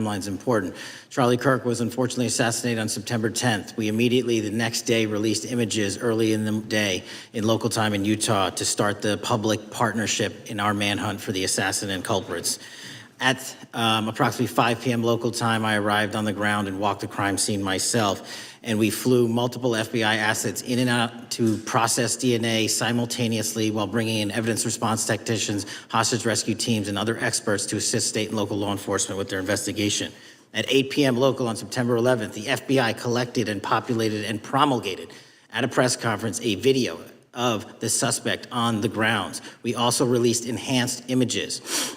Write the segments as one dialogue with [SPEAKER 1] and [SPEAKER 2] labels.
[SPEAKER 1] Timeline's important. Charlie Kirk was unfortunately assassinated on September 10th. We immediately, the next day, released images early in the day in local time in Utah to start the public partnership in our manhunt for the assassin and culprits. At approximately 5 p.m. local time, I arrived on the ground and walked the crime scene myself. And we flew multiple FBI assets in and out to process DNA simultaneously while bringing in evidence response technicians, hostage rescue teams, and other experts to assist state and local law enforcement with their investigation. At 8 p.m. local on September 11th, the FBI collected and populated and promulgated at a press conference a video of the suspect on the grounds. We also released enhanced images.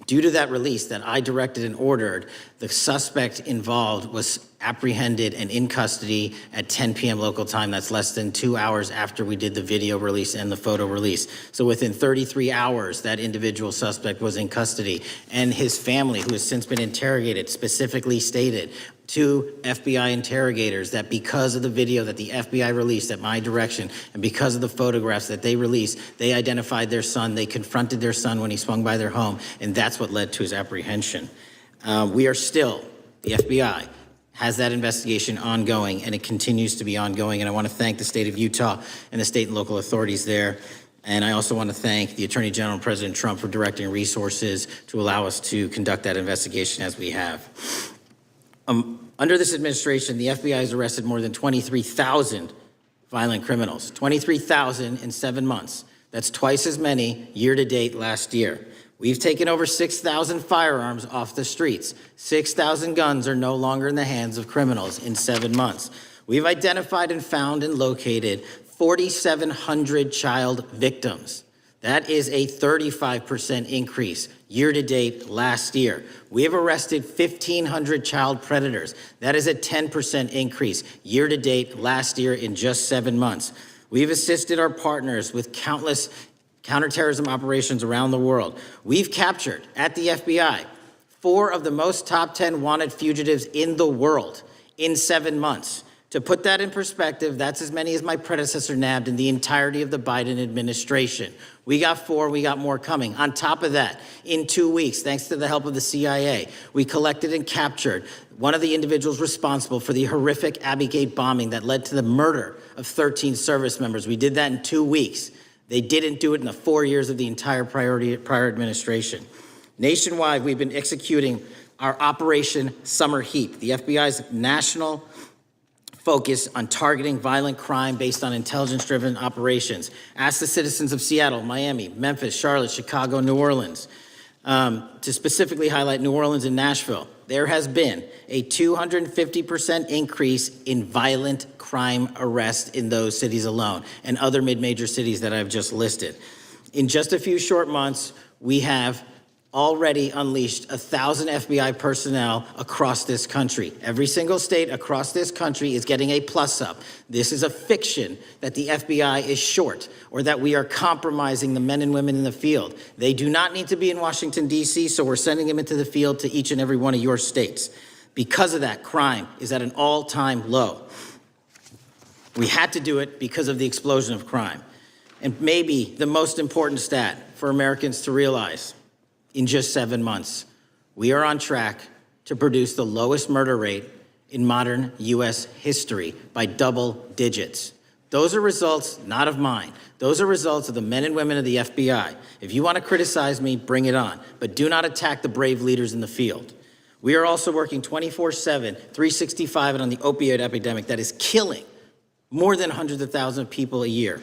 [SPEAKER 1] Due to that release that I directed and ordered, the suspect involved was apprehended and in custody at 10 p.m. local time. That's less than 2 hours after we did the video release and the photo release. So within 33 hours, that individual suspect was in custody. And his family, who has since been interrogated, specifically stated to FBI interrogators that because of the video that the FBI released at my direction and because of the photographs that they released, they identified their son, they confronted their son when he swung by their home, and that's what led to his apprehension. We are still, the FBI has that investigation ongoing, and it continues to be ongoing, and I want to thank the state of Utah and the state and local authorities there. And I also want to thank the Attorney General and President Trump for directing resources to allow us to conduct that investigation as we have. Under this administration, the FBI has arrested more than 23,000 violent criminals, 23,000 in 7 months. That's twice as many year to date last year. We've taken over 6,000 firearms off the streets. 6,000 guns are no longer in the hands of criminals in 7 months. We've identified and found and located 4,700 child victims. That is a 35% increase year to date last year. We have arrested 1,500 child predators. That is a 10% increase year to date last year in just 7 months. We've assisted our partners with countless counterterrorism operations around the world. We've captured at the FBI 4 of the most top 10 wanted fugitives in the world in 7 months. To put that in perspective, that's as many as my predecessor nabbed in the entirety of the Biden administration. We got 4, we got more coming. On top of that, in 2 weeks, thanks to the help of the CIA, we collected and captured one of the individuals responsible for the horrific Abbey Gate bombing that led to the murder of 13 service members. We did that in 2 weeks. They didn't do it in the 4 years of the entire prior administration. Nationwide, we've been executing our Operation Summer Heat, the FBI's national focus on targeting violent crime based on intelligence-driven operations. Ask the citizens of Seattle, Miami, Memphis, Charlotte, Chicago, New Orleans. To specifically highlight New Orleans and Nashville, there has been a 250% increase in violent crime arrests in those cities alone and other mid-major cities that I've just listed. In just a few short months, we have already unleashed 1,000 FBI personnel across this country. Every single state across this country is getting a plus up. This is a fiction that the FBI is short or that we are compromising the men and women in the field. They do not need to be in Washington, D.C., so we're sending them into the field to each and every one of your states. Because of that, crime is at an all-time low. We had to do it because of the explosion of crime. And maybe the most important stat for Americans to realize: in just 7 months, we are on track to produce the lowest murder rate in modern U.S. history by double digits. Those are results not of mine. Those are results of the men and women of the FBI. If you want to criticize me, bring it on, but do not attack the brave leaders in the field. We are also working 24/7, 365 on the opioid epidemic that is killing more than hundreds of thousands of people a year.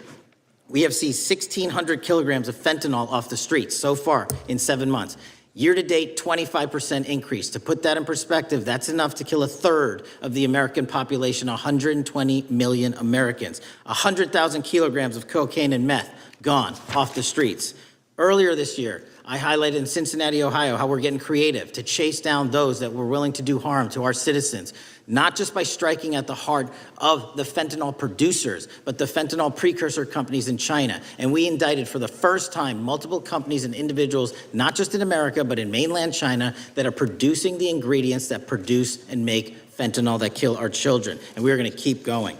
[SPEAKER 1] We have seized 1,600 kilograms of fentanyl off the streets so far in 7 months. Year to date, 25% increase. To put that in perspective, that's enough to kill a third of the American population, 120 million Americans. 100,000 kilograms of cocaine and meth gone off the streets. Earlier this year, I highlighted in Cincinnati, Ohio, how we're getting creative to chase down those that were willing to do harm to our citizens, not just by striking at the heart of the fentanyl producers, but the fentanyl precursor companies in China. And we indicted for the first time multiple companies and individuals, not just in America, but in mainland China, that are producing the ingredients that produce and make fentanyl that kill our children. And we're going to keep going.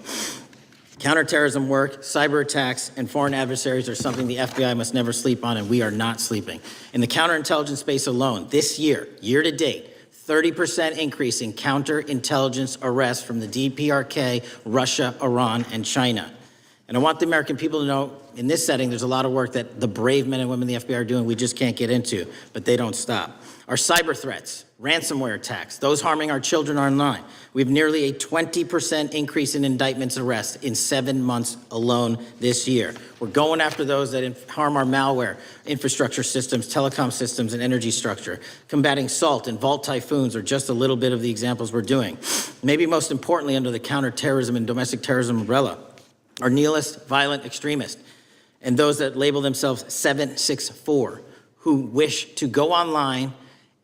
[SPEAKER 1] Counterterrorism work, cyber attacks, and foreign adversaries are something the FBI must never sleep on, and we are not sleeping. In the counterintelligence space alone, this year, year to date, 30% increase in counterintelligence arrests from the DPRK, Russia, Iran, and China. And I want the American people to know, in this setting, there's a lot of work that the brave men and women in the FBI are doing we just can't get into, but they don't stop. Our cyber threats, ransomware attacks, those harming our children online. We have nearly a 20% increase in indictments and arrests in 7 months alone this year. We're going after those that harm our malware, infrastructure systems, telecom systems, and energy structure. Combating SALT and Vault typhoons are just a little bit of the examples we're doing. Maybe most importantly, under the counterterrorism and domestic terrorism umbrella, are nihilist, violent extremists, and those that label themselves 764, who wish to go online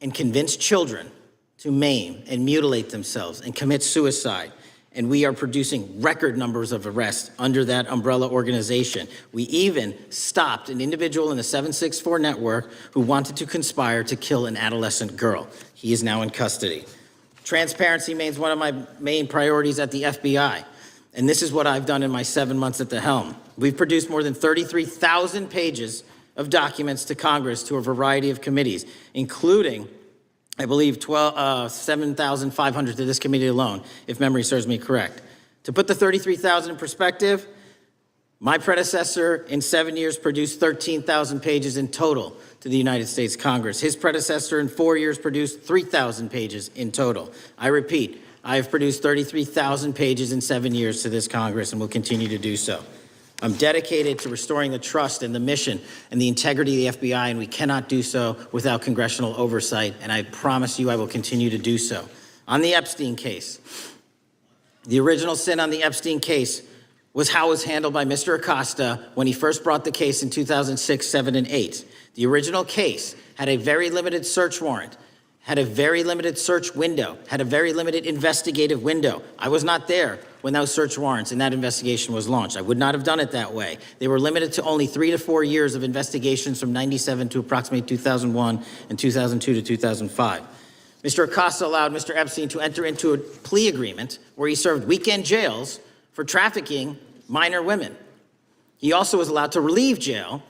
[SPEAKER 1] and convince children to maim and mutilate themselves and commit suicide. And we are producing record numbers of arrests under that umbrella organization. We even stopped an individual in the 764 network who wanted to conspire to kill an adolescent girl. He is now in custody. Transparency remains one of my main priorities at the FBI. And this is what I've done in my 7 months at the helm. We've produced more than 33,000 pages of documents to Congress to a variety of committees, including, I believe, 7,500 to this committee alone, if memory serves me correct. To put the 33,000 in perspective, my predecessor in 7 years produced 13,000 pages in total to the United States Congress. His predecessor in 4 years produced 3,000 pages in total. I repeat, I have produced 33,000 pages in 7 years to this Congress and will continue to do so. I'm dedicated to restoring the trust and the mission and the integrity of the FBI, and we cannot do so without congressional oversight, and I promise you I will continue to do so. On the Epstein case, the original sin on the Epstein case was how it was handled by Mr. Acosta when he first brought the case in 2006, 7, and 8. The original case had a very limited search warrant, had a very limited search window, had a very limited investigative window. I was not there when those search warrants and that investigation was launched. I would not have done it that way. They were limited to only 3 to 4 years of investigations from 97 to approximately 2001 and 2002 to 2005. Mr. Acosta allowed Mr. Epstein to enter into a plea agreement where he served weekend jails for trafficking minor women. He also was allowed to relieve jail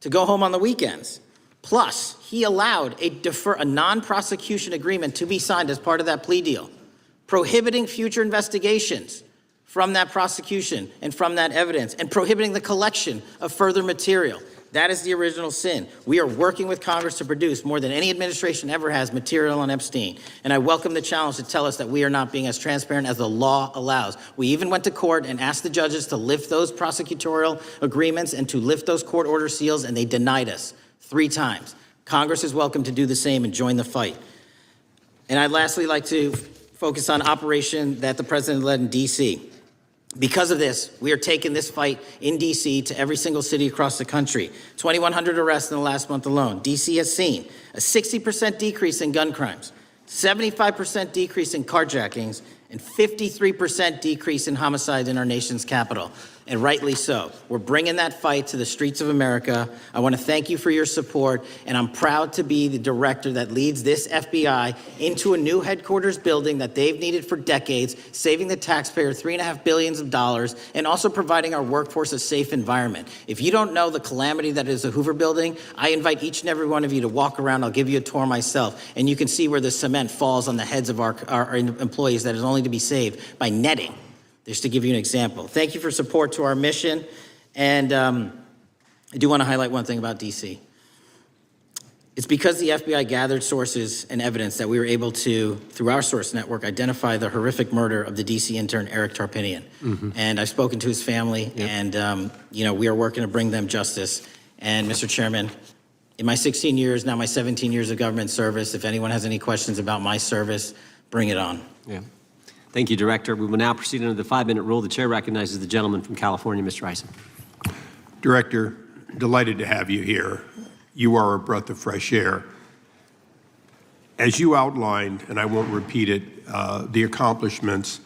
[SPEAKER 1] to go home on the weekends. Plus, he allowed a non-prosecution agreement to be signed as part of that plea deal, prohibiting future investigations from that prosecution and from that evidence, and prohibiting the collection of further material. That is the original sin. We are working with Congress to produce more than any administration ever has material on Epstein. And I welcome the challenge to tell us that we are not being as transparent as the law allows. We even went to court and asked the judges to lift those prosecutorial agreements and to lift those court order seals, and they denied us 3 times. Congress is welcome to do the same and join the fight. And I'd lastly like to focus on operation that the president led in D.C. Because of this, we are taking this fight in D.C. to every single city across the country. 2,100 arrests in the last month alone. D.C. has seen a 60% decrease in gun crimes, 75% decrease in carjackings, and 53% decrease in homicides in our nation's capital, and rightly so. We're bringing that fight to the streets of America. I want to thank you for your support, and I'm proud to be the director that leads this FBI into a new headquarters building that they've needed for decades, saving the taxpayer $3.5 billion, and also providing our workforce a safe environment. If you don't know the calamity that is the Hoover Building, I invite each and every one of you to walk around. I'll give you a tour myself, and you can see where the cement falls on the heads of our employees that is only to be saved by netting, just to give you an example. Thank you for support to our mission. And I do want to highlight one thing about D.C. It's because the FBI gathered sources and evidence that we were able to, through our source network, identify the horrific murder of the D.C. intern, Eric Tarpinian. And I've spoken to his family, and we are working to bring them justice. And Mr. Chairman, in my 16 years, now my 17 years of government service, if anyone has any questions about my service, bring it on.
[SPEAKER 2] Yeah. Thank you, Director. We will now proceed under the 5-minute rule. The chair recognizes the gentleman from California, Mr. Eisen.
[SPEAKER 3] Director, delighted to have you here. You are a breath of fresh air. As you outlined, and I won't repeat it, the accomplishments,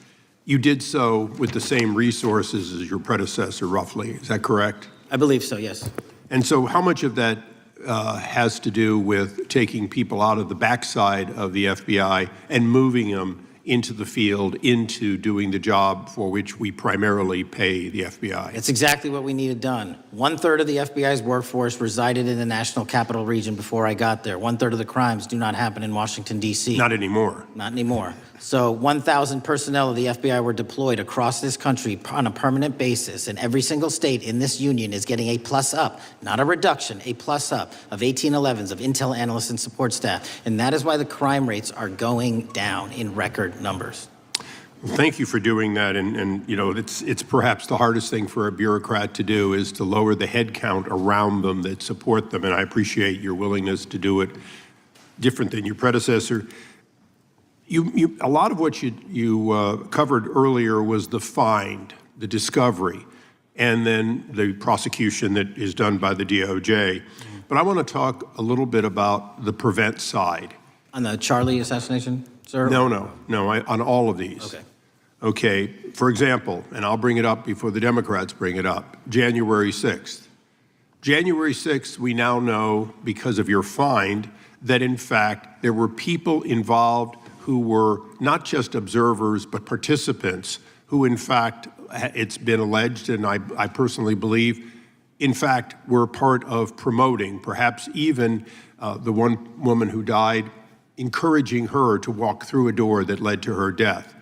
[SPEAKER 3] you did so with the same resources as your predecessor, roughly. Is that correct?
[SPEAKER 1] I believe so, yes.
[SPEAKER 3] And so how much of that has to do with taking people out of the backside of the FBI and moving them into the field, into doing the job for which we primarily pay the FBI.
[SPEAKER 1] It's exactly what we needed done. 1/3 of the FBI's workforce resided in the National Capital Region before I got there. 1/3 of the crimes do not happen in Washington, D.C.
[SPEAKER 3] Not anymore.
[SPEAKER 1] Not anymore. So 1,000 personnel of the FBI were deployed across this country on a permanent basis, and every single state in this union is getting a plus up, not a reduction, a plus up of 1811s of intel analysts and support staff. And that is why the crime rates are going down in record numbers.
[SPEAKER 3] Well, thank you for doing that. And you know, it's perhaps the hardest thing for a bureaucrat to do is to lower the head count around them that support them. And I appreciate your willingness to do it different than your predecessor. A lot of what you covered earlier was the find, the discovery, and then the prosecution that is done by the DOJ. But I want to talk a little bit about the prevent side.
[SPEAKER 1] On the Charlie assassination, sir?
[SPEAKER 3] No, on all of these.
[SPEAKER 1] Okay.
[SPEAKER 3] Okay, for example, and I'll bring it up before the Democrats bring it up, January 6th. January 6th, we now know, because of your find, that in fact there were people involved who were not just observers, but participants who, in fact, it's been alleged, and I personally believe, in fact, were part of promoting, perhaps even the one woman who died, encouraging her to walk through a door that led to her death.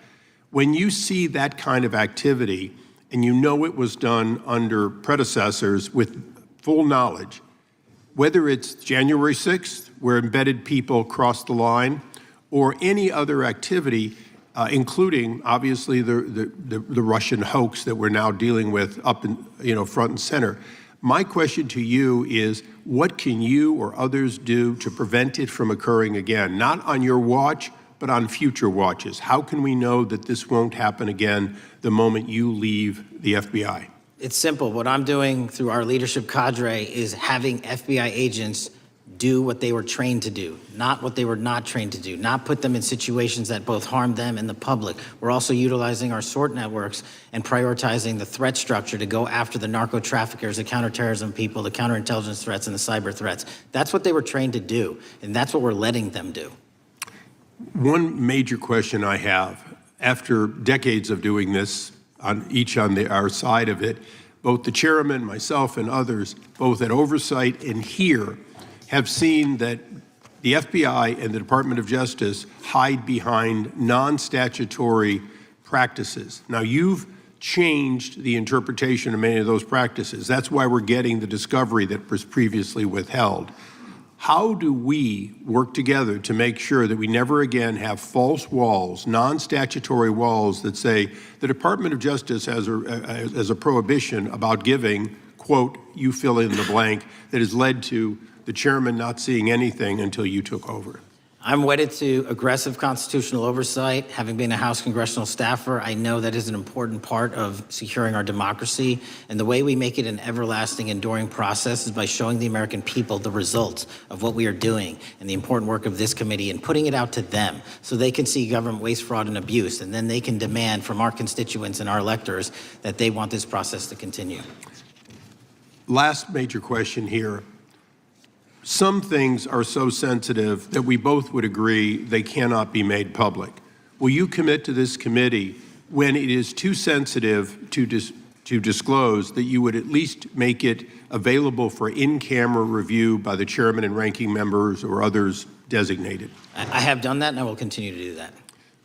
[SPEAKER 3] When you see that kind of activity, and you know it was done under predecessors with full knowledge, whether it's January 6th, where embedded people crossed the line, or any other activity, including obviously the Russian hoax that we're now dealing with up in, front and center. My question to you is, what can you or others do to prevent it from occurring again? Not on your watch, but on future watches. How can we know that this won't happen again the moment you leave the FBI?
[SPEAKER 1] It's simple. What I'm doing through our leadership cadre is having FBI agents do what they were trained to do, not what they were not trained to do, not put them in situations that both harm them and the public. We're also utilizing our SORT networks and prioritizing the threat structure to go after the narco traffickers, the counterterrorism people, the counterintelligence threats, and the cyber threats. That's what they were trained to do, and that's what we're letting them do.
[SPEAKER 3] One major question I have, after decades of doing this, on our side of it, both the chairman, myself, and others, both at oversight and here, have seen that the FBI and the Department of Justice hide behind non-statutory practices. Now, you've changed the interpretation of many of those practices. That's why we're getting the discovery that was previously withheld. How do we work together to make sure that we never again have false walls, non-statutory walls that say the Department of Justice has a prohibition about giving, quote, you fill in the blank, that has led to the chairman not seeing anything until you took over?
[SPEAKER 1] I'm wedded to aggressive constitutional oversight. Having been a House congressional staffer, I know that is an important part of securing our democracy. And the way we make it an everlasting, enduring process is by showing the American people the results of what we are doing and the important work of this committee and putting it out to them so they can see government waste, fraud, and abuse. And then they can demand from our constituents and our electors that they want this process to continue.
[SPEAKER 3] Last major question here. Some things are so sensitive that we both would agree they cannot be made public. Will you commit to this committee, when it is too sensitive to disclose, that you would at least make it available for in-camera review by the chairman and ranking members or others designated?
[SPEAKER 1] I have done that, and I will continue to do that.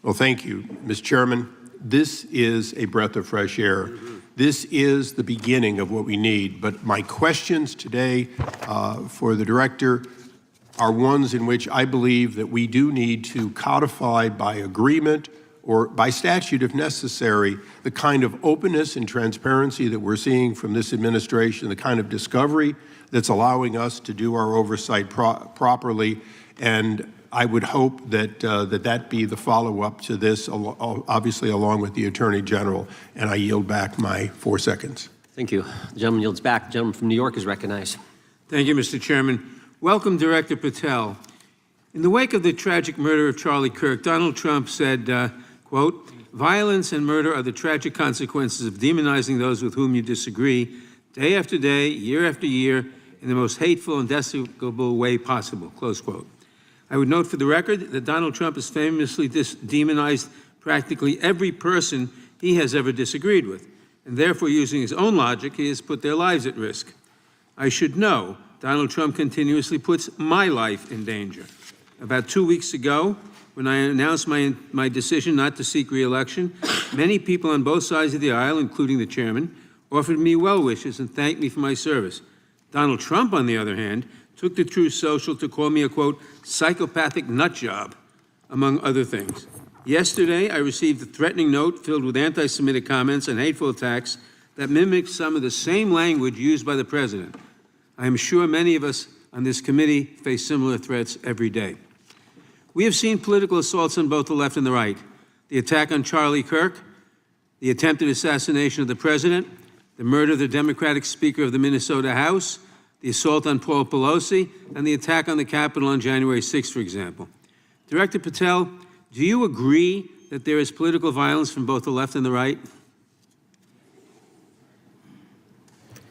[SPEAKER 3] Well, thank you. Mr. Chairman, this is a breath of fresh air. This is the beginning of what we need. But my questions today for the director are ones in which I believe that we do need to codify by agreement or by statute, if necessary, the kind of openness and transparency that we're seeing from this administration, the kind of discovery that's allowing us to do our oversight properly. And I would hope that that be the follow-up to this, obviously along with the Attorney General. And I yield back my 4 seconds.
[SPEAKER 2] Thank you. The gentleman yields back. The gentleman from New York is recognized.
[SPEAKER 4] Thank you, Mr. Chairman. Welcome, Director Patel. In the wake of the tragic murder of Charlie Kirk, Donald Trump said, quote, "Violence and murder are the tragic consequences of demonizing those with whom you disagree, day after day, year after year, in the most hateful and despicable way possible," close quote. I would note for the record that Donald Trump has famously demonized practically every person he has ever disagreed with, and therefore, using his own logic, he has put their lives at risk. I should know Donald Trump continuously puts my life in danger. About 2 weeks ago, when I announced my decision not to seek re-election, many people on both sides of the aisle, including the chairman, offered me well wishes and thanked me for my service. Donald Trump, on the other hand, took to Truth Social to call me a, quote, psychopathic nut job, among other things. Yesterday, I received a threatening note filled with anti-Semitic comments and hateful attacks that mimicked some of the same language used by the president. I am sure many of us on this committee face similar threats every day. We have seen political assaults on both the left and the right. The attack on Charlie Kirk, the attempted assassination of the president, the murder of the Democratic Speaker of the Minnesota House, the assault on Paul Pelosi, and the attack on the Capitol on January 6th, for example. Director Patel, do you agree that there is political violence from both the left and the right?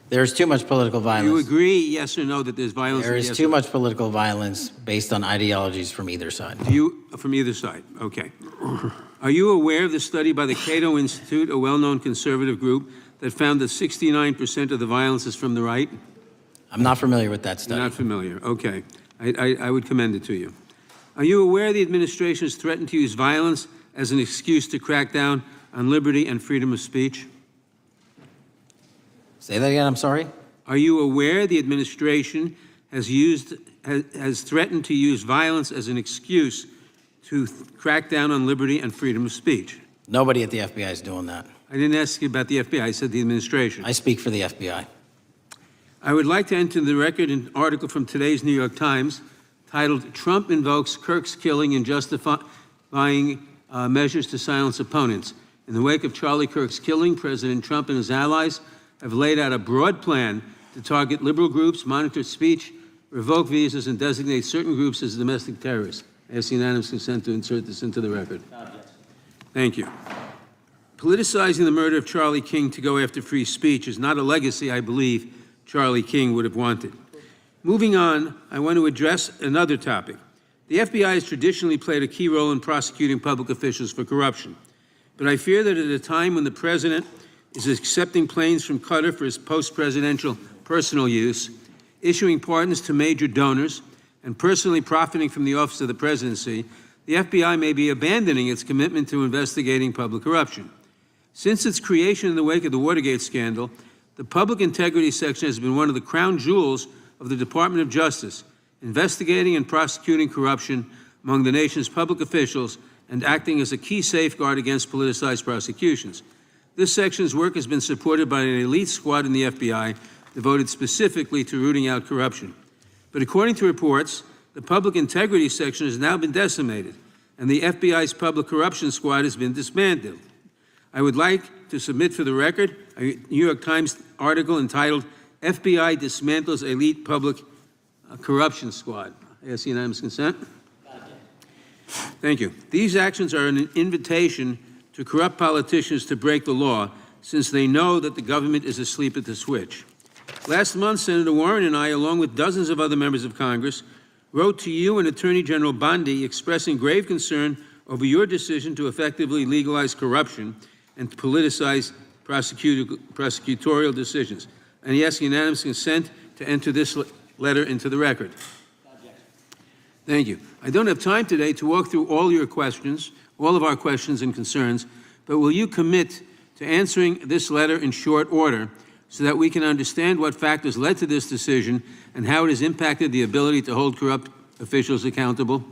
[SPEAKER 1] There's too much political violence.
[SPEAKER 4] Do you agree, yes or no, that there's violence?
[SPEAKER 1] There is too much political violence based on ideologies from either side.
[SPEAKER 4] From either side, okay. Are you aware of the study by the Cato Institute, a well-known conservative group, that found that 69% of the violence is from the right?
[SPEAKER 1] I'm not familiar with that study.
[SPEAKER 4] You're not familiar, okay. I would commend it to you. Are you aware the administration has threatened to use violence as an excuse to crack down on liberty and freedom of speech?
[SPEAKER 1] Say that again, I'm sorry?
[SPEAKER 4] Are you aware the administration has threatened to use violence as an excuse to crack down on liberty and freedom of speech?
[SPEAKER 1] Nobody at the FBI is doing that.
[SPEAKER 4] I didn't ask you about the FBI, I said the administration.
[SPEAKER 1] I speak for the FBI.
[SPEAKER 4] I would like to enter the record an article from today's New York Times titled, Trump Invokes Kirk's Killing and Justifying Measures to Silence Opponents. In the wake of Charlie Kirk's killing, President Trump and his allies have laid out a broad plan to target liberal groups, monitor speech, revoke visas, and designate certain groups as domestic terrorists. I ask unanimous consent to insert this into the record. Thank you. Politicizing the murder of Charlie King to go after free speech is not a legacy I believe Charlie King would have wanted. Moving on, I want to address another topic. The FBI has traditionally played a key role in prosecuting public officials for corruption. But I fear that at a time when the president is accepting planes from Qatar for his post-presidential personal use, issuing pardons to major donors, and personally profiting from the office of the presidency, the FBI may be abandoning its commitment to investigating public corruption. Since its creation in the wake of the Watergate scandal, the Public Integrity Section has been one of the crown jewels of the Department of Justice, investigating and prosecuting corruption among the nation's public officials and acting as a key safeguard against politicized prosecutions. This section's work has been supported by an elite squad in the FBI devoted specifically to rooting out corruption. But according to reports, the Public Integrity Section has now been decimated, and the FBI's Public Corruption Squad has been dismantled. I would like to submit for the record a New York Times article entitled, FBI Dismantles Elite Public Corruption Squad. I ask unanimous consent. Thank you. These actions are an invitation to corrupt politicians to break the law, since they know that the government is asleep at the switch. Last month, Senator Warren and I, along with dozens of other members of Congress, wrote to you and Attorney General Bondi expressing grave concern over your decision to effectively legalize corruption and politicize prosecutorial decisions. And he asks unanimous consent to enter this letter into the record. Thank you. I don't have time today to walk through all your questions, all of our questions and concerns, but will you commit to answering this letter in short order so that we can understand what factors led to this decision and how it has impacted the ability to hold corrupt officials accountable?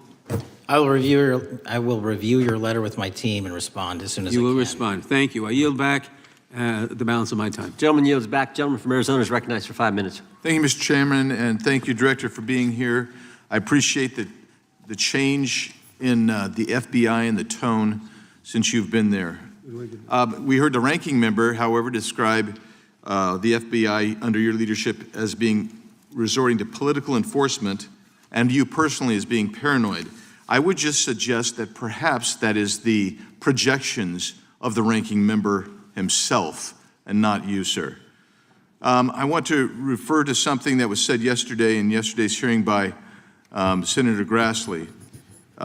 [SPEAKER 1] I will review your letter with my team and respond as soon as I can.
[SPEAKER 4] You will respond. Thank you. I yield back the balance of my time.
[SPEAKER 2] Gentleman yields back. Gentleman from Arizona is recognized for 5 minutes.
[SPEAKER 5] Thank you, Mr. Chairman, and thank you, Director, for being here. I appreciate the change in the FBI and the tone since you've been there. We heard the ranking member, however, describe the FBI under your leadership as being resorting to political enforcement and you personally as being paranoid. I would just suggest that perhaps that is the projections of the ranking member himself and not you, sir. I want to refer to something that was said yesterday in yesterday's hearing by Senator Grassley.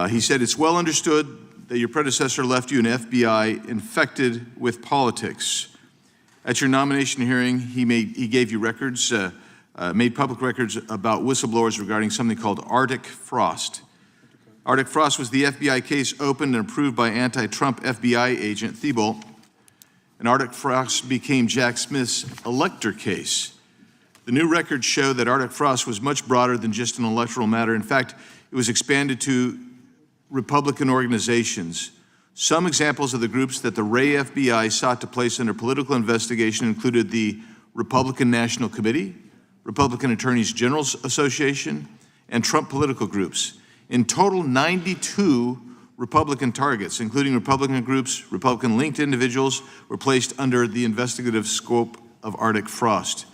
[SPEAKER 5] He said, it's well understood that your predecessor left you an FBI infected with politics. At your nomination hearing, he gave you records, made public records about whistleblowers regarding something called Arctic Frost. Arctic Frost was the FBI case opened and approved by anti-Trump FBI agent Thibault, and Arctic Frost became Jack Smith's elector case. The new records show that Arctic Frost was much broader than just an electoral matter. In fact, it was expanded to Republican organizations. Some examples of the groups that the Ray FBI sought to place under political investigation included the Republican National Committee, Republican Attorneys General's Association, and Trump political groups. In total, 92 Republican targets, including Republican groups, Republican-linked individuals, were placed under the investigative scope of Arctic Frost.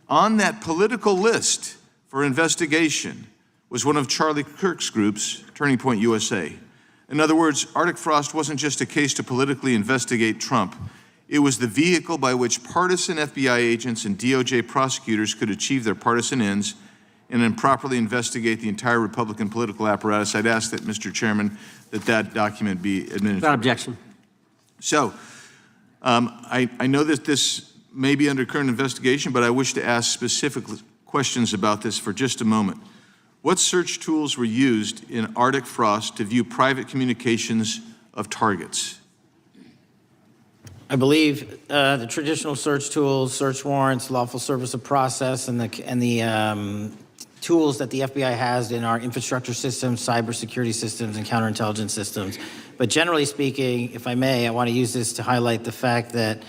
[SPEAKER 5] On that political list for investigation was one of Charlie Kirk's groups, Turning Point USA. In other words, Arctic Frost wasn't just a case to politically investigate Trump. It was the vehicle by which partisan FBI agents and DOJ prosecutors could achieve their partisan ends and improperly investigate the entire Republican political apparatus. I'd ask that, Mr. Chairman, that document be administered.
[SPEAKER 2] Without objection.
[SPEAKER 5] So, I know that this may be under current investigation, but I wish to ask specific questions about this for just a moment. What search tools were used in Arctic Frost to view private communications of targets?
[SPEAKER 1] I believe the traditional search tools, search warrants, lawful service of process, and the tools that the FBI has in our infrastructure systems, cybersecurity systems, and counterintelligence systems. But generally speaking, if I may, I want to use this to highlight the fact that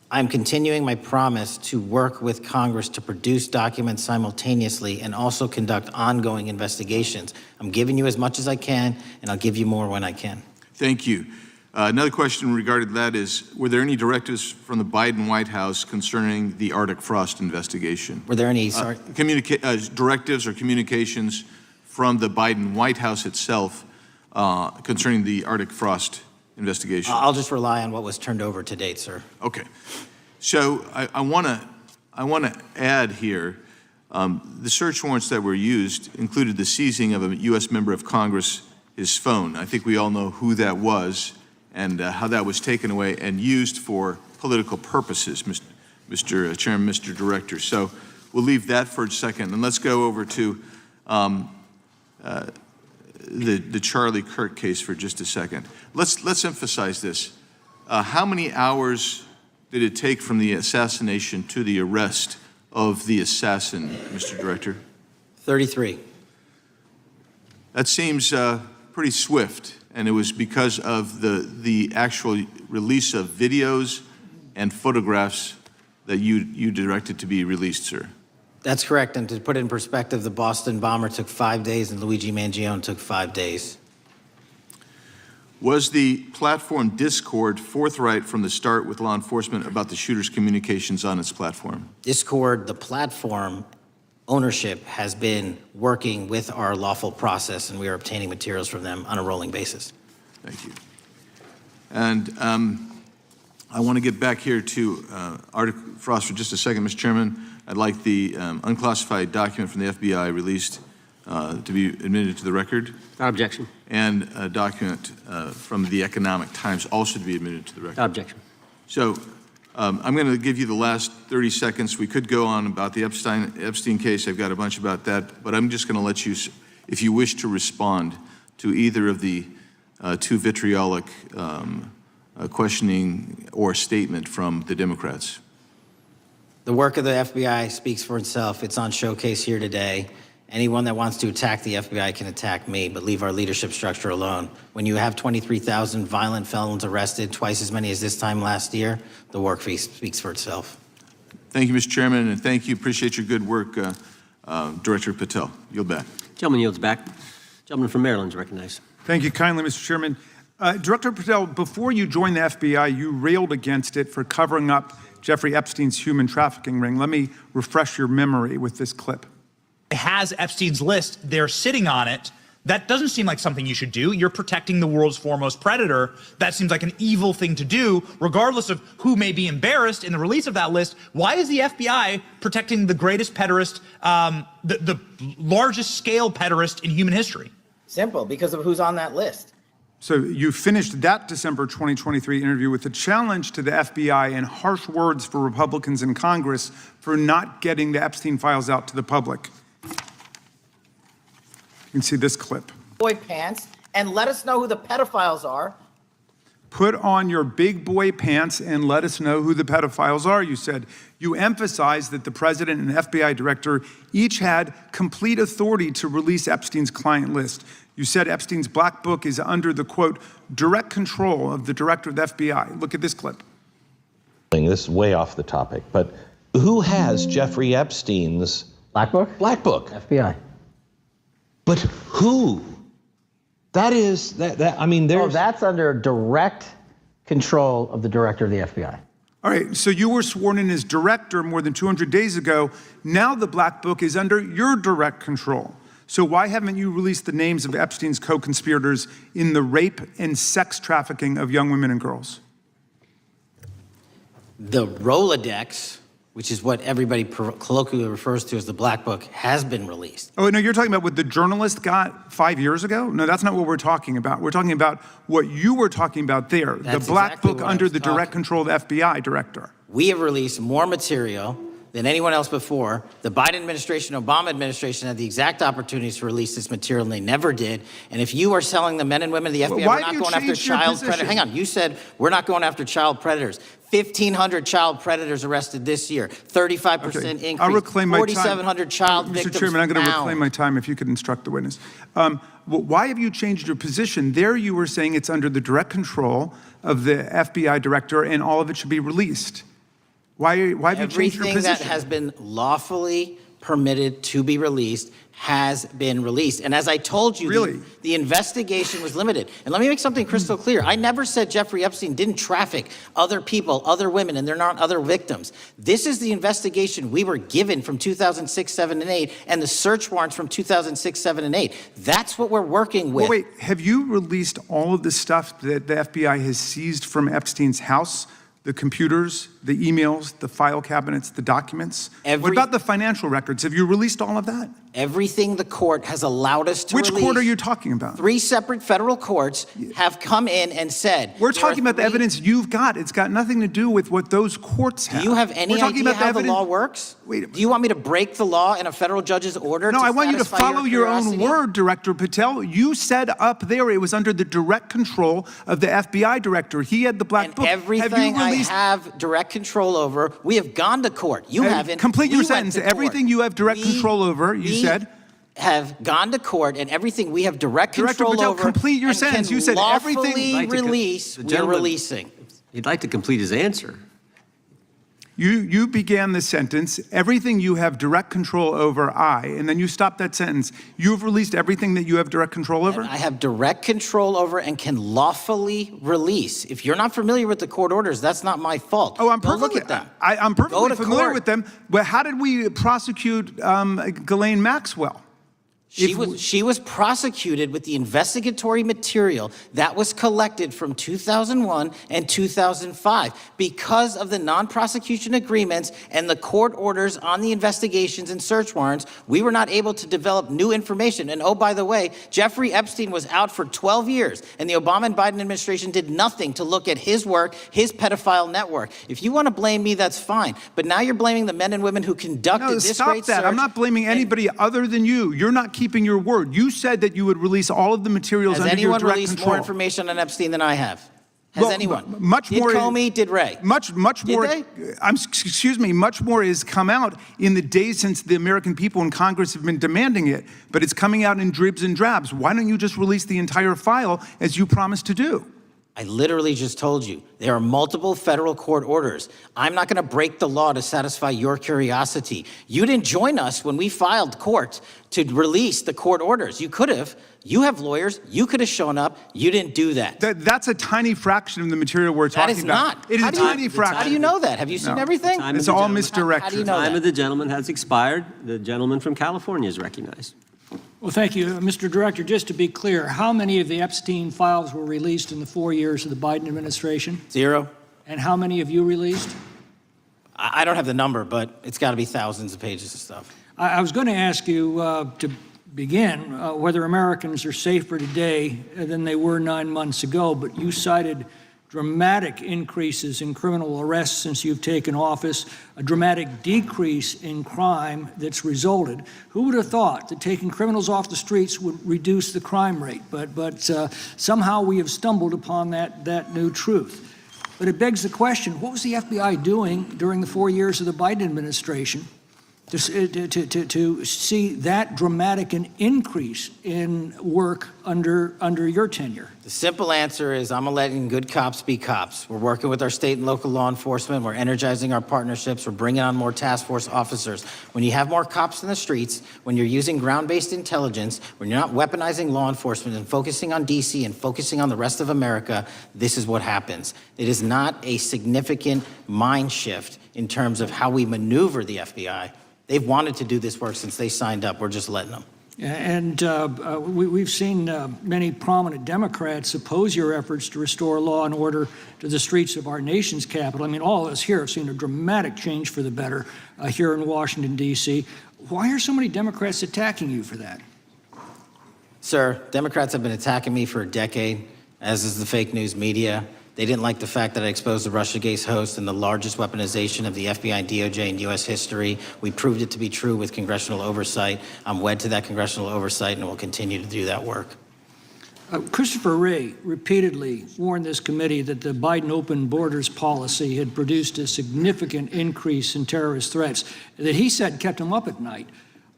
[SPEAKER 1] I'm continuing my promise to work with Congress to produce documents simultaneously and also conduct ongoing investigations. I'm giving you as much as I can, and I'll give you more when I can.
[SPEAKER 5] Thank you. Another question regarding that is, were there any directives from the Biden White House concerning the Arctic Frost investigation?
[SPEAKER 1] Were there any,
[SPEAKER 5] directives or communications from the Biden White House itself concerning the Arctic Frost investigation?
[SPEAKER 1] I'll just rely on what was turned over to date, sir.
[SPEAKER 5] Okay. So I want to add here, the search warrants that were used included the seizing of a U.S. member of Congress, his phone. I think we all know who that was and how that was taken away and used for political purposes, Mr. Chairman, Mr. Director. So we'll leave that for a second, and let's go over to the Charlie Kirk case for just a second. Let's emphasize this. How many hours did it take from the assassination to the arrest of the assassin, Mr. Director?
[SPEAKER 1] 33.
[SPEAKER 5] That seems pretty swift, and it was because of the actual release of videos and photographs that you directed to be released, sir.
[SPEAKER 1] That's correct, and to put it in perspective, the Boston bomber took 5 days and Luigi Mangione took 5 days.
[SPEAKER 5] Was the platform Discord forthright from the start with law enforcement about the shooter's communications on its platform?
[SPEAKER 1] Discord, the platform ownership, has been working with our lawful process, and we are obtaining materials from them on a rolling basis.
[SPEAKER 5] Thank you. And I want to get back here to Arctic Frost for just a second, Mr. Chairman. I'd like the unclassified document from the FBI released to be admitted to the record.
[SPEAKER 2] Without objection.
[SPEAKER 5] And a document from the Economic Times also to be admitted to the record.
[SPEAKER 2] Without objection.
[SPEAKER 5] So I'm going to give you the last 30 seconds. We could go on about the Epstein case. I've got a bunch about that, but I'm just going to let you, if you wish to respond to either of the two vitriolic questioning or statement from the Democrats.
[SPEAKER 1] The work of the FBI speaks for itself. It's on showcase here today. Anyone that wants to attack the FBI can attack me, but leave our leadership structure alone. When you have 23,000 violent felons arrested, twice as many as this time last year, the work speaks for itself.
[SPEAKER 5] Thank you, Mr. Chairman, and thank you. Appreciate your good work, Director Patel. Yield back.
[SPEAKER 2] Gentleman yields back. Gentleman from Maryland is recognized.
[SPEAKER 6] Thank you kindly, Mr. Chairman. Director Patel, before you joined the FBI, you railed against it for covering up Jeffrey Epstein's human trafficking ring. Let me refresh your memory with this clip.
[SPEAKER 7] It has Epstein's list. They're sitting on it. That doesn't seem like something you should do. You're protecting the world's foremost predator. That seems like an evil thing to do, regardless of who may be embarrassed in the release of that list. Why is the FBI protecting the greatest pederast, the largest scale pederast in human history?
[SPEAKER 1] Simple, because of who's on that list.
[SPEAKER 6] So you finished that December 2023 interview with a challenge to the FBI and harsh words for Republicans in Congress for not getting the Epstein files out to the public. You can see this clip.
[SPEAKER 8] Boy pants and let us know who the pedophiles are.
[SPEAKER 6] Put on your big boy pants and let us know who the pedophiles are, you said. You emphasized that the president and FBI director each had complete authority to release Epstein's client list. You said Epstein's black book is under the, quote, direct control of the director of the FBI. Look at this clip.
[SPEAKER 9] This is way off the topic, but who has Jeffrey Epstein's
[SPEAKER 10] Black book?
[SPEAKER 9] black book?
[SPEAKER 10] FBI.
[SPEAKER 9] But who? That is, I mean,
[SPEAKER 10] Oh,
[SPEAKER 9] there's...
[SPEAKER 10] that's under direct control of the director of the FBI.
[SPEAKER 6] All right, so you were sworn in as director more than 200 days ago. Now the black book is under your direct control. So why haven't you released the names of Epstein's co-conspirators in the rape and sex trafficking of young women and girls?
[SPEAKER 1] The Rolodex, which is what everybody colloquially refers to as the Black Book, has been released.
[SPEAKER 6] Oh, no, you're talking about what the journalist got 5 years ago? No, that's not what we're talking about. We're talking about what you were talking about there,
[SPEAKER 1] That's
[SPEAKER 6] the black
[SPEAKER 1] exactly
[SPEAKER 6] book
[SPEAKER 1] what I
[SPEAKER 6] under
[SPEAKER 1] was
[SPEAKER 6] the direct control of the FBI director.
[SPEAKER 1] We have released more material than anyone else before. The Biden administration, Obama administration had the exact opportunities to release this material, and they never did. And if you are selling the men and women of the FBI,
[SPEAKER 6] Why
[SPEAKER 1] we're not
[SPEAKER 6] have you
[SPEAKER 1] going after
[SPEAKER 6] changed your
[SPEAKER 1] child predators.
[SPEAKER 6] position?
[SPEAKER 1] Hang on, you said we're not going after child predators. 1,500 child predators arrested this year, 35%
[SPEAKER 6] Okay,
[SPEAKER 1] increase,
[SPEAKER 6] I'll reclaim my time.
[SPEAKER 1] 4,700 child victims
[SPEAKER 6] Mr. Chairman, I'm going to
[SPEAKER 1] found.
[SPEAKER 6] reclaim my time if you could instruct the witness. Why have you changed your position? There you were saying it's under the direct control of the FBI director and all of it should be released. Why have you changed your
[SPEAKER 1] Everything
[SPEAKER 6] position?
[SPEAKER 1] that has been lawfully permitted to be released has been released. And as I told you,
[SPEAKER 6] Really?
[SPEAKER 1] the investigation was limited. And let me make something crystal clear. I never said Jeffrey Epstein didn't traffic other people, other women, and they're not other victims. This is the investigation we were given from 2006, 7, and 8, and the search warrants from 2006, 7, and 8. That's what we're working with.
[SPEAKER 6] Well, wait, have you released all of the stuff that the FBI has seized from Epstein's house? The computers, the emails, the file cabinets, the documents? What about the financial records? Have you released all of that?
[SPEAKER 1] Everything the court has allowed us to
[SPEAKER 6] Which
[SPEAKER 1] release.
[SPEAKER 6] court are you talking about?
[SPEAKER 1] 3 separate federal courts have come in and said.
[SPEAKER 6] We're
[SPEAKER 1] there are
[SPEAKER 6] talking about the
[SPEAKER 1] 3
[SPEAKER 6] evidence you've got. It's got nothing to do with what those courts have.
[SPEAKER 1] Do you have any
[SPEAKER 6] We're talking
[SPEAKER 1] idea
[SPEAKER 6] about
[SPEAKER 1] how the
[SPEAKER 6] evidence-
[SPEAKER 1] law works?
[SPEAKER 6] Wait.
[SPEAKER 1] Do you want me to break the law in a federal judge's order?
[SPEAKER 6] No,
[SPEAKER 1] to
[SPEAKER 6] I want you to
[SPEAKER 1] satisfy
[SPEAKER 6] follow your own
[SPEAKER 1] curiosity?
[SPEAKER 6] word, Director Patel. You said up there it was under the direct control of the FBI director. He had the black
[SPEAKER 1] And
[SPEAKER 6] book.
[SPEAKER 1] everything I have direct control over, we have gone to court. You haven't.
[SPEAKER 6] Complete
[SPEAKER 1] We
[SPEAKER 6] your
[SPEAKER 1] went
[SPEAKER 6] sentence.
[SPEAKER 1] to court.
[SPEAKER 6] Everything you have direct control over, you said.
[SPEAKER 1] Have gone to court, and everything we have direct
[SPEAKER 6] Director
[SPEAKER 1] control
[SPEAKER 6] Patel,
[SPEAKER 1] over.
[SPEAKER 6] complete your
[SPEAKER 1] and
[SPEAKER 6] sentence.
[SPEAKER 1] can
[SPEAKER 6] You said everything-
[SPEAKER 1] lawfully
[SPEAKER 2] Like to
[SPEAKER 1] release.
[SPEAKER 2] the
[SPEAKER 1] We are
[SPEAKER 2] gentleman-
[SPEAKER 1] releasing.
[SPEAKER 2] He'd like to complete his answer.
[SPEAKER 6] You began the sentence, everything you have direct control over, and then you stopped that sentence. You've released everything that you have direct control over?
[SPEAKER 1] I have direct control over and can lawfully release. If you're not familiar with the court orders, that's not my fault.
[SPEAKER 6] Oh, I'm
[SPEAKER 1] Go
[SPEAKER 6] perfectly,
[SPEAKER 1] look at them.
[SPEAKER 6] I'm
[SPEAKER 1] Go
[SPEAKER 6] perfectly
[SPEAKER 1] to
[SPEAKER 6] familiar
[SPEAKER 1] court.
[SPEAKER 6] with them. But how did we prosecute Ghislaine Maxwell?
[SPEAKER 1] She was prosecuted with the investigatory material that was collected from 2001 and 2005 because of the non-prosecution agreements and the court orders on the investigations and search warrants. We were not able to develop new information. And oh, by the way, Jeffrey Epstein was out for 12 years, and the Obama and Biden administration did nothing to look at his work, his pedophile network. If you want to blame me, that's fine. But now you're blaming the men and women who conducted this
[SPEAKER 6] stop
[SPEAKER 1] great
[SPEAKER 6] that.
[SPEAKER 1] search.
[SPEAKER 6] I'm not blaming anybody other than you. You're not keeping your word. You said that you would release all of the materials
[SPEAKER 1] Has
[SPEAKER 6] under your
[SPEAKER 1] anyone
[SPEAKER 6] direct
[SPEAKER 1] released
[SPEAKER 6] control.
[SPEAKER 1] more information on Epstein than I have? Has
[SPEAKER 6] Well,
[SPEAKER 1] anyone?
[SPEAKER 6] much
[SPEAKER 1] did
[SPEAKER 6] more-
[SPEAKER 1] Comey, did Ray?
[SPEAKER 6] Much
[SPEAKER 1] Did
[SPEAKER 6] more.
[SPEAKER 1] they?
[SPEAKER 6] Excuse me. Much more has come out in the days since the American people in Congress have been demanding it. But it's coming out in dribs and drabs. Why don't you just release the entire file as you promised to do?
[SPEAKER 1] I literally just told you, there are multiple federal court orders. I'm not going to break the law to satisfy your curiosity. You didn't join us when we filed court to release the court orders. You could have. You have lawyers. You could have shown up. You didn't do that.
[SPEAKER 6] That's a tiny fraction of the material we're
[SPEAKER 1] That
[SPEAKER 6] talking
[SPEAKER 1] is
[SPEAKER 6] about.
[SPEAKER 1] not.
[SPEAKER 6] It is
[SPEAKER 1] How
[SPEAKER 6] a
[SPEAKER 1] do you-
[SPEAKER 6] tiny fraction.
[SPEAKER 1] How do you know that? Have you seen
[SPEAKER 6] No.
[SPEAKER 1] everything?
[SPEAKER 2] Time
[SPEAKER 6] It's
[SPEAKER 2] of the
[SPEAKER 6] all
[SPEAKER 2] gentleman.
[SPEAKER 6] misdirection.
[SPEAKER 1] How do you know
[SPEAKER 2] Time
[SPEAKER 1] that?
[SPEAKER 2] of the gentleman has expired. The gentleman from California is recognized.
[SPEAKER 11] Well, thank you. Mr. Director, just to be clear, how many of the Epstein files were released in the 4 years of the Biden administration?
[SPEAKER 1] 0.
[SPEAKER 11] And how many have you released?
[SPEAKER 1] I don't have the number, but it's got to be thousands of pages of stuff.
[SPEAKER 11] I was going to ask you to begin, whether Americans are safer today than they were 9 months ago, but you cited dramatic increases in criminal arrests since you've taken office, a dramatic decrease in crime that's resulted. Who would have thought that taking criminals off the streets would reduce the crime rate? But somehow we have stumbled upon that new truth. But it begs the question, what was the FBI doing during the 4 years of the Biden administration to see that dramatic an increase in work under your tenure?
[SPEAKER 1] The simple answer is I'm letting good cops be cops. We're working with our state and local law enforcement. We're energizing our partnerships. We're bringing on more task force officers. When you have more cops in the streets, when you're using ground-based intelligence, when you're not weaponizing law enforcement and focusing on DC and focusing on the rest of America, this is what happens. It is not a significant mind shift in terms of how we maneuver the FBI. They've wanted to do this work since they signed up. We're just letting them.
[SPEAKER 11] And we've seen many prominent Democrats oppose your efforts to restore law and order to the streets of our nation's capital. I mean, all of us here have seen a dramatic change for the better here in Washington, D.C. Why are so many Democrats attacking you for that?
[SPEAKER 1] Sir, Democrats have been attacking me for a decade, as is the fake news media. They didn't like the fact that I exposed the Russiagate hoax and the largest weaponization of the FBI and DOJ in U.S. history. We proved it to be true with congressional oversight. I'm wed to that congressional oversight and will continue to do that work.
[SPEAKER 11] Christopher Wray repeatedly warned this committee that the Biden open borders policy had produced a significant increase in terrorist threats that he said kept him up at night.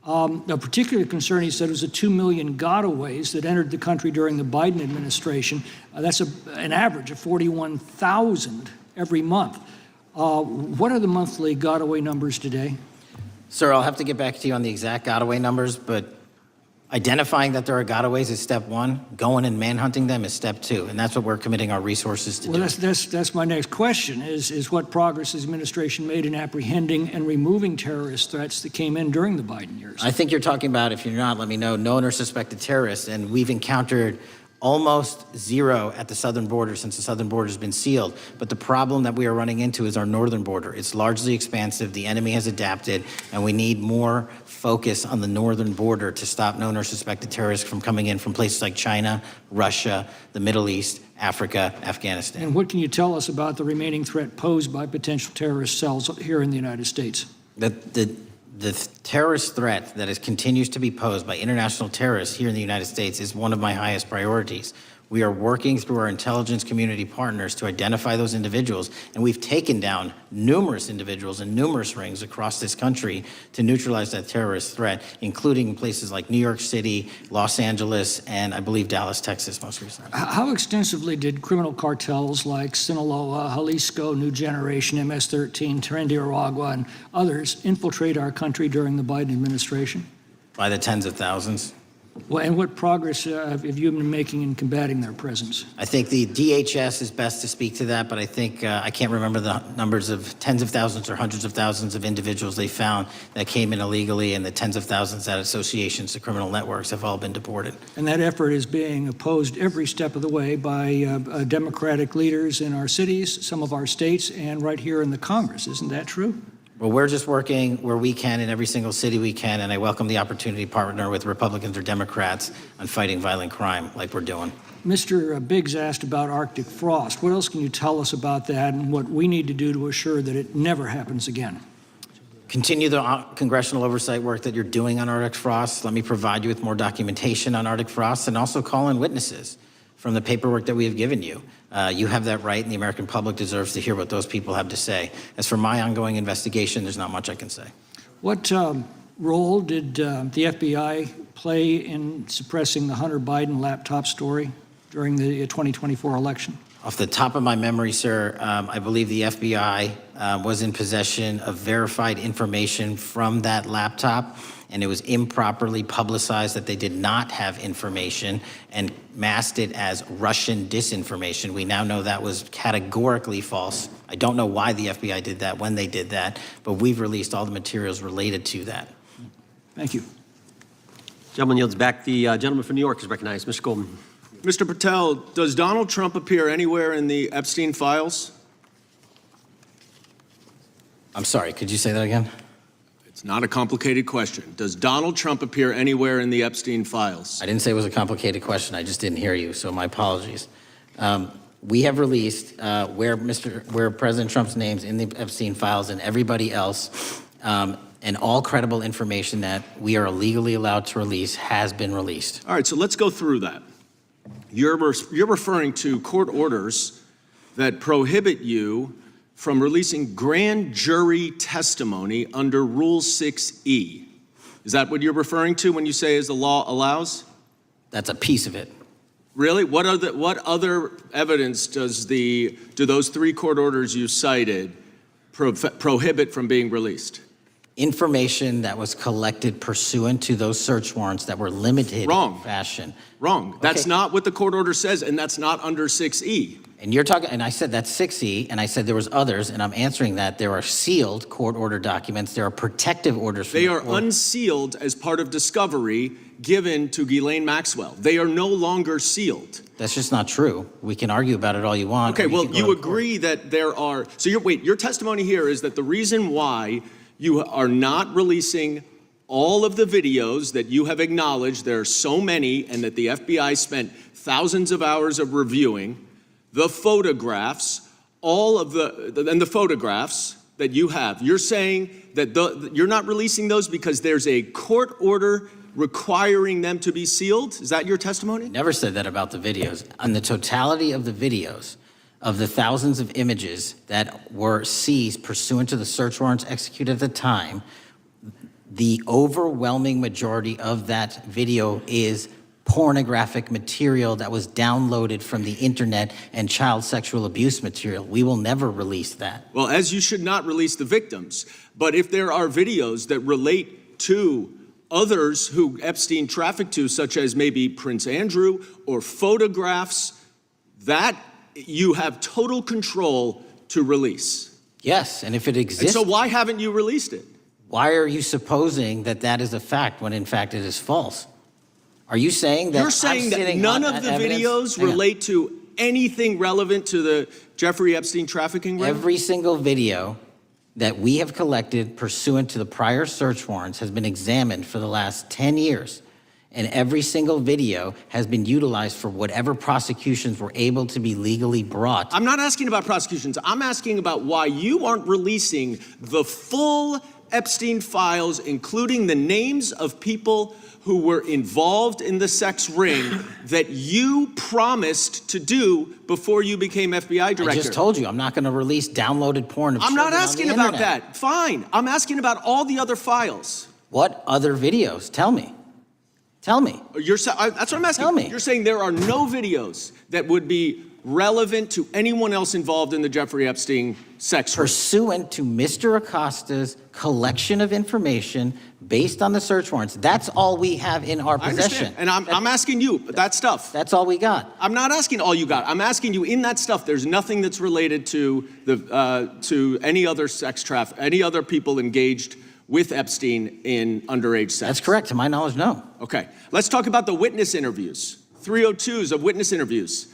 [SPEAKER 11] A particular concern, he said, was the 2 million gotaways that entered the country during the Biden administration. That's an average of 41,000 every month. What are the monthly gotaway numbers today?
[SPEAKER 1] Sir, I'll have to get back to you on the exact gotaway numbers, but identifying that there are gotaways is step one. Going and manhunting them is step two, and that's what we're committing our resources to do.
[SPEAKER 11] Well, that's my next question, is what progress has the administration made in apprehending and removing terrorist threats that came in during the Biden years?
[SPEAKER 1] I think you're talking about, if you're not, let me know, known or suspected terrorists, and we've encountered almost zero at the southern border since the southern border has been sealed. But the problem that we are running into is our northern border. It's largely expansive. The enemy has adapted, and we need more focus on the northern border to stop known or suspected terrorists from coming in from places like China, Russia, the Middle East, Africa, Afghanistan.
[SPEAKER 11] And what can you tell us about the remaining threat posed by potential terrorist cells here in the United States?
[SPEAKER 1] The terrorist threat that continues to be posed by international terrorists here in the United States is one of my highest priorities. We are working through our intelligence community partners to identify those individuals, and we've taken down numerous individuals in numerous rings across this country to neutralize that terrorist threat, including places like New York City, Los Angeles, and I believe Dallas, Texas most recently.
[SPEAKER 11] How extensively did criminal cartels like Sinaloa, Jalisco, New Generation, MS-13, Trinidad, and others infiltrate our country during the Biden administration?
[SPEAKER 1] By the tens of thousands.
[SPEAKER 11] Well, and what progress have you been making in combating their presence?
[SPEAKER 1] I think the DHS is best to speak to that, but I think I can't remember the numbers of tens of thousands or hundreds of thousands of individuals they found that came in illegally, and the tens of thousands that associations to criminal networks have all been deported.
[SPEAKER 11] And that effort is being opposed every step of the way by Democratic leaders in our cities, some of our states, and right here in the Congress. Isn't that true?
[SPEAKER 1] Well, we're just working where we can in every single city we can, and I welcome the opportunity to partner with Republicans or Democrats on fighting violent crime like we're doing.
[SPEAKER 11] Mr. Biggs asked about Arctic frost. What else can you tell us about that and what we need to do to assure that it never happens again?
[SPEAKER 1] Continue the congressional oversight work that you're doing on Arctic frost. Let me provide you with more documentation on Arctic frost, and also call in witnesses from the paperwork that we have given you. You have that right, and the American public deserves to hear what those people have to say. As for my ongoing investigation, there's not much I can say.
[SPEAKER 11] What role did the FBI play in suppressing the Hunter Biden laptop story during the 2024 election?
[SPEAKER 1] Off the top of my memory, sir, I believe the FBI was in possession of verified information from that laptop, and it was improperly publicized that they did not have information and masked it as Russian disinformation. We now know that was categorically false. I don't know why the FBI did that, when they did that, but we've released all the materials related to that.
[SPEAKER 11] Thank you.
[SPEAKER 2] Gentleman yields back. The gentleman from New York is recognized. Mr. Goldman.
[SPEAKER 12] Mr. Patel, does Donald Trump appear anywhere in the Epstein files?
[SPEAKER 1] I'm sorry, could you say that again?
[SPEAKER 12] It's not a complicated question. Does Donald Trump appear anywhere in the Epstein files?
[SPEAKER 1] I didn't say it was a complicated question. I just didn't hear you, so my apologies. We have released where President Trump's name's in the Epstein files and everybody else, and all credible information that we are legally allowed to release has been released.
[SPEAKER 12] All right, so let's go through that. You're referring to court orders that prohibit you from releasing grand jury testimony under Rule 6E. Is that what you're referring to when you say as the law allows?
[SPEAKER 1] That's a piece of it.
[SPEAKER 12] Really? What other evidence do those 3 court orders you cited prohibit from being released?
[SPEAKER 1] Information that was collected pursuant to those search warrants that were limited in fashion.
[SPEAKER 12] Wrong. That's not what the court order says, and that's not under 6E.
[SPEAKER 1] And you're talking, and I said that's 6E, and I said there was others, and I'm answering that. There are sealed court order documents. There are protective orders.
[SPEAKER 12] They are unsealed as part of discovery given to Ghislaine Maxwell. They are no longer sealed.
[SPEAKER 1] That's just not true. We can argue about it all you want.
[SPEAKER 12] Okay, well, you agree that there are, so your testimony here is that the reason why you are not releasing all of the videos that you have acknowledged, there are so many, and that the FBI spent thousands of hours of reviewing, the photographs, and the photographs that you have. You're saying that you're not releasing those because there's a court order requiring them to be sealed? Is that your testimony?
[SPEAKER 1] Never said that about the videos. On the totality of the videos, of the thousands of images that were seized pursuant to the search warrants executed at the time, the overwhelming majority of that video is pornographic material that was downloaded from the internet and child sexual abuse material. We will never release that.
[SPEAKER 12] Well, as you should not release the victims, but if there are videos that relate to others who Epstein trafficked to, such as maybe Prince Andrew, or photographs, that you have total control to release.
[SPEAKER 1] Yes, and if it exists.
[SPEAKER 12] And so why haven't you released it?
[SPEAKER 1] Why are you supposing that that is a fact when in fact it is false? Are you saying that
[SPEAKER 12] You're saying that none of the videos relate to anything relevant to the Jeffrey Epstein trafficking ring?
[SPEAKER 1] Every single video that we have collected pursuant to the prior search warrants has been examined for the last 10 years. And every single video has been utilized for whatever prosecutions were able to be legally brought.
[SPEAKER 12] I'm not asking about prosecutions. I'm asking about why you aren't releasing the full Epstein files, including the names of people who were involved in the sex ring that you promised to do before you became FBI director.
[SPEAKER 1] I just told you, I'm not going to release downloaded porn of
[SPEAKER 12] I'm not
[SPEAKER 1] children
[SPEAKER 12] asking
[SPEAKER 1] on the
[SPEAKER 12] about
[SPEAKER 1] internet.
[SPEAKER 12] that. Fine. I'm asking about all the other files.
[SPEAKER 1] What other videos? Tell me. Tell me.
[SPEAKER 12] That's what I'm asking.
[SPEAKER 1] Tell me.
[SPEAKER 12] You're saying there are no videos that would be relevant to anyone else involved in the Jeffrey Epstein sex ring.
[SPEAKER 1] Pursuant to Mr. Acosta's collection of information based on the search warrants. That's all we have in our possession.
[SPEAKER 12] And I'm asking you, that stuff.
[SPEAKER 1] That's all we got.
[SPEAKER 12] I'm not asking all you got. I'm asking you, in that stuff, there's nothing that's related to any other sex traffic, any other people engaged with Epstein in underage sex.
[SPEAKER 1] That's correct. To my knowledge, no.
[SPEAKER 12] Okay. Let's talk about the witness interviews. 302s of witness interviews.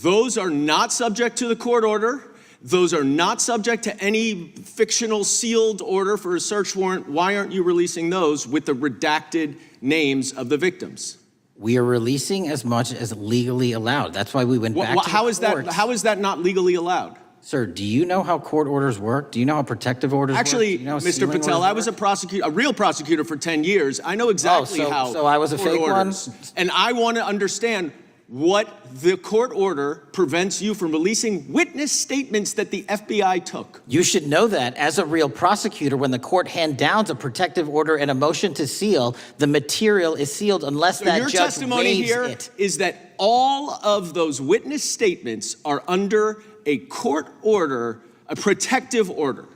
[SPEAKER 12] Those are not subject to the court order. Those are not subject to any fictional sealed order for a search warrant. Why aren't you releasing those with the redacted names of the victims?
[SPEAKER 1] We are releasing as much as legally allowed. That's why we went back to the courts.
[SPEAKER 12] How is that not legally allowed?
[SPEAKER 1] Sir, do you know how court orders work? Do you know how protective orders work?
[SPEAKER 12] Actually,
[SPEAKER 1] Do you know how
[SPEAKER 12] Mr.
[SPEAKER 1] sealing
[SPEAKER 12] Patel,
[SPEAKER 1] orders
[SPEAKER 12] I was
[SPEAKER 1] work?
[SPEAKER 12] a real prosecutor for 10 years. I know exactly how.
[SPEAKER 1] So I was a
[SPEAKER 12] court
[SPEAKER 1] fake
[SPEAKER 12] orders.
[SPEAKER 1] one?
[SPEAKER 12] And I want to understand what the court order prevents you from releasing witness statements that the FBI took.
[SPEAKER 1] You should know that as a real prosecutor, when the court hand downs a protective order and a motion to seal, the material is sealed unless that
[SPEAKER 12] Your
[SPEAKER 1] judge
[SPEAKER 12] testimony
[SPEAKER 1] waives
[SPEAKER 12] here
[SPEAKER 1] it.
[SPEAKER 12] is that all of those witness statements are under a court order, a protective order.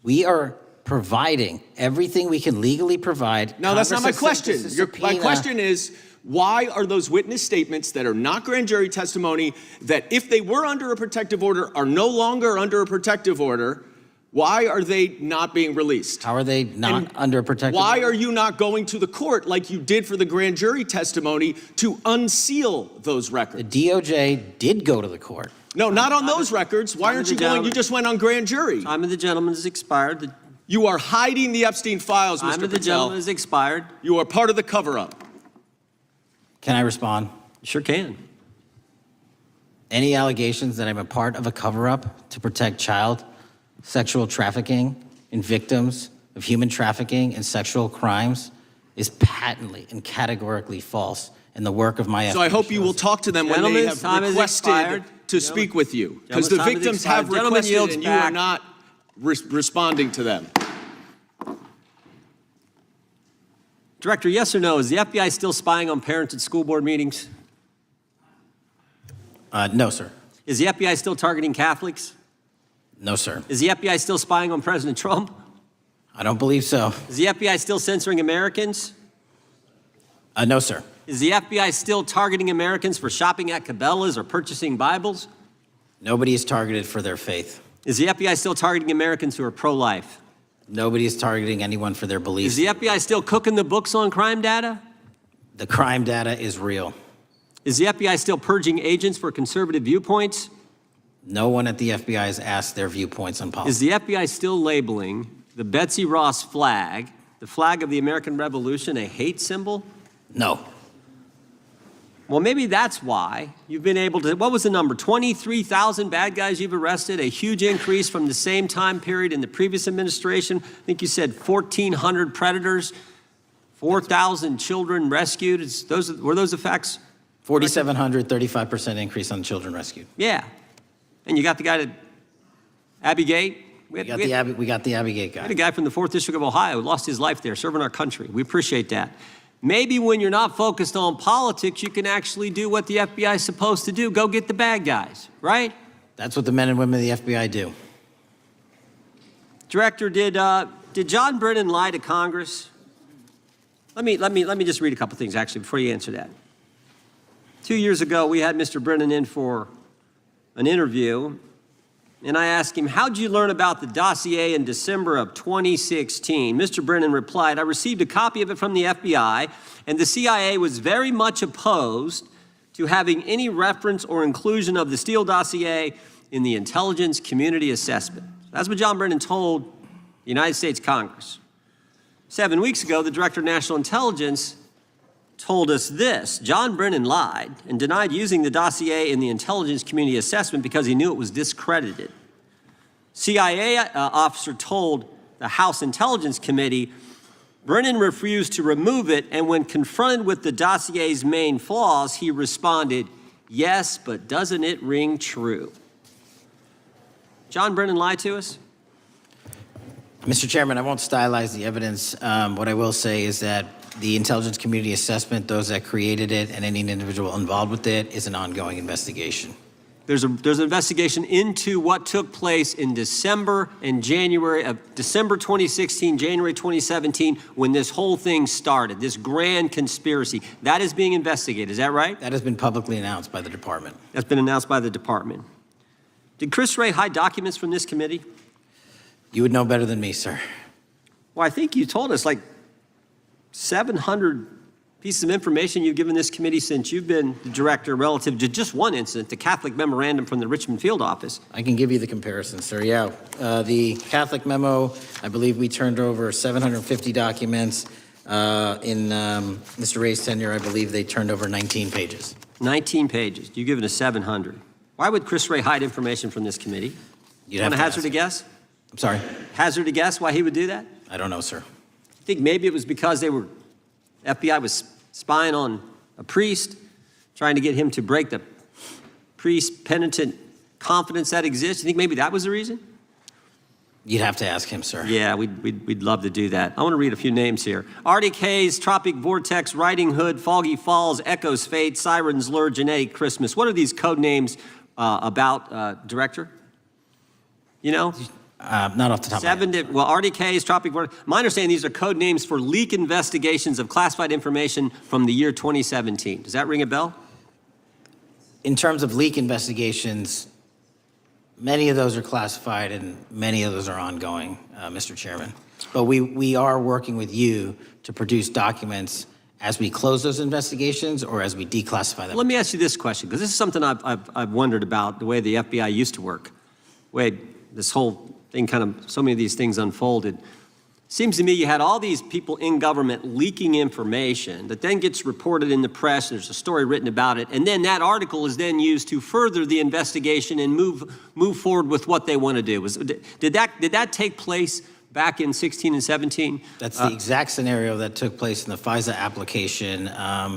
[SPEAKER 1] We are providing everything we can legally provide.
[SPEAKER 12] No, that's not my
[SPEAKER 1] Congress
[SPEAKER 12] question.
[SPEAKER 1] has sent us a
[SPEAKER 12] My
[SPEAKER 1] subpoena.
[SPEAKER 12] question is, why are those witness statements that are not grand jury testimony, that if they were under a protective order are no longer under a protective order, why are they not being released?
[SPEAKER 1] How are they not under a protective
[SPEAKER 12] Why
[SPEAKER 1] order?
[SPEAKER 12] are you not going to the court like you did for the grand jury testimony to unseal those records?
[SPEAKER 1] The DOJ did go to the court.
[SPEAKER 12] No, not on those records. Why aren't you going? You just went on grand jury.
[SPEAKER 2] Time of the gentleman has expired. The
[SPEAKER 12] You are hiding the Epstein files,
[SPEAKER 2] Time
[SPEAKER 12] Mr.
[SPEAKER 2] of the
[SPEAKER 12] Patel.
[SPEAKER 2] gentleman has expired.
[SPEAKER 12] You are part of the cover-up.
[SPEAKER 1] Can I respond?
[SPEAKER 2] Sure can.
[SPEAKER 1] Any allegations that I'm a part of a cover-up to protect child sexual trafficking and victims of human trafficking and sexual crimes is patently and categorically false, and the work of my
[SPEAKER 12] So I hope you will talk to them when they
[SPEAKER 2] Gentlemen's
[SPEAKER 12] have
[SPEAKER 2] time has
[SPEAKER 12] requested
[SPEAKER 2] expired.
[SPEAKER 12] to speak with you. Because the
[SPEAKER 2] Gentlemen's time has
[SPEAKER 12] victims have
[SPEAKER 2] expired. Gentleman
[SPEAKER 12] requested
[SPEAKER 2] yields
[SPEAKER 12] and you are
[SPEAKER 2] back.
[SPEAKER 12] not responding to them.
[SPEAKER 2] Director, yes or no, is the FBI still spying on parents at school board meetings?
[SPEAKER 1] No, sir.
[SPEAKER 2] Is the FBI still targeting Catholics?
[SPEAKER 1] No, sir.
[SPEAKER 2] Is the FBI still spying on President Trump?
[SPEAKER 1] I don't believe so.
[SPEAKER 2] Is the FBI still censoring Americans?
[SPEAKER 1] No, sir.
[SPEAKER 2] Is the FBI still targeting Americans for shopping at Cabela's or purchasing Bibles?
[SPEAKER 1] Nobody is targeted for their faith.
[SPEAKER 2] Is the FBI still targeting Americans who are pro-life?
[SPEAKER 1] Nobody is targeting anyone for their
[SPEAKER 2] Is
[SPEAKER 1] beliefs.
[SPEAKER 2] the FBI still cooking the books on crime data?
[SPEAKER 1] The crime data is real.
[SPEAKER 2] Is the FBI still purging agents for conservative viewpoints?
[SPEAKER 1] No one at the FBI has asked their viewpoints on
[SPEAKER 2] Is
[SPEAKER 1] policy.
[SPEAKER 2] the FBI still labeling the Betsy Ross flag, the flag of the American Revolution, a hate symbol?
[SPEAKER 1] No.
[SPEAKER 2] Well, maybe that's why you've been able to, what was the number? 23,000 bad guys you've arrested, a huge increase from the same time period in the previous administration. I think you said 1,400 predators, 4,000 children rescued. Were those the facts?
[SPEAKER 1] 4,700, 35% increase on children rescued.
[SPEAKER 2] Yeah. And you got the guy to Abbey Gate.
[SPEAKER 1] We got the Abbey Gate
[SPEAKER 2] We had
[SPEAKER 1] guy.
[SPEAKER 2] a guy from the 4th District of Ohio who lost his life there serving our country. We appreciate that. Maybe when you're not focused on politics, you can actually do what the FBI is supposed to do. Go get the bad guys, right?
[SPEAKER 1] That's what the men and women of the FBI do.
[SPEAKER 2] Director, did John Brennan lie to Congress? Let me just read a couple things actually before you answer that. 2 years ago, we had Mr. Brennan in for an interview, and I asked him, how'd you learn about the dossier in December of 2016? Mr. Brennan replied, I received a copy of it from the FBI, and the CIA was very much opposed to having any reference or inclusion of the Steele dossier in the intelligence community assessment. That's what John Brennan told the United States Congress. 7 weeks ago, the Director of National Intelligence told us this. John Brennan lied and denied using the dossier in the intelligence community assessment because he knew it was discredited. CIA officer told the House Intelligence Committee Brennan refused to remove it, and when confronted with the dossier's main flaws, he responded, yes, but doesn't it ring true? John Brennan lied to us?
[SPEAKER 1] Mr. Chairman, I won't stylize the evidence. What I will say is that the intelligence community assessment, those that created it and any individual involved with it, is an ongoing investigation.
[SPEAKER 2] There's an investigation into what took place in December and January of December 2016, January 2017, when this whole thing started, this grand conspiracy. That is being investigated, is that right?
[SPEAKER 1] That has been publicly announced by the department.
[SPEAKER 2] That's been announced by the department. Did Chris Wray hide documents from this committee?
[SPEAKER 1] You would know better than me, sir.
[SPEAKER 2] Well, I think you told us like 700 pieces of information you've given this committee since you've been the director relative to just one incident, the Catholic memorandum from the Richmond field office.
[SPEAKER 1] I can give you the comparison, sir. Yeah, the Catholic memo, I believe we turned over 750 documents. In Mr. Ray's tenure, I believe they turned over 19 pages.
[SPEAKER 2] 19 pages. You've given us 700. Why would Chris Wray hide information from this committee?
[SPEAKER 1] You'd
[SPEAKER 2] Want
[SPEAKER 1] have
[SPEAKER 2] to
[SPEAKER 1] to
[SPEAKER 2] hazard a
[SPEAKER 1] ask.
[SPEAKER 2] guess?
[SPEAKER 1] I'm sorry?
[SPEAKER 2] Hazard a guess why he would do that?
[SPEAKER 1] I don't know, sir.
[SPEAKER 2] I think maybe it was because FBI was spying on a priest, trying to get him to break the priest penitent confidence that exists. You think maybe that was the reason?
[SPEAKER 1] You'd have to ask him, sir.
[SPEAKER 2] Yeah, we'd love to do that. I want to read a few names here. Arctic Haze, Tropic Vortex, Riding Hood, Foggy Falls, Echoes Fate, Sirens Lure, Genetic Christmas. What are these code names about, Director? You know?
[SPEAKER 1] Not off the top of my head.
[SPEAKER 2] Well, Arctic Haze, Tropic Vortex. My understanding, these are code names for leak investigations of classified information from the year 2017. Does that ring a bell?
[SPEAKER 1] In terms of leak investigations, many of those are classified and many of those are ongoing, Mr. Chairman. But we are working with you to produce documents as we close those investigations or as we declassify them.
[SPEAKER 2] Let me ask you this question, because this is something I've wondered about, the way the FBI used to work. This whole thing so many of these things unfolded. Seems to me you had all these people in government leaking information that then gets reported in the press, and there's a story written about it, and then that article is then used to further the investigation and move forward with what they want to do. Did that take place back in 16 and 17?
[SPEAKER 1] That's the exact scenario that took place in the FISA application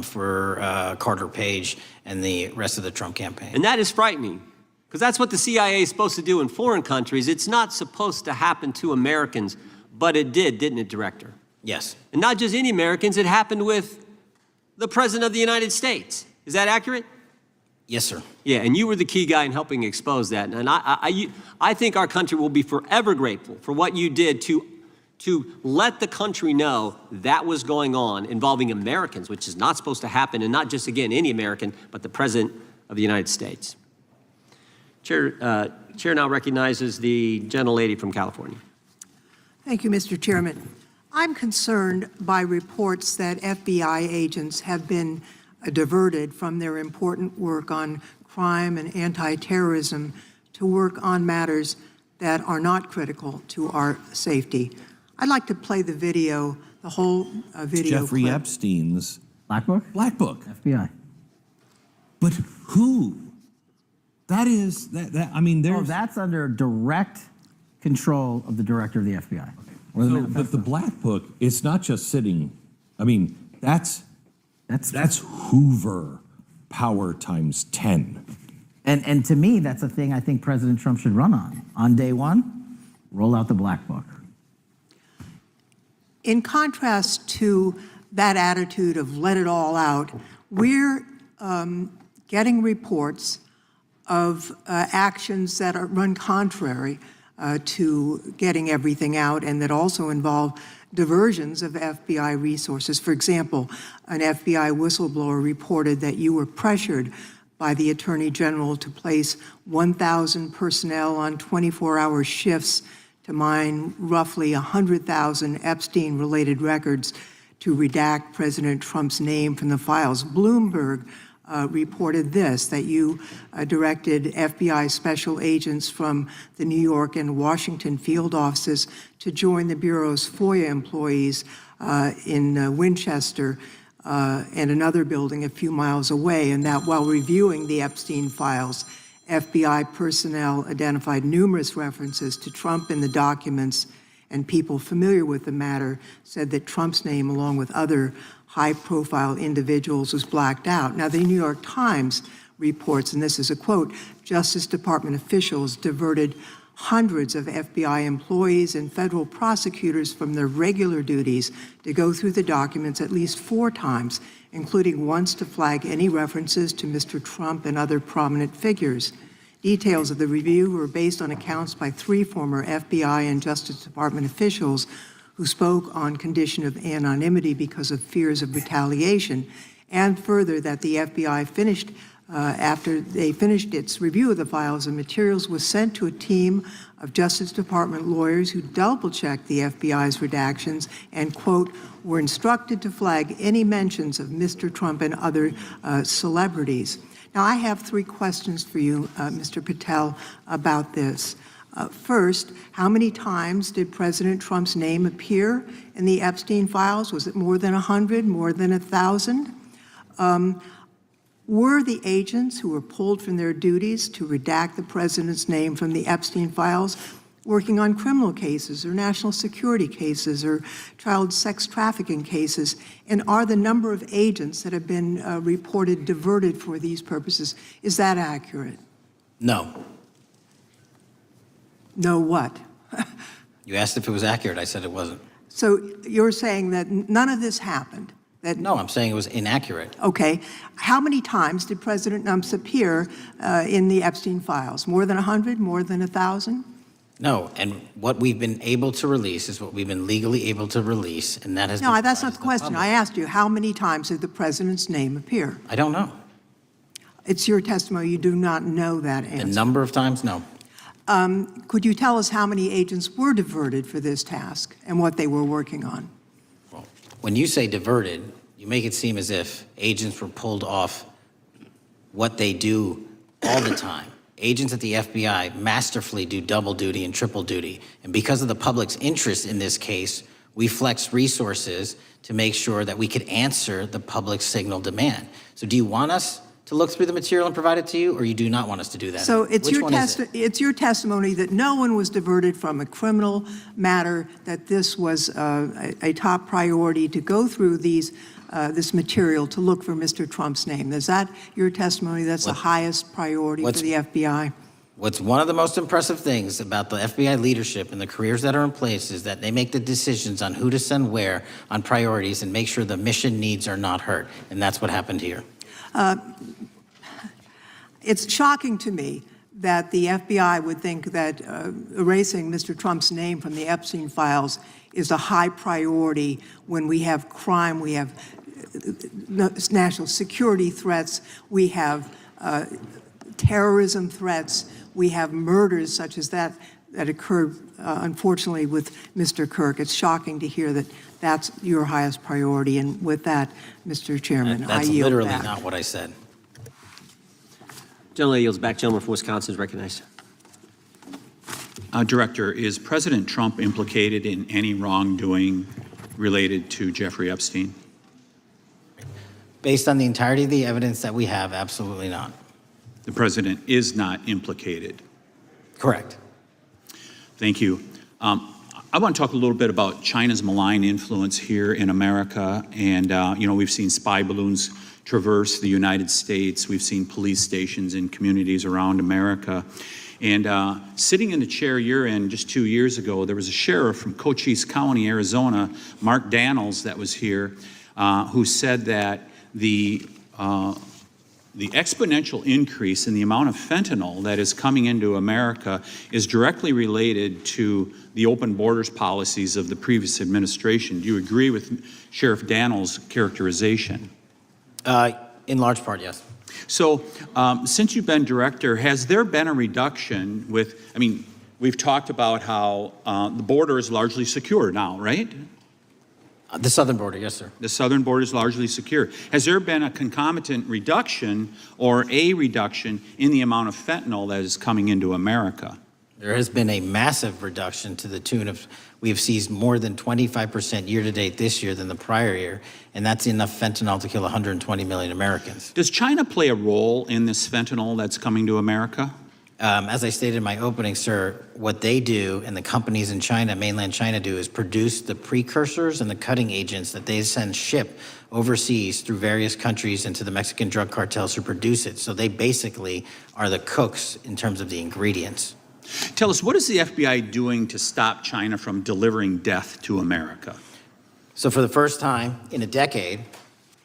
[SPEAKER 1] for Carter Page and the rest of the Trump campaign.
[SPEAKER 2] And that is frightening, because that's what the CIA is supposed to do in foreign countries. It's not supposed to happen to Americans, but it did, didn't it, Director?
[SPEAKER 1] Yes.
[SPEAKER 2] And not just any Americans, it happened with the President of the United States. Is that accurate?
[SPEAKER 1] Yes, sir.
[SPEAKER 2] Yeah, and you were the key guy in helping expose that. And I think our country will be forever grateful for what you did to let the country know that was going on involving Americans, which is not supposed to happen, and not just, again, any American, but the President of the United States. Chair now recognizes the gentlelady from California.
[SPEAKER 13] Thank you, Mr. Chairman. I'm concerned by reports that FBI agents have been diverted from their important work on crime and anti-terrorism to work on matters that are not critical to our safety. I'd like to play the video, the whole video
[SPEAKER 14] Jeffrey
[SPEAKER 13] clip.
[SPEAKER 14] Epstein's
[SPEAKER 10] Black Book?
[SPEAKER 14] Black Book.
[SPEAKER 10] FBI.
[SPEAKER 14] But who? That is, I mean, there's...
[SPEAKER 10] Oh, that's under direct control of the director of the FBI. Or the
[SPEAKER 14] but the Black Book, it's not just sitting, I mean, that's Hoover power times 10.
[SPEAKER 10] And to me, that's a thing I think President Trump should run on. On day one, roll out the Black Book.
[SPEAKER 13] In contrast to that attitude of let it all out, we're getting reports of actions that run contrary to getting everything out, and that also involve diversions of FBI resources. For example, an FBI whistleblower reported that you were pressured by the Attorney General to place 1,000 personnel on 24-hour shifts to mine roughly 100,000 Epstein-related records to redact President Trump's name from the files. Bloomberg reported this, that you directed FBI special agents from the New York and Washington field offices to join the Bureau's FOIA employees in Winchester and another building a few miles away, and that while reviewing the Epstein files, FBI personnel identified numerous references to Trump in the documents, and people familiar with the matter said that Trump's name, along with other high-profile individuals, was blacked out. Now, the New York Times reports, and this is a quote, Justice Department officials diverted hundreds of FBI employees and federal prosecutors from their regular duties to go through the documents at least 4 times, including once to flag any references to Mr. Trump and other prominent figures. Details of the review were based on accounts by 3 former FBI and Justice Department officials who spoke on condition of anonymity because of fears of retaliation, and further that the FBI finished, after they finished its review of the files and materials, was sent to a team of Justice Department lawyers who double-checked the FBI's redactions and, quote, were instructed to flag any mentions of Mr. Trump and other celebrities. Now, I have 3 questions for you, Mr. Patel, about this. First, how many times did President Trump's name appear in the Epstein files? Was it more than 100, more than 1,000? Were the agents who were pulled from their duties to redact the president's name from the Epstein files working on criminal cases or national security cases or child sex trafficking cases? And are the number of agents that have been reported diverted for these purposes, is that accurate?
[SPEAKER 1] No.
[SPEAKER 13] No what?
[SPEAKER 1] You asked if it was accurate. I said it wasn't.
[SPEAKER 13] So you're saying that none of this happened? That,
[SPEAKER 1] No, I'm saying it was inaccurate.
[SPEAKER 13] okay. How many times did President Trump appear in the Epstein files? More than 100? More than 1,000?
[SPEAKER 1] No, and what we've been able to release is what we've been legally able to release, and that has been
[SPEAKER 13] No, that's not
[SPEAKER 1] provided
[SPEAKER 13] the
[SPEAKER 1] to
[SPEAKER 13] question.
[SPEAKER 1] public.
[SPEAKER 13] I asked you, how many times did the president's name appear?
[SPEAKER 1] I don't know.
[SPEAKER 13] It's your testimony. You do not know that
[SPEAKER 1] The
[SPEAKER 13] answer.
[SPEAKER 1] number of times, no.
[SPEAKER 13] Could you tell us how many agents were diverted for this task and what they were working on?
[SPEAKER 1] Well, when you say diverted, you make it seem as if agents were pulled off what they do all the time. Agents at the FBI masterfully do double duty and triple duty. And because of the public's interest in this case, We flexed resources to make sure that we could answer the public signal demand. So do you want us to look through the material and provide it to you, or you do not want us to do that?
[SPEAKER 13] So it's
[SPEAKER 1] Which
[SPEAKER 13] your
[SPEAKER 1] one is it?
[SPEAKER 13] it's your testimony that no one was diverted from a criminal matter, that this was a top priority to go through this material to look for Mr. Trump's name. Is that your testimony? That's the highest priority for the FBI?
[SPEAKER 1] What's one of the most impressive things about the FBI leadership and the careers that are in place is that they make the decisions on who to send where on priorities and make sure the mission needs are not hurt. And that's what happened here.
[SPEAKER 13] It's shocking to me that the FBI would think that erasing Mr. Trump's name from the Epstein files is a high priority when we have crime, we have national security threats, we have terrorism threats, we have murders such as that occurred, unfortunately, with Mr. Kirk. It's shocking to hear that that's your highest priority. And with that, Mr. Chairman, I yield back.
[SPEAKER 1] That's literally not what I said.
[SPEAKER 2] Gentleman yields back. Gentleman from Wisconsin is recognized.
[SPEAKER 15] Director, is President Trump implicated in any wrongdoing related to Jeffrey Epstein?
[SPEAKER 1] Based on the entirety of the evidence that we have, absolutely not.
[SPEAKER 15] The president is not implicated.
[SPEAKER 1] Correct.
[SPEAKER 15] Thank you. I want to talk a little bit about China's malign influence here in America. And, we've seen spy balloons traverse the United States. We've seen police stations in communities around America. And sitting in the chair you're in just 2 years ago, there was a sheriff from Cochise County, Arizona, Mark Daniels, that was here, who said that the exponential increase in the amount of fentanyl that is coming into America is directly related to the open borders policies of the previous administration. Do you agree with Sheriff Daniels' characterization?
[SPEAKER 1] In large part, yes.
[SPEAKER 15] So since you've been director, has there been a reduction we've talked about how the border is largely secure now, right?
[SPEAKER 1] The southern border, yes, sir.
[SPEAKER 15] The southern border is largely secure. Has there been a concomitant reduction or a reduction in the amount of fentanyl that is coming into America?
[SPEAKER 1] There has been a massive reduction to the tune of, we have seized more than 25% year-to-date this year than the prior year, and that's enough fentanyl to kill 120 million Americans.
[SPEAKER 15] Does China play a role in this fentanyl that's coming to America?
[SPEAKER 1] As I stated in my opening, sir, what they do and the companies in China, mainland China, do is produce the precursors and the cutting agents that they ship overseas through various countries into the Mexican drug cartels who produce it. So they basically are the cooks in terms of the ingredients.
[SPEAKER 15] Tell us, what is the FBI doing to stop China from delivering death to America?
[SPEAKER 1] So for the first time in a decade,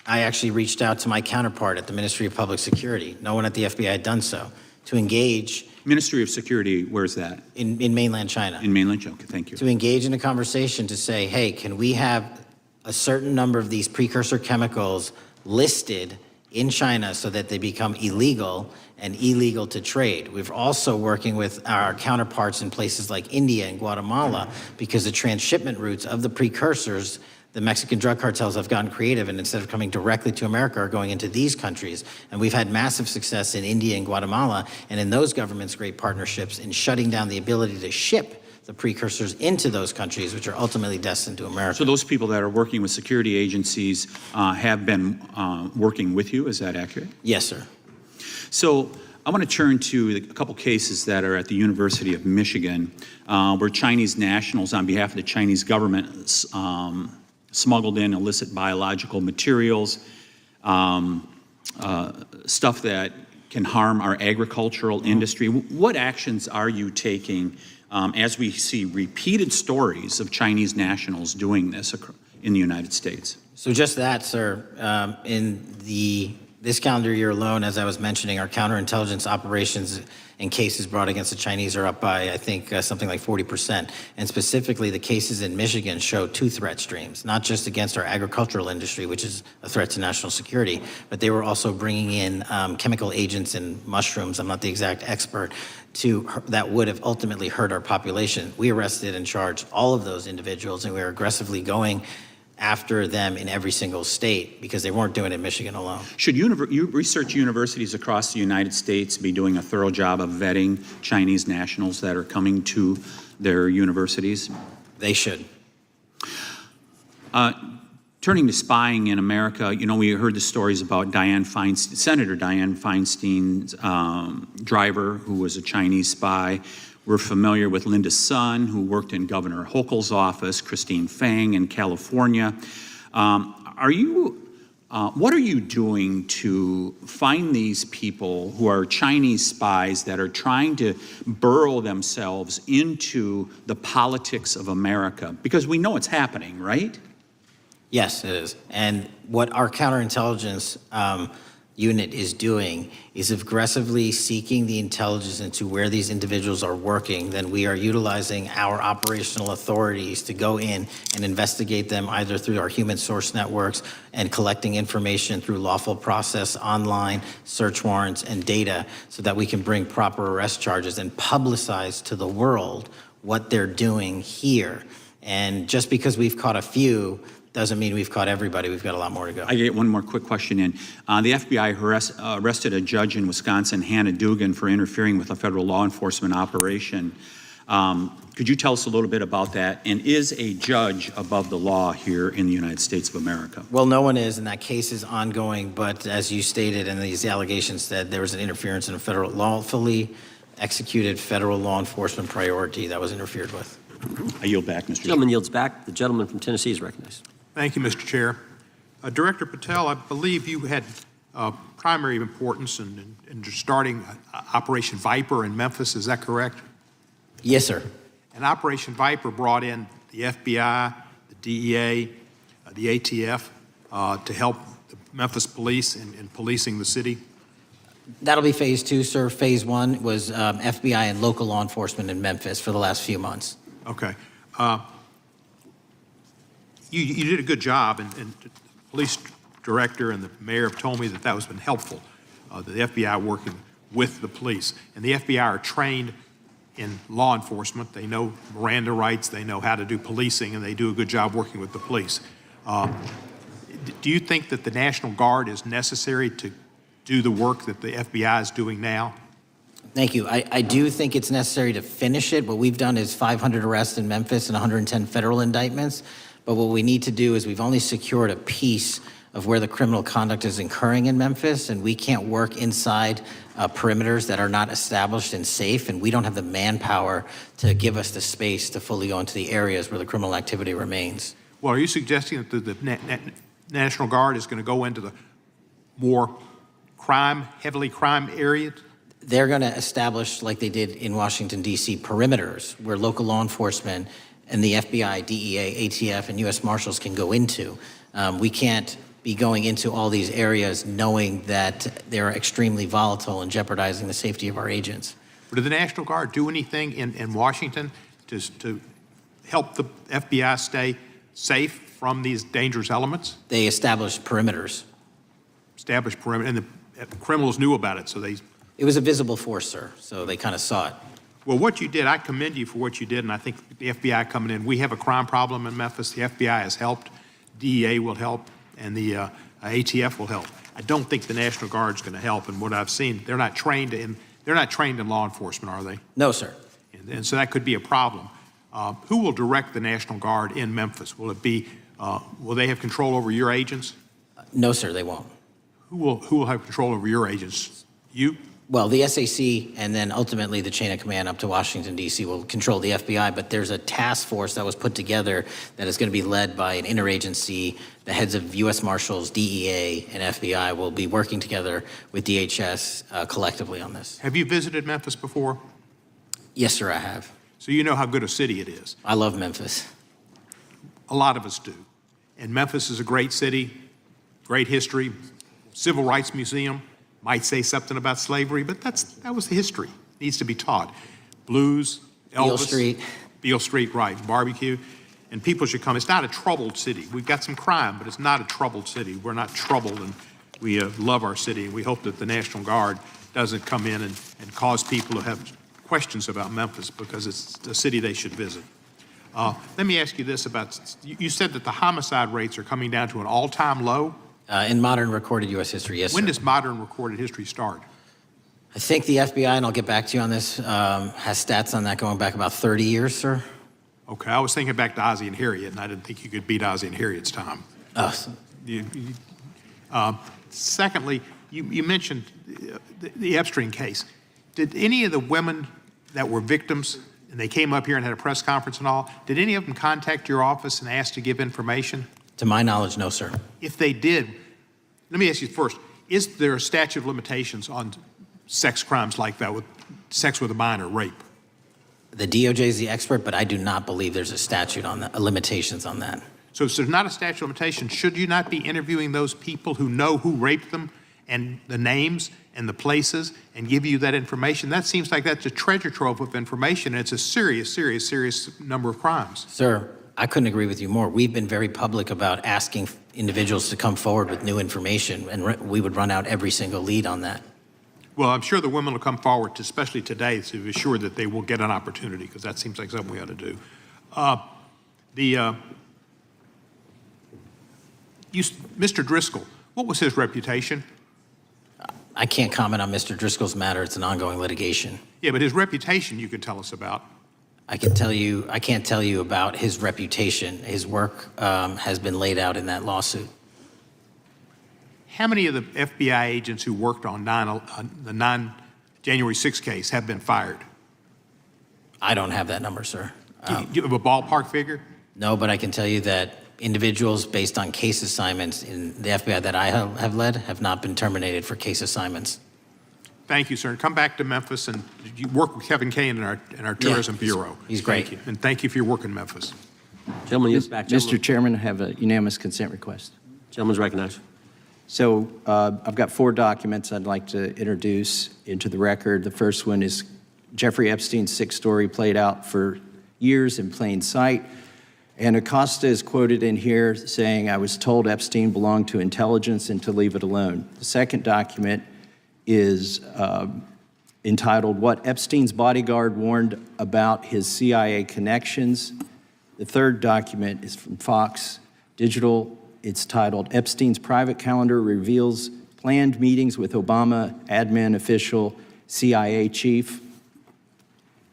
[SPEAKER 1] I actually reached out to my counterpart at the Ministry of Public Security. No one at the FBI had done so. To engage.
[SPEAKER 15] Ministry of Security, where's that?
[SPEAKER 1] In mainland China.
[SPEAKER 15] In mainland China, okay, thank you.
[SPEAKER 1] To engage in a conversation to say, hey, can we have a certain number of these precursor chemicals listed in China so that they become illegal and illegal to trade. We're also working with our counterparts in places like India and Guatemala because the transshipment routes of the precursors, the Mexican drug cartels have gotten creative, and instead of coming directly to America are going into these countries. And we've had massive success in India and Guatemala, and in those governments, great partnerships in shutting down the ability to ship the precursors into those countries, which are ultimately destined to America.
[SPEAKER 15] So those people that are working with security agencies have been working with you, is that accurate?
[SPEAKER 1] Yes, sir.
[SPEAKER 15] So I want to turn to a couple cases that are at the University of Michigan, where Chinese nationals, on behalf of the Chinese government, smuggled in illicit biological materials, stuff that can harm our agricultural industry. What actions are you taking as we see repeated stories of Chinese nationals doing this in the United States?
[SPEAKER 1] So just that, sir. In this calendar year alone, as I was mentioning, our counterintelligence operations and cases brought against the Chinese are up by, I think, something like 40%. And specifically, the cases in Michigan show two threat streams, not just against our agricultural industry, which is a threat to national security, but they were also bringing in chemical agents in mushrooms, I'm not the exact expert, that would have ultimately hurt our population. We arrested and charged all of those individuals, and we are aggressively going after them in every single state because they weren't doing it in Michigan alone.
[SPEAKER 15] Should research universities across the United States be doing a thorough job of vetting Chinese nationals that are coming to their universities?
[SPEAKER 1] They should.
[SPEAKER 15] Turning to spying in America, you know, we heard the stories about Senator Dianne Feinstein's driver, who was a Chinese spy. We're familiar with Linda's son, who worked in Governor Hochul's office, Christine Fang in California. What are you doing to find these people who are Chinese spies that are trying to burrow themselves into the politics of America? Because we know it's happening, right?
[SPEAKER 1] Yes, it is. And what our counterintelligence unit is doing is aggressively seeking the intelligence into where these individuals are working. Then we are utilizing our operational authorities to go in and investigate them either through our human source networks and collecting information through lawful process, online search warrants and data, so that we can bring proper arrest charges and publicize to the world what they're doing here. And just because we've caught a few doesn't mean we've caught everybody. We've got a lot more to go.
[SPEAKER 15] I get one more quick question in. The FBI arrested a judge in Wisconsin, Hannah Dugan, for interfering with a federal law enforcement operation. Could you tell us a little bit about that? And is a judge above the law here in the United States of America?
[SPEAKER 1] Well, no one is, and that case is ongoing. But as you stated, and these allegations said, there was an interference in a federal lawfully executed federal law enforcement priority that was interfered with.
[SPEAKER 15] I yield back, Mr. Chairman.
[SPEAKER 2] Gentleman yields back. The gentleman from Tennessee is recognized.
[SPEAKER 3] Thank you, Mr. Chair. Director Patel, I believe you had primary importance in starting Operation Viper in Memphis. Is that correct?
[SPEAKER 1] Yes, sir.
[SPEAKER 3] And Operation Viper brought in the FBI, the DEA, the ATF to help the Memphis police in policing the city.
[SPEAKER 1] That'll be phase 2, sir. Phase 1 was FBI and local law enforcement in Memphis for the last few months.
[SPEAKER 3] Okay. You did a good job, and the police director and the mayor have told me that has been helpful, the FBI working with the police. And the FBI are trained in law enforcement. They know Miranda rights, they know how to do policing, and they do a good job working with the police. Do you think that the National Guard is necessary to do the work that the FBI is doing now?
[SPEAKER 1] Thank you. I do think it's necessary to finish it. What we've done is 500 arrests in Memphis and 110 federal indictments. But what we need to do is we've only secured a piece of where the criminal conduct is occurring in Memphis, and we can't work inside perimeters that are not established and safe, and we don't have the manpower to give us the space to fully go into the areas where the criminal activity remains.
[SPEAKER 3] Well, are you suggesting that the National Guard is going to go into the more heavily crime areas?
[SPEAKER 1] They're going to establish, like they did in Washington, D.C., perimeters where local law enforcement and the FBI, DEA, ATF, and U.S. Marshals can go into. We can't be going into all these areas knowing that they're extremely volatile and jeopardizing the safety of our agents.
[SPEAKER 3] But did the National Guard do anything in Washington to help the FBI stay safe from these dangerous elements?
[SPEAKER 1] They established perimeters.
[SPEAKER 3] Established perimeter, and the criminals knew about it, so they...
[SPEAKER 1] It was a visible force, sir, so they kind of saw it.
[SPEAKER 3] Well, what you did, I commend you for what you did, and I think the FBI coming in, we have a crime problem in Memphis. The FBI has helped, DEA will help, and the ATF will help. I don't think the National Guard is going to help, and what I've seen, they're not trained in law enforcement, are they?
[SPEAKER 1] No, sir.
[SPEAKER 3] And so that could be a problem. Who will direct the National Guard in Memphis? Will it be, will they have control over your agents?
[SPEAKER 1] No, sir, they won't.
[SPEAKER 3] Who will have control over your agents? You?
[SPEAKER 1] Well, the SAC and then ultimately the chain of command up to Washington, D.C. will control the FBI, but there's a task force that was put together that is going to be led by an interagency. The heads of U.S. Marshals, DEA, and FBI will be working together with DHS collectively on this.
[SPEAKER 3] Have you visited Memphis before?
[SPEAKER 1] Yes, sir, I have.
[SPEAKER 3] So you know how good a city it is.
[SPEAKER 1] I love Memphis.
[SPEAKER 3] A lot of us do. And Memphis is a great city, great history, civil rights museum. Might say something about slavery, but that was the history. It needs to be taught. Blues, Elvis.
[SPEAKER 1] Beale Street.
[SPEAKER 3] Beale Street, right, barbecue. And people should come. It's not a troubled city. We've got some crime, but it's not a troubled city. We're not troubled, and we love our city. And we hope that the National Guard doesn't come in and cause people to have questions about Memphis, because it's a city they should visit. Let me ask you this about, you said that the homicide rates are coming down to an all-time low?
[SPEAKER 1] In modern recorded U.S. history, yes,
[SPEAKER 3] When
[SPEAKER 1] sir.
[SPEAKER 3] does modern recorded history start?
[SPEAKER 1] I think the FBI, and I'll get back to you on this, has stats on that going back about 30 years, sir.
[SPEAKER 3] Okay, I was thinking back to Ozzie and Harriet, and I didn't think you could beat Ozzie and Harriet's time. Secondly, you mentioned the Epstein case. Did any of the women that were victims, and they came up here and had a press conference and all, did any of them contact your office and ask to give information?
[SPEAKER 1] To my knowledge, no, sir.
[SPEAKER 3] If they did, let me ask you first, is there a statute of limitations on sex crimes like that, with sex with a minor, rape?
[SPEAKER 1] The DOJ is the expert, but I do not believe there's a statute on that, limitations on that.
[SPEAKER 3] So if there's not a statute of limitations, should you not be interviewing those people who know who raped them and the names and the places and give you that information? That seems like that's a treasure trove of information, and it's a serious, serious, serious number of crimes.
[SPEAKER 1] Sir, I couldn't agree with you more. We've been very public about asking individuals to come forward with new information, and we would run out every single lead on that.
[SPEAKER 3] Well, I'm sure the women will come forward, especially today, to be sure that they will get an opportunity, because that seems like something we ought to do. Mr. Driscoll, what was his reputation?
[SPEAKER 1] I can't comment on Mr. Driscoll's matter. It's an ongoing litigation.
[SPEAKER 3] Yeah, but his reputation you could tell us about.
[SPEAKER 1] I can't tell you about his reputation. His work has been laid out in that lawsuit.
[SPEAKER 3] How many of the FBI agents who worked on the January 6th case have been fired?
[SPEAKER 1] I don't have that number, sir.
[SPEAKER 3] Do you have a ballpark figure?
[SPEAKER 1] No, but I can tell you that individuals based on case assignments in the FBI that I have led have not been terminated for case assignments.
[SPEAKER 3] Thank you, sir. Come back to Memphis, and you work with Kevin Kane in our Tourism Bureau.
[SPEAKER 1] He's great.
[SPEAKER 3] Thank you. And thank you for your work in Memphis.
[SPEAKER 2] Gentleman, yes, back.
[SPEAKER 16] Mr. Chairman, I have a unanimous consent request.
[SPEAKER 2] Gentleman's recognized.
[SPEAKER 16] So I've got 4 documents I'd like to introduce into the record. The first one is Jeffrey Epstein's 6th story played out for years in plain sight. And Acosta is quoted in here saying, "I was told Epstein belonged to intelligence and to leave it alone." The second document is entitled, "What Epstein's Bodyguard Warned About His CIA Connections." The third document is from Fox Digital. It's titled, "Epstein's Private Calendar Reveals Planned Meetings with Obama Admin Official CIA Chief."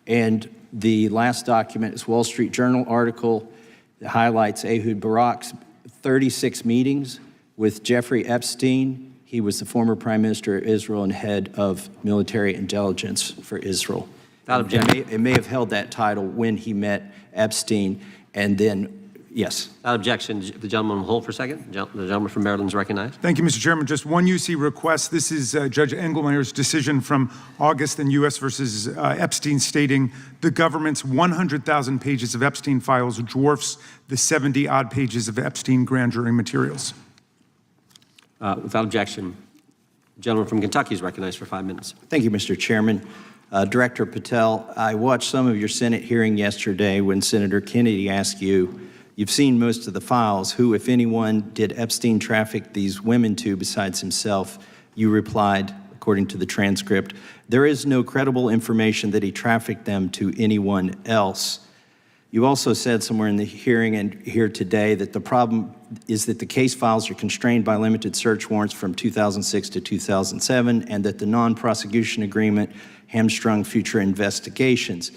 [SPEAKER 16] And the last document is Wall Street Journal article that highlights Ehud Barak's 36 meetings with Jeffrey Epstein. He was the former Prime Minister of Israel and head of military intelligence for Israel. It may have held that title when he met Epstein, and then, yes.
[SPEAKER 2] Without objection, the gentleman will hold for a second. The gentleman from Maryland is recognized.
[SPEAKER 6] Thank you, Mr. Chairman. Just one UC request. This is Judge Engelmeyer's decision from August in U.S. versus Epstein, stating the government's 100,000 pages of Epstein files dwarfs the 70-odd pages of Epstein grand jury materials.
[SPEAKER 2] Without objection, the gentleman from Kentucky is recognized for 5 minutes.
[SPEAKER 16] Thank you, Mr. Chairman. Director Patel, I watched some of your Senate hearing yesterday when Senator Kennedy asked you, "You've seen most of the files. Who, if anyone, did Epstein traffic these women to besides himself?" You replied, according to the transcript, "There is no credible information that he trafficked them to anyone else." You also said somewhere in the hearing and here today that the problem is that the case files are constrained by limited search warrants from 2006 to 2007, and that the non-prosecution agreement hamstrung future investigations.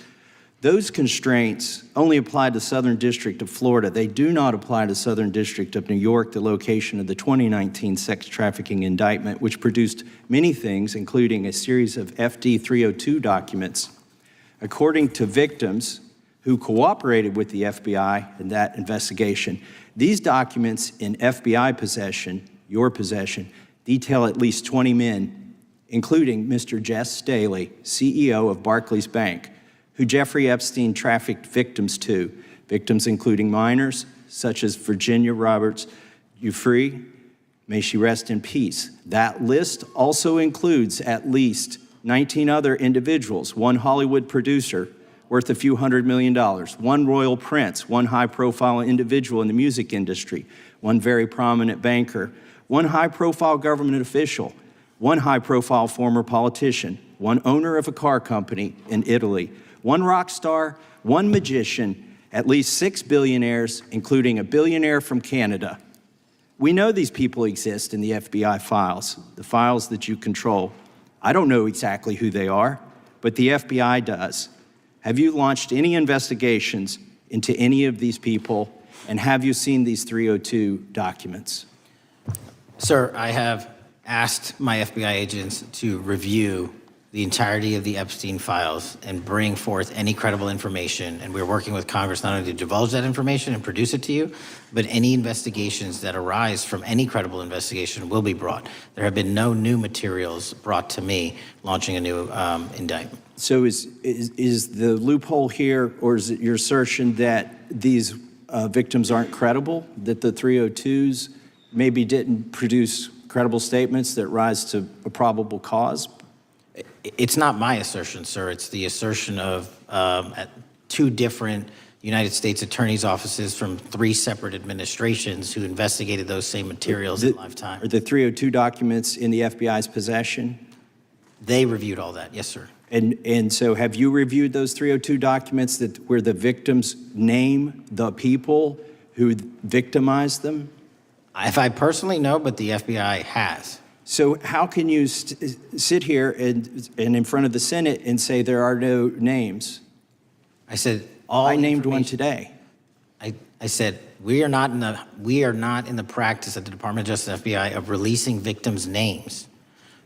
[SPEAKER 16] Those constraints only apply to Southern District of Florida. They do not apply to Southern District of New York, the location of the 2019 sex trafficking indictment, which produced many things, including a series of FD 302 documents. According to victims who cooperated with the FBI in that investigation, these documents in FBI possession, your possession, detail at least 20 men, including Mr. Jess Staley, CEO of Barclays Bank, who Jeffrey Epstein trafficked victims to, victims including minors, such as Virginia Roberts Giuffre, may she rest in peace. That list also includes at least 19 other individuals, one Hollywood producer worth a few $100 million, one royal prince, one high-profile individual in the music industry, one very prominent banker, one high-profile government official, one high-profile former politician, one owner of a car company in Italy, one rock star, one magician, at least 6 billionaires, including a billionaire from Canada. We know these people exist in the FBI files, the files that you control. I don't know exactly who they are, but the FBI does. Have you launched any investigations into any of these people? And have you seen these 302 documents?
[SPEAKER 1] Sir, I have asked my FBI agents to review the entirety of the Epstein files and bring forth any credible information. And we're working with Congress not only to divulge that information and produce it to you, but any investigations that arise from any credible investigation will be brought. There have been no new materials brought to me launching a new indictment.
[SPEAKER 16] So is the loophole here, or is it your assertion that these victims aren't credible, that the 302s maybe didn't produce credible statements that rise to a probable cause?
[SPEAKER 1] It's not my assertion, sir. It's the assertion of two different United States attorneys' offices from 3 separate administrations who investigated those same materials in lifetime.
[SPEAKER 16] Are the 302 documents in the FBI's possession?
[SPEAKER 1] They reviewed all that, yes, sir.
[SPEAKER 16] And so have you reviewed those 302 documents where the victims name the people who victimized them?
[SPEAKER 1] If I personally know, but the FBI has.
[SPEAKER 16] So how can you sit here and in front of the Senate and say there are no names?
[SPEAKER 1] I said
[SPEAKER 16] I named one today.
[SPEAKER 1] I said we are not in the practice at the Department of Justice FBI of releasing victims' names.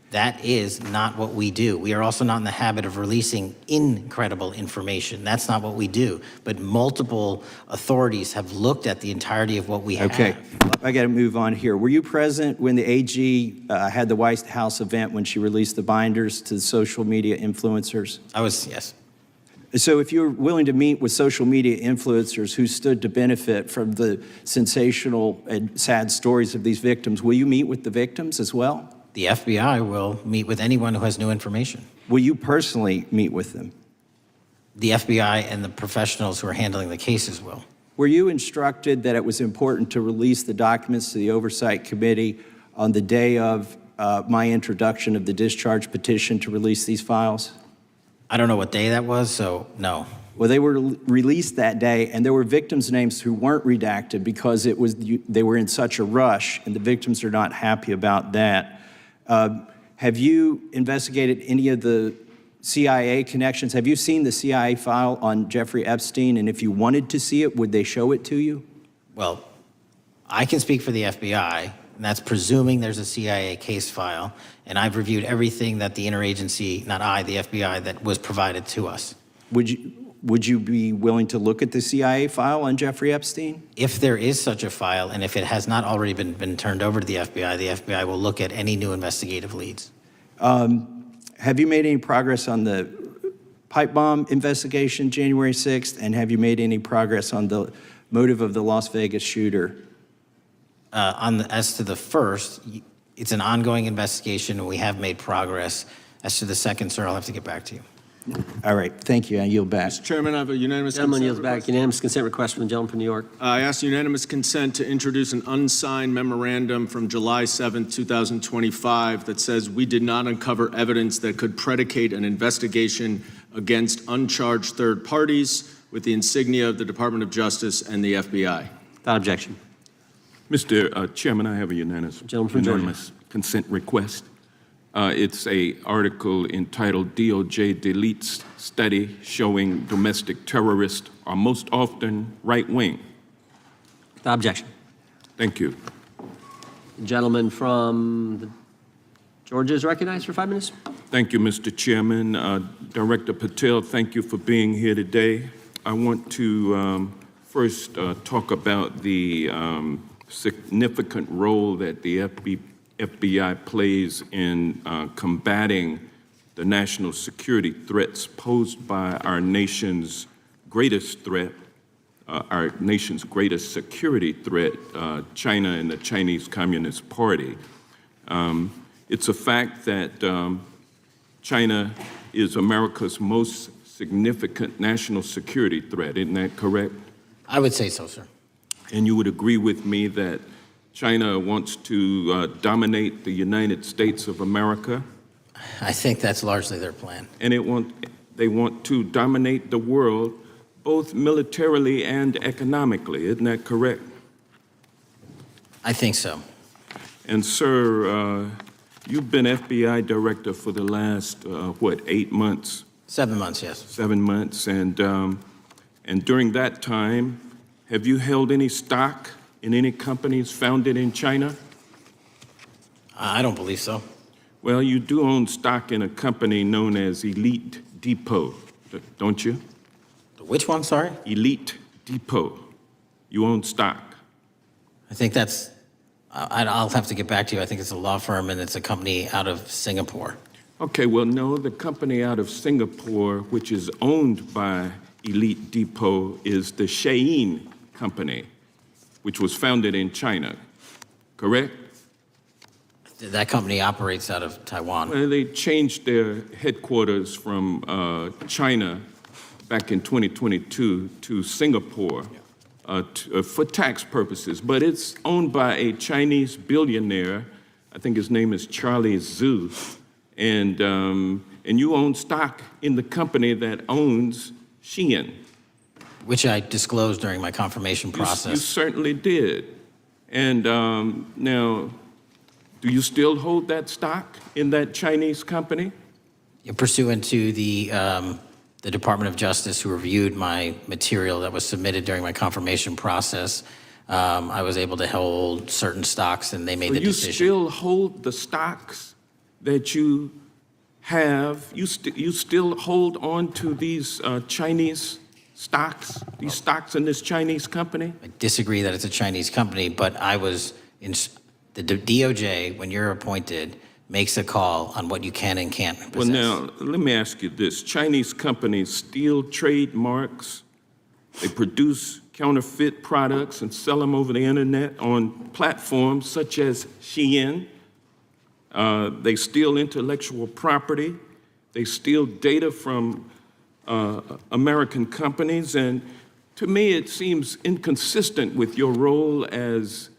[SPEAKER 1] That is not what we do. We are also not in the habit of releasing incredible information. That's not what we do. But multiple authorities have looked at the entirety of what we have.
[SPEAKER 16] Okay, I got to move on here. Were you present when the AG had the White House event when she released the binders to the social media influencers?
[SPEAKER 1] I was, yes.
[SPEAKER 16] So if you're willing to meet with social media influencers who stood to benefit from the sensational and sad stories of these victims, will you meet with the victims as well?
[SPEAKER 1] The FBI will meet with anyone who has new information.
[SPEAKER 16] Will you personally meet with them?
[SPEAKER 1] The FBI and the professionals who are handling the cases will.
[SPEAKER 16] Were you instructed that it was important to release the documents to the Oversight Committee on the day of my introduction of the discharge petition to release these files?
[SPEAKER 1] I don't know what day that was, so no.
[SPEAKER 16] Well, they were released that day, and there were victims' names who weren't redacted because they were in such a rush, and the victims are not happy about that. Have you investigated any of the CIA connections? Have you seen the CIA file on Jeffrey Epstein? And if you wanted to see it, would they show it to you?
[SPEAKER 1] Well, I can speak for the FBI, and that's presuming there's a CIA case file. And I've reviewed everything that the interagency, not I, the FBI, that was provided to us.
[SPEAKER 16] Would you be willing to look at the CIA file on Jeffrey Epstein?
[SPEAKER 1] If there is such a file, and if it has not already been turned over to the FBI will look at any new investigative leads.
[SPEAKER 16] Have you made any progress on the pipe bomb investigation January 6th? And have you made any progress on the motive of the Las Vegas shooter?
[SPEAKER 1] As to the first, it's an ongoing investigation, and we have made progress. As to the second, sir, I'll have to get back to you.
[SPEAKER 16] All right, thank you. I yield back.
[SPEAKER 12] Mr. Chairman, I have a unanimous
[SPEAKER 2] Gentleman
[SPEAKER 12] consent
[SPEAKER 2] yields back.
[SPEAKER 12] request.
[SPEAKER 2] Unanimous consent request from the gentleman from New York.
[SPEAKER 12] I ask unanimous consent to introduce an unsigned memorandum from July 7th, 2025 that says we did not uncover evidence that could predicate an investigation against uncharged third parties with the insignia of the Department of Justice and the FBI.
[SPEAKER 2] Without objection.
[SPEAKER 17] Mr. Chairman, I have a unanimous consent request. It's an article entitled DOJ Deletes Study Showing Domestic Terrorists Are Most Often Right-Wing.
[SPEAKER 2] Without objection.
[SPEAKER 17] Thank you.
[SPEAKER 2] The gentleman from Georgia is recognized for 5 minutes.
[SPEAKER 17] Thank you, Mr. Chairman. Director Patel, thank you for being here today. I want to first talk about the significant role that the FBI plays in combating the national security threats posed by our nation's greatest threat, our nation's greatest security threat, China and the Chinese Communist Party. It's a fact that China is America's most significant national security threat. Isn't that correct?
[SPEAKER 1] I would say so, sir.
[SPEAKER 17] And you would agree with me that China wants to dominate the United States of America?
[SPEAKER 1] I think that's largely their plan.
[SPEAKER 17] And they want to dominate the world, both militarily and economically. Isn't that correct?
[SPEAKER 1] I think so.
[SPEAKER 17] And, sir, you've been FBI director for the last, 8 months?
[SPEAKER 1] 7 months, yes.
[SPEAKER 17] 7 months. And And during that time, have you held any stock in any companies founded in China?
[SPEAKER 1] I don't believe so.
[SPEAKER 17] Well, you do own stock in a company known as Elite Depot, don't you?
[SPEAKER 1] Which one, sorry?
[SPEAKER 17] Elite Depot. You own stock.
[SPEAKER 1] I think that's, I'll have to get back to you. I think it's a law firm and it's a company out of Singapore.
[SPEAKER 17] Okay, well, no, the company out of Singapore, which is owned by Elite Depot, is the Shein Company, which was founded in China, correct?
[SPEAKER 1] That company operates out of Taiwan.
[SPEAKER 17] Well, they changed their headquarters from China back in 2022 to Singapore for tax purposes, but it's owned by a Chinese billionaire. I think his name is Charlie Zhu, and you own stock in the company that owns Shein.
[SPEAKER 1] Which I disclosed during my confirmation process.
[SPEAKER 17] You certainly did. And now, do you still hold that stock in that Chinese company?
[SPEAKER 1] Pursuant to the Department of Justice, who reviewed my material that was submitted during my confirmation process, I was able to hold certain stocks, and they made the decision.
[SPEAKER 17] You still hold the stocks that you have? You still hold on to these Chinese stocks, these stocks in this Chinese company?
[SPEAKER 1] I disagree that it's a Chinese company, but I was in the DOJ, when you're appointed, makes a call on what you can and can't possess.
[SPEAKER 17] Well, now, let me ask you this. Chinese companies steal trademarks, they produce counterfeit products and sell them over the internet on platforms such as Shein. They steal intellectual property. They steal data from American companies. And to me, it seems inconsistent with your role as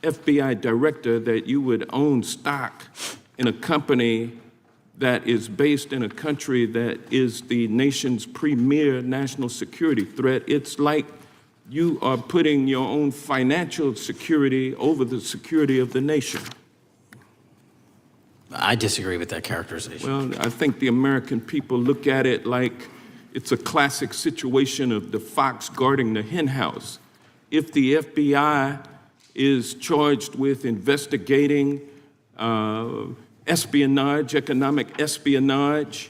[SPEAKER 17] FBI director that you would own stock in a company that is based in a country that is the nation's premier national security threat. It's like you are putting your own financial security over the security of the nation.
[SPEAKER 1] I disagree with that characterization.
[SPEAKER 17] Well, I think the American people look at it like it's a classic situation of the fox guarding the hen house. If the FBI is charged with investigating espionage, economic espionage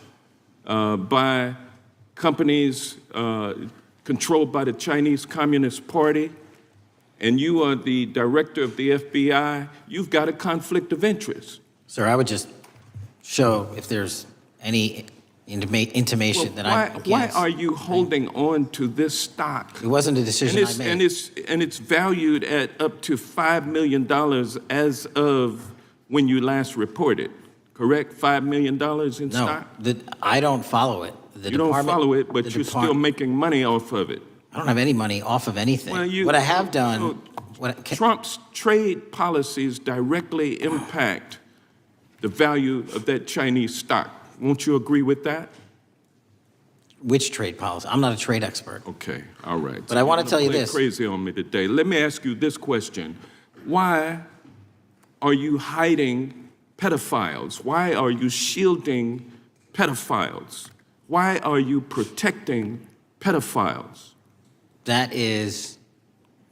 [SPEAKER 17] by companies controlled by the Chinese Communist Party, and you are the director of the FBI, you've got a conflict of interest.
[SPEAKER 1] Sir, I would just show if there's any intimation that I'm against.
[SPEAKER 17] Why are you holding on to this stock?
[SPEAKER 1] It wasn't a decision I made.
[SPEAKER 17] And it's valued at up to $5 million as of when you last reported, correct? $5 million in stock?
[SPEAKER 1] No, I don't follow it.
[SPEAKER 17] You don't follow it, but you're still making money off of it.
[SPEAKER 1] I don't have any money off of anything.
[SPEAKER 17] Well,
[SPEAKER 1] what I have done...
[SPEAKER 17] Trump's trade policies directly impact the value of that Chinese stock. Won't you agree with that?
[SPEAKER 1] Which trade policy? I'm not a trade expert.
[SPEAKER 17] Okay, all right.
[SPEAKER 1] But I want to tell you this.
[SPEAKER 17] Crazy on me today. Let me ask you this question. Why are you hiding pedophiles? Why are you shielding pedophiles? Why are you protecting pedophiles?
[SPEAKER 1] That is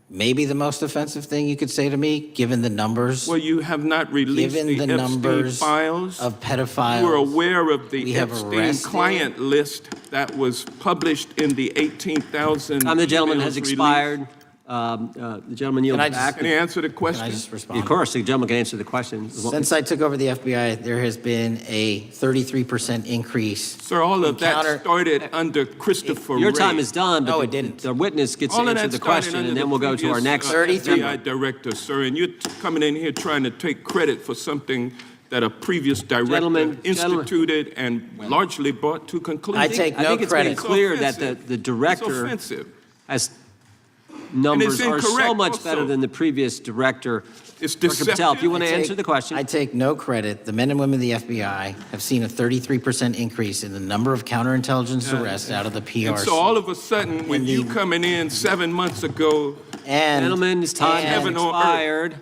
[SPEAKER 1] maybe the most offensive thing you could say to me, given the numbers.
[SPEAKER 17] Well, you have not released the Epstein
[SPEAKER 1] numbers
[SPEAKER 17] files
[SPEAKER 1] of pedophiles.
[SPEAKER 17] You were aware of the
[SPEAKER 1] have
[SPEAKER 17] Epstein
[SPEAKER 1] arrested.
[SPEAKER 17] client list that was published in the 18,000
[SPEAKER 2] The gentleman
[SPEAKER 17] emails
[SPEAKER 2] has
[SPEAKER 17] released.
[SPEAKER 2] expired. The gentleman yields back.
[SPEAKER 17] Can he answer the question?
[SPEAKER 1] Can I just respond?
[SPEAKER 2] Of course, the gentleman can answer the question.
[SPEAKER 1] Since I took over the FBI, there has been a 33% increase.
[SPEAKER 17] Sir, all of that started under Christopher
[SPEAKER 2] Your
[SPEAKER 17] Wray.
[SPEAKER 2] time is done, but
[SPEAKER 1] No, it didn't.
[SPEAKER 2] the witness gets
[SPEAKER 17] All
[SPEAKER 2] to
[SPEAKER 17] of
[SPEAKER 2] answer
[SPEAKER 17] that
[SPEAKER 2] the
[SPEAKER 17] started
[SPEAKER 2] question,
[SPEAKER 17] under
[SPEAKER 2] and
[SPEAKER 17] the
[SPEAKER 2] then we'll go to our
[SPEAKER 17] previous,
[SPEAKER 2] next.
[SPEAKER 1] 33.
[SPEAKER 17] FBI director, sir, and you're coming in here trying to take credit for something that a previous director
[SPEAKER 2] Gentlemen,
[SPEAKER 17] instituted and largely brought to conclusion.
[SPEAKER 1] I take
[SPEAKER 2] I
[SPEAKER 1] no
[SPEAKER 2] think it's
[SPEAKER 1] credit.
[SPEAKER 2] been clear
[SPEAKER 17] It's
[SPEAKER 2] that
[SPEAKER 17] offensive.
[SPEAKER 2] the director
[SPEAKER 17] It's offensive.
[SPEAKER 2] has numbers are so
[SPEAKER 17] incorrect
[SPEAKER 2] much
[SPEAKER 17] also.
[SPEAKER 2] better than the previous director.
[SPEAKER 17] It's
[SPEAKER 2] Director Patel, if you want to
[SPEAKER 1] I take-
[SPEAKER 2] answer the question.
[SPEAKER 1] I take no credit. The men and women of the FBI have seen a 33% increase in the number of counterintelligence arrests out of the PRC.
[SPEAKER 17] And so all of a sudden, when you coming in 7 months ago,
[SPEAKER 2] Gentlemen, his time has
[SPEAKER 17] Heaven on earth.
[SPEAKER 2] expired.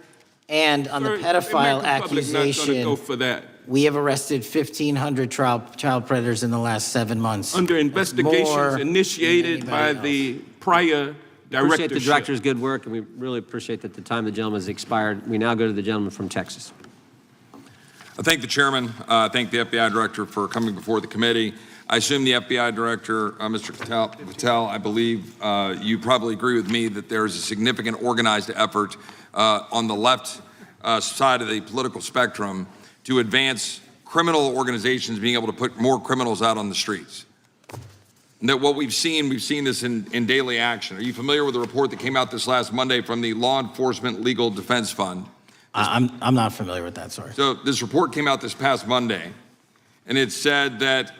[SPEAKER 1] And on the
[SPEAKER 17] sir,
[SPEAKER 1] pedophile
[SPEAKER 17] the American public not gonna
[SPEAKER 1] accusation,
[SPEAKER 17] go for that.
[SPEAKER 1] We have arrested 1,500 child predators in the last 7 months.
[SPEAKER 17] Under
[SPEAKER 1] That's more
[SPEAKER 17] investigations
[SPEAKER 1] than
[SPEAKER 17] initiated by
[SPEAKER 1] anybody
[SPEAKER 17] the prior
[SPEAKER 2] Appreciate
[SPEAKER 17] directorship.
[SPEAKER 2] the director's good work, and we really appreciate that the time of the gentleman has expired. We now go to the gentleman from Texas.
[SPEAKER 18] I thank the chairman. I thank the FBI director for coming before the committee. I assume the FBI director, Mr. Patel, I believe you probably agree with me that there is a significant organized effort on the left side of the political spectrum to advance criminal organizations being able to put more criminals out on the streets. And that what we've seen this in daily action. Are you familiar with the report that came out this last Monday from the Law Enforcement Legal Defense Fund?
[SPEAKER 1] I'm not familiar with that, sorry.
[SPEAKER 18] So this report came out this past Monday, and it said that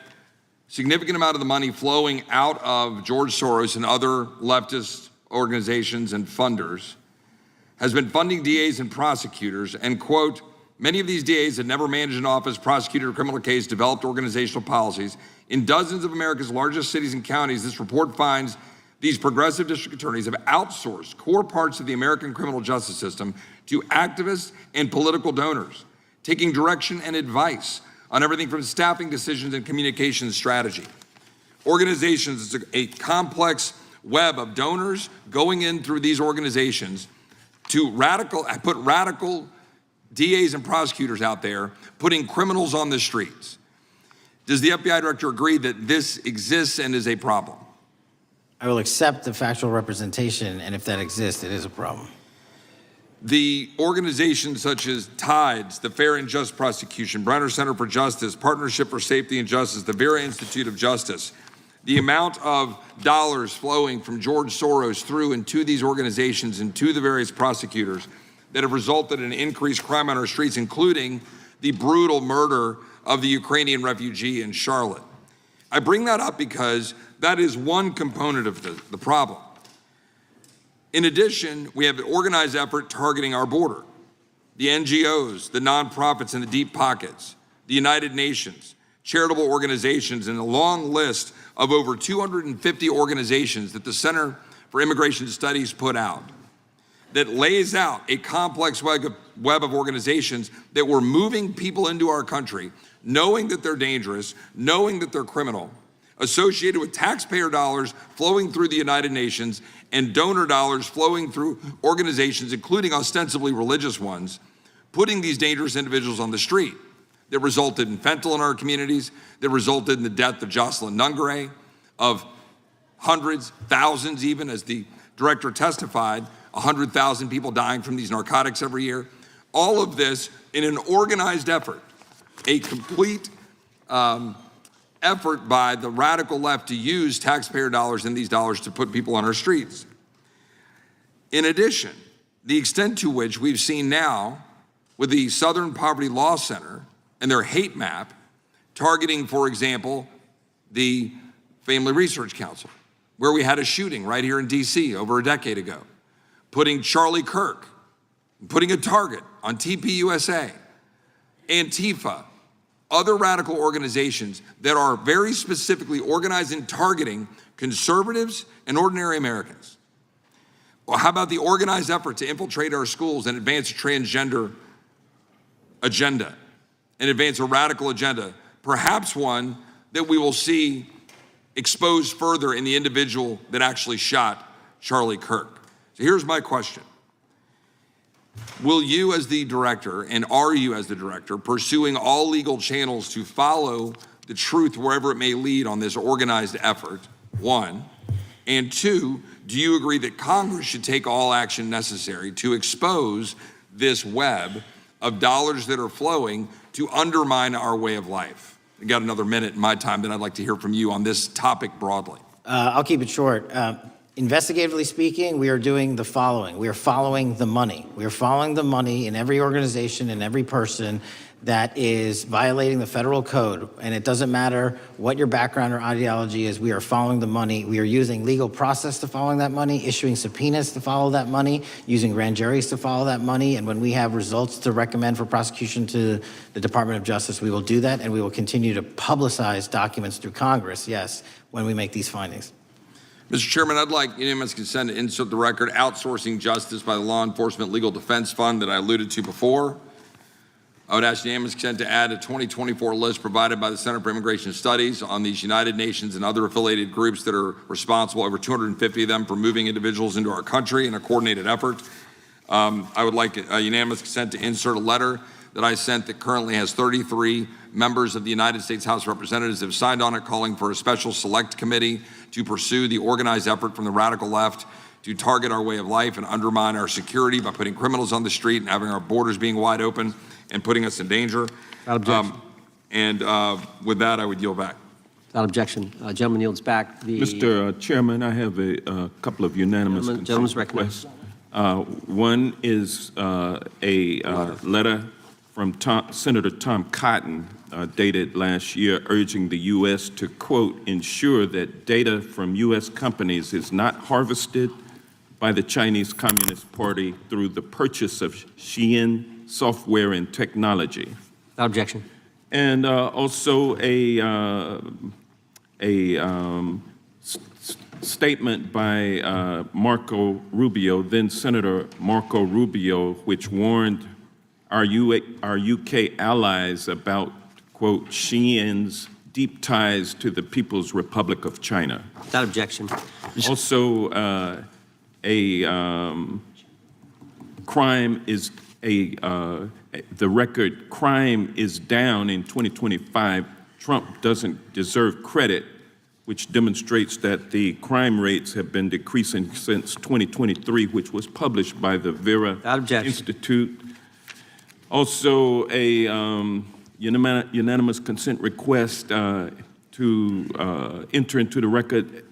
[SPEAKER 18] significant amount of the money flowing out of George Soros and other leftist organizations and funders has been funding DAs and prosecutors, and quote, many of these DAs had never managed an office, prosecuted a criminal case, developed organizational policies. In dozens of America's largest cities and counties, this report finds these progressive district attorneys have outsourced core parts of the American criminal justice system to activists and political donors, taking direction and advice on everything from staffing decisions and communication strategy. Organizations, it's a complex web of donors going in through these organizations to put radical DAs and prosecutors out there, putting criminals on the streets. Does the FBI director agree that this exists and is a problem?
[SPEAKER 1] I will accept the factual representation, and if that exists, it is a problem.
[SPEAKER 18] The organizations such as TIDES, the Fair and Just Prosecution, Brenner Center for Justice, Partnership for Safety and Justice, the Vera Institute of Justice, the amount of dollars flowing from George Soros through and to these organizations and to the various prosecutors that have resulted in increased crime on our streets, including the brutal murder of the Ukrainian refugee in Charlotte. I bring that up because that is one component of the problem. In addition, we have an organized effort targeting our border. The NGOs, the nonprofits in the deep pockets, the United Nations, charitable organizations, and a long list of over 250 organizations that the Center for Immigration Studies put out that lays out a complex web of organizations that were moving people into our country, knowing that they're dangerous, knowing that they're criminal, associated with taxpayer dollars flowing through the United Nations and donor dollars flowing through organizations, including ostensibly religious ones, putting these dangerous individuals on the street. That resulted in fentanyl in our communities, that resulted in the death of Jocelyn Nungare, of hundreds, thousands even, as the director testified, 100,000 people dying from these narcotics every year. All of this in an organized effort, a complete effort by the radical left to use taxpayer dollars and these dollars to put people on our streets. In addition, the extent to which we've seen now with the Southern Poverty Law Center and their hate map targeting, for example, the Family Research Council, where we had a shooting right here in DC over a decade ago, putting Charlie Kirk, putting a target on TPUSA, Antifa, other radical organizations that are very specifically organized in targeting conservatives and ordinary Americans. Well, how about the organized effort to infiltrate our schools and advance a transgender agenda and advance a radical agenda, perhaps one that we will see exposed further in the individual that actually shot Charlie Kirk. So here's my question. Will you as the director, and are you as the director, pursuing all legal channels to follow the truth wherever it may lead on this organized effort, one? And two, do you agree that Congress should take all action necessary to expose this web of dollars that are flowing to undermine our way of life? I got another minute in my time, then I'd like to hear from you on this topic broadly.
[SPEAKER 1] I'll keep it short. Investigatively speaking, we are doing the following. We are following the money. We are following the money in every organization and every person that is violating the federal code. And it doesn't matter what your background or ideology is, we are following the money. We are using legal process to follow that money, issuing subpoenas to follow that money, using grand juries to follow that money. And when we have results to recommend for prosecution to the Department of Justice, we will do that. And we will continue to publicize documents through Congress, yes, when we make these findings.
[SPEAKER 18] Mr. Chairman, I'd like unanimous consent to insert the record outsourcing justice by the Law Enforcement Legal Defense Fund that I alluded to before. I would ask unanimous consent to add a 2024 list provided by the Center for Immigration Studies on these United Nations and other affiliated groups that are responsible, over 250 of them, for moving individuals into our country in a coordinated effort. I would like unanimous consent to insert a letter that I sent that currently has 33 members of the United States House of Representatives have signed on it, calling for a special select committee to pursue the organized effort from the radical left to target our way of life and undermine our security by putting criminals on the street and having our borders being wide open and putting us in danger.
[SPEAKER 2] Without objection.
[SPEAKER 18] With that, I would yield back.
[SPEAKER 2] Without objection. Gentleman yields back.
[SPEAKER 17] Mr. Chairman, I have a couple of unanimous
[SPEAKER 2] Gentleman's recognized.
[SPEAKER 17] One is a letter from Senator Tom Cotton, dated last year, urging the U.S. to, quote, ensure that data from U.S. companies is not harvested by the Chinese Communist Party through the purchase of Xi'an software and technology.
[SPEAKER 2] Without objection.
[SPEAKER 17] And also statement by Marco Rubio, then Senator Marco Rubio, which warned our UK allies about, quote, Xi'an's deep ties to the People's Republic of China.
[SPEAKER 2] Without objection.
[SPEAKER 17] Also, crime is the record crime is down in 2025. Trump doesn't deserve credit, which demonstrates that the crime rates have been decreasing since 2023, which was published by the Vera Institute. Also, a unanimous consent request to enter into the record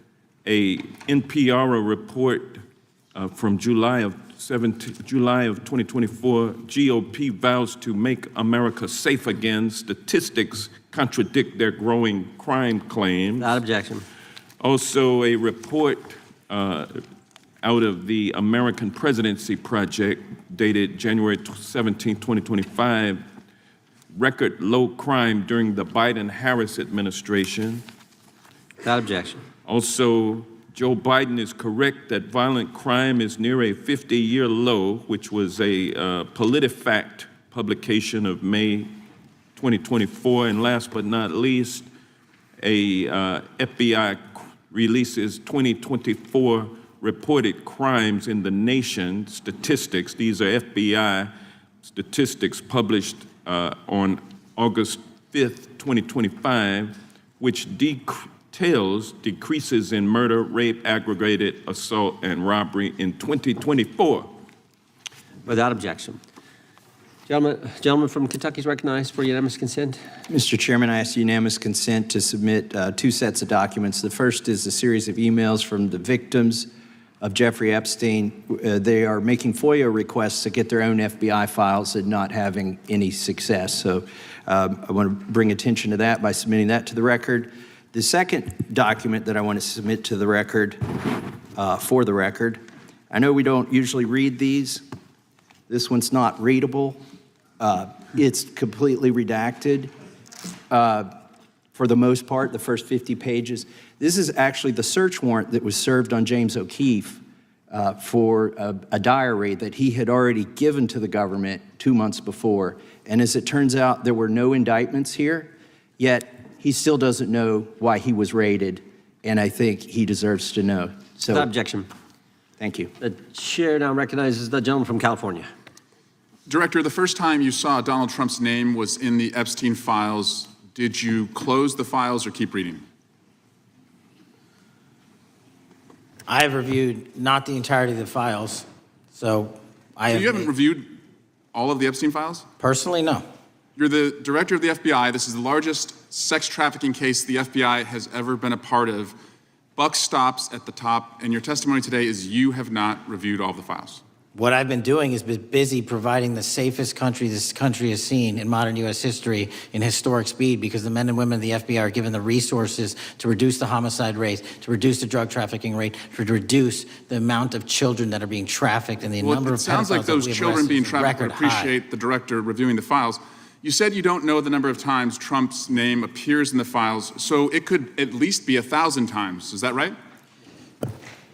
[SPEAKER 17] a NPR report from July of 2024. GOP vows to make America safe again. Statistics contradict their growing crime claims.
[SPEAKER 2] Without objection.
[SPEAKER 17] Also, a report out of the American Presidency Project, dated January 17, 2025, record low crime during the Biden-Harris administration.
[SPEAKER 2] Without objection.
[SPEAKER 17] Also, Joe Biden is correct that violent crime is near a 50-year low, which was a PolitiFact publication of May 2024. And last but not least, a FBI releases 2024 reported crimes in the nation statistics. These are FBI statistics published on August 5th, 2025, which details decreases in murder, rape, aggravated assault, and robbery in 2024.
[SPEAKER 2] Without objection. Gentleman from Kentucky is recognized for unanimous consent.
[SPEAKER 16] Mr. Chairman, I ask unanimous consent to submit two sets of documents. The first is a series of emails from the victims of Jeffrey Epstein. They are making FOIA requests to get their own FBI files and not having any success. So I want to bring attention to that by submitting that to the record. The second document that I want to submit to the record, for the record, I know we don't usually read these. This one's not readable. It's completely redacted. For the most part, the first 50 pages. This is actually the search warrant that was served on James O'Keefe for a diary that he had already given to the government 2 months before. And as it turns out, there were no indictments here, yet he still doesn't know why he was raided, and I think he deserves to know. So,
[SPEAKER 2] without objection.
[SPEAKER 16] Thank you.
[SPEAKER 2] The chair now recognizes the gentleman from California.
[SPEAKER 19] Director, the first time you saw Donald Trump's name was in the Epstein files. Did you close the files or keep reading?
[SPEAKER 1] I have reviewed not the entirety of the files, so I
[SPEAKER 19] you haven't reviewed all of the Epstein files?
[SPEAKER 1] Personally, no.
[SPEAKER 19] You're the director of the FBI. This is the largest sex trafficking case the FBI has ever been a part of. Buck stops at the top, and your testimony today is you have not reviewed all of the files.
[SPEAKER 1] What I've been doing is been busy providing the safest country this country has seen in modern U.S. history in historic speed, because the men and women of the FBI are given the resources to reduce the homicide rate, to reduce the drug trafficking rate, to reduce the amount of children that are being trafficked and the number of pedophiles.
[SPEAKER 19] It sounds like those children being trafficked would appreciate
[SPEAKER 1] high.
[SPEAKER 19] the director reviewing the files. You said you don't know the number of times Trump's name appears in the files, so it could at least be 1,000 times. Is that right?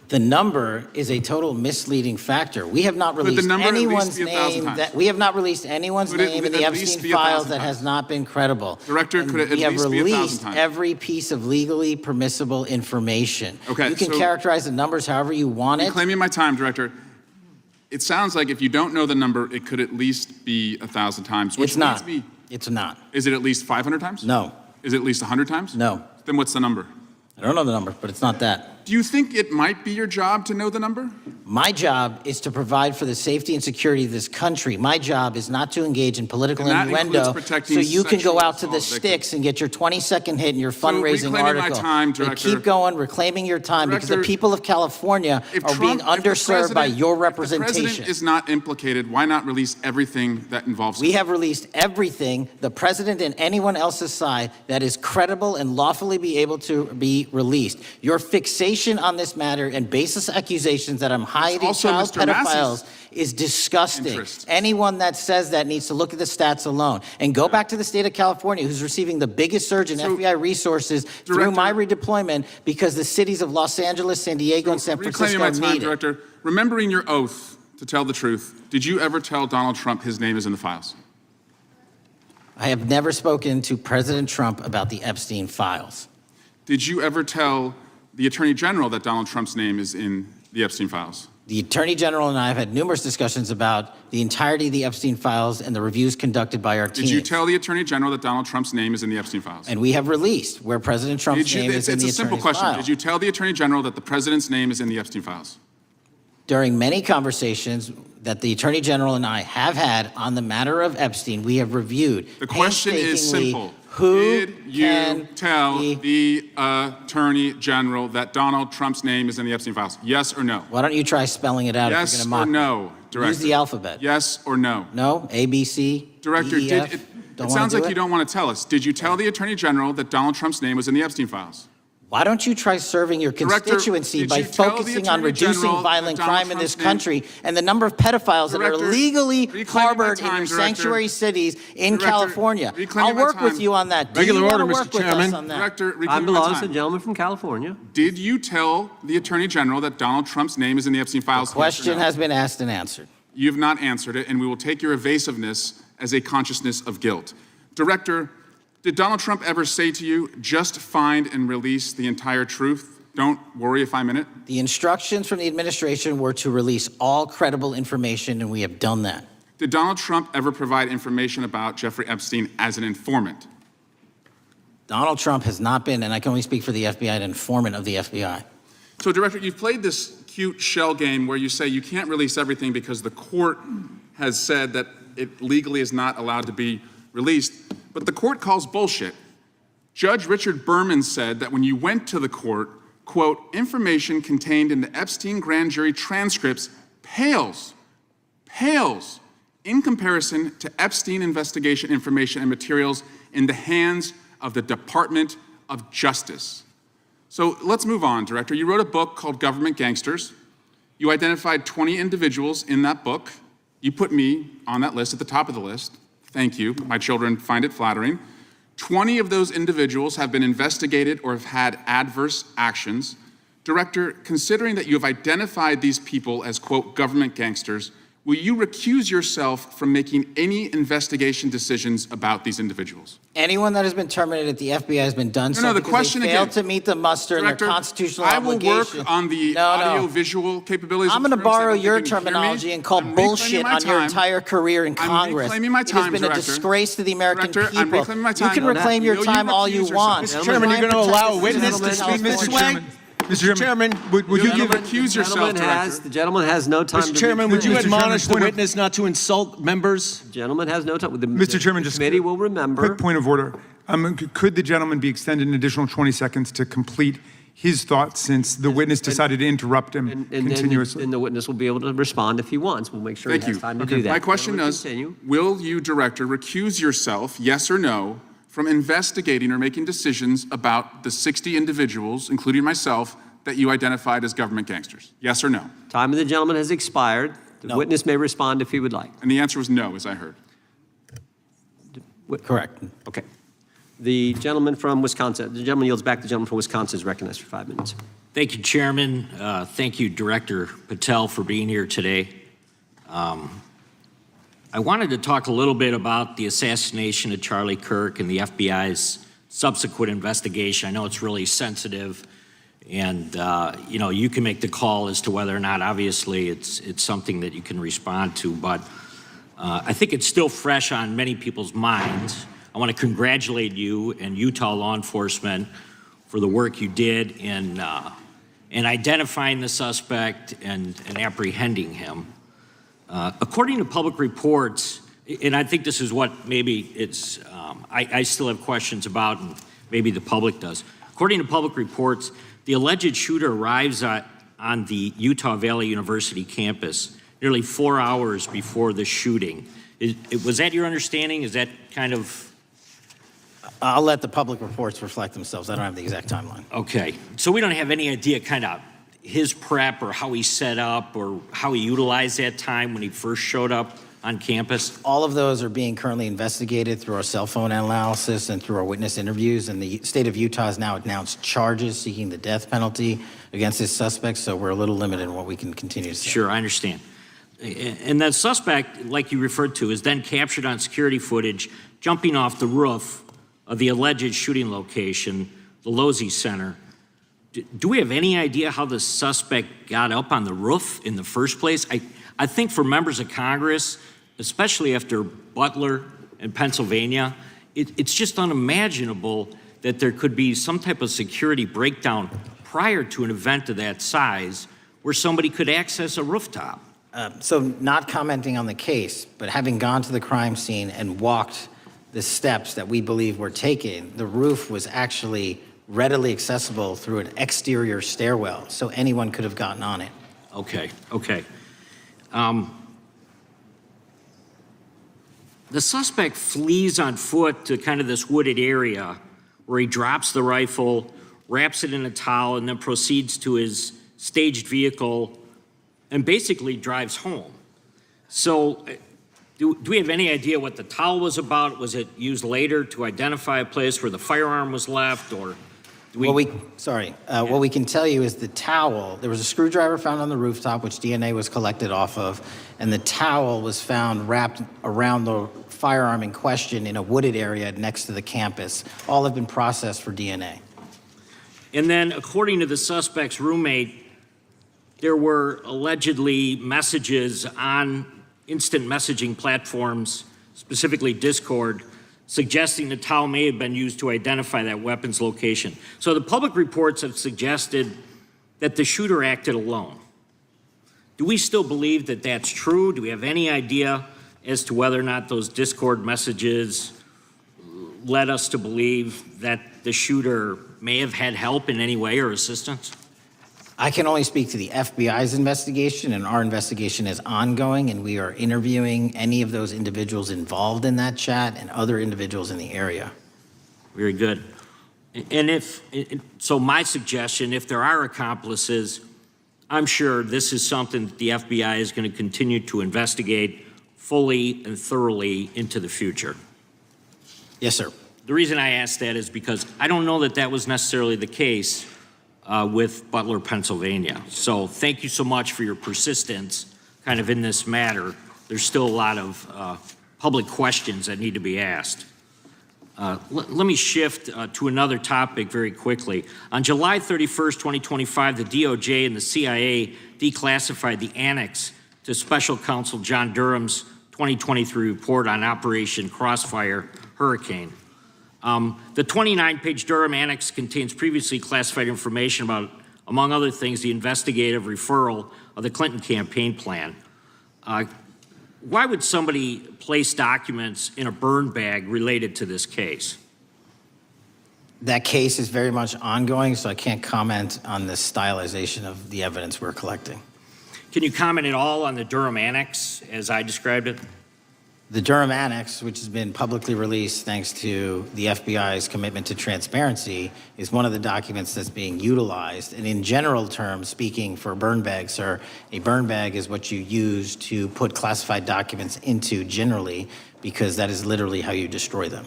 [SPEAKER 1] The number is a total misleading factor. We have not
[SPEAKER 19] Could the
[SPEAKER 1] released
[SPEAKER 19] number at least
[SPEAKER 1] anyone's
[SPEAKER 19] be 1,000
[SPEAKER 1] name
[SPEAKER 19] times?
[SPEAKER 1] we have not released anyone's
[SPEAKER 19] Could it
[SPEAKER 1] name in the
[SPEAKER 19] at least
[SPEAKER 1] Epstein
[SPEAKER 19] be
[SPEAKER 1] files
[SPEAKER 19] 1,000
[SPEAKER 1] that has not been credible.
[SPEAKER 19] Director,
[SPEAKER 1] And
[SPEAKER 19] could it at
[SPEAKER 1] we have
[SPEAKER 19] least be 1,000
[SPEAKER 1] released
[SPEAKER 19] times?
[SPEAKER 1] every piece of legally permissible information.
[SPEAKER 19] Okay,
[SPEAKER 1] You can
[SPEAKER 19] so-
[SPEAKER 1] characterize the numbers however you want it.
[SPEAKER 19] Reclaiming my time, Director. It sounds like if you don't know the number, it could at least be 1,000 times. Which
[SPEAKER 1] It's not.
[SPEAKER 19] leads me-
[SPEAKER 1] It's not.
[SPEAKER 19] Is it at least 500 times?
[SPEAKER 1] No.
[SPEAKER 19] Is it at least 100 times?
[SPEAKER 1] No.
[SPEAKER 19] Then what's the number?
[SPEAKER 1] I don't know the number, but it's not that.
[SPEAKER 19] Do you think it might be your job to know the number?
[SPEAKER 1] My job is to provide for the safety and security of this country. My job is not to engage in political
[SPEAKER 19] And that
[SPEAKER 1] innuendo
[SPEAKER 19] includes protecting
[SPEAKER 1] so you can go
[SPEAKER 19] sexual
[SPEAKER 1] out to the
[SPEAKER 19] assault victims.
[SPEAKER 1] sticks and get your 20-second hit in your fundraising
[SPEAKER 19] reclaiming my
[SPEAKER 1] article.
[SPEAKER 19] time,
[SPEAKER 1] And
[SPEAKER 19] Director.
[SPEAKER 1] keep going, reclaiming your time, because the
[SPEAKER 19] Director,
[SPEAKER 1] people of California
[SPEAKER 19] If
[SPEAKER 1] are being
[SPEAKER 19] Trump- if the
[SPEAKER 1] underserved by
[SPEAKER 19] president-
[SPEAKER 1] your
[SPEAKER 19] If the
[SPEAKER 1] representation.
[SPEAKER 19] president is not implicated, why not release everything that involves
[SPEAKER 1] We
[SPEAKER 19] him?
[SPEAKER 1] have released everything, the president and anyone else's side, that is credible and lawfully be able to be released. Your fixation on this matter and baseless accusations that I'm hiding
[SPEAKER 19] also
[SPEAKER 1] child
[SPEAKER 19] Mr. Massey's
[SPEAKER 1] pedophiles is disgusting.
[SPEAKER 19] interest.
[SPEAKER 1] Anyone that says that needs to look at the stats alone. And go back to the state of California, who's receiving the biggest surge in FBI resources through
[SPEAKER 19] Director-
[SPEAKER 1] my redeployment because the cities of Los Angeles, San Diego, and San
[SPEAKER 19] Reclaiming
[SPEAKER 1] Francisco
[SPEAKER 19] my time,
[SPEAKER 1] need it.
[SPEAKER 19] Director. Remembering your oath to tell the truth, did you ever tell Donald Trump his name is in the files?
[SPEAKER 1] I have never spoken to President Trump about the Epstein files.
[SPEAKER 19] Did you ever tell the Attorney General that Donald Trump's name is in the Epstein files?
[SPEAKER 1] The Attorney General and I have had numerous discussions about the entirety of the Epstein files and the reviews conducted by our team.
[SPEAKER 19] Did you tell the Attorney General that Donald Trump's name is in the Epstein files?
[SPEAKER 1] And we have released where President Trump's
[SPEAKER 19] Did you,
[SPEAKER 1] name
[SPEAKER 19] it's
[SPEAKER 1] is in the
[SPEAKER 19] a simple
[SPEAKER 1] attorney's
[SPEAKER 19] question.
[SPEAKER 1] file.
[SPEAKER 19] Did you tell the Attorney General that the President's name is in the Epstein files?
[SPEAKER 1] During many conversations that the Attorney General and I have had on the matter of Epstein, we have reviewed
[SPEAKER 19] The question is
[SPEAKER 1] painstakingly
[SPEAKER 19] simple.
[SPEAKER 1] who
[SPEAKER 19] Did you
[SPEAKER 1] can
[SPEAKER 19] tell
[SPEAKER 1] be-
[SPEAKER 19] the Attorney General that Donald Trump's name is in the Epstein files? Yes or no?
[SPEAKER 1] Why don't you try spelling it out
[SPEAKER 19] Yes
[SPEAKER 1] if you're
[SPEAKER 19] or
[SPEAKER 1] going to mock
[SPEAKER 19] no,
[SPEAKER 1] me?
[SPEAKER 19] Director?
[SPEAKER 1] Use the alphabet.
[SPEAKER 19] Yes or no?
[SPEAKER 1] No? A, B, C,
[SPEAKER 19] Director,
[SPEAKER 1] D, E, F?
[SPEAKER 19] it
[SPEAKER 1] Don't
[SPEAKER 19] sounds
[SPEAKER 1] wanna
[SPEAKER 19] like
[SPEAKER 1] do
[SPEAKER 19] you
[SPEAKER 1] it?
[SPEAKER 19] don't want to tell us. Did you tell the Attorney General that Donald Trump's name was in the Epstein files?
[SPEAKER 1] Why don't you try serving your
[SPEAKER 19] Director,
[SPEAKER 1] constituency
[SPEAKER 19] did
[SPEAKER 1] by
[SPEAKER 19] you tell the
[SPEAKER 1] focusing on
[SPEAKER 19] Attorney
[SPEAKER 1] reducing
[SPEAKER 19] General
[SPEAKER 1] violent
[SPEAKER 19] that Donald
[SPEAKER 1] crime in this
[SPEAKER 19] Trump's name-
[SPEAKER 1] country and the number of pedophiles that
[SPEAKER 19] Director,
[SPEAKER 1] are legally
[SPEAKER 19] reclaiming my
[SPEAKER 1] harbored in
[SPEAKER 19] time,
[SPEAKER 1] your
[SPEAKER 19] Director.
[SPEAKER 1] sanctuary cities in
[SPEAKER 19] Director,
[SPEAKER 1] California?
[SPEAKER 19] reclaiming
[SPEAKER 1] I'll
[SPEAKER 19] my
[SPEAKER 1] work with
[SPEAKER 19] time.
[SPEAKER 1] you on that. Do
[SPEAKER 2] Regular
[SPEAKER 1] you
[SPEAKER 2] order,
[SPEAKER 1] wanna
[SPEAKER 2] Mr.
[SPEAKER 1] work with
[SPEAKER 2] Chairman.
[SPEAKER 1] us on that?
[SPEAKER 19] Director,
[SPEAKER 2] I
[SPEAKER 19] reclaiming my
[SPEAKER 2] belong to the
[SPEAKER 19] time.
[SPEAKER 2] gentleman from California.
[SPEAKER 19] Did you tell the Attorney General that Donald Trump's name is in the Epstein files?
[SPEAKER 1] The question has been asked and answered.
[SPEAKER 19] You have not answered it, and we will take your evasiveness as a consciousness of guilt. Director, did Donald Trump ever say to you, just find and release the entire truth? Don't worry if I'm in it?
[SPEAKER 1] The instructions from the administration were to release all credible information, and we have done that.
[SPEAKER 19] Did Donald Trump ever provide information about Jeffrey Epstein as an informant?
[SPEAKER 1] Donald Trump has not been, and I can only speak for the FBI, an informant of the FBI.
[SPEAKER 19] So, Director, you've played this cute shell game where you say you can't release everything because the court has said that it legally is not allowed to be released, but the court calls bullshit. Judge Richard Berman said that when you went to the court, quote, information contained in the Epstein grand jury transcripts pales in comparison to Epstein investigation information and materials in the hands of the Department of Justice. So let's move on, Director. You wrote a book called Government Gangsters. You identified 20 individuals in that book. You put me on that list at the top of the list. Thank you. My children find it flattering. 20 of those individuals have been investigated or have had adverse actions. Director, considering that you have identified these people as, quote, government gangsters, will you recuse yourself from making any investigation decisions about these individuals?
[SPEAKER 1] Anyone that has been terminated at the FBI has been done so
[SPEAKER 19] the
[SPEAKER 1] because
[SPEAKER 19] question
[SPEAKER 1] they failed
[SPEAKER 19] again.
[SPEAKER 1] to meet the muster in
[SPEAKER 19] Director,
[SPEAKER 1] their constitutional
[SPEAKER 19] I will
[SPEAKER 1] obligation.
[SPEAKER 19] work on the
[SPEAKER 1] No.
[SPEAKER 19] audio-visual capabilities.
[SPEAKER 1] I'm
[SPEAKER 19] of
[SPEAKER 1] going to
[SPEAKER 19] this room so
[SPEAKER 1] borrow
[SPEAKER 19] that you
[SPEAKER 1] your
[SPEAKER 19] can hear me.
[SPEAKER 1] terminology and call
[SPEAKER 19] I'm reclaiming
[SPEAKER 1] bullshit
[SPEAKER 19] my
[SPEAKER 1] on your
[SPEAKER 19] time.
[SPEAKER 1] entire career in
[SPEAKER 19] I'm
[SPEAKER 1] Congress.
[SPEAKER 19] reclaiming my
[SPEAKER 1] It
[SPEAKER 19] time,
[SPEAKER 1] has been
[SPEAKER 19] Director.
[SPEAKER 1] a disgrace to the American
[SPEAKER 19] Director, I'm
[SPEAKER 1] people.
[SPEAKER 19] reclaiming my
[SPEAKER 1] You
[SPEAKER 19] time.
[SPEAKER 1] can reclaim your
[SPEAKER 19] Will you
[SPEAKER 1] time all
[SPEAKER 19] recuse
[SPEAKER 1] you
[SPEAKER 19] yourself?
[SPEAKER 1] want.
[SPEAKER 19] Mr.
[SPEAKER 2] Chairman, you're going to allow a
[SPEAKER 1] Protect
[SPEAKER 2] witness
[SPEAKER 1] the
[SPEAKER 2] to speak
[SPEAKER 1] citizens
[SPEAKER 2] this
[SPEAKER 1] of
[SPEAKER 2] way?
[SPEAKER 1] California.
[SPEAKER 6] Mr. Chairman, would you give
[SPEAKER 19] recuse yourself, Director?
[SPEAKER 2] The gentleman has no time to
[SPEAKER 12] Mr. Chairman, would you
[SPEAKER 6] Mr.
[SPEAKER 12] admonish the
[SPEAKER 6] Chairman, point of-
[SPEAKER 12] witness not to insult members?
[SPEAKER 2] The gentleman has no time.
[SPEAKER 6] Mr. Chairman,
[SPEAKER 2] the
[SPEAKER 6] just
[SPEAKER 2] committee will remember.
[SPEAKER 6] quick point of order. Could the gentleman be extended an additional 20 seconds to complete his thoughts since the witness decided to interrupt him
[SPEAKER 2] And
[SPEAKER 6] continuously?
[SPEAKER 2] then the witness will be able to respond if he wants. We'll make sure
[SPEAKER 19] Thank
[SPEAKER 2] he has
[SPEAKER 19] you.
[SPEAKER 2] time to do that.
[SPEAKER 19] My question
[SPEAKER 2] Gentleman,
[SPEAKER 19] is,
[SPEAKER 2] continue.
[SPEAKER 19] will you, Director, recuse yourself, yes or no, from investigating or making decisions about the 60 individuals, including myself, that you identified as government gangsters? Yes or no?
[SPEAKER 2] Time of the gentleman has expired. The witness may respond if he would like.
[SPEAKER 19] And the answer was no, as I heard.
[SPEAKER 1] Correct.
[SPEAKER 2] Okay. The gentleman from Wisconsin, the gentleman yields back. The gentleman from Wisconsin is recognized for 5 minutes.
[SPEAKER 20] Thank you, Chairman. Thank you, Director Patel, for being here today. I wanted to talk a little bit about the assassination of Charlie Kirk and the FBI's subsequent investigation. I know it's really sensitive, and you can make the call as to whether or not, obviously, it's something that you can respond to, but I think it's still fresh on many people's minds. I want to congratulate you and Utah law enforcement for the work you did in identifying the suspect and apprehending him. According to public reports, and I think this is what maybe it's, I still have questions about, and maybe the public does. According to public reports, the alleged shooter arrives on the Utah Valley University campus nearly 4 hours before the shooting. Was that your understanding? Is that kind of...
[SPEAKER 1] I'll let the public reports reflect themselves. I don't have the exact timeline.
[SPEAKER 20] Okay. So we don't have any idea kind of his prep or how he set up or how he utilized that time when he first showed up on campus?
[SPEAKER 1] All of those are being currently investigated through our cell phone analysis and through our witness interviews. And the state of Utah has now announced charges seeking the death penalty against this suspect. So we're a little limited in what we can continue to say.
[SPEAKER 20] Sure, I understand. And that suspect, like you referred to, is then captured on security footage jumping off the roof of the alleged shooting location, the Losey Center. Do we have any idea how the suspect got up on the roof in the first place? I think for members of Congress, especially after Butler and Pennsylvania, it's just unimaginable that there could be some type of security breakdown prior to an event of that size where somebody could access a rooftop.
[SPEAKER 1] So not commenting on the case, but having gone to the crime scene and walked the steps that we believe were taken, the roof was actually readily accessible through an exterior stairwell, so anyone could have gotten on it.
[SPEAKER 20] Okay. The suspect flees on foot to kind of this wooded area where he drops the rifle, wraps it in a towel, and then proceeds to his staged vehicle and basically drives home. So do we have any idea what the towel was about? Was it used later to identify a place where the firearm was left, or do we...
[SPEAKER 1] What we can tell you is the towel, there was a screwdriver found on the rooftop, which DNA was collected off of, and the towel was found wrapped around the firearm in question in a wooded area next to the campus. All have been processed for DNA.
[SPEAKER 20] And then, according to the suspect's roommate, there were allegedly messages on instant messaging platforms, specifically Discord, suggesting the towel may have been used to identify that weapon's location. So the public reports have suggested that the shooter acted alone. Do we still believe that that's true? Do we have any idea as to whether or not those Discord messages led us to believe that the shooter may have had help in any way or assistance?
[SPEAKER 1] I can only speak to the FBI's investigation, and our investigation is ongoing, and we are interviewing any of those individuals involved in that chat and other individuals in the area.
[SPEAKER 20] Very good. And so my suggestion, if there are accomplices, I'm sure this is something that the FBI is going to continue to investigate fully and thoroughly into the future.
[SPEAKER 1] Yes, sir.
[SPEAKER 20] The reason I ask that is because I don't know that that was necessarily the case with Butler, Pennsylvania. So thank you so much for your persistence kind of in this matter. There's still a lot of public questions that need to be asked. Let me shift to another topic very quickly. On July 31st, 2025, the DOJ and the CIA declassified the annex to Special Counsel John Durham's 2023 report on Operation Crossfire Hurricane. The 29-page Durham Annex contains previously classified information about, among other things, the investigative referral of the Clinton campaign plan. Why would somebody place documents in a burn bag related to this case?
[SPEAKER 1] That case is very much ongoing, so I can't comment on the stylization of the evidence we're collecting.
[SPEAKER 20] Can you comment at all on the Durham Annex as I described it?
[SPEAKER 1] The Durham Annex, which has been publicly released thanks to the FBI's commitment to transparency, is one of the documents that's being utilized. And in general terms, speaking for burn bags, sir, a burn bag is what you use to put classified documents into generally, because that is literally how you destroy them.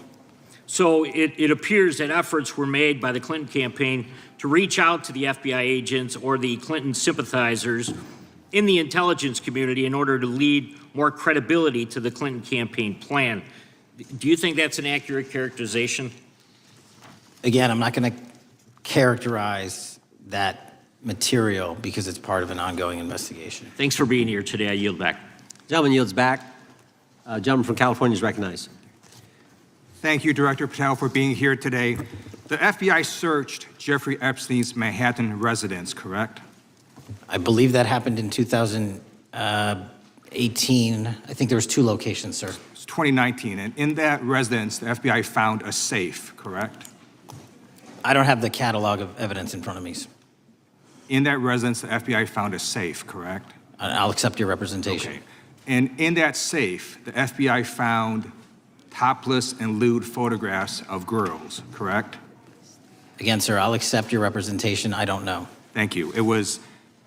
[SPEAKER 20] So it appears that efforts were made by the Clinton campaign to reach out to the FBI agents or the Clinton sympathizers in the intelligence community in order to lead more credibility to the Clinton campaign plan. Do you think that's an accurate characterization?
[SPEAKER 1] Again, I'm not going to characterize that material because it's part of an ongoing investigation.
[SPEAKER 20] Thanks for being here today. I yield back.
[SPEAKER 2] Gentleman yields back. Gentleman from California is recognized.
[SPEAKER 6] Thank you, Director Patel, for being here today. The FBI searched Jeffrey Epstein's Manhattan residence, correct?
[SPEAKER 1] I believe that happened in 2018. I think there was 2 locations, sir.
[SPEAKER 6] It's 2019, and in that residence, the FBI found a safe, correct?
[SPEAKER 1] I don't have the catalog of evidence in front of me.
[SPEAKER 6] In that residence, the FBI found a safe, correct?
[SPEAKER 1] I'll accept your representation.
[SPEAKER 6] Okay. And in that safe, the FBI found topless and lewd photographs of girls, correct?
[SPEAKER 1] Again, sir, I'll accept your representation. I don't know.
[SPEAKER 6] Thank you. It was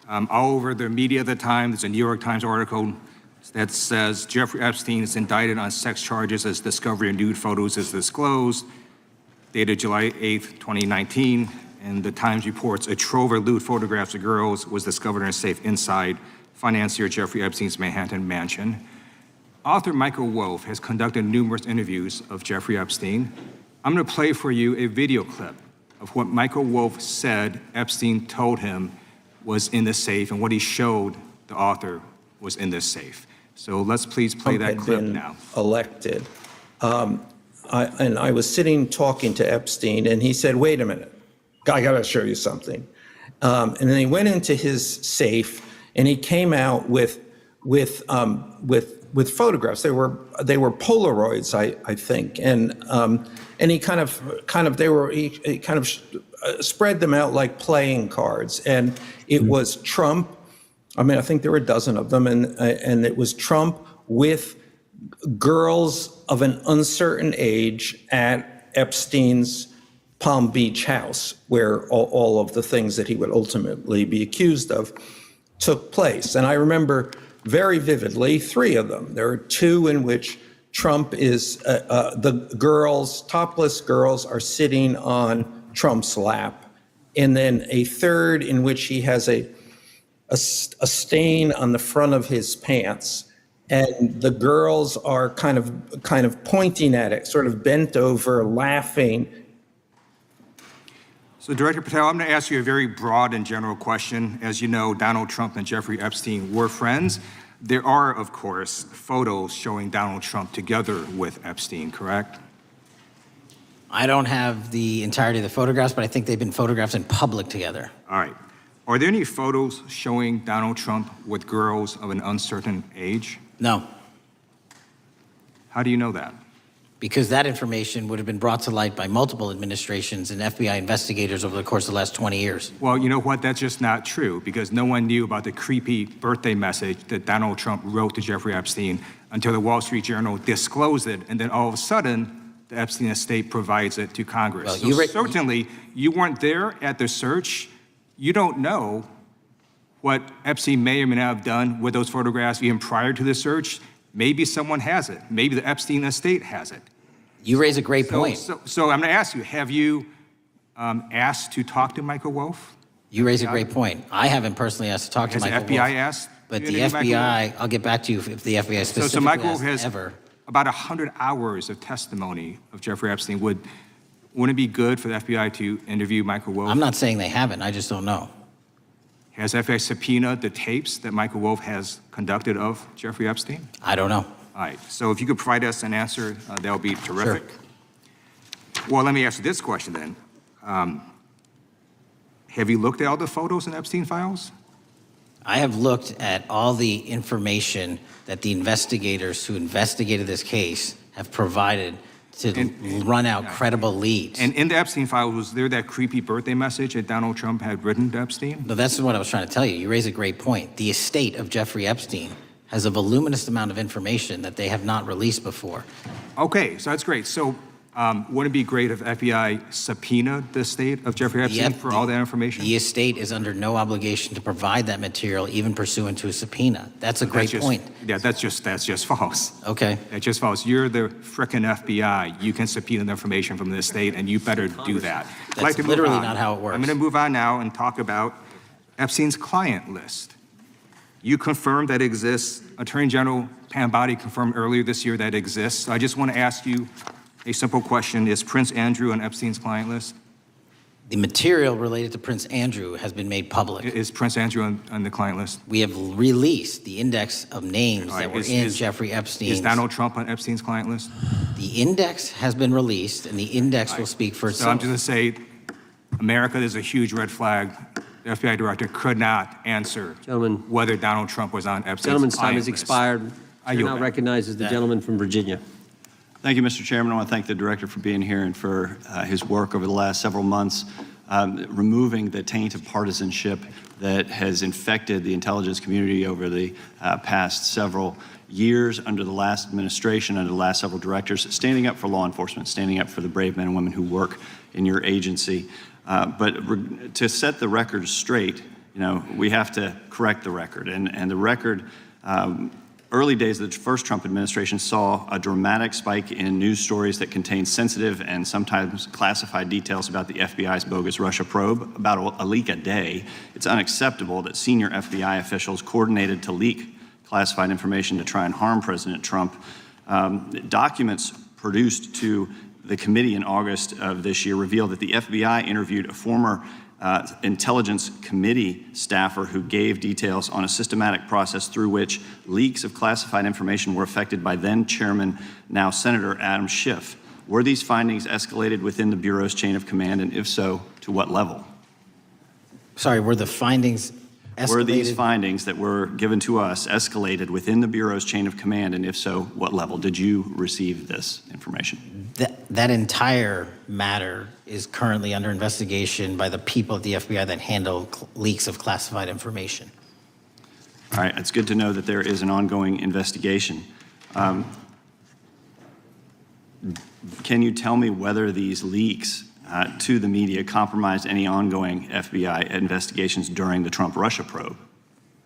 [SPEAKER 6] all over the media at the time. There's a New York Times article that says Jeffrey Epstein is indicted on sex charges as discovery of nude photos is disclosed, dated July 8th, 2019. And the Times reports a trove of lewd photographs of girls was discovered in a safe inside financier Jeffrey Epstein's Manhattan mansion. Author Michael Wolff has conducted numerous interviews of Jeffrey Epstein. I'm going to play for you a video clip of what Michael Wolff said Epstein told him was in the safe and what he showed the author was in this safe. So let's please play that clip now.
[SPEAKER 21] Elected. And I was sitting talking to Epstein, and he said, "Wait a minute, I got to show you something." And then he went into his safe, and he came out with photographs. They were Polaroids, I think, and he kind of spread them out like playing cards, and it was Trump. I mean, I think there were a dozen of them, and it was Trump with girls of an uncertain age at Epstein's Palm Beach house, where all of the things that he would ultimately be accused of took place. And I remember very vividly 3 of them. There are 2 in which Trump is, the girls, topless girls, are sitting on Trump's lap. And then a 3rd in which he has a stain on the front of his pants. And the girls are kind of pointing at it, sort of bent over, laughing.
[SPEAKER 6] So, Director Patel, I'm going to ask you a very broad and general question. As you know, Donald Trump and Jeffrey Epstein were friends. There are, of course, photos showing Donald Trump together with Epstein, correct?
[SPEAKER 1] I don't have the entirety of the photographs, but I think they've been photographed in public together.
[SPEAKER 6] All right. Are there any photos showing Donald Trump with girls of an uncertain age?
[SPEAKER 1] No.
[SPEAKER 6] How do you know that?
[SPEAKER 1] Because that information would have been brought to light by multiple administrations and FBI investigators over the course of the last 20 years.
[SPEAKER 6] Well, you know what? That's just not true, because no one knew about the creepy birthday message that Donald Trump wrote to Jeffrey Epstein until the Wall Street Journal disclosed it, and then all of a sudden, the Epstein estate provides it to Congress.
[SPEAKER 1] Well,
[SPEAKER 6] so certainly, you weren't there at the search. You don't know what Epstein may or may not have done with those photographs even prior to the search. Maybe someone has it. Maybe the Epstein estate has it.
[SPEAKER 1] You raise a great point.
[SPEAKER 6] So I'm going to ask you, have you asked to talk to Michael Wolff?
[SPEAKER 1] You raise a great point. I haven't personally asked to talk to Michael Wolff.
[SPEAKER 6] Has the FBI asked?
[SPEAKER 1] But the FBI, I'll get back to you if the FBI specifically
[SPEAKER 6] so Michael Wolff has
[SPEAKER 1] ever.
[SPEAKER 6] About 100 hours of testimony of Jeffrey Epstein. Wouldn't it be good for the FBI to interview Michael Wolff?
[SPEAKER 1] I'm not saying they haven't. I just don't know.
[SPEAKER 6] Has FBI subpoenaed the tapes that Michael Wolff has conducted of Jeffrey Epstein?
[SPEAKER 1] I don't know.
[SPEAKER 6] All right. So if you could provide us an answer, that would be terrific. Sure. Well, let me ask you this question then. Have you looked at all the photos in Epstein files?
[SPEAKER 1] I have looked at all the information that the investigators who investigated this case have provided to run out credible leads.
[SPEAKER 6] And in the Epstein files, was there that creepy birthday message that Donald Trump had written to Epstein?
[SPEAKER 1] No, that's what I was trying to tell you. You raise a great point. The estate of Jeffrey Epstein has a voluminous amount of information that they have not released before.
[SPEAKER 6] Okay, so that's great. So
[SPEAKER 4] Wouldn't it be great if FBI subpoenaed the estate of Jeffrey Epstein for all that information?
[SPEAKER 1] The estate is under no obligation to provide that material, even pursuant to a subpoena. That's a great point.
[SPEAKER 4] Yeah, that's just false.
[SPEAKER 1] Okay.
[SPEAKER 4] That's just false. You're the frickin' FBI. You can subpoena the information from the estate, and you better do that. I'd like to move
[SPEAKER 1] literally
[SPEAKER 4] on.
[SPEAKER 1] not how it works.
[SPEAKER 4] I'm going to move on now and talk about Epstein's client list. You confirmed that it exists. Attorney General Pam Bondi confirmed earlier this year that it exists. I just want to ask you a simple question. Is Prince Andrew on Epstein's client list?
[SPEAKER 1] The material related to Prince Andrew has been made public.
[SPEAKER 4] Is Prince Andrew on the client list?
[SPEAKER 1] We have released the index of names that were in Jeffrey Epstein's.
[SPEAKER 4] Is Donald Trump on Epstein's client list?
[SPEAKER 1] The index has been released, and the index will speak for
[SPEAKER 4] So I'm
[SPEAKER 1] itself.
[SPEAKER 4] just going to say, America, there's a huge red flag. The FBI director could not answer whether Donald Trump was on Epstein's
[SPEAKER 2] Gentleman's time
[SPEAKER 4] client
[SPEAKER 2] has
[SPEAKER 4] list.
[SPEAKER 2] expired.
[SPEAKER 4] I
[SPEAKER 2] Chair
[SPEAKER 4] yield
[SPEAKER 2] now
[SPEAKER 4] back.
[SPEAKER 2] recognizes the gentleman from Virginia.
[SPEAKER 22] Thank you, Mr. Chairman. I want to thank the director for being here and for his work over the last several months, removing the taint of partisanship that has infected the intelligence community over the past several years under the last administration, under the last several directors, standing up for law enforcement, standing up for the brave men and women who work in your agency. But to set the record straight, we have to correct the record. And the record, early days of the first Trump administration saw a dramatic spike in news stories that contained sensitive and sometimes classified details about the FBI's bogus Russia probe, about a leak a day. It's unacceptable that senior FBI officials coordinated to leak classified information to try and harm President Trump. Documents produced to the committee in August of this year revealed that the FBI interviewed a former Intelligence Committee staffer who gave details on a systematic process through which leaks of classified information were affected by then Chairman, now Senator Adam Schiff. Were these findings escalated within the Bureau's chain of command, and if so, to what level?
[SPEAKER 1] Sorry, were the findings escalated?
[SPEAKER 22] Were these findings that were given to us escalated within the Bureau's chain of command, and if so, what level? Did you receive this information?
[SPEAKER 1] That entire matter is currently under investigation by the people at the FBI that handle leaks of classified information.
[SPEAKER 22] All right, it's good to know that there is an ongoing investigation. Can you tell me whether these leaks to the media compromised any ongoing FBI investigations during the Trump-Russia probe?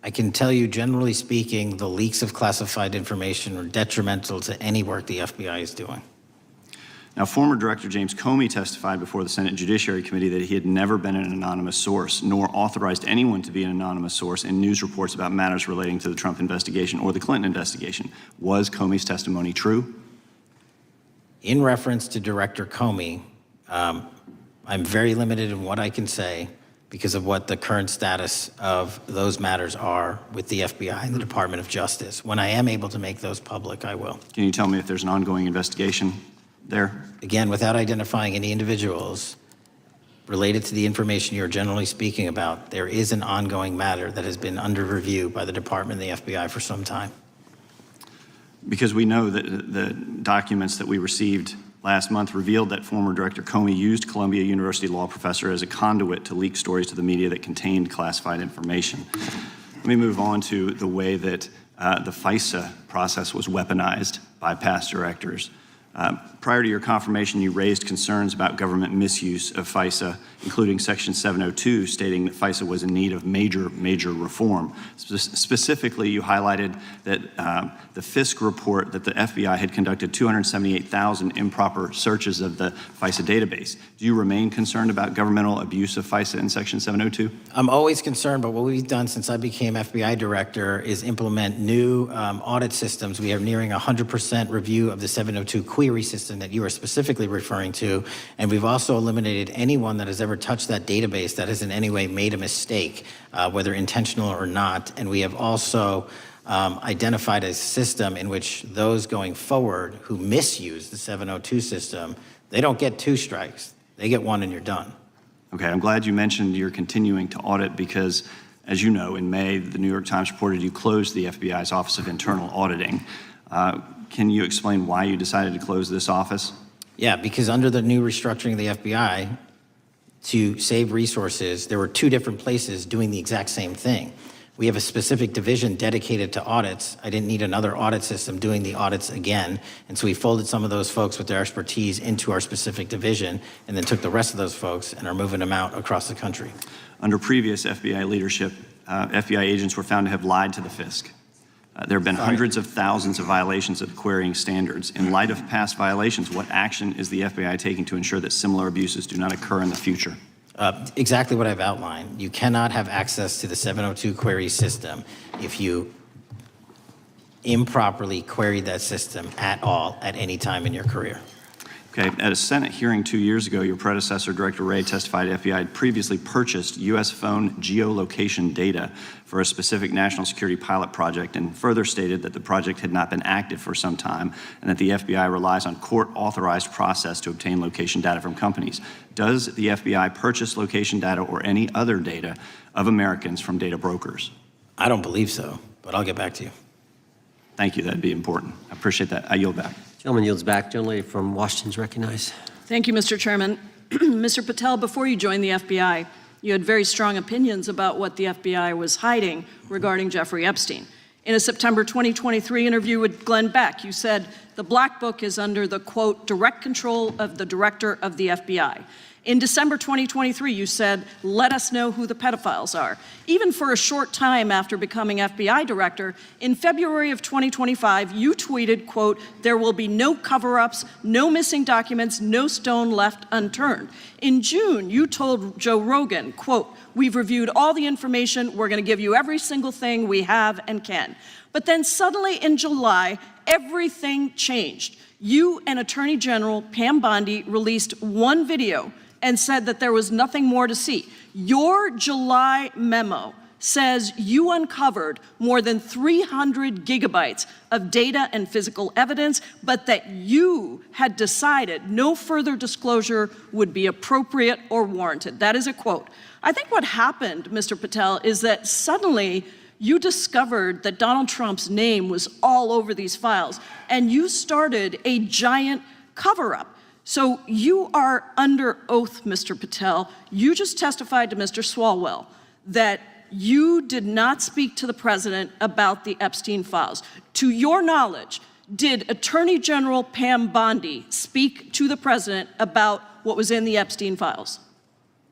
[SPEAKER 1] I can tell you, generally speaking, the leaks of classified information are detrimental to any work the FBI is doing.
[SPEAKER 22] Now, former Director James Comey testified before the Senate Judiciary Committee that he had never been an anonymous source, nor authorized anyone to be an anonymous source in news reports about matters relating to the Trump investigation or the Clinton investigation. Was Comey's testimony true?
[SPEAKER 1] In reference to Director Comey, I'm very limited in what I can say because of what the current status of those matters are with the FBI and the Department of Justice. When I am able to make those public, I will.
[SPEAKER 22] Can you tell me if there's an ongoing investigation there?
[SPEAKER 1] Again, without identifying any individuals related to the information you're generally speaking about, there is an ongoing matter that has been under review by the Department and the FBI for some time.
[SPEAKER 22] Because we know that the documents that we received last month revealed that former Director Comey used Columbia University law professor as a conduit to leak stories to the media that contained classified information. Let me move on to the way that the FISA process was weaponized by past directors. Prior to your confirmation, you raised concerns about government misuse of FISA, including Section 702, stating that FISA was in need of major reform. Specifically, you highlighted that the Fisk report that the FBI had conducted 278,000 improper searches of the FISA database. Do you remain concerned about governmental abuse of FISA in Section 702?
[SPEAKER 1] I'm always concerned, but what we've done since I became FBI director is implement new audit systems. We are nearing 100% review of the 702 query system that you are specifically referring to, and we've also eliminated anyone that has ever touched that database that has in any way made a mistake, whether intentional or not. And we have also identified a system in which those going forward who misuse the 702 system, they don't get 2 strikes. They get 1 and you're done.
[SPEAKER 22] Okay, I'm glad you mentioned you're continuing to audit because, as you know, in May, the New York Times reported you closed the FBI's Office of Internal Auditing. Can you explain why you decided to close this office?
[SPEAKER 1] Yeah, because under the new restructuring of the FBI, to save resources, there were 2 different places doing the exact same thing. We have a specific division dedicated to audits. I didn't need another audit system doing the audits again. And so we folded some of those folks with their expertise into our specific division and then took the rest of those folks and are moving them out across the country.
[SPEAKER 22] Under previous FBI leadership, FBI agents were found to have lied to the FISC. There have been hundreds of thousands of violations of querying standards. In light of past violations, what action is the FBI taking to ensure that similar abuses do not occur in the future?
[SPEAKER 1] Exactly what I've outlined. You cannot have access to the 702 query system if you improperly queried that system at all at any time in your career.
[SPEAKER 22] Okay, at a Senate hearing 2 years ago, your predecessor, Director Wray, testified FBI had previously purchased U.S. phone geolocation data for a specific national security pilot project and further stated that the project had not been active for some time and that the FBI relies on court-authorized process to obtain location data from companies. Does the FBI purchase location data or any other data of Americans from data brokers?
[SPEAKER 1] I don't believe so, but I'll get back to you.
[SPEAKER 22] Thank you, that'd be important. I appreciate that. I yield back.
[SPEAKER 2] Gentleman yields back. Gentleman from Washington's recognized.
[SPEAKER 5] Thank you, Mr. Chairman. Mr. Patel, before you joined the FBI, you had very strong opinions about what the FBI was hiding regarding Jeffrey Epstein. In a September 2023 interview with Glenn Beck, you said the Black Book is under the, quote, direct control of the director of the FBI. In December 2023, you said, let us know who the pedophiles are. Even for a short time after becoming FBI director, in February of 2025, you tweeted, quote, there will be no cover-ups, no missing documents, no stone left unturned. In June, you told Joe Rogan, quote, we've reviewed all the information, we're gonna give you every single thing we have and can. But then suddenly in July, everything changed. You and Attorney General Pam Bondi released one video and said that there was nothing more to see. Your July memo says you uncovered more than 300 gigabytes of data and physical evidence, but that you had decided no further disclosure would be appropriate or warranted. That is a quote. I think what happened, Mr. Patel, is that suddenly you discovered that Donald Trump's name was all over these files, and you started a giant cover-up. So you are under oath, Mr. Patel. You just testified to Mr. Swalwell that you did not speak to the president about the Epstein files. To your knowledge, did Attorney General Pam Bondi speak to the president about what was in the Epstein files?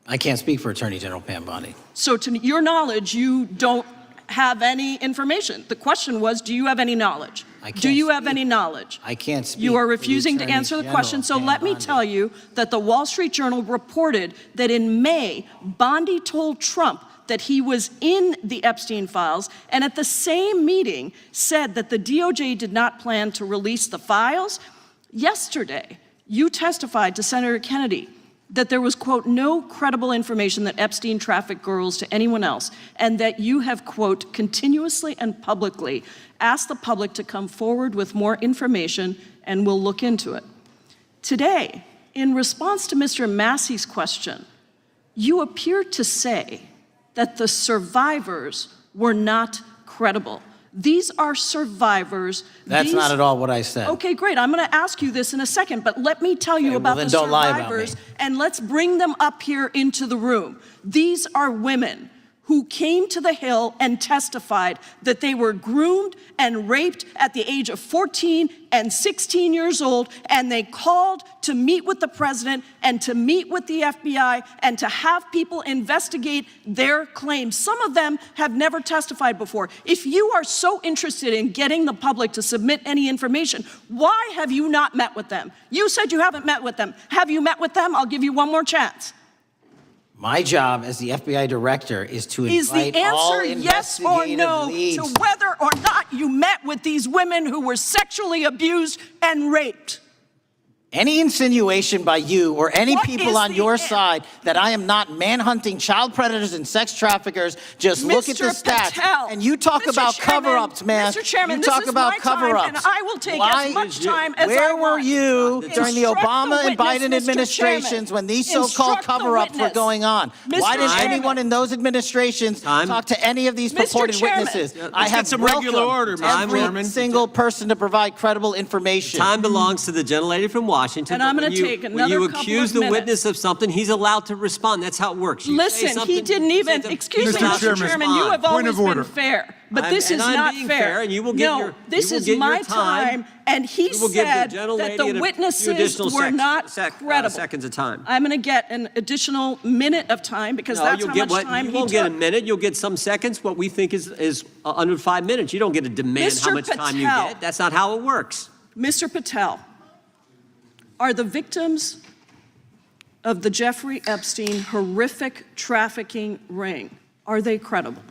[SPEAKER 1] I can't speak for Attorney General Pam Bondi.
[SPEAKER 5] So to your knowledge, you don't have any information. The question was, do you have any knowledge? Do you have any knowledge?
[SPEAKER 1] I can't speak.
[SPEAKER 5] You are refusing to answer the question, so let me tell you that the Wall Street Journal reported that in May, Bondi told Trump that he was in the Epstein files, and at the same meeting said that the DOJ did not plan to release the files. Yesterday, you testified to Senator Kennedy that there was, quote, no credible information that Epstein trafficked girls to anyone else, and that you have, quote, continuously and publicly asked the public to come forward with more information, and we'll look into it. Today, in response to Mr. Massey's question, you appear to say that the survivors were not credible. These are survivors.
[SPEAKER 1] That's not at all what I said.
[SPEAKER 5] Okay, great. I'm going to ask you this in a second, but let me tell you about the survivors, and let's bring them up here into the room. These are women who came to the Hill and testified that they were groomed and raped at the age of 14 and 16 years old, and they called to meet with the president and to meet with the FBI and to have people investigate their claims. Some of them have never testified before. If you are so interested in getting the public to submit any information, why have you not met with them? You said you haven't met with them. Have you met with them? I'll give you one more chance.
[SPEAKER 1] My job as the FBI director is to invite all investigative leads.
[SPEAKER 5] Is the answer yes or no to whether or not you met with these women who were sexually abused and raped?
[SPEAKER 1] Any insinuation by you or any people on your side that I am not manhunting child predators and sex traffickers, just look at the stats.
[SPEAKER 5] Patel,
[SPEAKER 1] and you talk about cover-ups, man.
[SPEAKER 5] Mr. Chairman,
[SPEAKER 1] you talk about cover-ups.
[SPEAKER 5] And I will take as much time as I
[SPEAKER 1] Where
[SPEAKER 5] want.
[SPEAKER 1] were you during the Obama and Biden
[SPEAKER 5] Mr.
[SPEAKER 1] administrations
[SPEAKER 5] Chairman.
[SPEAKER 1] when these so-called cover-ups were going on? Why did anyone in those administrations talk to any of these purported witnesses?
[SPEAKER 2] I have
[SPEAKER 1] some
[SPEAKER 2] regular order,
[SPEAKER 1] every single person to provide credible information.
[SPEAKER 2] Time belongs to the gentlelady from Washington. Washington.
[SPEAKER 5] And I'm
[SPEAKER 2] but
[SPEAKER 5] going
[SPEAKER 2] when
[SPEAKER 5] to
[SPEAKER 2] you-
[SPEAKER 5] take another
[SPEAKER 2] When you
[SPEAKER 5] couple
[SPEAKER 2] accuse
[SPEAKER 5] of
[SPEAKER 2] the
[SPEAKER 5] minutes.
[SPEAKER 2] witness of something, he's allowed to respond. That's how it works. You say
[SPEAKER 5] Listen, he
[SPEAKER 2] something,
[SPEAKER 5] didn't
[SPEAKER 2] you say
[SPEAKER 5] even,
[SPEAKER 2] something,
[SPEAKER 5] excuse
[SPEAKER 2] he's
[SPEAKER 5] me,
[SPEAKER 2] allowed to
[SPEAKER 5] Mr. Chairman, you
[SPEAKER 2] respond.
[SPEAKER 5] have always been fair, but this is
[SPEAKER 2] I'm
[SPEAKER 5] not
[SPEAKER 2] being
[SPEAKER 5] fair.
[SPEAKER 2] and you will get
[SPEAKER 5] No,
[SPEAKER 2] your,
[SPEAKER 5] this
[SPEAKER 2] you will
[SPEAKER 5] is
[SPEAKER 2] get your
[SPEAKER 5] my time, and he
[SPEAKER 2] You will give the
[SPEAKER 5] said
[SPEAKER 2] gentlelady
[SPEAKER 5] that the
[SPEAKER 2] a few
[SPEAKER 5] witnesses
[SPEAKER 2] additional
[SPEAKER 5] were not credible.
[SPEAKER 2] seconds of time.
[SPEAKER 5] I'm going to get an additional minute of time because
[SPEAKER 2] No,
[SPEAKER 5] that's
[SPEAKER 2] you'll
[SPEAKER 5] how
[SPEAKER 2] get
[SPEAKER 5] much
[SPEAKER 2] what,
[SPEAKER 5] time
[SPEAKER 2] you
[SPEAKER 5] he
[SPEAKER 2] won't get a
[SPEAKER 5] took.
[SPEAKER 2] minute, you'll get some seconds, what we think is under 5 minutes. You don't get to demand how
[SPEAKER 5] Mr.
[SPEAKER 2] much time you
[SPEAKER 5] Patel.
[SPEAKER 2] get. That's not how it works.
[SPEAKER 5] Mr. Patel, are the victims of the Jeffrey Epstein horrific trafficking ring, are they credible?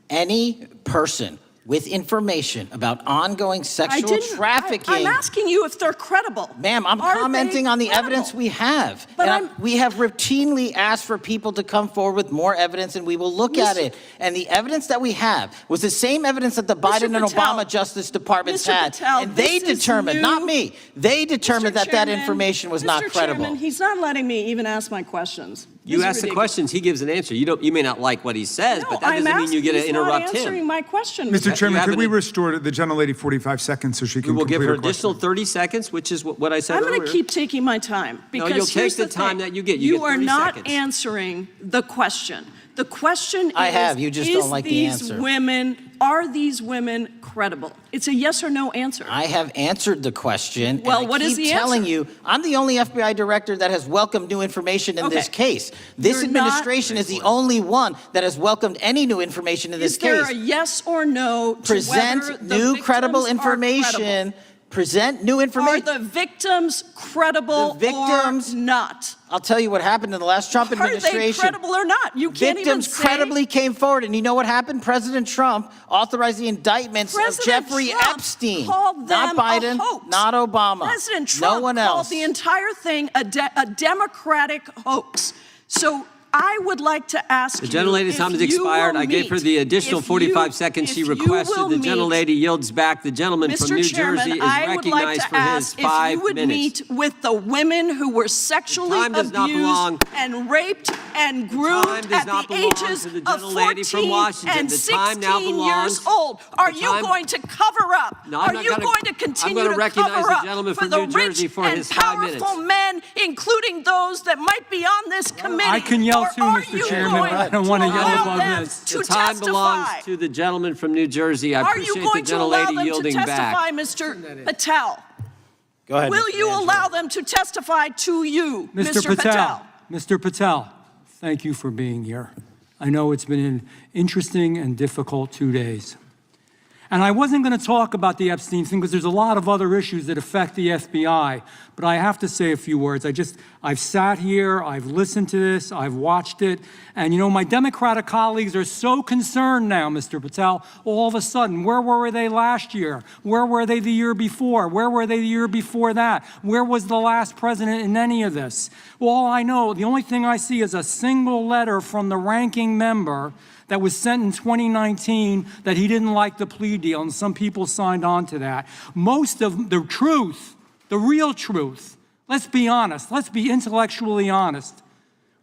[SPEAKER 1] Any person with information about ongoing sexual trafficking.
[SPEAKER 5] I'm asking you if they're credible.
[SPEAKER 1] Ma'am, I'm
[SPEAKER 5] Are they
[SPEAKER 1] commenting on the
[SPEAKER 5] credible?
[SPEAKER 1] evidence we have.
[SPEAKER 5] But
[SPEAKER 1] And we have routinely asked for people to come forward with more evidence, and we will look at it. And the evidence that we have was the same evidence that the Biden and
[SPEAKER 5] Patel,
[SPEAKER 1] Obama Justice Departments
[SPEAKER 5] Mr.
[SPEAKER 1] had.
[SPEAKER 5] Patel,
[SPEAKER 1] And they
[SPEAKER 5] this is
[SPEAKER 1] determined, not
[SPEAKER 5] new.
[SPEAKER 1] me, they determined that that
[SPEAKER 5] Chairman,
[SPEAKER 1] information was
[SPEAKER 5] Mr.
[SPEAKER 1] not credible.
[SPEAKER 5] Chairman, he's not letting me even ask my questions.
[SPEAKER 2] You
[SPEAKER 5] This is
[SPEAKER 2] ask the
[SPEAKER 5] ridiculous.
[SPEAKER 2] questions, he gives an answer. You may not like what he says,
[SPEAKER 5] No,
[SPEAKER 2] but that
[SPEAKER 5] I'm
[SPEAKER 2] doesn't mean you get to
[SPEAKER 5] asking- he's not
[SPEAKER 2] interrupt him.
[SPEAKER 5] answering my question.
[SPEAKER 6] Mr. Chairman, could
[SPEAKER 2] haven't-
[SPEAKER 6] we restore the gentlelady 45 seconds so she
[SPEAKER 2] We
[SPEAKER 6] can
[SPEAKER 2] will give
[SPEAKER 6] complete
[SPEAKER 2] her
[SPEAKER 6] her question?
[SPEAKER 2] additional 30 seconds, which is what I said
[SPEAKER 5] I'm
[SPEAKER 2] earlier.
[SPEAKER 5] going to keep taking my time because
[SPEAKER 2] you'll take
[SPEAKER 5] here's
[SPEAKER 2] the time
[SPEAKER 5] thing.
[SPEAKER 2] that you get. You get
[SPEAKER 5] are
[SPEAKER 2] 30
[SPEAKER 5] not
[SPEAKER 2] seconds.
[SPEAKER 5] answering the question. The question
[SPEAKER 1] I
[SPEAKER 5] is,
[SPEAKER 1] have, you just don't like the answer.
[SPEAKER 5] Are these women credible? It's a yes or no answer.
[SPEAKER 1] I have answered the question.
[SPEAKER 5] Well,
[SPEAKER 1] and I
[SPEAKER 5] what is
[SPEAKER 1] keep
[SPEAKER 5] the
[SPEAKER 1] telling
[SPEAKER 5] answer?
[SPEAKER 1] you, I'm the only FBI director that has welcomed new information in this
[SPEAKER 5] Okay.
[SPEAKER 1] case. This
[SPEAKER 5] You're
[SPEAKER 1] administration is the only one that has welcomed any new information in this
[SPEAKER 5] Is there
[SPEAKER 1] case.
[SPEAKER 5] a yes or no to
[SPEAKER 1] Present
[SPEAKER 5] whether the
[SPEAKER 1] new credible
[SPEAKER 5] victims are
[SPEAKER 1] information.
[SPEAKER 5] credible?
[SPEAKER 1] Present new information.
[SPEAKER 5] Are the victims credible or not?
[SPEAKER 1] I'll tell you what happened in the last Trump
[SPEAKER 5] Are they
[SPEAKER 1] administration.
[SPEAKER 5] credible or not? You can't even
[SPEAKER 1] Victims
[SPEAKER 5] say.
[SPEAKER 1] credibly came forward, and you know what happened? President Trump authorized the indictments
[SPEAKER 5] President
[SPEAKER 1] of Jeffrey
[SPEAKER 5] Trump
[SPEAKER 1] Epstein,
[SPEAKER 5] called
[SPEAKER 1] not
[SPEAKER 5] them a
[SPEAKER 1] Biden,
[SPEAKER 5] hoax.
[SPEAKER 1] not Obama,
[SPEAKER 5] President Trump
[SPEAKER 1] no one
[SPEAKER 5] called
[SPEAKER 1] else.
[SPEAKER 5] the entire thing a Democratic hoax. So I would like to ask
[SPEAKER 2] The
[SPEAKER 5] you
[SPEAKER 2] gentlelady's
[SPEAKER 5] if
[SPEAKER 2] time has
[SPEAKER 5] you
[SPEAKER 2] expired.
[SPEAKER 5] will
[SPEAKER 2] I gave her the
[SPEAKER 5] meet-
[SPEAKER 2] additional
[SPEAKER 5] if
[SPEAKER 2] 45
[SPEAKER 5] you-
[SPEAKER 2] seconds she
[SPEAKER 5] if you
[SPEAKER 2] requested.
[SPEAKER 5] will
[SPEAKER 2] The
[SPEAKER 5] meet-
[SPEAKER 2] gentlelady yields back. The gentleman from
[SPEAKER 5] Mr.
[SPEAKER 2] New
[SPEAKER 5] Chairman,
[SPEAKER 2] Jersey is
[SPEAKER 5] I would like
[SPEAKER 2] recognized
[SPEAKER 5] to
[SPEAKER 2] for his
[SPEAKER 5] ask if
[SPEAKER 2] 5
[SPEAKER 5] you would
[SPEAKER 2] minutes.
[SPEAKER 5] meet with the women who were sexually
[SPEAKER 2] time does not belong-
[SPEAKER 5] abused and raped and groomed
[SPEAKER 2] time does
[SPEAKER 5] at
[SPEAKER 2] not
[SPEAKER 5] the
[SPEAKER 2] belong
[SPEAKER 5] ages
[SPEAKER 2] to the
[SPEAKER 5] of
[SPEAKER 2] gentlelady from
[SPEAKER 5] 14
[SPEAKER 2] Washington.
[SPEAKER 5] and
[SPEAKER 2] The time now
[SPEAKER 5] 16
[SPEAKER 2] belongs-
[SPEAKER 5] years old. Are
[SPEAKER 2] the
[SPEAKER 5] you
[SPEAKER 2] time-
[SPEAKER 5] going to cover up?
[SPEAKER 2] No, I'm
[SPEAKER 5] Are
[SPEAKER 2] not
[SPEAKER 5] you
[SPEAKER 2] gonna-
[SPEAKER 5] going to
[SPEAKER 2] I'm
[SPEAKER 5] continue
[SPEAKER 2] gonna
[SPEAKER 5] to
[SPEAKER 2] recognize
[SPEAKER 5] cover
[SPEAKER 2] the
[SPEAKER 5] up
[SPEAKER 2] gentleman
[SPEAKER 5] for
[SPEAKER 2] from
[SPEAKER 5] the
[SPEAKER 2] New Jersey
[SPEAKER 5] rich
[SPEAKER 2] for
[SPEAKER 5] and
[SPEAKER 2] his 5 minutes.
[SPEAKER 5] powerful men, including those that might be on this committee?
[SPEAKER 11] I can yell
[SPEAKER 5] Or
[SPEAKER 11] too,
[SPEAKER 5] are
[SPEAKER 11] Mr.
[SPEAKER 5] you
[SPEAKER 11] Chairman,
[SPEAKER 5] going
[SPEAKER 11] but I don't want to yell
[SPEAKER 5] allow
[SPEAKER 11] above
[SPEAKER 5] them
[SPEAKER 11] this.
[SPEAKER 5] to
[SPEAKER 2] The time belongs
[SPEAKER 5] testify?
[SPEAKER 2] to the gentleman from New Jersey. I
[SPEAKER 5] Are you
[SPEAKER 2] appreciate the
[SPEAKER 5] going to allow
[SPEAKER 2] gentlelady
[SPEAKER 5] them to
[SPEAKER 2] yielding
[SPEAKER 5] testify,
[SPEAKER 2] back.
[SPEAKER 5] Mr. Patel?
[SPEAKER 1] Go ahead.
[SPEAKER 5] Will
[SPEAKER 1] Mr.
[SPEAKER 5] you
[SPEAKER 1] Angelo.
[SPEAKER 5] allow them to testify to you, Mr. Patel?
[SPEAKER 11] Mr. Patel, thank you for being here. I know it's been an interesting and difficult 2 days. And I wasn't going to talk about the Epstein thing because there's a lot of other issues that affect the FBI, but I have to say a few words. I've sat here, I've listened to this, I've watched it, and you know, my Democratic colleagues are so concerned now, Mr. Patel, all of a sudden. Where were they last year? Where were they the year before? Where were they the year before that? Where was the last president in any of this? Well, all I know, the only thing I see is a single letter from the ranking member that was sent in 2019 that he didn't like the plea deal, and some people signed on to that. Most of the truth, the real truth, let's be honest, let's be intellectually honest.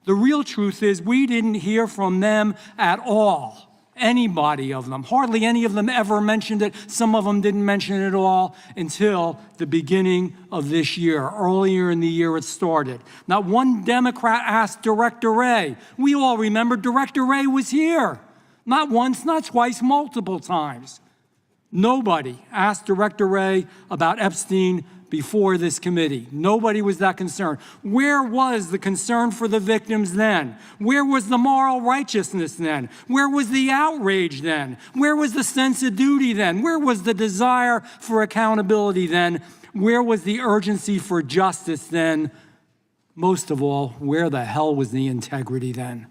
[SPEAKER 11] The real truth is we didn't hear from them at all, anybody of them. Hardly any of them ever mentioned it. Some of them didn't mention it at all until the beginning of this year. Earlier in the year it started. Not one Democrat asked Director Wray. We all remember Director Wray was here. Not once, not twice, multiple times. Nobody asked Director Wray about Epstein before this committee. Nobody was that concerned. Where was the concern for the victims then? Where was the moral righteousness then? Where was the outrage then? Where was the sense of duty then? Where was the desire for accountability then? Where was the urgency for justice then? Most of all, where the hell was the integrity then?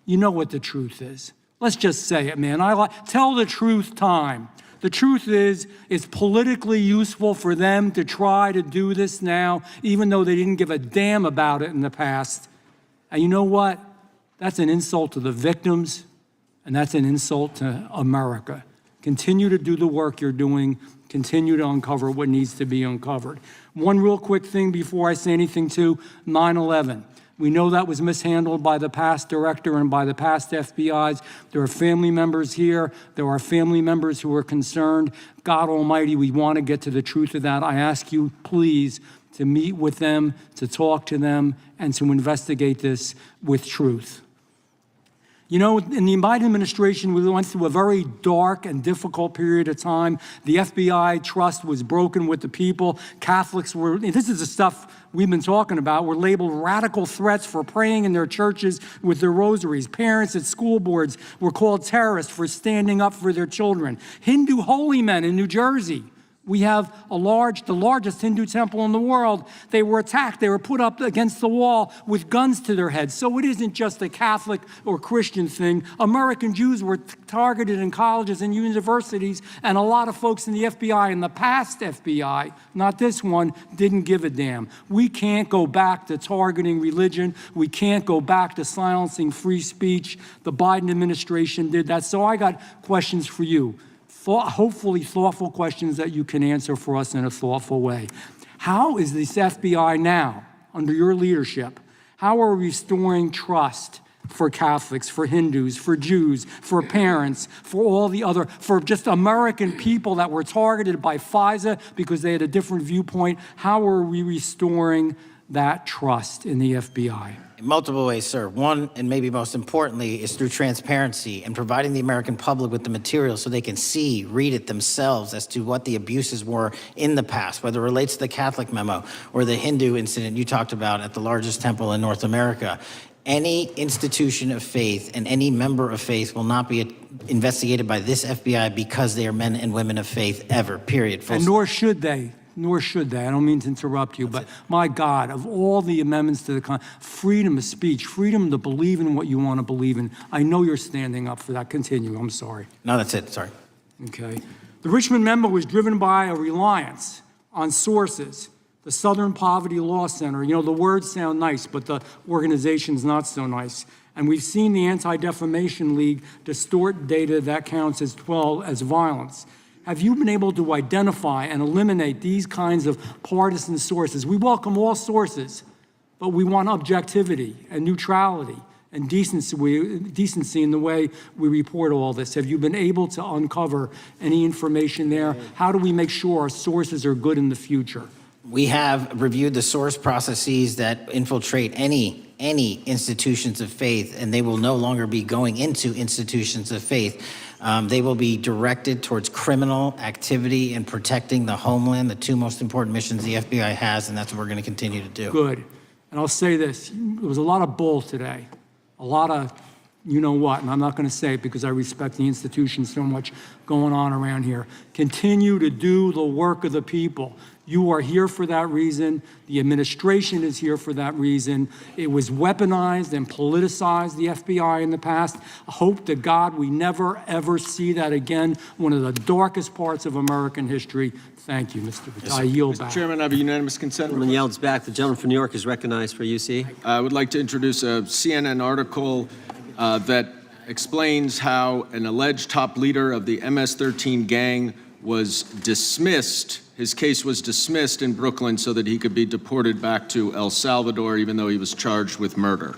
[SPEAKER 11] You know what the truth is. Let's just say it, man. Tell the truth time. The truth is, it's politically useful for them to try to do this now, even though they didn't give a damn about it in the past. And you know what? That's an insult to the victims, and that's an insult to America. Continue to do the work you're doing. Continue to uncover what needs to be uncovered. One real quick thing before I say anything to 9/11. We know that was mishandled by the past director and by the past FBIs. There are family members here. There are family members who are concerned. God Almighty, we want to get to the truth of that. I ask you, please, to meet with them, to talk to them, and to investigate this with truth. You know, in the Biden administration, we went through a very dark and difficult period of time. The FBI trust was broken with the people. Catholics were, this is the stuff we've been talking about, were labeled radical threats for praying in their churches with their rosaries. Parents at school boards were called terrorists for standing up for their children. Hindu holy men in New Jersey. We have the largest Hindu temple in the world. They were attacked. They were put up against the wall with guns to their heads. So it isn't just a Catholic or Christian thing. American Jews were targeted in colleges and universities, and a lot of folks in the FBI, in the past FBI, not this one, didn't give a damn. We can't go back to targeting religion. We can't go back to silencing free speech. The Biden administration did that. So I got questions for you. Hopefully thoughtful questions that you can answer for us in a thoughtful way. How is this FBI now, under your leadership, how are we restoring trust for Catholics, for Hindus, for Jews, for parents, for all the other, for just American people that were targeted by FISA because they had a different viewpoint? How are we restoring that trust in the FBI?
[SPEAKER 1] In multiple ways, sir. One, and maybe most importantly, is through transparency and providing the American public with the material so they can see, read it themselves as to what the abuses were in the past, whether it relates to the Catholic memo or the Hindu incident you talked about at the largest temple in North America. Any institution of faith and any member of faith will not be investigated by this FBI because they are men and women of faith ever, period.
[SPEAKER 11] And nor should they. Nor should they. I don't mean to interrupt you, but my God, of all the amendments to the freedom of speech, freedom to believe in what you want to believe in, I know you're standing up for that. Continue. I'm sorry.
[SPEAKER 1] No, that's it. Sorry.
[SPEAKER 11] Okay. The Richmond memo was driven by a reliance on sources. The Southern Poverty Law Center, you know, the words sound nice, but the organization's not so nice. And we've seen the Anti-Defamation League distort data that counts as violence. Have you been able to identify and eliminate these kinds of partisan sources? We welcome all sources, but we want objectivity and neutrality and decency in the way we report all this. Have you been able to uncover any information there? How do we make sure our sources are good in the future?
[SPEAKER 1] We have reviewed the source processes that infiltrate any institutions of faith, and they will no longer be going into institutions of faith. They will be directed towards criminal activity and protecting the homeland, the two most important missions the FBI has, and that's what we're going to continue to do.
[SPEAKER 11] Good. And I'll say this, there was a lot of bull today, a lot of you know what, and I'm not going to say it because I respect the institution so much going on around here. Continue to do the work of the people. You are here for that reason. The administration is here for that reason. It was weaponized and politicized, the FBI, in the past. I hope to God we never, ever see that again. One of the darkest parts of American history. Thank you, Mr. Patel. I yield back.
[SPEAKER 12] Mr. Chairman, I have a unanimous consent.
[SPEAKER 2] Gentleman yields back. The gentleman from New York is recognized for UC.
[SPEAKER 12] I would like to introduce a CNN article that explains how an alleged top leader of the MS-13 gang was dismissed. His case was dismissed in Brooklyn so that he could be deported back to El Salvador, even though he was charged with murder.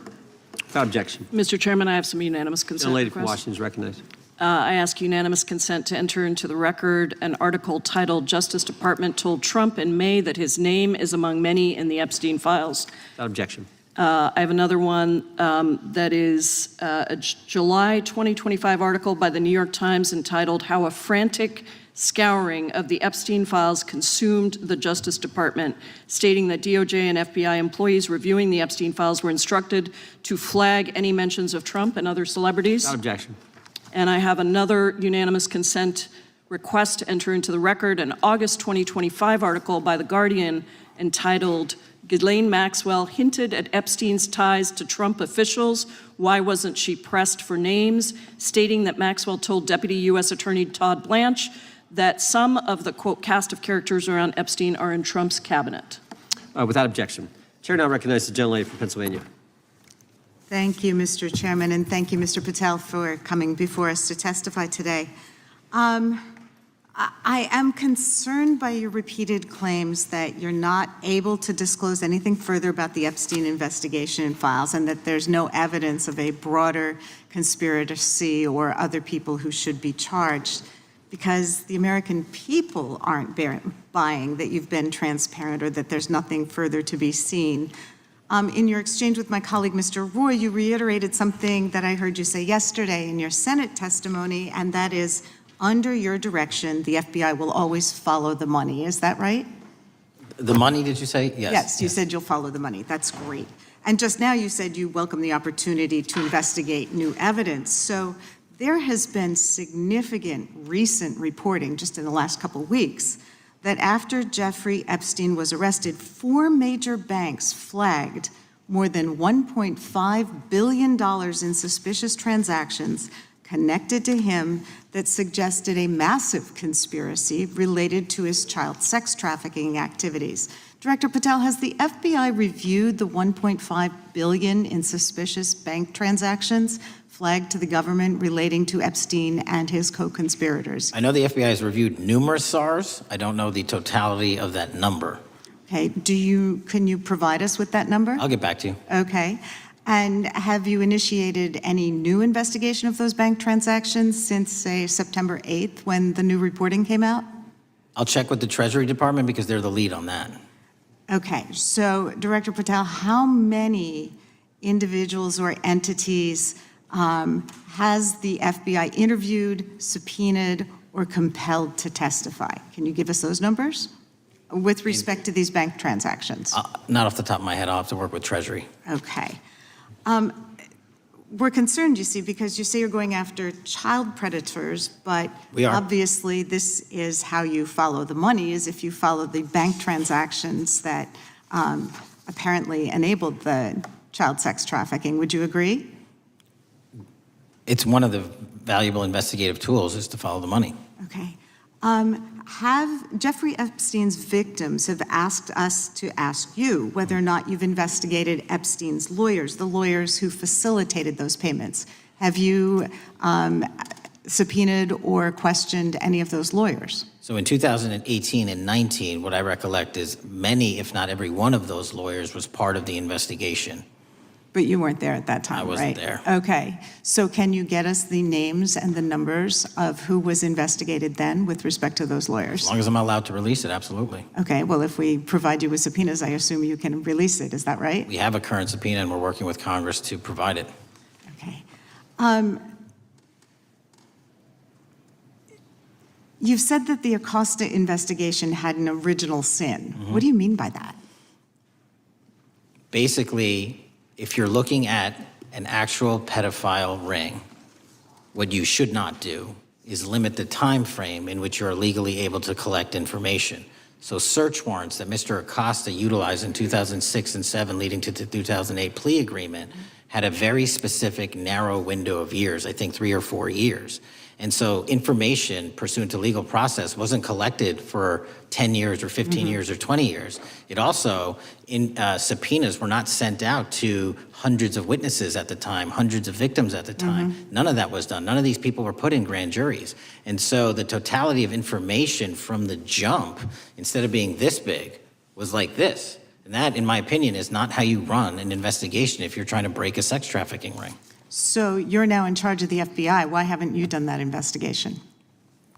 [SPEAKER 2] Without objection.
[SPEAKER 5] Mr. Chairman, I have some unanimous consent
[SPEAKER 2] The lady from
[SPEAKER 5] requests.
[SPEAKER 2] Washington is recognized.
[SPEAKER 5] I ask unanimous consent to enter into the record an article titled "Justice Department Told Trump in May that his name is among many in the Epstein files."
[SPEAKER 2] Without objection.
[SPEAKER 5] I have another one that is a July 2025 article by the New York Times entitled "How a Frantic Scouring of the Epstein Files Consumed the Justice Department," stating that DOJ and FBI employees reviewing the Epstein files were instructed to flag any mentions of Trump and other celebrities.
[SPEAKER 2] Without objection.
[SPEAKER 5] And I have another unanimous consent request to enter into the record an August 2025 article by The Guardian entitled "Ghislaine Maxwell Hinted at Epstein's Ties to Trump Officials. Why Wasn't She Pressed for Names?" stating that Maxwell told Deputy U.S. Attorney Todd Blanche that some of the, quote, cast of characters around Epstein are in Trump's cabinet.
[SPEAKER 2] Without objection. Chair now recognizes the gentlelady from Pennsylvania.
[SPEAKER 7] Thank you, Mr. Chairman, and thank you, Mr. Patel, for coming before us to testify today. I am concerned by your repeated claims that you're not able to disclose anything further about the Epstein investigation and files, and that there's no evidence of a broader conspiracy or other people who should be charged. because the American people aren't buying that you've been transparent or that there's nothing further to be seen. In your exchange with my colleague, Mr. Roy, you reiterated something that I heard you say yesterday in your Senate testimony, and that is, under your direction, the FBI will always follow the money. Is that right?
[SPEAKER 1] The money, did you say? Yes.
[SPEAKER 7] Yes, you said you'll follow the money. That's great. And just now you said you welcome the opportunity to investigate new evidence. So there has been significant recent reporting just in the last couple of weeks that after Jeffrey Epstein was arrested, 4 major banks flagged more than $1.5 billion in suspicious transactions connected to him that suggested a massive conspiracy related to his child sex trafficking activities. Director Patel, has the FBI reviewed the $1.5 billion in suspicious bank transactions flagged to the government relating to Epstein and his co-conspirators?
[SPEAKER 1] I know the FBI has reviewed numerous SARs. I don't know the totality of that number.
[SPEAKER 7] Okay, can you provide us with that number?
[SPEAKER 1] I'll get back to you.
[SPEAKER 7] Okay. And have you initiated any new investigation of those bank transactions since, say, September 8th when the new reporting came out?
[SPEAKER 1] I'll check with the Treasury Department because they're the lead on that.
[SPEAKER 7] Okay, so Director Patel, how many individuals or entities has the FBI interviewed, subpoenaed, or compelled to testify? Can you give us those numbers with respect to these bank transactions?
[SPEAKER 1] Not off the top of my head. I'll have to work with Treasury.
[SPEAKER 7] Okay. We're concerned, you see, because you say you're going after child predators, but
[SPEAKER 1] We are.
[SPEAKER 7] obviously this is how you follow the money, is if you follow the bank transactions that apparently enabled the child sex trafficking. Would you agree?
[SPEAKER 1] It's one of the valuable investigative tools is to follow the money.
[SPEAKER 7] Okay. Have Jeffrey Epstein's victims have asked us to ask you whether or not you've investigated Epstein's lawyers, the lawyers who facilitated those payments. Have you subpoenaed or questioned any of those lawyers?
[SPEAKER 1] So in 2018 and 19, what I recollect is many, if not every one of those lawyers was part of the investigation.
[SPEAKER 7] But you weren't there at that time,
[SPEAKER 1] I wasn't
[SPEAKER 7] right?
[SPEAKER 1] there.
[SPEAKER 7] Okay. So can you get us the names and the numbers of who was investigated then with respect to those lawyers?
[SPEAKER 1] As long as I'm allowed to release it, absolutely.
[SPEAKER 7] Okay. Well, if we provide you with subpoenas, I assume you can release it. Is that right?
[SPEAKER 1] We have a current subpoena and we're working with Congress to provide it.
[SPEAKER 7] Okay. You've said that the Acosta investigation had an original sin.
[SPEAKER 1] Mm-hmm.
[SPEAKER 7] What do you mean by that?
[SPEAKER 1] Basically, if you're looking at an actual pedophile ring, what you should not do is limit the time frame in which you're legally able to collect information. So search warrants that Mr. Acosta utilized in 2006 and 7 leading to the 2008 plea agreement had a very specific narrow window of years, I think 3 or 4 years. And so information pursuant to legal process wasn't collected for 10 years or 15 years or 20 years. It also, subpoenas were not sent out to hundreds of witnesses at the time, hundreds of victims at the time. None of that was done. None of these people were put in grand juries. And so the totality of information from the jump, instead of being this big, was like this. And that, in my opinion, is not how you run an investigation if you're trying to break a sex trafficking ring.
[SPEAKER 7] So you're now in charge of the FBI. Why haven't you done that investigation?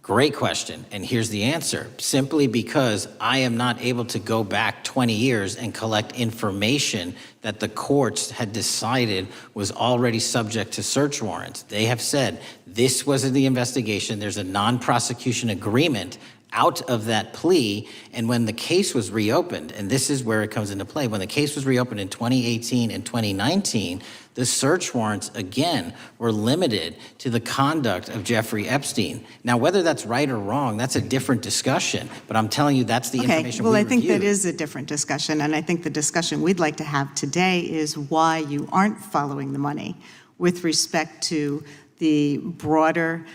[SPEAKER 1] Great question. And here's the answer. Simply because I am not able to go back 20 years and collect information that the courts had decided was already subject to search warrants. They have said this was in the investigation. There's a non-prosecution agreement out of that plea, and when the case was reopened, and this is where it comes into play, when the case was reopened in 2018 and 2019, the search warrants, again, were limited to the conduct of Jeffrey Epstein. Now, whether that's right or wrong, that's a different discussion, but I'm telling you that's the information we
[SPEAKER 7] I think
[SPEAKER 1] reviewed.
[SPEAKER 7] that is a different discussion, and I think the discussion we'd like to have today is why you aren't following the money with respect to the broader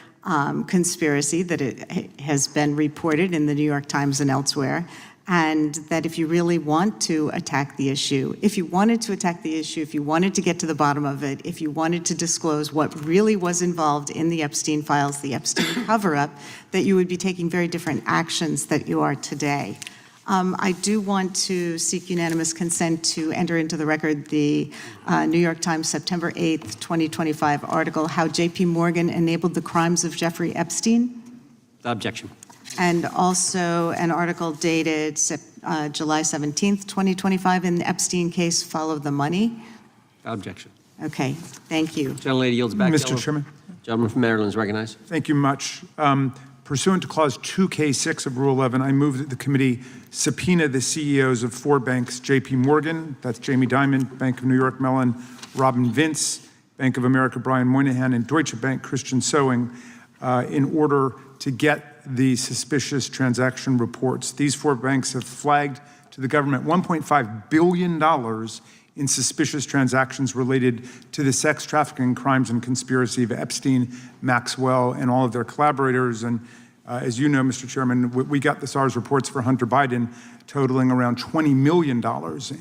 [SPEAKER 7] conspiracy that it has been reported in the New York Times and elsewhere, and that if you really want to attack the issue, if you wanted to attack the issue, if you wanted to get to the bottom of it, if you wanted to disclose what really was involved in the Epstein files, the Epstein cover-up, that you would be taking very different actions that you are today. I do want to seek unanimous consent to enter into the record the New York Times September 8th, 2025 article, How J.P. Morgan Enabled the Crimes of Jeffrey Epstein.
[SPEAKER 2] Objection.
[SPEAKER 7] And also an article dated July 17th, 2025, in the Epstein case, Follow the Money.
[SPEAKER 2] Objection.
[SPEAKER 7] Okay, thank you.
[SPEAKER 2] Gentlelady yields back.
[SPEAKER 6] Mr. Chairman.
[SPEAKER 2] Gentleman from Maryland is recognized.
[SPEAKER 6] Thank you much. Pursuant to Clause 2K6 of Rule 11, I move that the committee subpoena the CEOs of 4 banks, J.P. Morgan, that's Jamie Dimon, Bank of New York Mellon, Robin Vince, Bank of America, Brian Moynihan, and Deutsche Bank, Christian Sewing, in order to get the suspicious transaction reports. These 4 banks have flagged to the government $1.5 billion in suspicious transactions related to the sex trafficking crimes and conspiracy of Epstein, Maxwell, and all of their collaborators. And as you know, Mr. Chairman, we got the SARS reports for Hunter Biden totaling around $20 million.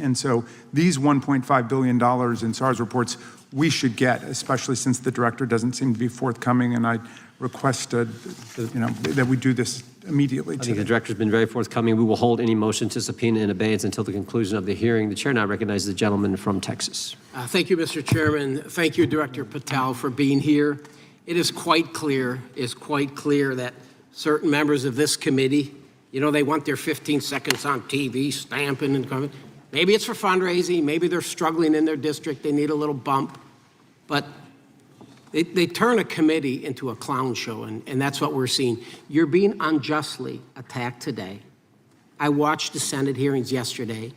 [SPEAKER 6] And so these $1.5 billion in SARS reports we should get, especially since the director doesn't seem to be forthcoming. And I requested, that we do this immediately.
[SPEAKER 2] I think the director's been very forthcoming. We will hold any motion to subpoena in abeyance until the conclusion of the hearing. The chair now recognizes the gentleman from Texas.
[SPEAKER 8] Thank you, Mr. Chairman. Thank you, Director Patel, for being here. It is quite clear that certain members of this committee, they want their 15 seconds on TV, stamping and coming. Maybe it's for fundraising. Maybe they're struggling in their district. They need a little bump. But they turn a committee into a clown show, and that's what we're seeing. You're being unjustly attacked today. I watched the Senate hearings yesterday.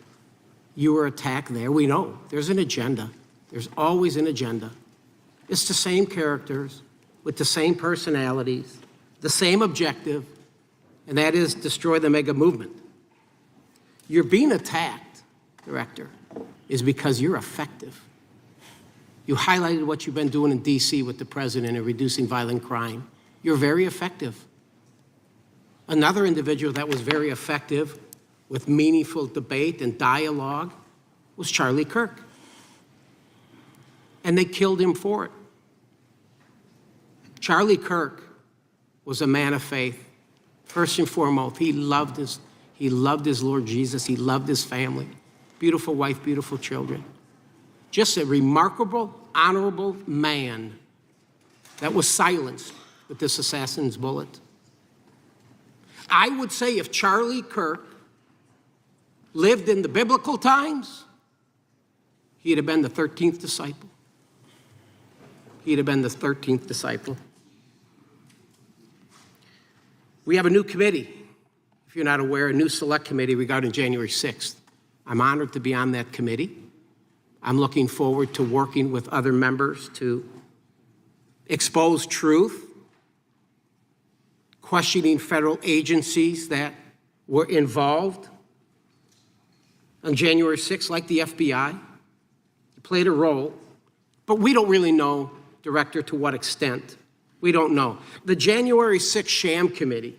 [SPEAKER 8] You were attacked there. We know there's an agenda. There's always an agenda. It's the same characters with the same personalities, the same objective, and that is destroy the mega movement. You're being attacked, Director, is because you're effective. You highlighted what you've been doing in D.C. with the president in reducing violent crime. You're very effective. Another individual that was very effective with meaningful debate and dialogue was Charlie Kirk. And they killed him for it. Charlie Kirk was a man of faith. First and foremost, he loved his Lord Jesus. He loved his family. Beautiful wife, beautiful children. Just a remarkable, honorable man that was silenced with this assassin's bullet. I would say if Charlie Kirk lived in the biblical times, he'd have been the 13th disciple. He'd have been the 13th disciple. We have a new committee, if you're not aware, a new select committee regarding January 6th. I'm honored to be on that committee. I'm looking forward to working with other members to expose truth, questioning federal agencies that were involved on January 6th, like the FBI. It played a role, but we don't really know, Director, to what extent. We don't know. The January 6th sham committee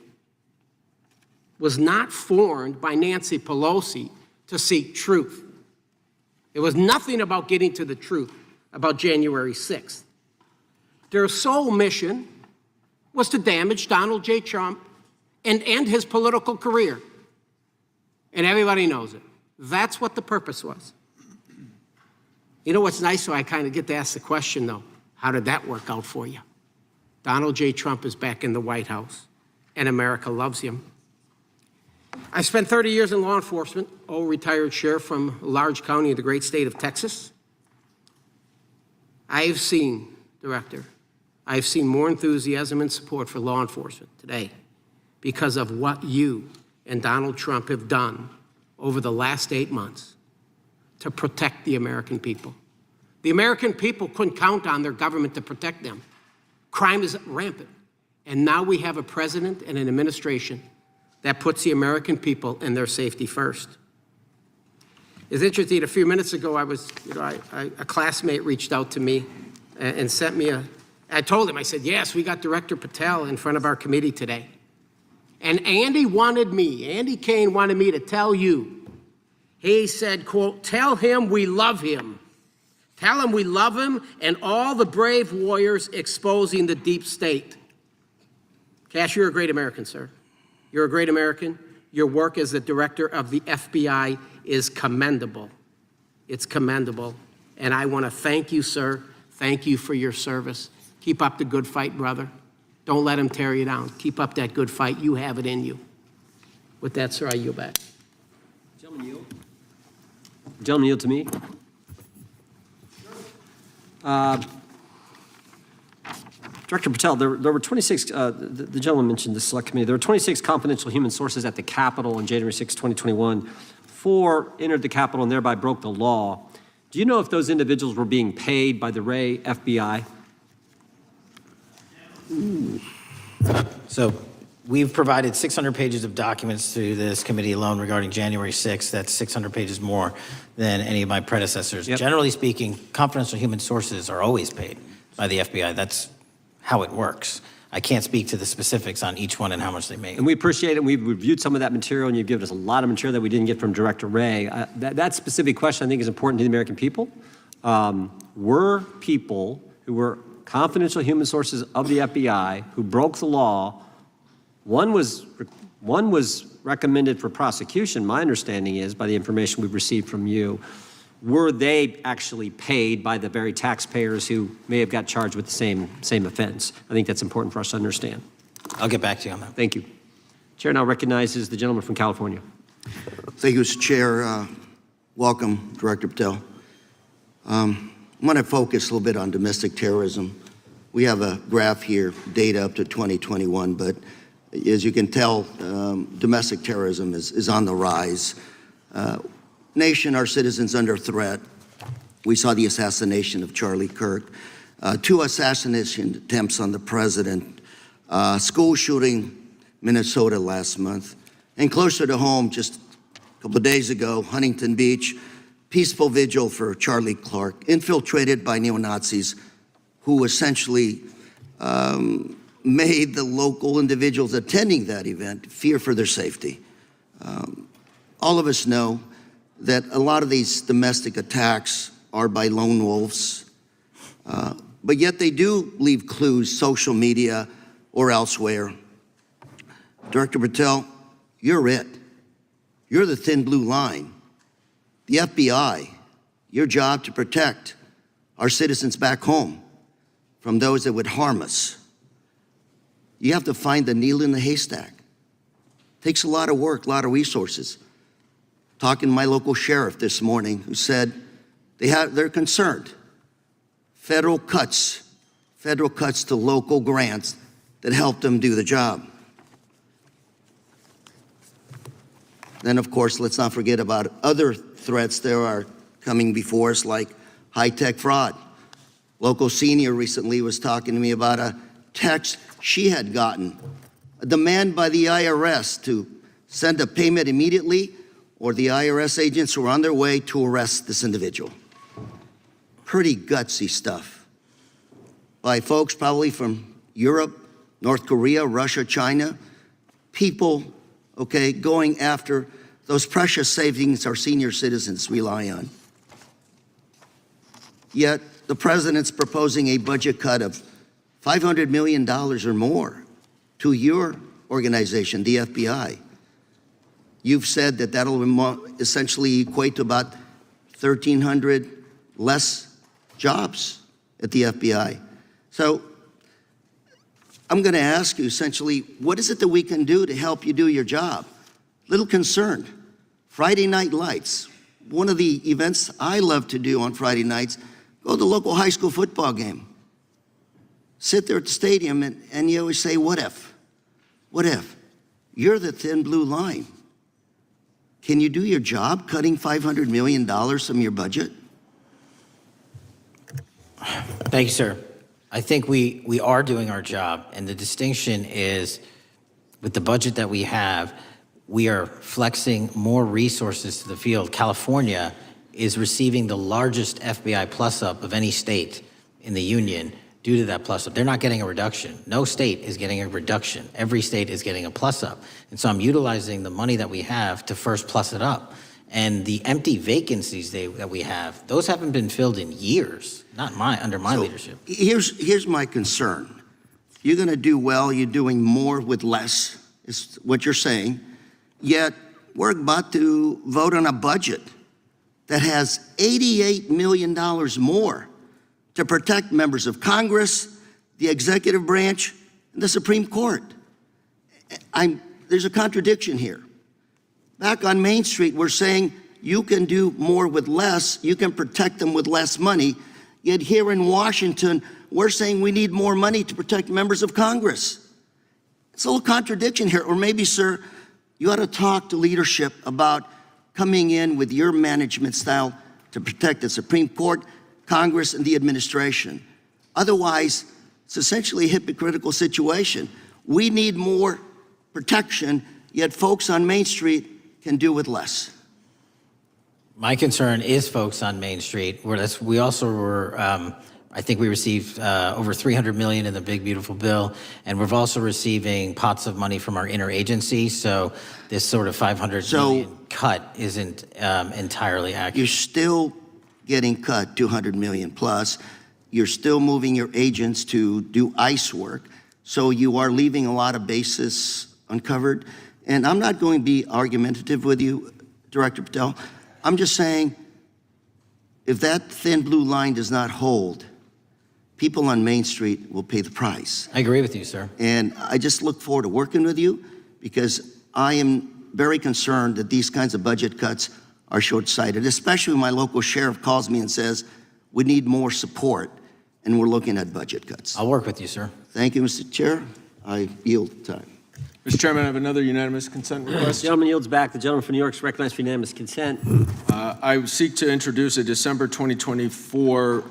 [SPEAKER 8] was not formed by Nancy Pelosi to seek truth. It was nothing about getting to the truth about January 6th. Their sole mission was to damage Donald J. Trump and end his political career. And everybody knows it. That's what the purpose was. You know what's nice, so I kind of get to ask the question, though, how did that work out for you? Donald J. Trump is back in the White House, and America loves him. I spent 30 years in law enforcement, retired sheriff from a large county in the great state of Texas. I have seen, Director, I've seen more enthusiasm and support for law enforcement today because of what you and Donald Trump have done over the last 8 months to protect the American people. The American people couldn't count on their government to protect them. Crime is rampant. And now we have a president and an administration that puts the American people and their safety first. It's interesting, a few minutes ago, a classmate reached out to me and sent me I told him, I said, yes, we got Director Patel in front of our committee today. And Andy Kane wanted me to tell you, he said, quote, tell him we love him. Tell him we love him and all the brave warriors exposing the deep state. Kash, you're a great American, sir. You're a great American. Your work as the director of the FBI is commendable. It's commendable. And I want to thank you, sir. Thank you for your service. Keep up the good fight, brother. Don't let them tear you down. Keep up that good fight. You have it in you. With that, sir, I yield back.
[SPEAKER 2] Gentleman yield. Gentleman yield to me. Director Patel, there were 26, the gentleman mentioned the select committee, there were 26 confidential human sources at the Capitol on January 6, 2021. 4 entered the Capitol and thereby broke the law. Do you know if those individuals were being paid by the Ray FBI?
[SPEAKER 1] So we've provided 600 pages of documents to this committee alone regarding January 6th. That's 600 pages more than any of my predecessors.
[SPEAKER 2] Yep.
[SPEAKER 1] Generally speaking, confidential human sources are always paid by the FBI. That's how it works. I can't speak to the specifics on each one and how much they make.
[SPEAKER 2] And we appreciate it. We've reviewed some of that material, and you've given us a lot of material that we didn't get from Director Ray. That specific question, I think, is important to the American people. Were people who were confidential human sources of the FBI who broke the law, one was recommended for prosecution, my understanding is, by the information we've received from you. Were they actually paid by the very taxpayers who may have got charged with the same offense? I think that's important for us to understand.
[SPEAKER 1] I'll get back to you on that.
[SPEAKER 2] Thank you. Chair now recognizes the gentleman from California.
[SPEAKER 9] Thank you, Mr. Chair. Welcome, Director Patel. I want to focus a little bit on domestic terrorism. We have a graph here, data up to 2021, but as you can tell, domestic terrorism is on the rise. Nation, our citizens under threat. We saw the assassination of Charlie Kirk, 2 assassination attempts on the president, school shooting, Minnesota last month, and closer to home, just a couple of days ago, Huntington Beach, peaceful vigil for Charlie Kirk, infiltrated by neo-Nazis who essentially made the local individuals attending that event fear for their safety. All of us know that a lot of these domestic attacks are by lone wolves, but yet they do leave clues, social media or elsewhere. Director Patel, you're it. You're the thin blue line. The FBI, your job to protect our citizens back home from those that would harm us. You have to find the needle in the haystack. Takes a lot of work, a lot of resources. Talking to my local sheriff this morning who said they're concerned. Federal cuts to local grants that help them do the job. Then, of course, let's not forget about other threats that are coming before us, like high-tech fraud. Local senior recently was talking to me about a text she had gotten, a demand by the IRS to send a payment immediately, or the IRS agents were on their way to arrest this individual. Pretty gutsy stuff by folks probably from Europe, North Korea, Russia, China, people, okay, going after those precious savings our senior citizens rely on. Yet the president's proposing a budget cut of $500 million or more to your organization, the FBI. You've said that that'll essentially equate to about 1,300 less jobs at the FBI. So I'm going to ask you essentially, what is it that we can do to help you do your job? Little concerned. Friday Night Lights. One of the events I love to do on Friday nights, go to the local high school football game. Sit there at the stadium and you always say, what if? What if? You're the thin blue line. Can you do your job cutting $500 million from your budget?
[SPEAKER 1] Thank you, sir. I think we are doing our job, and the distinction is with the budget that we have, we are flexing more resources to the field. California is receiving the largest FBI plus-up of any state in the union due to that plus-up. They're not getting a reduction. No state is getting a reduction. Every state is getting a plus-up. And so I'm utilizing the money that we have to first plus it up. And the empty vacancies that we have, those haven't been filled in years, not under my leadership.
[SPEAKER 9] Here's my concern. You're going to do well. You're doing more with less, is what you're saying. Yet we're about to vote on a budget that has $88 million more to protect members of Congress, the executive branch, in the Supreme Court. There's a contradiction here. Back on Main Street, we're saying you can do more with less, you can protect them with less money, yet here in Washington, we're saying we need more money to protect members of Congress. It's a little contradiction here. Or maybe, sir, you ought to talk to leadership about coming in with your management style to protect the Supreme Court, Congress, and the administration. Otherwise, it's essentially a hypocritical situation. We need more protection, yet folks on Main Street can do with less.
[SPEAKER 1] My concern is folks on Main Street. We also were, I think we received over $300 million in the big, beautiful bill, and we're also receiving pots of money from our interagency, so this sort of $500 million cut isn't entirely accurate.
[SPEAKER 9] You're still getting cut $200 million plus. You're still moving your agents to do ICE work, so you are leaving a lot of bases uncovered. And I'm not going to be argumentative with you, Director Patel. I'm just saying, if that thin blue line does not hold, people on Main Street will pay the price.
[SPEAKER 1] I agree with you, sir.
[SPEAKER 9] And I just look forward to working with you, because I am very concerned that these kinds of budget cuts are short-sighted, especially when my local sheriff calls me and says, we need more support, and we're looking at budget cuts.
[SPEAKER 1] I'll work with you, sir.
[SPEAKER 9] Thank you, Mr. Chair. I yield time.
[SPEAKER 12] Mr. Chairman, I have another unanimous consent request.
[SPEAKER 2] The gentleman yields back. The gentleman from New York is recognized for unanimous consent.
[SPEAKER 12] I seek to introduce a December 2024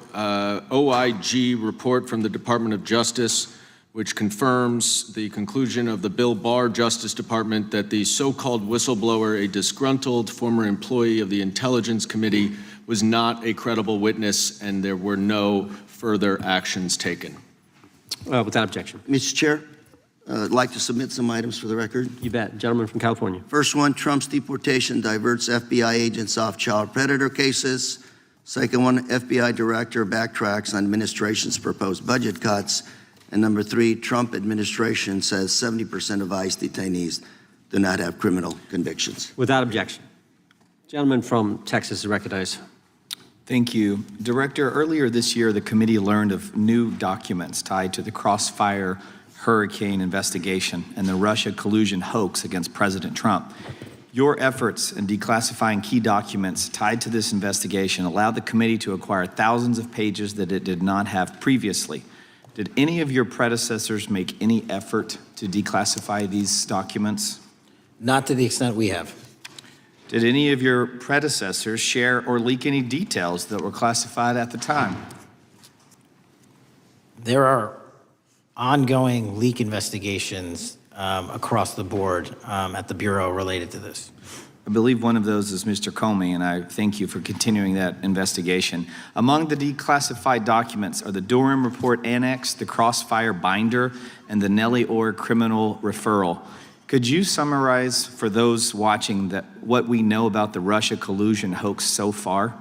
[SPEAKER 12] OIG report from the Department of Justice, which confirms the conclusion of the Bill Barr Justice Department that the so-called whistleblower, a disgruntled former employee of the Intelligence Committee, was not a credible witness, and there were no further actions taken.
[SPEAKER 2] Without objection.
[SPEAKER 9] Mr. Chair, I'd like to submit some items for the record.
[SPEAKER 2] You bet. Gentleman from California.
[SPEAKER 9] First one, Trump's deportation diverts FBI agents off child predator cases. Second one, FBI director backtracks on administration's proposed budget cuts. And number three, Trump administration says 70% of ICE detainees do not have criminal convictions.
[SPEAKER 2] Without objection. Gentleman from Texas is recognized.
[SPEAKER 16] Thank you. Director, earlier this year, the committee learned of new documents tied to the Crossfire Hurricane investigation and the Russia collusion hoax against President Trump. Your efforts in declassifying key documents tied to this investigation allowed the committee to acquire thousands of pages that it did not have previously. Did any of your predecessors make any effort to declassify these documents?
[SPEAKER 1] Not to the extent we have.
[SPEAKER 16] Did any of your predecessors share or leak any details that were classified at the time?
[SPEAKER 1] There are ongoing leak investigations across the board at the Bureau related to this.
[SPEAKER 16] I believe one of those is Mr. Comey, and I thank you for continuing that investigation. Among the declassified documents are the Durham Report Annex, the Crossfire Binder, and the Nellie Orr Criminal Referral. Could you summarize for those watching what we know about the Russia collusion hoax so far?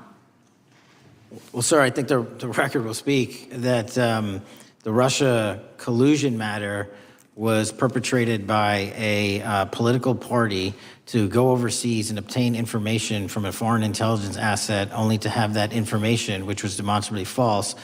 [SPEAKER 1] Well, sir, I think the record will speak that the Russia collusion matter was perpetrated by a political party to go overseas and obtain information from a foreign intelligence asset, only to have that information, which was demonstrably false,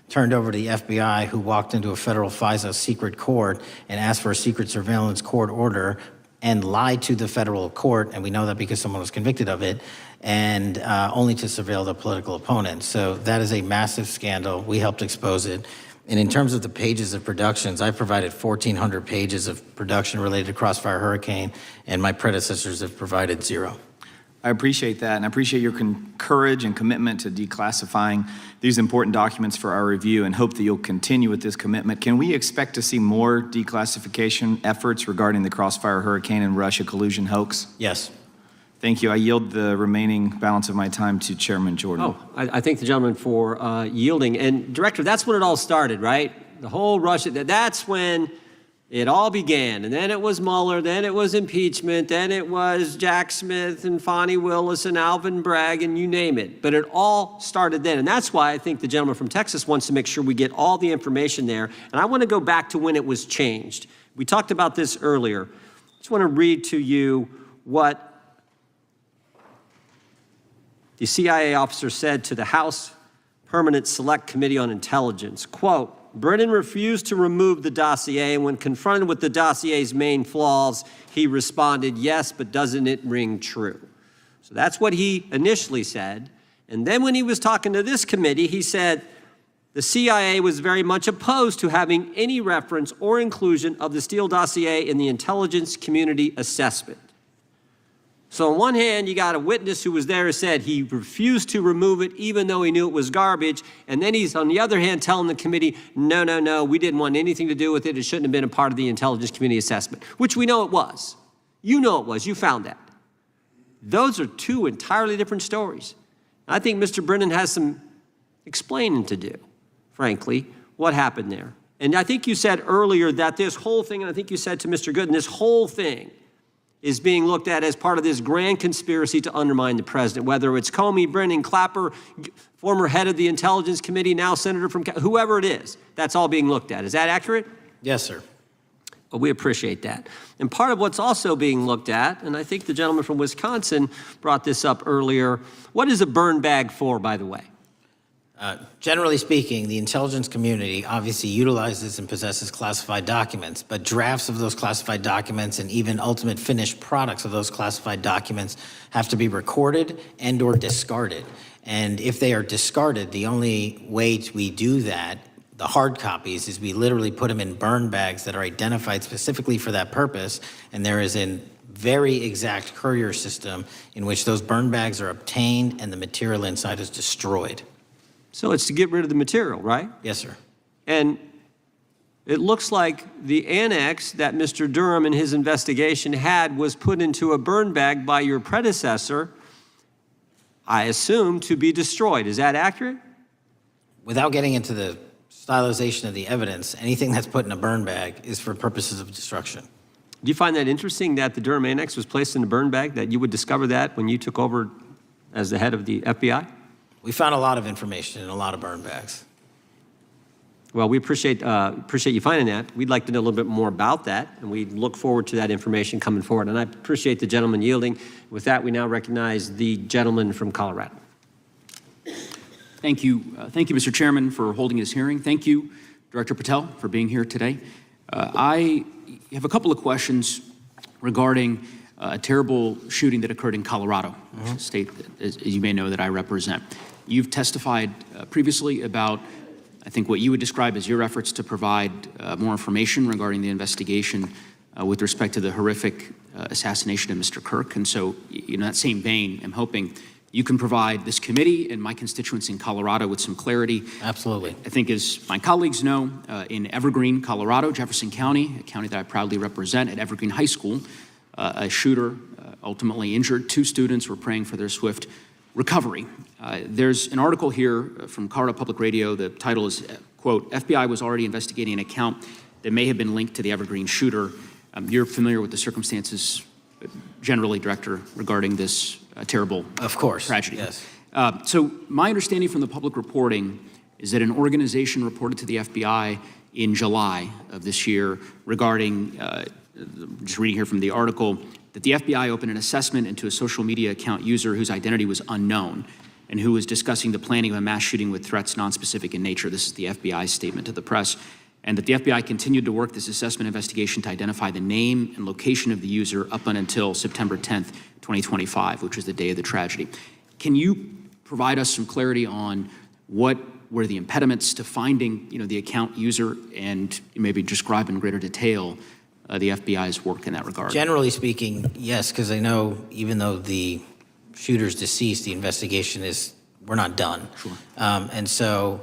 [SPEAKER 1] turned over to the FBI, who walked into a federal FISA secret court and asked for a secret surveillance court order and lied to the federal court, and we know that because someone was convicted of it, and only to surveil the political opponent. So that is a massive scandal. We helped expose it. And in terms of the pages of productions, I provided 1,400 pages of production related to Crossfire Hurricane, and my predecessors have provided 0.
[SPEAKER 16] I appreciate that, and I appreciate your courage and commitment to declassifying these important documents for our review, and hope that you'll continue with this commitment. Can we expect to see more declassification efforts regarding the Crossfire Hurricane and Russia collusion hoax?
[SPEAKER 1] Yes.
[SPEAKER 16] Thank you. I yield the remaining balance of my time to Chairman Jordan.
[SPEAKER 2] Oh, I thank the gentleman for yielding. And Director, that's when it all started, right? The whole Russia, that's when it all began. And then it was Mueller, then it was impeachment, then it was Jack Smith and Fonnie Willis and Alvin Bragg and you name it. But it all started then. And that's why I think the gentleman from Texas wants to make sure we get all the information there. And I want to go back to when it was changed. We talked about this earlier. I just want to read to you what the CIA officer said to the House Permanent Select Committee on Intelligence. Quote, Brennan refused to remove the dossier, and when confronted with the dossier's main flaws, he responded, yes, but doesn't it ring true? So that's what he initially said. And then when he was talking to this committee, he said the CIA was very much opposed to having any reference or inclusion of the Steele dossier in the intelligence community assessment. So on one hand, you got a witness who was there who said he refused to remove it even though he knew it was garbage. And then he's, on the other hand, telling the committee, no, no, no, we didn't want anything to do with it. It shouldn't have been a part of the intelligence community assessment, which we know it was. You know it was. You found that. Those are two entirely different stories. I think Mr. Brennan has some explaining to do, frankly, what happened there. And I think you said earlier that this whole thing, and I think you said to Mr. Gooden, this whole thing is being looked at as part of this grand conspiracy to undermine the president, whether it's Comey, Brennan, Clapper, former head of the Intelligence Committee, now senator from, whoever it is, that's all being looked at. Is that accurate?
[SPEAKER 1] Yes, sir.
[SPEAKER 2] Well, we appreciate that. And part of what's also being looked at, and I think the gentleman from Wisconsin brought this up earlier, what is a burn bag for, by the way?
[SPEAKER 1] Generally speaking, the intelligence community obviously utilizes and possesses classified documents, but drafts of those classified documents and even ultimate finished products of those classified documents have to be recorded and or discarded. And if they are discarded, the only way we do that, the hard copies, is we literally put them in burn bags that are identified specifically for that purpose, and there is a very exact courier system in which those burn bags are obtained and the material inside is destroyed.
[SPEAKER 2] So it's to get rid of the material, right?
[SPEAKER 1] Yes, sir.
[SPEAKER 2] And it looks like the annex that Mr. Durham in his investigation had was put into a burn bag by your predecessor, I assume, to be destroyed. Is that accurate?
[SPEAKER 1] Without getting into the stylization of the evidence, anything that's put in a burn bag is for purposes of destruction.
[SPEAKER 2] Do you find that interesting that the Durham annex was placed in a burn bag, that you would discover that when you took over as the head of the FBI?
[SPEAKER 1] We found a lot of information in a lot of burn bags.
[SPEAKER 2] Well, we appreciate you finding that. We'd like to know a little bit more about that, and we look forward to that information coming forward. And I appreciate the gentleman yielding. With that, we now recognize the gentleman from Colorado.
[SPEAKER 10] Thank you. Thank you, Mr. Chairman, for holding this hearing. Thank you, Director Patel, for being here today. I have a couple of questions regarding a terrible shooting that occurred in Colorado, a state, as you may know, that I represent. You've testified previously about, I think, what you would describe as your efforts to provide more information regarding the investigation with respect to the horrific assassination of Mr. Kirk. And so, in that same vein, I'm hoping you can provide this committee and my constituents in Colorado with some clarity.
[SPEAKER 1] Absolutely.
[SPEAKER 10] I think, as my colleagues know, in Evergreen, Colorado, Jefferson County, a county that I proudly represent, at Evergreen High School, a shooter ultimately injured. 2 students were praying for their swift recovery. There's an article here from Colorado Public Radio. The title is, quote, FBI was already investigating an account that may have been linked to the Evergreen shooter. You're familiar with the circumstances generally, Director, regarding this terrible tragedy.
[SPEAKER 1] Yes.
[SPEAKER 10] So my understanding from the public reporting is that an organization reported to the FBI in July of this year regarding, just reading here from the article, that the FBI opened an assessment into a social media account user whose identity was unknown and who was discussing the planning of a mass shooting with threats nonspecific in nature. This is the FBI's statement to the press. And that the FBI continued to work this assessment investigation to identify the name and location of the user up until September 10th, 2025, which was the day of the tragedy. Can you provide us some clarity on what were the impediments to finding, the account user, and maybe describe in greater detail the FBI's work in that regard?
[SPEAKER 1] Generally speaking, yes, because I know even though the shooter's deceased, the investigation we're not done.
[SPEAKER 10] Sure.
[SPEAKER 1] And so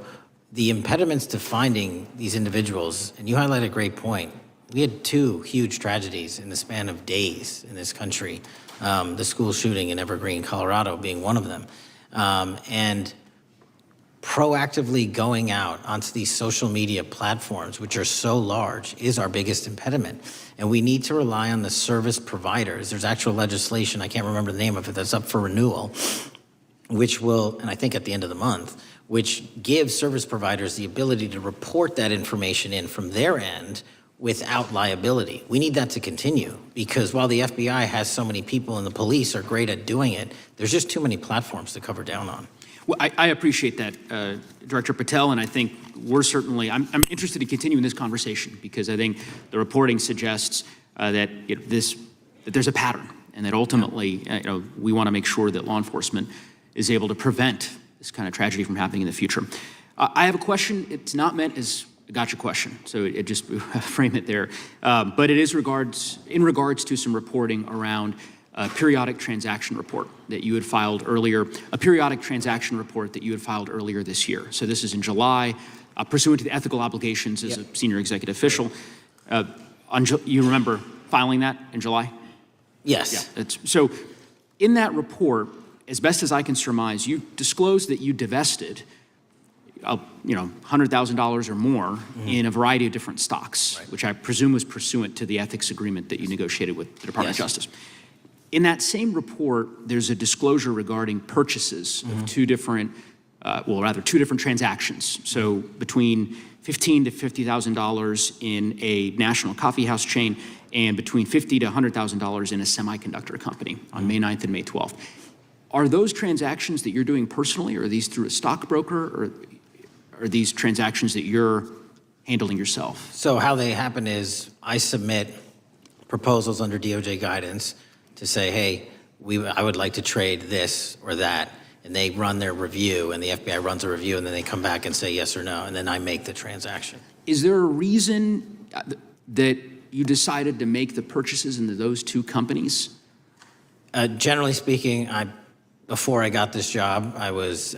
[SPEAKER 1] the impediments to finding these individuals, and you highlight a great point. We had 2 huge tragedies in the span of days in this country, the school shooting in Evergreen, Colorado being one of them. And proactively going out onto these social media platforms, which are so large, is our biggest impediment. And we need to rely on the service providers. There's actual legislation, I can't remember the name of it, that's up for renewal, which will, and I think at the end of the month, which gives service providers the ability to report that information in from their end without liability. We need that to continue, because while the FBI has so many people and the police are great at doing it, there's just too many platforms to cover down on.
[SPEAKER 10] Well, I appreciate that, Director Patel, and I think we're certainly, I'm interested in continuing this conversation because I think the reporting suggests that that there's a pattern and that ultimately we want to make sure that law enforcement is able to prevent this kind of tragedy from happening in the future. I have a question. It's not meant as a gotcha question, so it just frame it there. But it is in regards to some reporting around a periodic transaction report that you had filed earlier, this year. So this is in July, pursuant to the ethical obligations as a senior executive official. You remember filing that in July?
[SPEAKER 1] Yes.
[SPEAKER 10] Yeah. So in that report, as best as I can surmise, you disclosed that you divested $100,000 or more in a variety of different stocks, which I presume was pursuant to the ethics agreement that you negotiated with the Department of Justice. In that same report, there's a disclosure regarding purchases of two different transactions. So between $15,000 to $50,000 in a national coffee house chain and between $50,000 to $100,000 in a semiconductor company on May 9th and May 12th. Are those transactions that you're doing personally, or are these through a stockbroker, or are these transactions that you're handling yourself?
[SPEAKER 1] So how they happen is I submit proposals under DOJ guidance to say, hey, I would like to trade this or that, and they run their review, and the FBI runs a review, and then they come back and say yes or no, and then I make the transaction.
[SPEAKER 10] Is there a reason that you decided to make the purchases into those two companies?
[SPEAKER 1] Generally speaking, before I got this job, I was,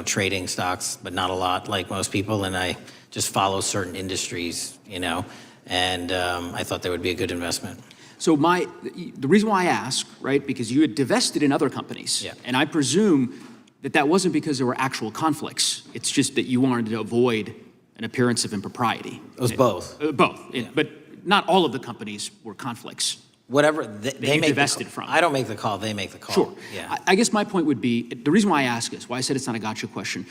[SPEAKER 1] trading stocks, but not a lot, like most people, and I just follow certain industries, and I thought they would be a good investment.
[SPEAKER 10] So the reason why I ask, right, because you had divested in other companies, and I presume that wasn't because there were actual conflicts. It's just that you wanted to avoid an appearance of impropriety.
[SPEAKER 1] It was both.
[SPEAKER 10] Both, but not all of the companies were conflicts.
[SPEAKER 1] Whatever they make
[SPEAKER 10] divested from.
[SPEAKER 1] I don't make the call, they make the call.
[SPEAKER 10] Sure.
[SPEAKER 1] Yeah.
[SPEAKER 10] I guess my point would be, the reason why I ask is, why I said it's not a gotcha question,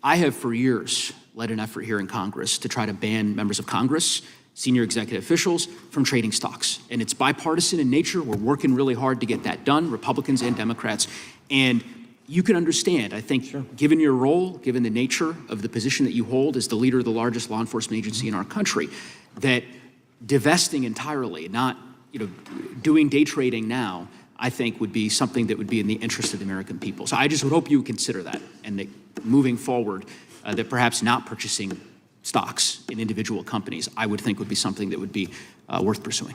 [SPEAKER 10] I have for years led an effort here in Congress to try to ban members of Congress, senior executive officials, from trading stocks. And it's bipartisan in nature. We're working really hard to get that done, Republicans and Democrats. And you can understand, I think, given your role, given the nature of the position that you hold as the leader of the largest law enforcement agency in our country, that divesting entirely, not doing day trading now, I think would be something that would be in the interest of the American people. So I just would hope you would consider that, and that moving forward, that perhaps not purchasing stocks in individual companies, I would think would be something that would be worth pursuing.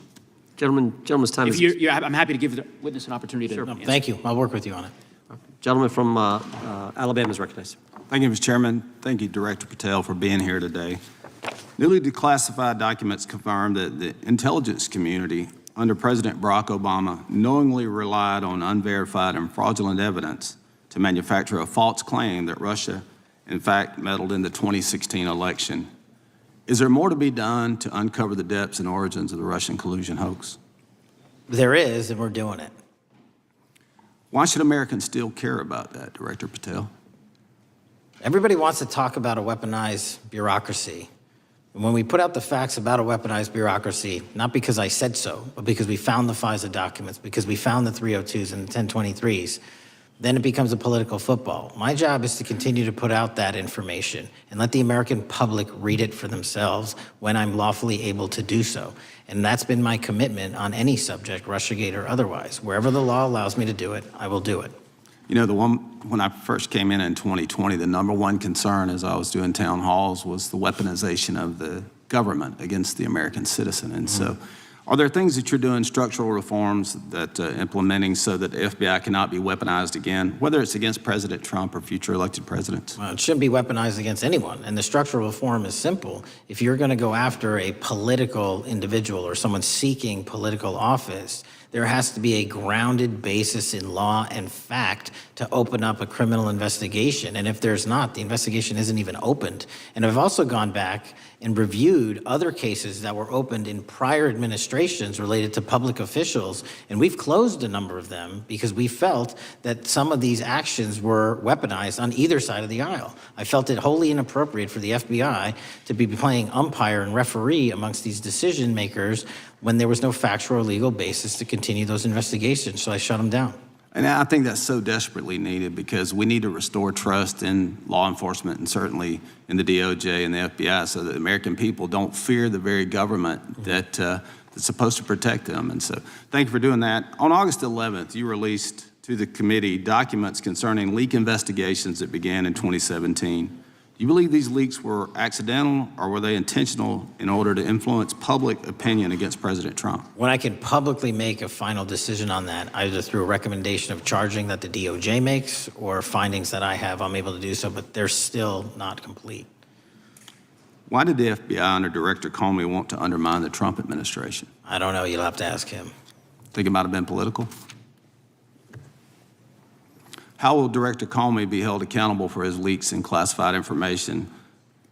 [SPEAKER 2] Gentleman's time is...
[SPEAKER 10] I'm happy to give the witness an opportunity to answer.
[SPEAKER 1] Thank you. I'll work with you on it.
[SPEAKER 2] Gentleman from Alabama is recognized.
[SPEAKER 13] Thank you, Mr. Chairman. Thank you, Director Patel, for being here today. Newly declassified documents confirm that the intelligence community under President Barack Obama knowingly relied on unverified and fraudulent evidence to manufacture a false claim that Russia, in fact, meddled in the 2016 election. Is there more to be done to uncover the depths and origins of the Russian collusion hoax?
[SPEAKER 1] There is, and we're doing it.
[SPEAKER 13] Why should Americans still care about that, Director Patel?
[SPEAKER 1] Everybody wants to talk about a weaponized bureaucracy. And when we put out the facts about a weaponized bureaucracy, not because I said so, but because we found the FISA documents, because we found the 302s and the 1023s, then it becomes a political football. My job is to continue to put out that information and let the American public read it for themselves when I'm lawfully able to do so. And that's been my commitment on any subject, Russiagate or otherwise. Wherever the law allows me to do it, I will do it.
[SPEAKER 13] When I first came in 2020, the number one concern as I was doing town halls was the weaponization of the government against the American citizen. And so are there things that you're doing, structural reforms that implementing so that the FBI cannot be weaponized again, whether it's against President Trump or future elected presidents?
[SPEAKER 1] Well, it shouldn't be weaponized against anyone. And the structural reform is simple. If you're going to go after a political individual or someone seeking political office, there has to be a grounded basis in law and fact to open up a criminal investigation. And if there's not, the investigation isn't even opened. And I've also gone back and reviewed other cases that were opened in prior administrations related to public officials, and we've closed a number of them because we felt that some of these actions were weaponized on either side of the aisle. I felt it wholly inappropriate for the FBI to be playing umpire and referee amongst these decision makers when there was no factual or legal basis to continue those investigations, so I shut them down.
[SPEAKER 13] And I think that's so desperately needed because we need to restore trust in law enforcement and certainly in the DOJ and the FBI so that the American people don't fear the very government that's supposed to protect them. And so thank you for doing that. On August 11th, you released to the committee documents concerning leak investigations that began in 2017. Do you believe these leaks were accidental or were they intentional in order to influence public opinion against President Trump?
[SPEAKER 1] When I can publicly make a final decision on that, either through a recommendation of charging that the DOJ makes or findings that I have, I'm able to do so, but they're still not complete.
[SPEAKER 13] Why did the FBI under Director Comey want to undermine the Trump administration?
[SPEAKER 1] I don't know. You'll have to ask him.
[SPEAKER 13] Think it might have been political? How will Director Comey be held accountable for his leaks and classified information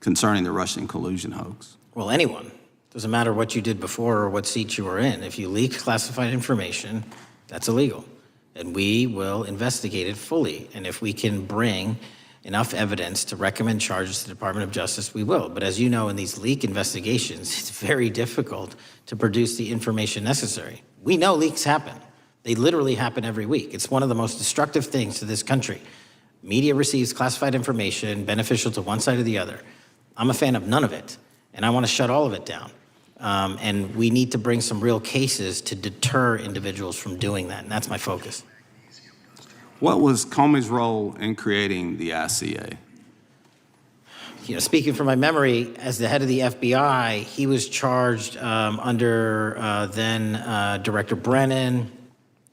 [SPEAKER 13] concerning the Russian collusion hoax?
[SPEAKER 1] Well, anyone. Doesn't matter what you did before or what seat you were in. If you leak classified information, that's illegal. And we will investigate it fully. And if we can bring enough evidence to recommend charges to the Department of Justice, we will. But as you know, in these leak investigations, it's very difficult to produce the information necessary. We know leaks happen. They literally happen every week. It's one of the most destructive things to this country. Media receives classified information beneficial to one side or the other. I'm a fan of none of it, and I want to shut all of it down. And we need to bring some real cases to deter individuals from doing that, and that's my focus.
[SPEAKER 13] What was Comey's role in creating the ICA?
[SPEAKER 1] You know, speaking from my memory, as the head of the FBI, he was charged under then Director Brennan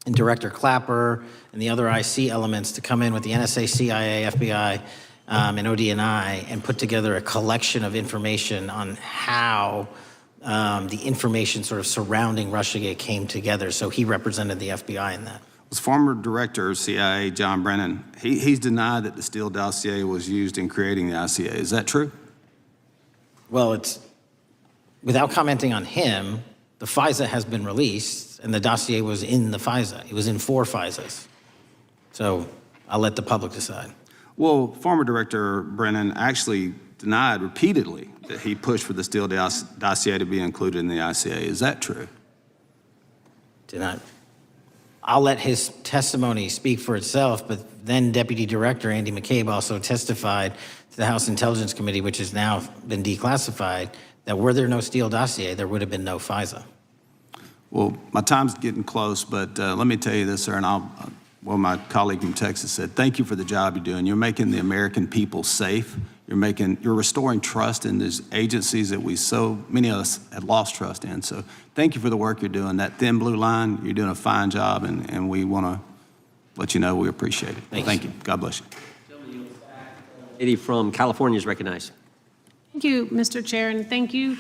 [SPEAKER 1] and Director Clapper and the other IC elements to come in with the NSA, CIA, FBI, and ODNI and put together a collection of information on how the information sort of surrounding Russiagate came together. So he represented the FBI in that.
[SPEAKER 13] Was former Director of CIA John Brennan, he's denied that the Steele dossier was used in creating the ICA. Is that true?
[SPEAKER 1] Well, it's, without commenting on him, the FISA has been released, and the dossier was in the FISA. It was in 4 FISAs. So I'll let the public decide.
[SPEAKER 13] Well, former Director Brennan actually denied repeatedly that he pushed for the Steele dossier to be included in the ICA. Is that true?
[SPEAKER 1] Denied. I'll let his testimony speak for itself, but then Deputy Director Andy McCabe also testified to the House Intelligence Committee, which has now been declassified, that were there no Steele dossier, there would have been no FISA.
[SPEAKER 13] Well, my time's getting close, but let me tell you this, sir, and well, my colleague from Texas said, thank you for the job you're doing. You're making the American people safe. You're restoring trust in these agencies that so many of us had lost trust in. So thank you for the work you're doing. That thin blue line, you're doing a fine job, and we want to let you know we appreciate it. Thank you. God bless you.
[SPEAKER 2] Lady from California is recognized.
[SPEAKER 14] Thank you, Mr. Chair, and thank you,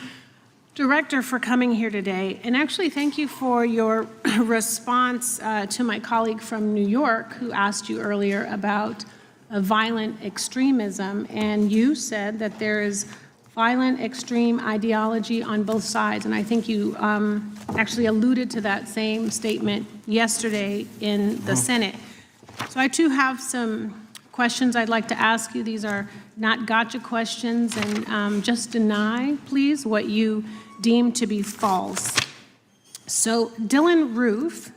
[SPEAKER 14] Director, for coming here today. And actually, thank you for your response to my colleague from New York who asked you earlier about violent extremism. And you said that there is violent extreme ideology on both sides. And I think you actually alluded to that same statement yesterday in the Senate. So I too have some questions I'd like to ask you. These are not gotcha questions, and just deny, please, what you deem to be false. So Dylan Roof,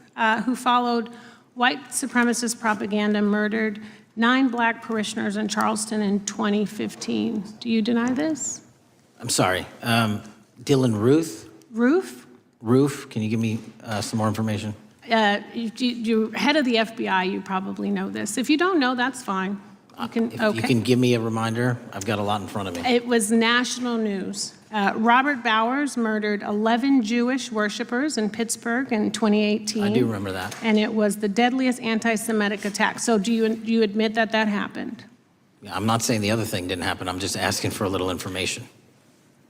[SPEAKER 14] who followed white supremacist propaganda, murdered 9 black parishioners in Charleston in 2015. Do you deny this?
[SPEAKER 1] I'm sorry, Dylan Ruth? Roof, can you give me some more information?
[SPEAKER 14] You're head of the FBI, you probably know this. If you don't know, that's fine.
[SPEAKER 1] If you can give me a reminder, I've got a lot in front of me.
[SPEAKER 14] It was national news. Robert Bowers murdered 11 Jewish worshipers in Pittsburgh in 2018.
[SPEAKER 1] I do remember that.
[SPEAKER 14] And it was the deadliest anti-Semitic attack. So do you admit that that happened?
[SPEAKER 1] Yeah, I'm not saying the other thing didn't happen. I'm just asking for a little information.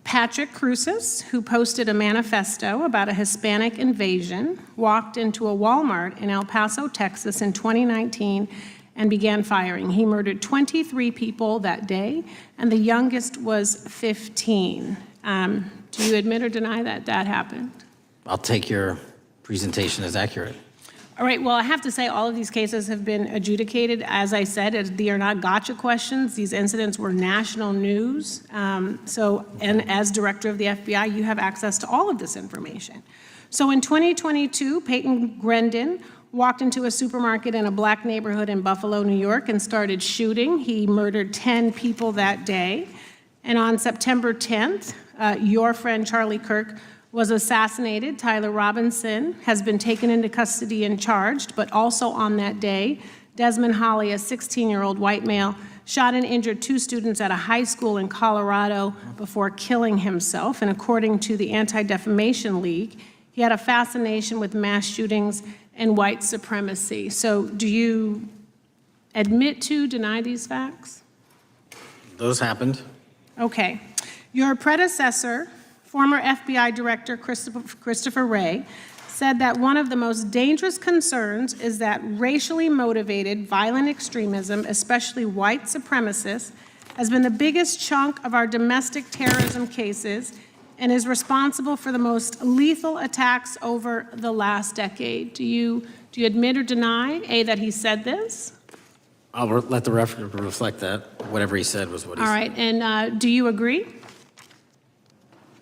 [SPEAKER 14] Patrick Cruces, who posted a manifesto about a Hispanic invasion, walked into a Walmart in El Paso, Texas in 2019 and began firing. He murdered 23 people that day, and the youngest was 15. Do you admit or deny that that happened?
[SPEAKER 1] I'll take your presentation as accurate.
[SPEAKER 14] All right, well, I have to say all of these cases have been adjudicated. As I said, they are not gotcha questions. These incidents were national news. And as director of the FBI, you have access to all of this information. So in 2022, Peyton Grendon walked into a supermarket in a black neighborhood in Buffalo, New York, and started shooting. He murdered 10 people that day. And on September 10th, your friend Charlie Kirk was assassinated. Tyler Robinson has been taken into custody and charged, but also on that day, Desmond Holley, a 16-year-old white male, shot and injured 2 students at a high school in Colorado before killing himself. And according to the Anti-Defamation League, he had a fascination with mass shootings and white supremacy. So do you admit to, deny these facts?
[SPEAKER 1] Those happened.
[SPEAKER 14] Okay. Your predecessor, former FBI Director Christopher Wray, said that one of the most dangerous concerns is that racially motivated violent extremism, especially white supremacists, has been the biggest chunk of our domestic terrorism cases and is responsible for the most lethal attacks over the last decade. Do you admit or deny, A, that he said this?
[SPEAKER 1] I'll let the record reflect that. Whatever he said was what he
[SPEAKER 14] All
[SPEAKER 1] said.
[SPEAKER 14] right, and do you agree?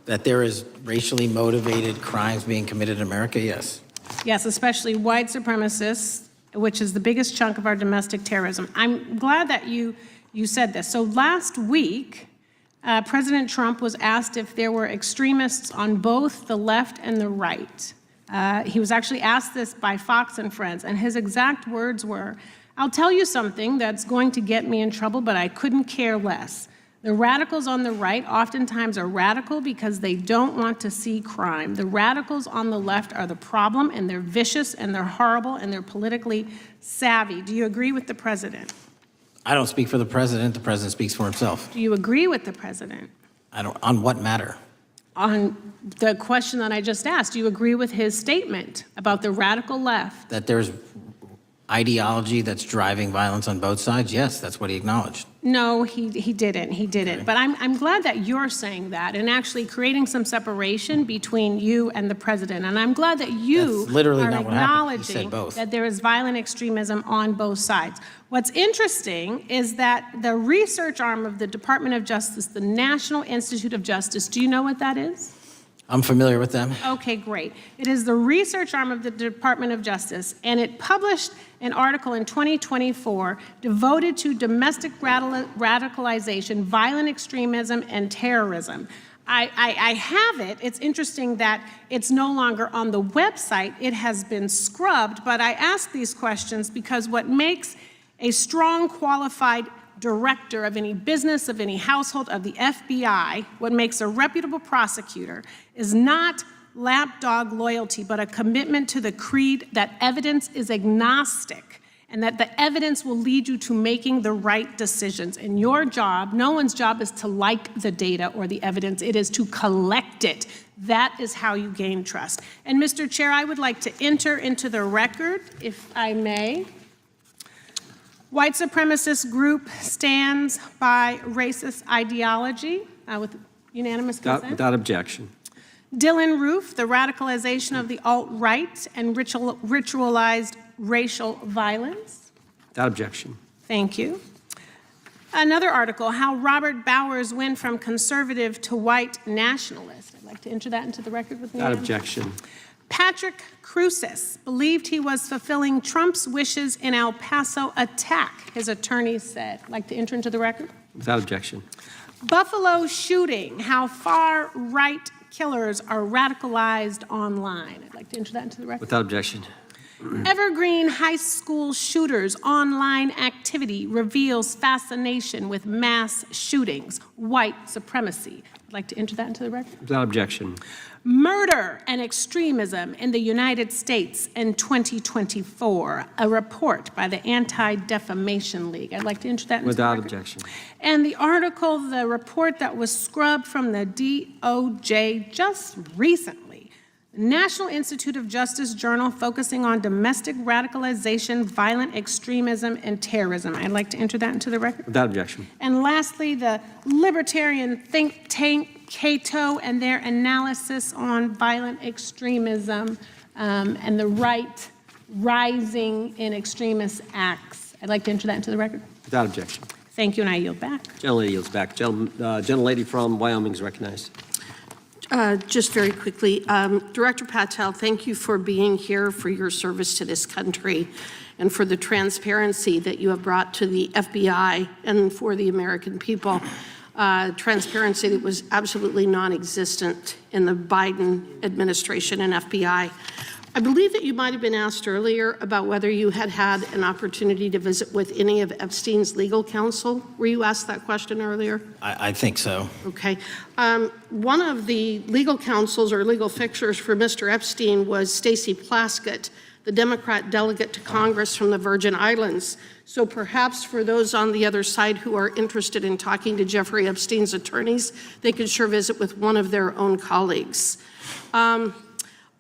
[SPEAKER 1] That there is racially motivated crimes being committed in America, yes.
[SPEAKER 14] Yes, especially white supremacists, which is the biggest chunk of our domestic terrorism. I'm glad that you said this. So last week, President Trump was asked if there were extremists on both the left and the right. He was actually asked this by Fox and Friends, and his exact words were, "I'll tell you something that's going to get me in trouble, but I couldn't care less. The radicals on the right oftentimes are radical because they don't want to see crime. The radicals on the left are the problem, and they're vicious, and they're horrible, and they're politically savvy." Do you agree with the president?
[SPEAKER 1] I don't speak for the president. The president speaks for himself.
[SPEAKER 14] Do you agree with the president?
[SPEAKER 1] I don't. On what matter?
[SPEAKER 14] On the question that I just asked, do you agree with his statement about the radical left?
[SPEAKER 1] That there's ideology that's driving violence on both sides? Yes, that's what he acknowledged.
[SPEAKER 14] No, he didn't. He didn't. But I'm glad that you're saying that and actually creating some separation between you and the president. And I'm glad that you
[SPEAKER 1] That's literally
[SPEAKER 14] are
[SPEAKER 1] not what happened. He said
[SPEAKER 14] acknowledging
[SPEAKER 1] both.
[SPEAKER 14] that there is violent extremism on both sides. What's interesting is that the research arm of the Department of Justice, the National Institute of Justice, do you know what that is?
[SPEAKER 1] I'm familiar with them.
[SPEAKER 14] Okay, great. It is the research arm of the Department of Justice, and it published an article in 2024 devoted to domestic radicalization, violent extremism, and terrorism. I have it. It's interesting that it's no longer on the website. It has been scrubbed, but I ask these questions because what makes a strong, qualified director of any business, of any household, of the FBI, what makes a reputable prosecutor is not lapdog loyalty, but a commitment to the creed that evidence is agnostic and that the evidence will lead you to making the right decisions. And your job, no one's job is to like the data or the evidence, it is to collect it. That is how you gain trust. And Mr. Chair, I would like to enter into the record, if I may. White supremacist group stands by racist ideology with unanimous consent.
[SPEAKER 2] Without objection.
[SPEAKER 14] Dylan Roof, the radicalization of the alt-right and ritualized racial violence.
[SPEAKER 2] Without objection.
[SPEAKER 14] Thank you. Another article, how Robert Bowers went from conservative to white nationalist. I'd like to enter that into the record with me.
[SPEAKER 2] Without objection.
[SPEAKER 14] Patrick Cruces believed he was fulfilling Trump's wishes in El Paso attack, his attorneys said. I'd like to enter into the record.
[SPEAKER 2] Without objection.
[SPEAKER 14] Buffalo shooting, how far-right killers are radicalized online. I'd like to enter that into the record.
[SPEAKER 2] Without objection.
[SPEAKER 14] Evergreen High School shooters' online activity reveals fascination with mass shootings, white supremacy. I'd like to enter that into the record.
[SPEAKER 2] Without objection.
[SPEAKER 14] Murder and extremism in the United States in 2024, a report by the Anti-Defamation League. I'd like to enter that into
[SPEAKER 2] Without
[SPEAKER 14] the record.
[SPEAKER 2] objection.
[SPEAKER 14] And the article, the report that was scrubbed from the DOJ just recently, National Institute of Justice Journal focusing on domestic radicalization, violent extremism, and terrorism. I'd like to enter that into the record.
[SPEAKER 2] Without objection.
[SPEAKER 14] And lastly, the libertarian think tank Cato and their analysis on violent extremism and the right rising in extremist acts. I'd like to enter that into the record.
[SPEAKER 2] Without objection.
[SPEAKER 14] Thank you, and I yield back.
[SPEAKER 2] Gentlelady yields back. Gentlelady from Wyoming is recognized.
[SPEAKER 3] Just very quickly, Director Patel, thank you for being here, for your service to this country, and for the transparency that you have brought to the FBI and for the American people. Transparency that was absolutely non-existent in the Biden administration and FBI. I believe that you might have been asked earlier about whether you had had an opportunity to visit with any of Epstein's legal counsel. Were you asked that question earlier?
[SPEAKER 1] I think so.
[SPEAKER 3] Okay. One of the legal counsels or legal fixers for Mr. Epstein was Stacey Plaskett, the Democrat delegate to Congress from the Virgin Islands. So perhaps for those on the other side who are interested in talking to Jeffrey Epstein's attorneys, they could sure visit with one of their own colleagues.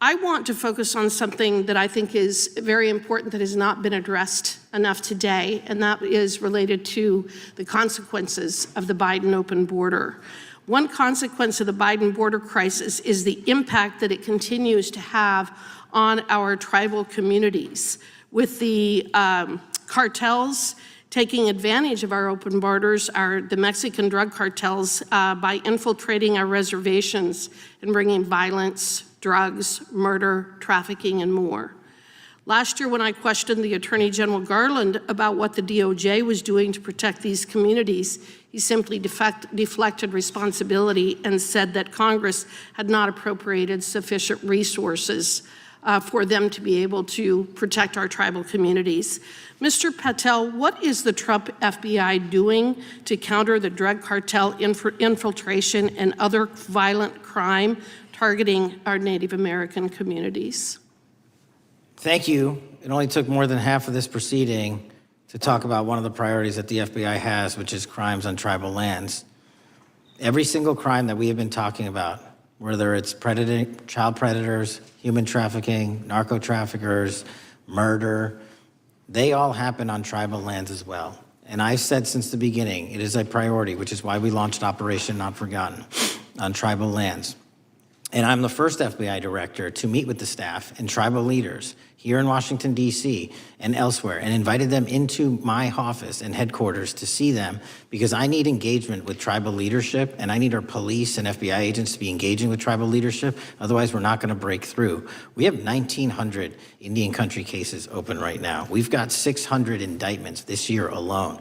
[SPEAKER 3] I want to focus on something that I think is very important that has not been addressed enough today, and that is related to the consequences of the Biden open border. One consequence of the Biden border crisis is the impact that it continues to have on our tribal communities, with the cartels taking advantage of our open borders, the Mexican drug cartels, by infiltrating our reservations and bringing violence, drugs, murder, trafficking, and more. Last year, when I questioned the Attorney General Garland about what the DOJ was doing to protect these communities, he simply deflected responsibility and said that Congress had not appropriated sufficient resources for them to be able to protect our tribal communities. Mr. Patel, what is the Trump FBI doing to counter the drug cartel infiltration and other violent crime targeting our Native American communities?
[SPEAKER 1] Thank you. It only took more than half of this proceeding to talk about one of the priorities that the FBI has, which is crimes on tribal lands. Every single crime that we have been talking about, whether it's child predators, human trafficking, narco traffickers, murder, they all happen on tribal lands as well. And I've said since the beginning, it is a priority, which is why we launched Operation Not Forgotten on tribal lands. And I'm the first FBI director to meet with the staff and tribal leaders here in Washington, D.C. and elsewhere, and invited them into my office and headquarters to see them, because I need engagement with tribal leadership, and I need our police and FBI agents to be engaging with tribal leadership. Otherwise, we're not going to break through. We have 1,900 Indian country cases open right now. We've got 600 indictments this year alone.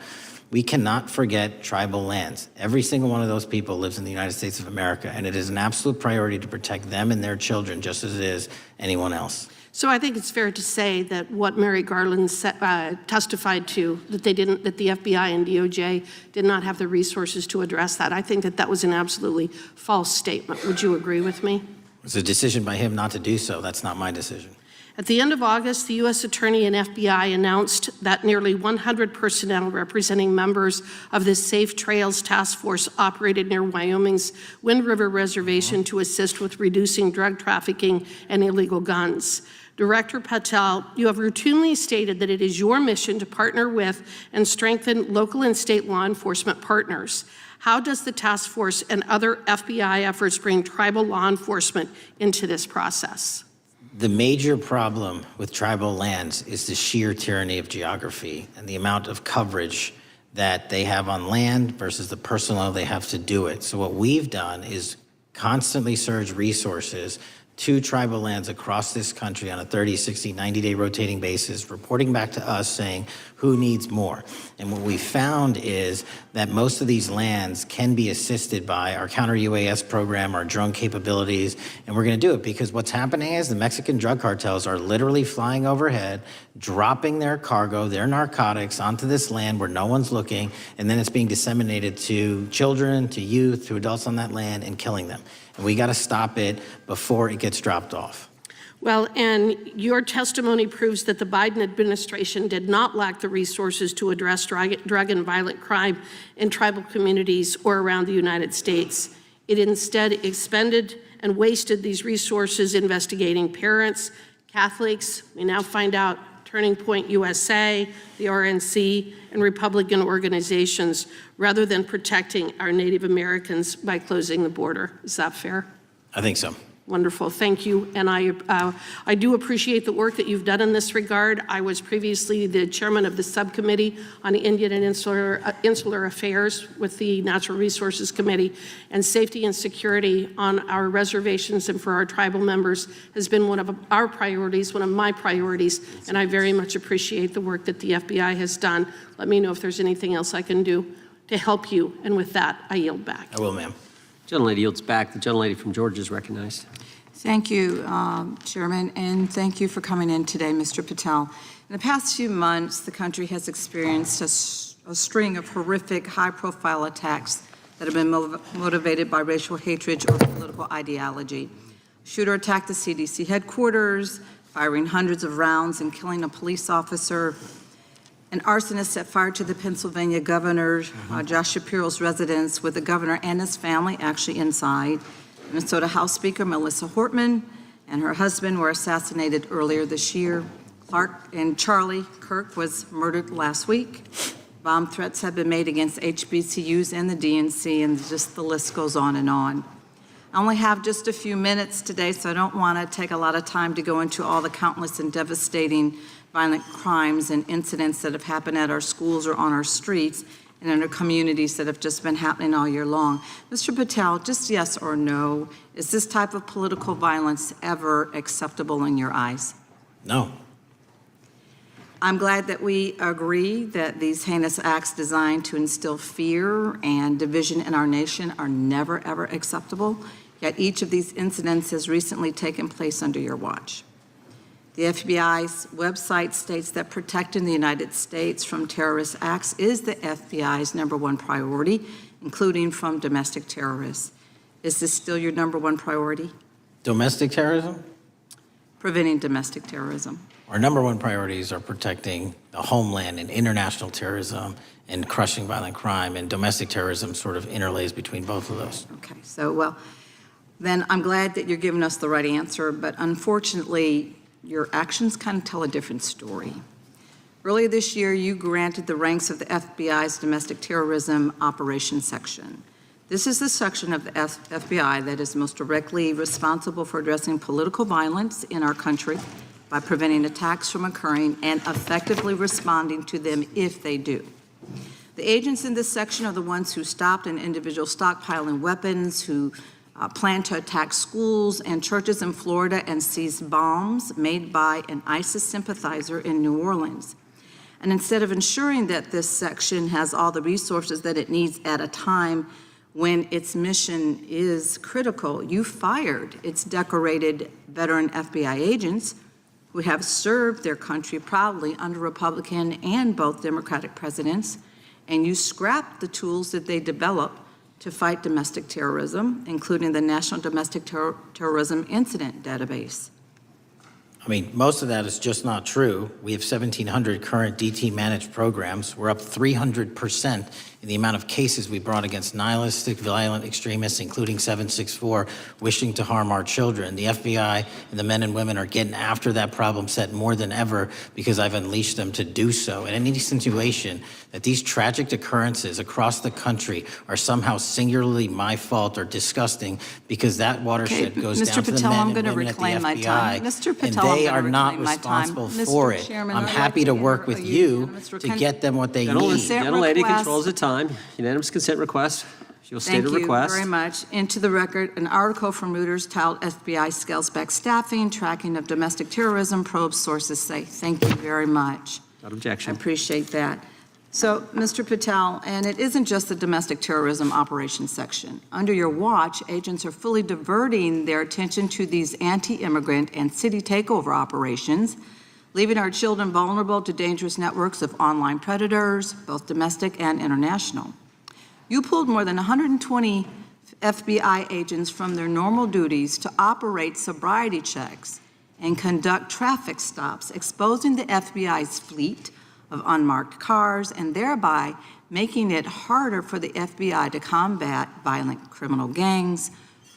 [SPEAKER 1] We cannot forget tribal lands. Every single one of those people lives in the United States of America, and it is an absolute priority to protect them and their children just as it is anyone else.
[SPEAKER 3] So I think it's fair to say that what Mary Garland testified to, that the FBI and DOJ did not have the resources to address that. I think that was an absolutely false statement. Would you agree with me?
[SPEAKER 1] It's a decision by him not to do so. That's not my decision.
[SPEAKER 3] At the end of August, the U.S. Attorney and FBI announced that nearly 100 personnel representing members of the Safe Trails Task Force operated near Wyoming's Wind River Reservation to assist with reducing drug trafficking and illegal guns. Director Patel, you have routinely stated that it is your mission to partner with and strengthen local and state law enforcement partners. How does the task force and other FBI efforts bring tribal law enforcement into this process?
[SPEAKER 1] The major problem with tribal lands is the sheer tyranny of geography and the amount of coverage that they have on land versus the personnel they have to do it. So what we've done is constantly surge resources to tribal lands across this country on a 30, 60, 90-day rotating basis, reporting back to us saying who needs more. And what we found is that most of these lands can be assisted by our counter-UAS program, our drone capabilities, and we're gonna do it because what's happening is the Mexican drug cartels are literally flying overhead, dropping their cargo, their narcotics onto this land where no one's looking, and then it's being disseminated to children, to youth, to adults on that land and killing them. And we gotta stop it before it gets dropped off.
[SPEAKER 3] Well, and your testimony proves that the Biden administration did not lack the resources to address drug and violent crime in tribal communities or around the United States. It instead expended and wasted these resources investigating parents, Catholics, we now find out Turning Point USA, the RNC, and Republican organizations, rather than protecting our Native Americans by closing the border. Is that fair?
[SPEAKER 1] I think so.
[SPEAKER 3] Wonderful, thank you. And I do appreciate the work that you've done in this regard. I was previously the chairman of the subcommittee on Indian and Insular Affairs with the Natural Resources Committee, and safety and security on our reservations and for our tribal members has been one of our priorities, one of my priorities, and I very much appreciate the work that the FBI has done. Let me know if there's anything else I can do to help you, and with that, I yield back.
[SPEAKER 1] I will, ma'am.
[SPEAKER 2] Gentlelady yields back. The gentlelady from Georgia is recognized.
[SPEAKER 15] Thank you, Chairman, and thank you for coming in today, Mr. Patel. In the past few months, the country has experienced a string of horrific, high-profile attacks that have been motivated by racial hatred or political ideology. A shooter attacked the CDC headquarters, firing hundreds of rounds and killing a police officer. An arsonist set fire to the Pennsylvania governor, Josh Shapiro's residence, with the governor and his family actually inside. Minnesota House Speaker Melissa Hortman and her husband were assassinated earlier this year. Charlie Kirk was murdered last week. Bomb threats have been made against HBCUs and the DNC, and just the list goes on and on. I only have just a few minutes today, so I don't want to take a lot of time to go into all the countless and devastating violent crimes and incidents that have happened at our schools or on our streets and in our communities that have just been happening all year long. Mr. Patel, just yes or no, is this type of political violence ever acceptable in your eyes?
[SPEAKER 1] No.
[SPEAKER 15] I'm glad that we agree that these heinous acts designed to instill fear and division in our nation are never, ever acceptable, yet each of these incidents has recently taken place under your watch. The FBI's website states that protecting the United States from terrorist acts is the FBI's #1 priority, including from domestic terrorists. Is this still your #1 priority?
[SPEAKER 1] Domestic terrorism?
[SPEAKER 15] Preventing domestic terrorism.
[SPEAKER 1] Our #1 priorities are protecting the homeland and international terrorism and crushing violent crime, and domestic terrorism sort of interlays between both of those.
[SPEAKER 15] Okay, so well, then I'm glad that you're giving us the right answer, but unfortunately, your actions kind of tell a different story. Earlier this year, you granted the ranks of the FBI's Domestic Terrorism Operations Section. This is the section of the FBI that is most directly responsible for addressing political violence in our country by preventing attacks from occurring and effectively responding to them if they do. The agents in this section are the ones who stopped an individual stockpiling weapons, who planned to attack schools and churches in Florida and seize bombs made by an ISIS sympathizer in New Orleans. And instead of ensuring that this section has all the resources that it needs at a time when its mission is critical, you fired its decorated veteran FBI agents who have served their country proudly under Republican and both Democratic presidents, and you scrapped the tools that they developed to fight domestic terrorism, including the National Domestic Terrorism Incident Database.
[SPEAKER 1] I mean, most of that is just not true. We have 1,700 current DT managed programs. We're up 300% in the amount of cases we brought against nihilistic, violent extremists, including 764, wishing to harm our children. The FBI and the men and women are getting after that problem set more than ever because I've unleashed them to do so. And any situation that these tragic occurrences across the country are somehow singularly my fault or disgusting because that watershed goes
[SPEAKER 15] Mr.
[SPEAKER 1] down to the
[SPEAKER 15] Patel,
[SPEAKER 1] men
[SPEAKER 15] I'm
[SPEAKER 1] and
[SPEAKER 15] going to
[SPEAKER 1] women at the
[SPEAKER 15] reclaim my time.
[SPEAKER 1] FBI,
[SPEAKER 15] Mr. Patel,
[SPEAKER 1] and
[SPEAKER 15] I'm
[SPEAKER 1] they
[SPEAKER 15] gonna
[SPEAKER 1] are not
[SPEAKER 15] reclaim my time.
[SPEAKER 1] responsible
[SPEAKER 15] Mr.
[SPEAKER 1] for it.
[SPEAKER 15] Chairman,
[SPEAKER 1] I'm
[SPEAKER 15] I'd
[SPEAKER 1] happy
[SPEAKER 15] like
[SPEAKER 1] to
[SPEAKER 15] to
[SPEAKER 1] work
[SPEAKER 15] enter
[SPEAKER 1] with
[SPEAKER 15] a
[SPEAKER 1] you
[SPEAKER 15] unanimous
[SPEAKER 1] to
[SPEAKER 15] consent-
[SPEAKER 1] get them what they
[SPEAKER 2] Gentlelady,
[SPEAKER 1] need.
[SPEAKER 2] gentlelady
[SPEAKER 15] request.
[SPEAKER 2] controls the time. Unanimous consent request. She'll state a request.
[SPEAKER 15] Thank you very much. Into the record, an article from Reuters titled FBI Scales Back Staffing, Tracking of Domestic Terrorism, Probes Sources Say. Thank you very much.
[SPEAKER 2] Without objection.
[SPEAKER 15] I appreciate that. So, Mr. Patel, and it isn't just the domestic terrorism operations section. Under your watch, agents are fully diverting their attention to these anti-immigrant and city takeover operations, leaving our children vulnerable to dangerous networks of online predators, both domestic and international. You pulled more than 120 FBI agents from their normal duties to operate sobriety checks and conduct traffic stops, exposing the FBI's fleet of unmarked cars and thereby making it harder for the FBI to combat violent criminal gangs,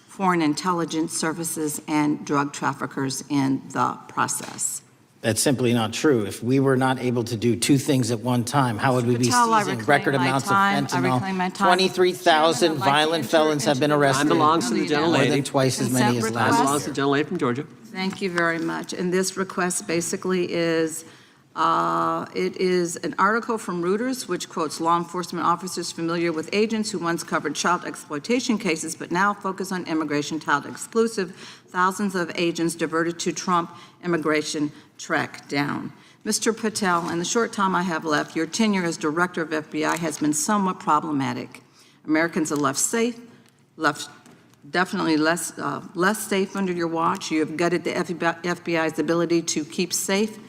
[SPEAKER 15] foreign intelligence services, and drug traffickers in the process.
[SPEAKER 1] That's simply not true. If we were not able to do two things at one time, how would we be
[SPEAKER 15] Patel, I
[SPEAKER 1] seizing
[SPEAKER 15] reclaim
[SPEAKER 1] record
[SPEAKER 15] my
[SPEAKER 1] amounts
[SPEAKER 15] time.
[SPEAKER 1] of
[SPEAKER 15] I reclaim my
[SPEAKER 1] fentanyl?
[SPEAKER 15] time.
[SPEAKER 1] 23,000
[SPEAKER 15] Chairman, I'd like to
[SPEAKER 1] violent
[SPEAKER 15] enter
[SPEAKER 1] felons have been
[SPEAKER 15] into the
[SPEAKER 1] arrested.
[SPEAKER 2] Time belongs to the
[SPEAKER 15] Consent
[SPEAKER 2] gentlelady.
[SPEAKER 1] More than twice as many as
[SPEAKER 15] request.
[SPEAKER 1] last
[SPEAKER 2] Time
[SPEAKER 1] year.
[SPEAKER 2] belongs to the gentlelady from Georgia.
[SPEAKER 15] Thank you very much. And this request basically is, it is an article from Reuters which quotes law enforcement officers familiar with agents who once covered child exploitation cases but now focus on immigration child exclusive. Thousands of agents diverted to Trump immigration track down. Mr. Patel, in the short time I have left, your tenure as director of FBI has been somewhat problematic. Americans are left safe, definitely less safe under your watch. You have gutted the FBI's ability to keep safe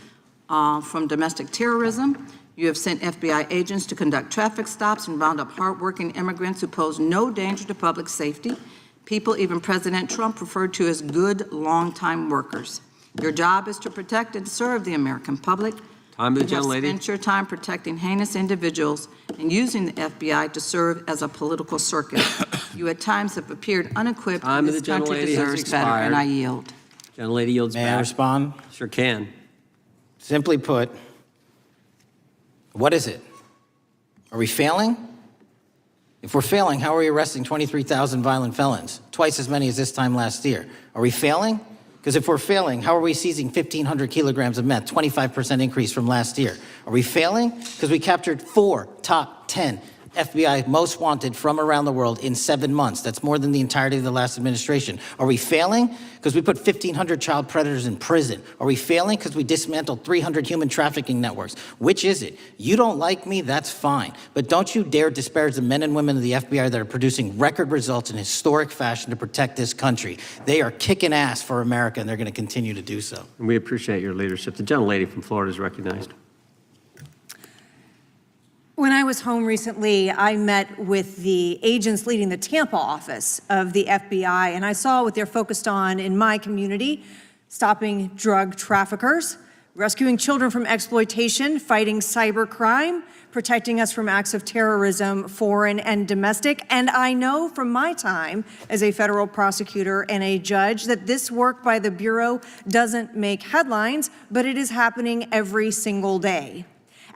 [SPEAKER 15] from domestic terrorism. You have sent FBI agents to conduct traffic stops and round up hardworking immigrants who pose no danger to public safety. People even President Trump referred to as good, long-time workers. Your job is to protect and serve the American public.
[SPEAKER 2] Time to the
[SPEAKER 15] You have
[SPEAKER 2] gentlelady.
[SPEAKER 15] spent your time protecting heinous individuals and using the FBI to serve as a political circus. You at times have appeared unequipped.
[SPEAKER 2] Time to
[SPEAKER 15] This
[SPEAKER 2] the
[SPEAKER 15] country
[SPEAKER 2] gentlelady has
[SPEAKER 15] deserves better, and I
[SPEAKER 2] expired.
[SPEAKER 15] yield.
[SPEAKER 2] Gentlelady yields
[SPEAKER 1] May
[SPEAKER 2] back.
[SPEAKER 1] I respond?
[SPEAKER 2] Sure can.
[SPEAKER 1] Simply put, what is it? Are we failing? If we're failing, how are we arresting 23,000 violent felons? Twice as many as this time last year. Are we failing? Because if we're failing, how are we seizing 1,500 kilograms of meth, 25% increase from last year? Are we failing? Because we captured 4 top 10 FBI most wanted from around the world in 7 months. That's more than the entirety of the last administration. Are we failing? Because we put 1,500 child predators in prison. Are we failing? Because we dismantled 300 human trafficking networks. Which is it? You don't like me, that's fine. But don't you dare disparage the men and women of the FBI that are producing record results in historic fashion to protect this country. They are kicking ass for America, and they're going to continue to do so.
[SPEAKER 2] And we appreciate your leadership. The gentlelady from Florida is recognized.
[SPEAKER 17] When I was home recently, I met with the agents leading the Tampa office of the FBI, and I saw what they're focused on in my community: stopping drug traffickers, rescuing children from exploitation, fighting cybercrime, protecting us from acts of terrorism, foreign and domestic. And I know from my time as a federal prosecutor and a judge that this work by the Bureau doesn't make headlines, but it is happening every single day.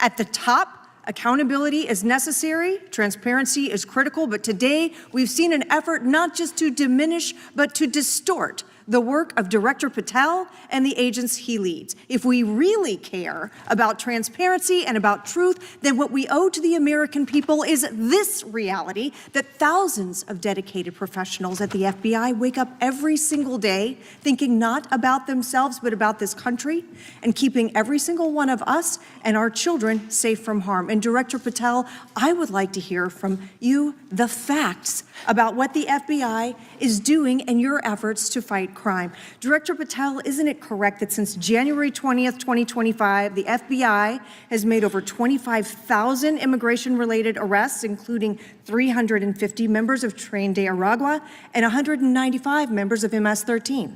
[SPEAKER 17] At the top, accountability is necessary, transparency is critical, but today we've seen an effort not just to diminish, but to distort the work of Director Patel and the agents he leads. If we really care about transparency and about truth, then what we owe to the American people is this reality: that thousands of dedicated professionals at the FBI wake up every single day thinking not about themselves, but about this country, and keeping every single one of us and our children safe from harm. And Director Patel, I would like to hear from you the facts about what the FBI is doing and your efforts to fight crime. Director Patel, isn't it correct that since January 20th, 2025, the FBI has made over 25,000 immigration-related arrests, including 350 members of Tren de Aragua and 195 members of MS-13?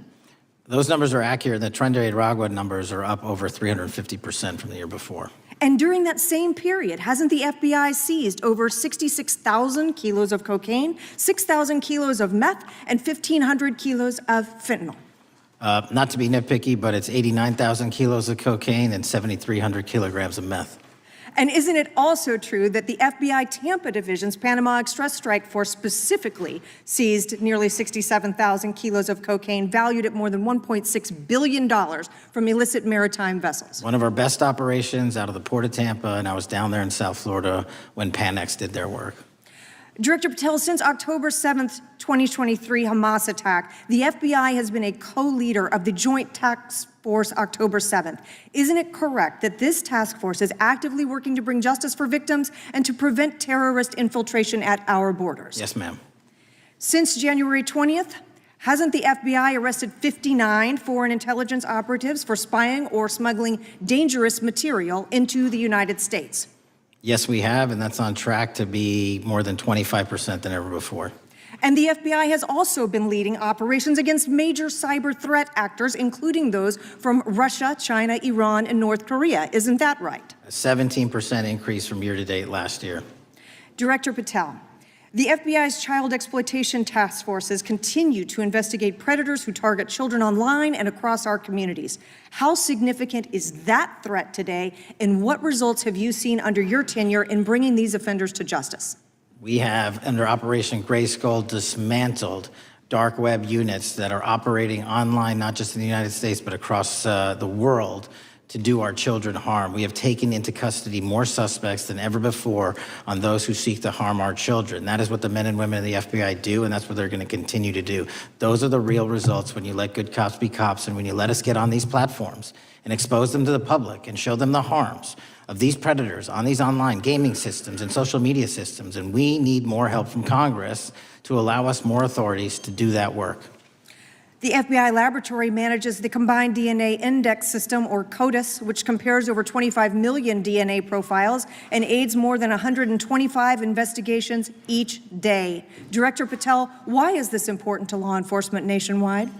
[SPEAKER 1] Those numbers are accurate. The Tren de Aragua numbers are up over 350% from the year before.
[SPEAKER 17] And during that same period, hasn't the FBI seized over 66,000 kilos of cocaine, 6,000 kilos of meth, and 1,500 kilos of fentanyl?
[SPEAKER 1] Not to be nitpicky, but it's 89,000 kilos of cocaine and 7,300 kilograms of meth.
[SPEAKER 17] And isn't it also true that the FBI Tampa Division's Panama Express Strike Force specifically seized nearly 67,000 kilos of cocaine valued at more than $1.6 billion from illicit maritime vessels?
[SPEAKER 1] One of our best operations out of the Port of Tampa, and I was down there in South Florida when Panex did their work.
[SPEAKER 17] Director Patel, since October 7th, 2023 Hamas attack, the FBI has been a co-leader of the Joint Task Force October 7th. Isn't it correct that this task force is actively working to bring justice for victims and to prevent terrorist infiltration at our borders?
[SPEAKER 1] Yes, ma'am.
[SPEAKER 17] Since January 20th, hasn't the FBI arrested 59 foreign intelligence operatives for spying or smuggling dangerous material into the United States?
[SPEAKER 1] Yes, we have, and that's on track to be more than 25% than ever before.
[SPEAKER 17] And the FBI has also been leading operations against major cyber threat actors, including those from Russia, China, Iran, and North Korea. Isn't that right?
[SPEAKER 1] A 17% increase from year to date last year.
[SPEAKER 17] Director Patel, The FBI's child exploitation task forces continue to investigate predators who target children online and across our communities. How significant is that threat today, and what results have you seen under your tenure in bringing these offenders to justice?
[SPEAKER 1] We have, under Operation Grayskull, dismantled dark web units that are operating online, not just in the United States, but across the world, to do our children harm. We have taken into custody more suspects than ever before on those who seek to harm our children. That is what the men and women of the FBI do, and that's what they're going to continue to do. Those are the real results when you let good cops be cops, and when you let us get on these platforms and expose them to the public and show them the harms of these predators on these online gaming systems and social media systems. And we need more help from Congress to allow us more authorities to do that work.
[SPEAKER 17] The FBI laboratory manages the Combined DNA Index System, or CODIS, which compares over 25 million DNA profiles and aids more than 125 investigations each day. Director Patel, why is this important to law enforcement nationwide?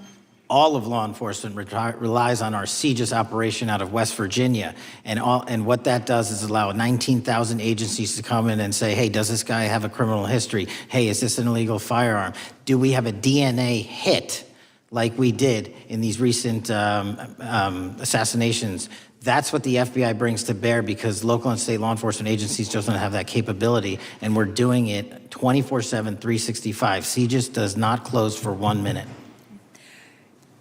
[SPEAKER 1] All of law enforcement relies on our CJIS operation out of West Virginia. And what that does is allow 19,000 agencies to come in and say, hey, does this guy have a criminal history? Hey, is this an illegal firearm? Do we have a DNA hit like we did in these recent assassinations? That's what the FBI brings to bear, because local and state law enforcement agencies just don't have that capability, and we're doing it 24/7, 365. CJIS does not close for 1 minute.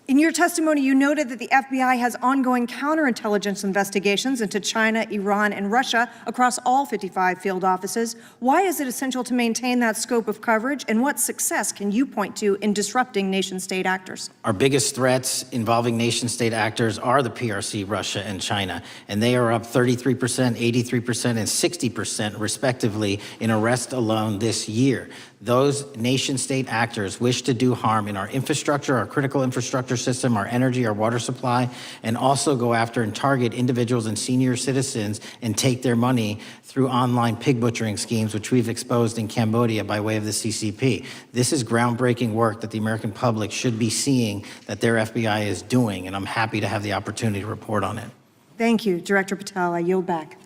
[SPEAKER 17] In your testimony, you noted that the FBI has ongoing counterintelligence investigations into China, Iran, and Russia across all 55 field offices. Why is it essential to maintain that scope of coverage, and what success can you point to in disrupting nation-state actors?
[SPEAKER 1] Our biggest threats involving nation-state actors are the PRC, Russia, and China, and they are up 33%, 83%, and 60% respectively in arrest alone this year. Those nation-state actors wish to do harm in our infrastructure, our critical infrastructure system, our energy, our water supply, and also go after and target individuals and senior citizens and take their money through online pig butchering schemes, which we've exposed in Cambodia by way of the CCP. This is groundbreaking work that the American public should be seeing that their FBI is doing, and I'm happy to have the opportunity to report on it.
[SPEAKER 17] Thank you, Director Patel. I yield back.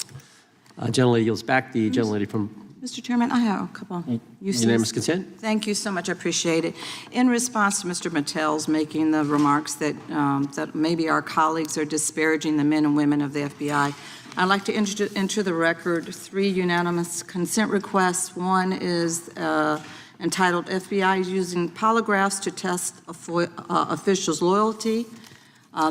[SPEAKER 2] Gentlelady yields back. The gentlelady from
[SPEAKER 15] Mr. Chairman, I have a couple.
[SPEAKER 2] Unanimous consent?
[SPEAKER 15] Thank you so much. I appreciate it. In response to Mr. Patel's making the remarks that, that maybe our colleagues are disparaging the men and women of the FBI, I'd like to enter the record 3 unanimous consent requests. One is entitled FBI is using polygraphs to test officials' loyalty.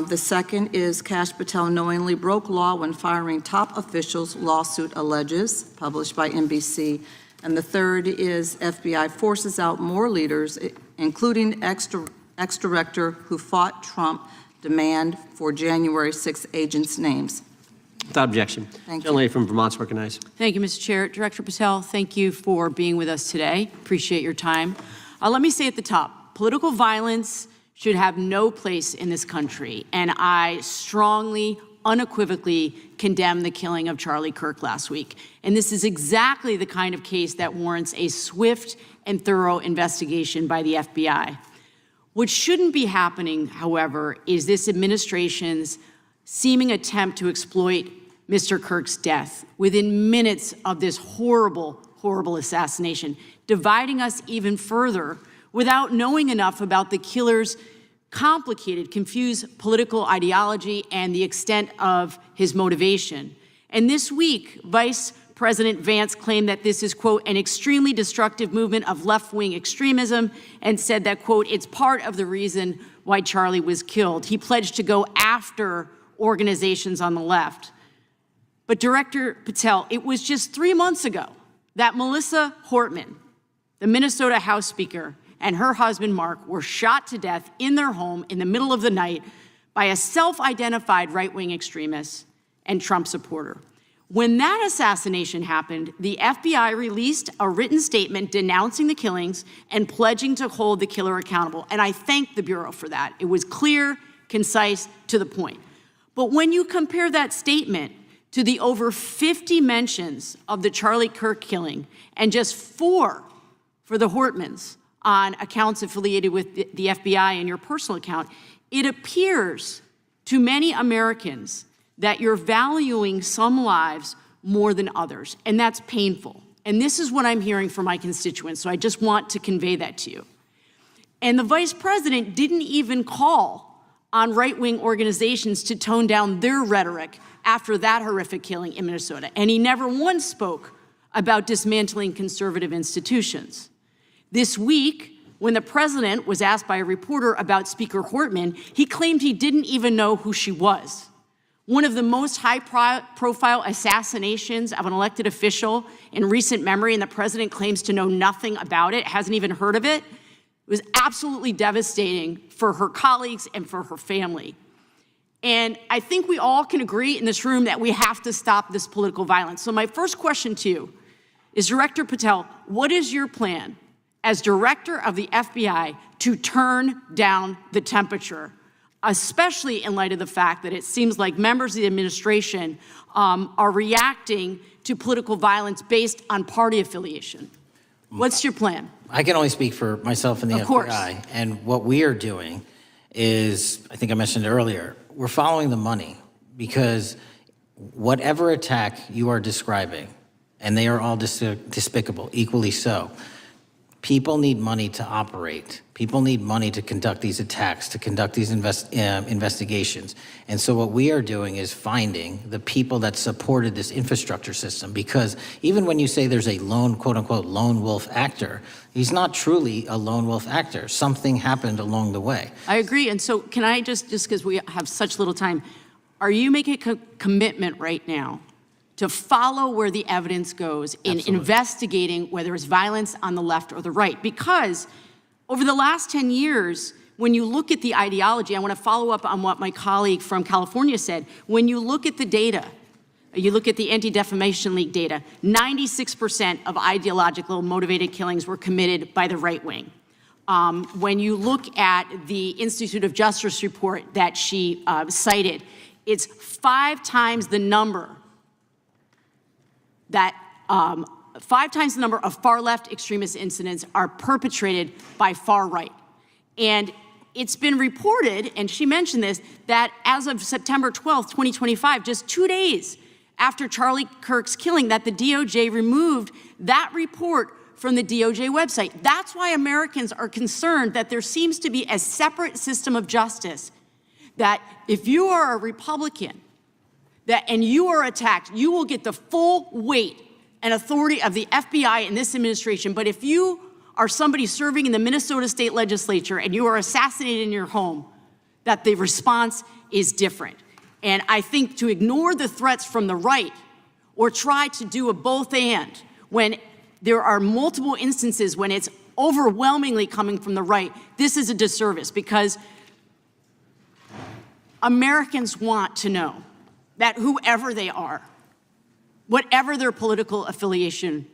[SPEAKER 15] The second is Kash Patel knowingly broke law when firing top officials, lawsuit alleges, published by NBC. And the third is FBI forces out more leaders, including ex-director who fought Trump, demand for January 6th agents' names.
[SPEAKER 2] Without objection.
[SPEAKER 15] Thank you.
[SPEAKER 2] Gentlelady from Vermont's recognized.
[SPEAKER 18] Thank you, Mr. Chair. Director Patel, thank you for being with us today. Appreciate your time. Let me say at the top, political violence should have no place in this country, and I strongly, unequivocally condemn the killing of Charlie Kirk last week. And this is exactly the kind of case that warrants a swift and thorough investigation by the FBI. What shouldn't be happening, however, is this administration's seeming attempt to exploit Mr. Kirk's death within minutes of this horrible, horrible assassination, dividing us even further without knowing enough about the killer's complicated, confused political ideology and the extent of his motivation. And this week, Vice President Vance claimed that this is, quote, an extremely destructive movement of left-wing extremism, and said that, quote, it's part of the reason why Charlie was killed. He pledged to go after organizations on the left. But Director Patel, it was just 3 months ago that Melissa Hortman, the Minnesota House Speaker, and her husband, Mark, were shot to death in their home in the middle of the night by a self-identified right-wing extremist and Trump supporter. When that assassination happened, the FBI released a written statement denouncing the killings and pledging to hold the killer accountable. And I thank the Bureau for that. It was clear, concise, to the point. But when you compare that statement to the over 50 mentions of the Charlie Kirk killing and just 4 for the Hortmans on accounts affiliated with the FBI and your personal account, it appears to many Americans that you're valuing some lives more than others, and that's painful. And this is what I'm hearing from my constituents, so I just want to convey that to you. And the vice president didn't even call on right-wing organizations to tone down their rhetoric after that horrific killing in Minnesota. And he never once spoke about dismantling conservative institutions. This week, when the president was asked by a reporter about Speaker Hortman, he claimed he didn't even know who she was. One of the most high-profile assassinations of an elected official in recent memory, and the president claims to know nothing about it, hasn't even heard of it. It was absolutely devastating for her colleagues and for her family. And I think we all can agree in this room that we have to stop this political violence. So my first question to you is, Director Patel, what is your plan as director of the FBI to turn down the temperature, especially in light of the fact that it seems like members of the administration are reacting to political violence based on party affiliation? What's your plan?
[SPEAKER 1] I can only speak for myself and the
[SPEAKER 18] Of course.
[SPEAKER 1] FBI. And what we are doing is, I think I mentioned earlier, we're following the money, because whatever attack you are describing, and they are all despicable, equally so, people need money to operate. People need money to conduct these attacks, to conduct these investigations. And so what we are doing is finding the people that supported this infrastructure system, because even when you say there's a lone, quote unquote, lone wolf actor, he's not truly a lone wolf actor. Something happened along the way.
[SPEAKER 18] I agree. And so can I just because we have such little time, are you making a commitment right now to follow where the evidence goes in investigating whether it's violence on the left or the right? Because over the last 10 years, when you look at the ideology, I want to follow up on what my colleague from California said. When you look at the data, you look at the Anti-Defamation League data, 96% of ideological motivated killings were committed by the right wing. When you look at the Institute of Justice report that she cited, it's 5 times the number that 5 times the number of far-left extremist incidents are perpetrated by far right. And it's been reported, and she mentioned this, that as of September 12th, 2025, just 2 days after Charlie Kirk's killing, that the DOJ removed that report from the DOJ website. That's why Americans are concerned that there seems to be a separate system of justice, that if you are a Republican, and you are attacked, you will get the full weight and authority of the FBI in this administration. But if you are somebody serving in the Minnesota State Legislature and you are assassinated in your home, that the response is different. And I think to ignore the threats from the right or try to do a both and when there are multiple instances when it's overwhelmingly coming from the right, this is a disservice, because Americans want to know that whoever they are, whatever their political affiliation,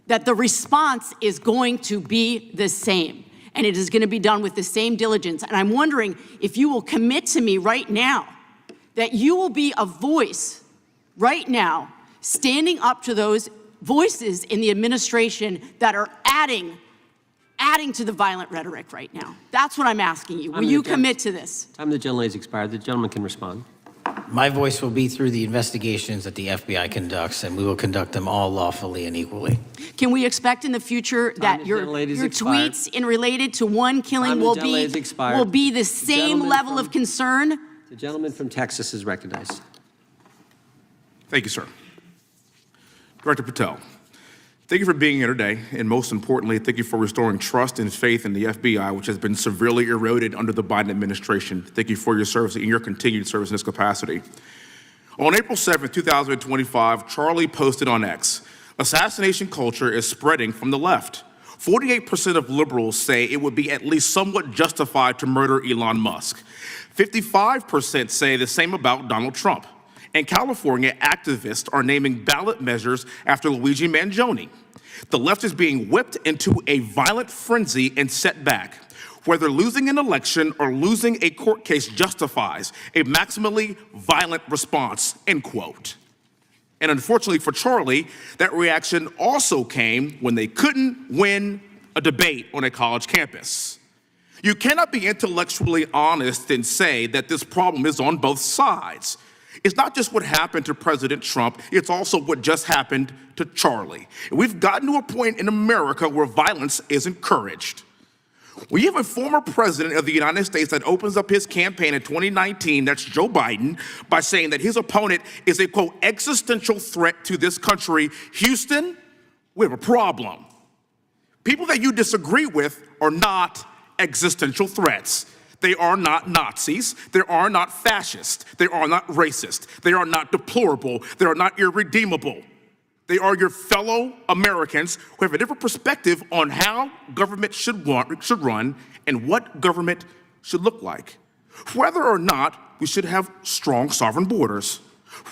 [SPEAKER 18] that the response is going to be the same, and it is going to be done with the same diligence. And I'm wondering if you will commit to me right now that you will be a voice right now standing up to those voices in the administration that are adding to the violent rhetoric right now. That's what I'm asking you. Will you commit to this?
[SPEAKER 2] Time of the gentlelady has expired. The gentleman can respond.
[SPEAKER 1] My voice will be through the investigations that the FBI conducts, and we will conduct them all lawfully and equally.
[SPEAKER 18] Can we expect in the future that your tweets in related to one killing will be the same level of concern?
[SPEAKER 2] The gentleman from Texas is recognized.
[SPEAKER 19] Thank you, sir. Director Patel, thank you for being here today, and most importantly, thank you for restoring trust and faith in the FBI, which has been severely eroded under the Biden administration. Thank you for your service and your continued service in this capacity. On April 7th, 2025, Charlie posted on X, "Assassination culture is spreading from the left. 48% of liberals say it would be at least somewhat justified to murder Elon Musk. 55% say the same about Donald Trump. And California activists are naming ballot measures after Luigi Mangione. The left is being whipped into a violent frenzy and set back. Whether losing an election or losing a court case justifies a maximally violent response," end quote. And unfortunately for Charlie, that reaction also came when they couldn't win a debate on a college campus. You cannot be intellectually honest and say that this problem is on both sides. It's not just what happened to President Trump, it's also what just happened to Charlie. And we've gotten to a point in America where violence is encouraged. We have a former president of the United States that opens up his campaign in 2019, that's Joe Biden, by saying that his opponent is a, quote, existential threat to this country. Houston, we have a problem. People that you disagree with are not existential threats. They are not Nazis. They are not fascist. They are not racist. They are not deplorable. They are not irredeemable. They are your fellow Americans who have a different perspective on how government should run and what government should look like. Whether or not we should have strong sovereign borders,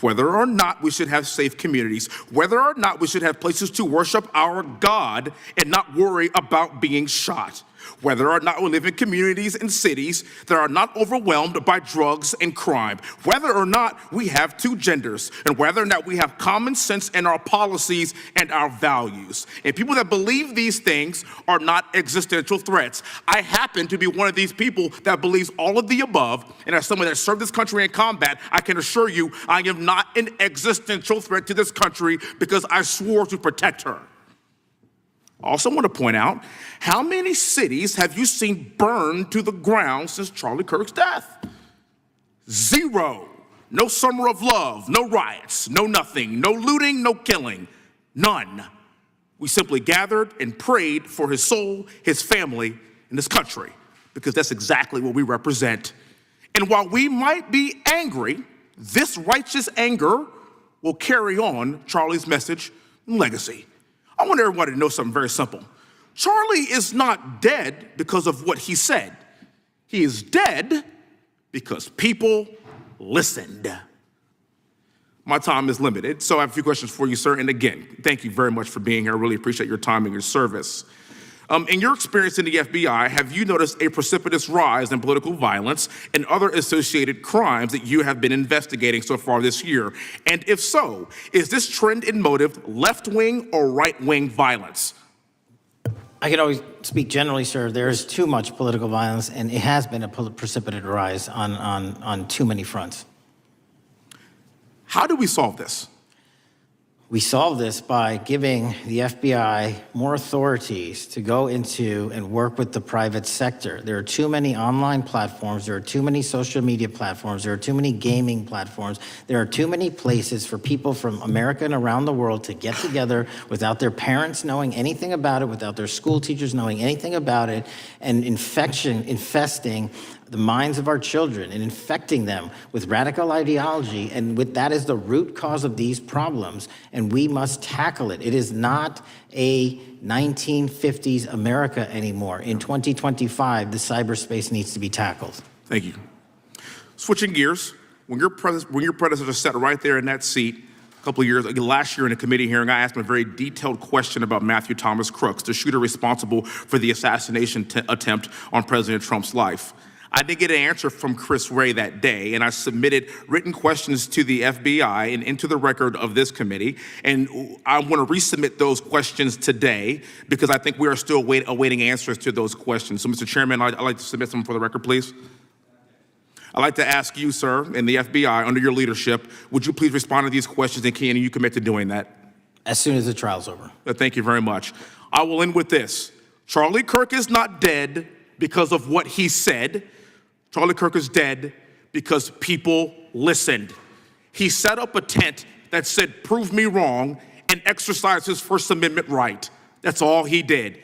[SPEAKER 19] whether or not we should have safe communities, whether or not we should have places to worship our God and not worry about being shot, whether or not we live in communities and cities that are not overwhelmed by drugs and crime, whether or not we have two genders, and whether or not we have common sense in our policies and our values. And people that believe these things are not existential threats. I happen to be one of these people that believes all of the above, and as someone that served this country in combat, I can assure you I am not an existential threat to this country because I swore to protect her. I also want to point out, how many cities have you seen burned to the ground since Charlie Kirk's death? 0. No summer of love, no riots, no nothing, no looting, no killing, none. We simply gathered and prayed for his soul, his family, and this country, because that's exactly what we represent. And while we might be angry, this righteous anger will carry on Charlie's message and legacy. I want everybody to know something very simple. Charlie is not dead because of what he said. He is dead because people listened. My time is limited, so I have a few questions for you, sir. And again, thank you very much for being here. I really appreciate your time and your service. In your experience in the FBI, have you noticed a precipitous rise in political violence and other associated crimes that you have been investigating so far this year? And if so, is this trend in motive left-wing or right-wing violence?
[SPEAKER 1] I can always speak generally, sir. There is too much political violence, and it has been a precipitous rise on too many fronts.
[SPEAKER 19] How do we solve this?
[SPEAKER 1] We solve this by giving the FBI more authorities to go into and work with the private sector. There are too many online platforms. There are too many social media platforms. There are too many gaming platforms. There are too many places for people from America and around the world to get together without their parents knowing anything about it, without their school teachers knowing anything about it, and infesting the minds of our children and infecting them with radical ideology, and that is the root cause of these problems, and we must tackle it. It is not a 1950s America anymore. In 2025, the cyberspace needs to be tackled.
[SPEAKER 19] Thank you. Switching gears, when your predecessor sat right there in that seat a couple of years, last year in a committee hearing, I asked him a very detailed question about Matthew Thomas Crooks, the shooter responsible for the assassination attempt on President Trump's life. I did get an answer from Chris Wray that day, and I submitted written questions to the FBI and into the record of this committee, and I want to resubmit those questions today because I think we are still awaiting answers to those questions. So, Mr. Chairman, I'd like to submit some for the record, please. I'd like to ask you, sir, and the FBI, under your leadership, would you please respond to these questions, and can you commit to doing that?
[SPEAKER 1] As soon as the trial's over.
[SPEAKER 19] Thank you very much. I will end with this. Charlie Kirk is not dead because of what he said. Charlie Kirk is dead because people listened. He set up a tent that said, "Prove me wrong," and exercised his First Amendment right. That's all he did.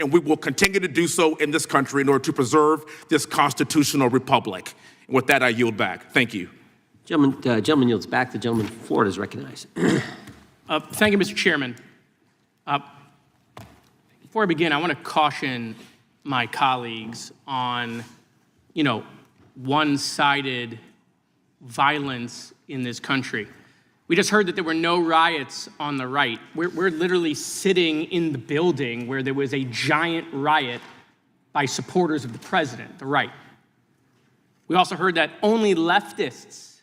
[SPEAKER 19] And we will continue to do so in this country in order to preserve this constitutional republic. And with that, I yield back. Thank you.
[SPEAKER 2] Gentleman yields back. The gentleman from Florida is recognized.
[SPEAKER 20] Thank you, Mr. Chairman. Before I begin, I want to caution my colleagues on one-sided violence in this country. We just heard that there were no riots on the right. We're literally sitting in the building where there was a giant riot by supporters of the president, the right. We also heard that only leftists,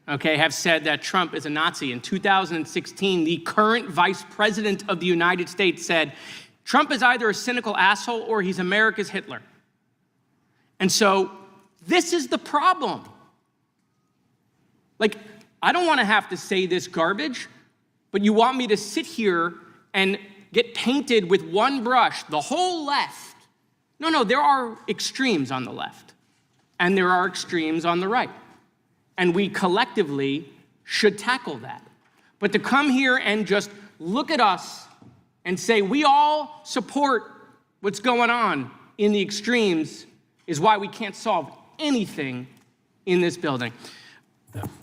[SPEAKER 20] have said that Trump is a Nazi. In 2016, the current vice president of the United States said, Trump is either a cynical asshole or he's America's Hitler. And so this is the problem. Like, I don't want to have to say this garbage, but you want me to sit here and get painted with one brush, the whole left. No, there are extremes on the left, and there are extremes on the right. And we collectively should tackle that. But to come here and just look at us and say we all support what's going on in the extremes is why we can't solve anything in this building.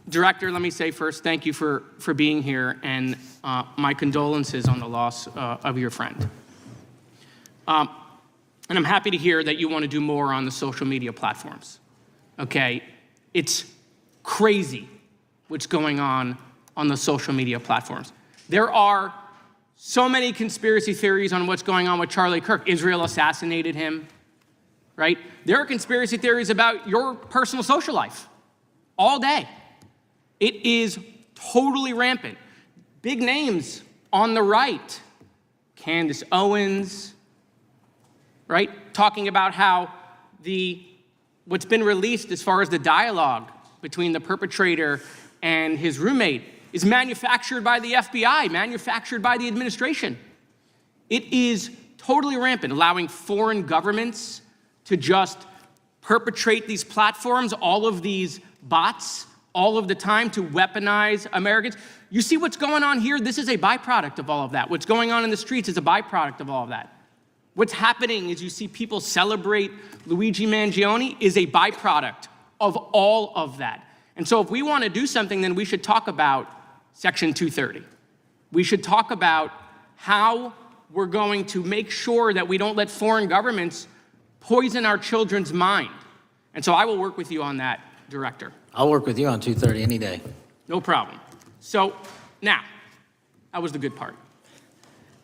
[SPEAKER 20] Director, let me say first, thank you for being here, and my condolences on the loss of your friend. And I'm happy to hear that you want to do more on the social media platforms. Okay, it's crazy what's going on the social media platforms. There are so many conspiracy theories on what's going on with Charlie Kirk. Israel assassinated him, right? There are conspiracy theories about your personal social life all day. It is totally rampant. Big names on the right, Candace Owens, right? Talking about how what's been released as far as the dialogue between the perpetrator and his roommate is manufactured by the FBI, manufactured by the administration. It is totally rampant, allowing foreign governments to just perpetrate these platforms, all of these bots, all of the time to weaponize Americans. You see what's going on here? This is a byproduct of all of that. What's going on in the streets is a byproduct of all of that. What's happening is you see people celebrate Luigi Mangione is a byproduct of all of that. And so if we want to do something, then we should talk about Section 230. We should talk about how we're going to make sure that we don't let foreign governments poison our children's mind. And so I will work with you on that, Director.
[SPEAKER 1] I'll work with you on 230 any day.
[SPEAKER 20] No problem. So now, that was the good part.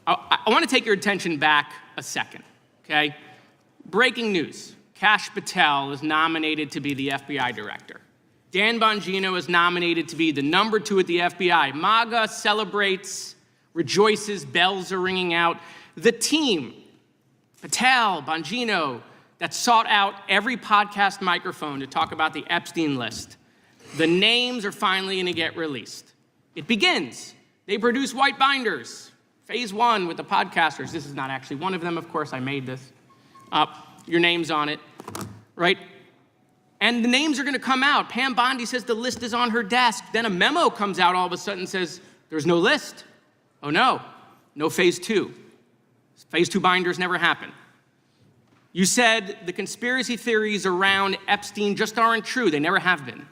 [SPEAKER 20] I want to take your attention back a second, okay? Breaking news. Kash Patel is nominated to be the FBI director. Dan Bongino is nominated to be the number 2 at the FBI. MAGA celebrates, rejoices, bells are ringing out. The team, Patel, Bongino, that sought out every podcast microphone to talk about the Epstein list. The names are finally going to get released. It begins. They produce white binders. Phase 1 with the podcasters. This is not actually one of them, of course. I made this. Your name's on it, right? And the names are going to come out. Pam Bondi says the list is on her desk. Then a memo comes out all of a sudden and says, there's no list. Oh, no phase 2. Phase 2 binders never happen. You said the conspiracy theories around Epstein just aren't true. They never have been.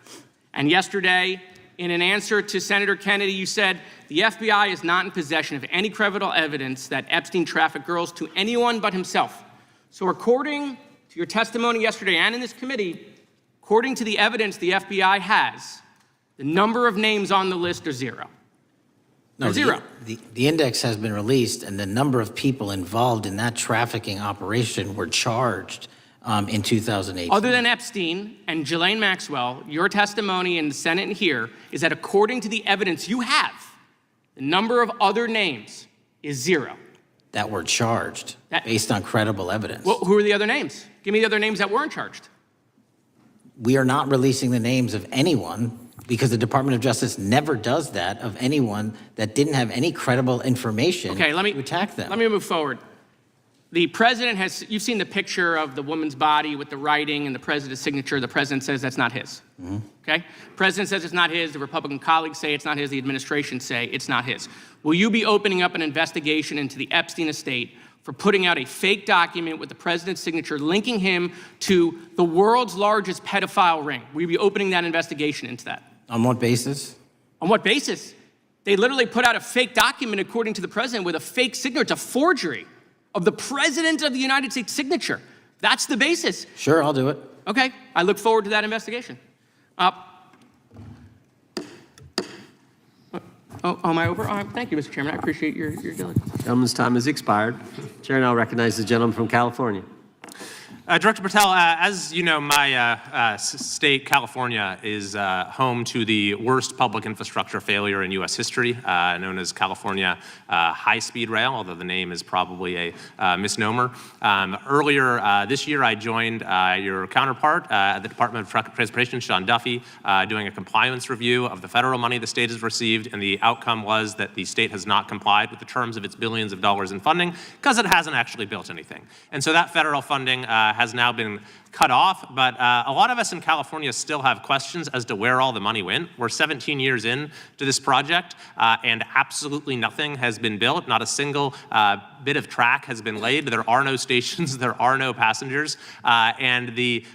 [SPEAKER 20] And yesterday, in an answer to Senator Kennedy, you said the FBI is not in possession of any credible evidence that Epstein trafficked girls to anyone but himself. So according to your testimony yesterday and in this committee, according to the evidence the FBI has, the number of names on the list are 0.
[SPEAKER 1] No,
[SPEAKER 20] zero.
[SPEAKER 1] The index has been released, and the number of people involved in that trafficking operation were charged in 2008.
[SPEAKER 20] Other than Epstein and Ghislaine Maxwell, your testimony in the Senate and here is that according to the evidence you have, the number of other names is 0.
[SPEAKER 1] That were charged based on credible evidence.
[SPEAKER 20] Well, who are the other names? Give me the other names that weren't charged.
[SPEAKER 1] We are not releasing the names of anyone because the Department of Justice never does that of anyone that didn't have any credible information to attack them.
[SPEAKER 20] Let me move forward. The president has, you've seen the picture of the woman's body with the writing and the president's signature. The president says that's not his, okay? President says it's not his. The Republican colleagues say it's not his. The administration say it's not his. Will you be opening up an investigation into the Epstein estate for putting out a fake document with the president's signature linking him to the world's largest pedophile ring? Will you be opening that investigation into that?
[SPEAKER 1] On what basis?
[SPEAKER 20] On what basis? They literally put out a fake document, according to the president, with a fake signature. It's a forgery of the president of the United States signature. That's the basis.
[SPEAKER 1] Sure, I'll do it.
[SPEAKER 20] Okay, I look forward to that investigation. Am I over? Thank you, Mr. Chairman. I appreciate your diligence.
[SPEAKER 2] Gentleman's time has expired. Chair now recognizes the gentleman from California.
[SPEAKER 4] Director Patel, as you know, my state, California, is home to the worst public infrastructure failure in U.S. history, known as California High-Speed Rail, although the name is probably a misnomer. Earlier this year, I joined your counterpart at the Department of Transportation, Sean Duffy, doing a compliance review of the federal money the state has received, and the outcome was that the state has not complied with the terms of its billions of dollars in funding because it hasn't actually built anything. And so that federal funding has now been cut off, but a lot of us in California still have questions as to where all the money went. We're 17 years in to this project, and absolutely nothing has been built. Not a single bit of track has been laid. There are no stations, there are no passengers, and the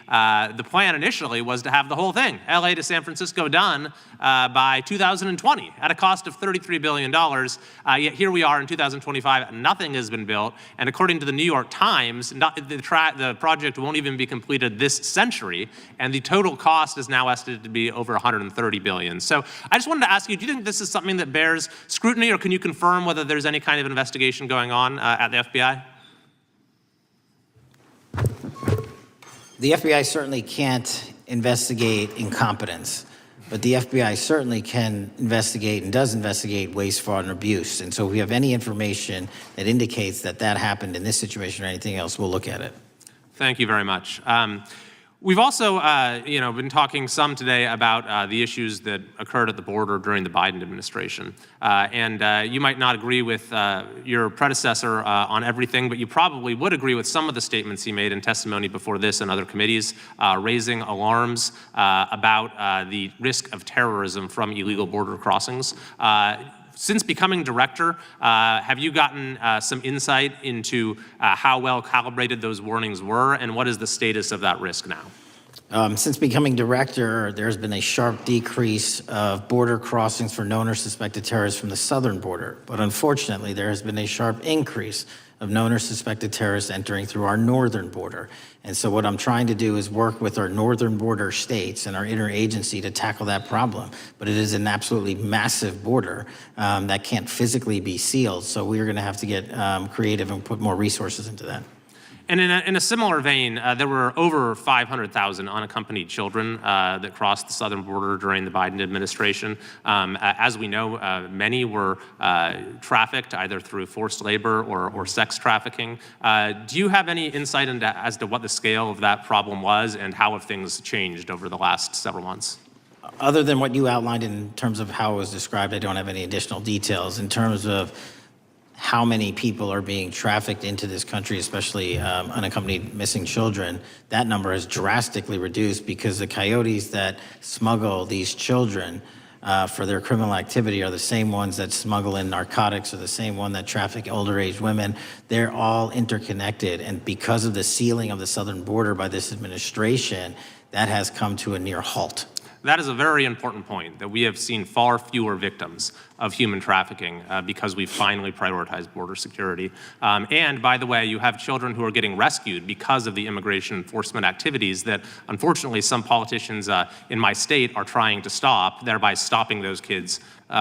[SPEAKER 4] plan initially was to have the whole thing, LA to San Francisco, done by 2020 at a cost of $33 billion. Yet here we are in 2025, nothing has been built, and according to the New York Times, the project won't even be completed this century, and the total cost is now estimated to be over $130 billion. So I just wanted to ask you, do you think this is something that bears scrutiny, or can you confirm whether there's any kind of investigation going on at the FBI?
[SPEAKER 1] The FBI certainly can't investigate incompetence, but the FBI certainly can investigate and does investigate waste, fraud, and abuse. And so if we have any information that indicates that that happened in this situation or anything else, we'll look at it.
[SPEAKER 4] Thank you very much. We've also, been talking some today about the issues that occurred at the border during the Biden administration. And you might not agree with your predecessor on everything, but you probably would agree with some of the statements he made in testimony before this and other committees, raising alarms about the risk of terrorism from illegal border crossings. Since becoming director, have you gotten some insight into how well calibrated those warnings were, and what is the status of that risk now?
[SPEAKER 1] Since becoming director, there's been a sharp decrease of border crossings for known or suspected terrorists from the southern border. But unfortunately, there has been a sharp increase of known or suspected terrorists entering through our northern border. And so what I'm trying to do is work with our northern border states and our interagency to tackle that problem. But it is an absolutely massive border that can't physically be sealed. So we're going to have to get creative and put more resources into that.
[SPEAKER 4] And in a similar vein, there were over 500,000 unaccompanied children that crossed the southern border during the Biden administration. As we know, many were trafficked either through forced labor or sex trafficking. Do you have any insight as to what the scale of that problem was and how have things changed over the last several months?
[SPEAKER 1] Other than what you outlined in terms of how it was described, I don't have any additional details. In terms of how many people are being trafficked into this country, especially unaccompanied missing children, that number has drastically reduced because the coyotes that smuggle these children for their criminal activity are the same ones that smuggle in narcotics, or the same one that traffic older age women. They're all interconnected, and because of the sealing of the southern border by this administration, that has come to a near halt.
[SPEAKER 4] That is a very important point, that we have seen far fewer victims of human trafficking because we've finally prioritized border security. And by the way, you have children who are getting rescued because of the immigration enforcement activities that unfortunately some politicians in my state are trying to stop, thereby stopping those kids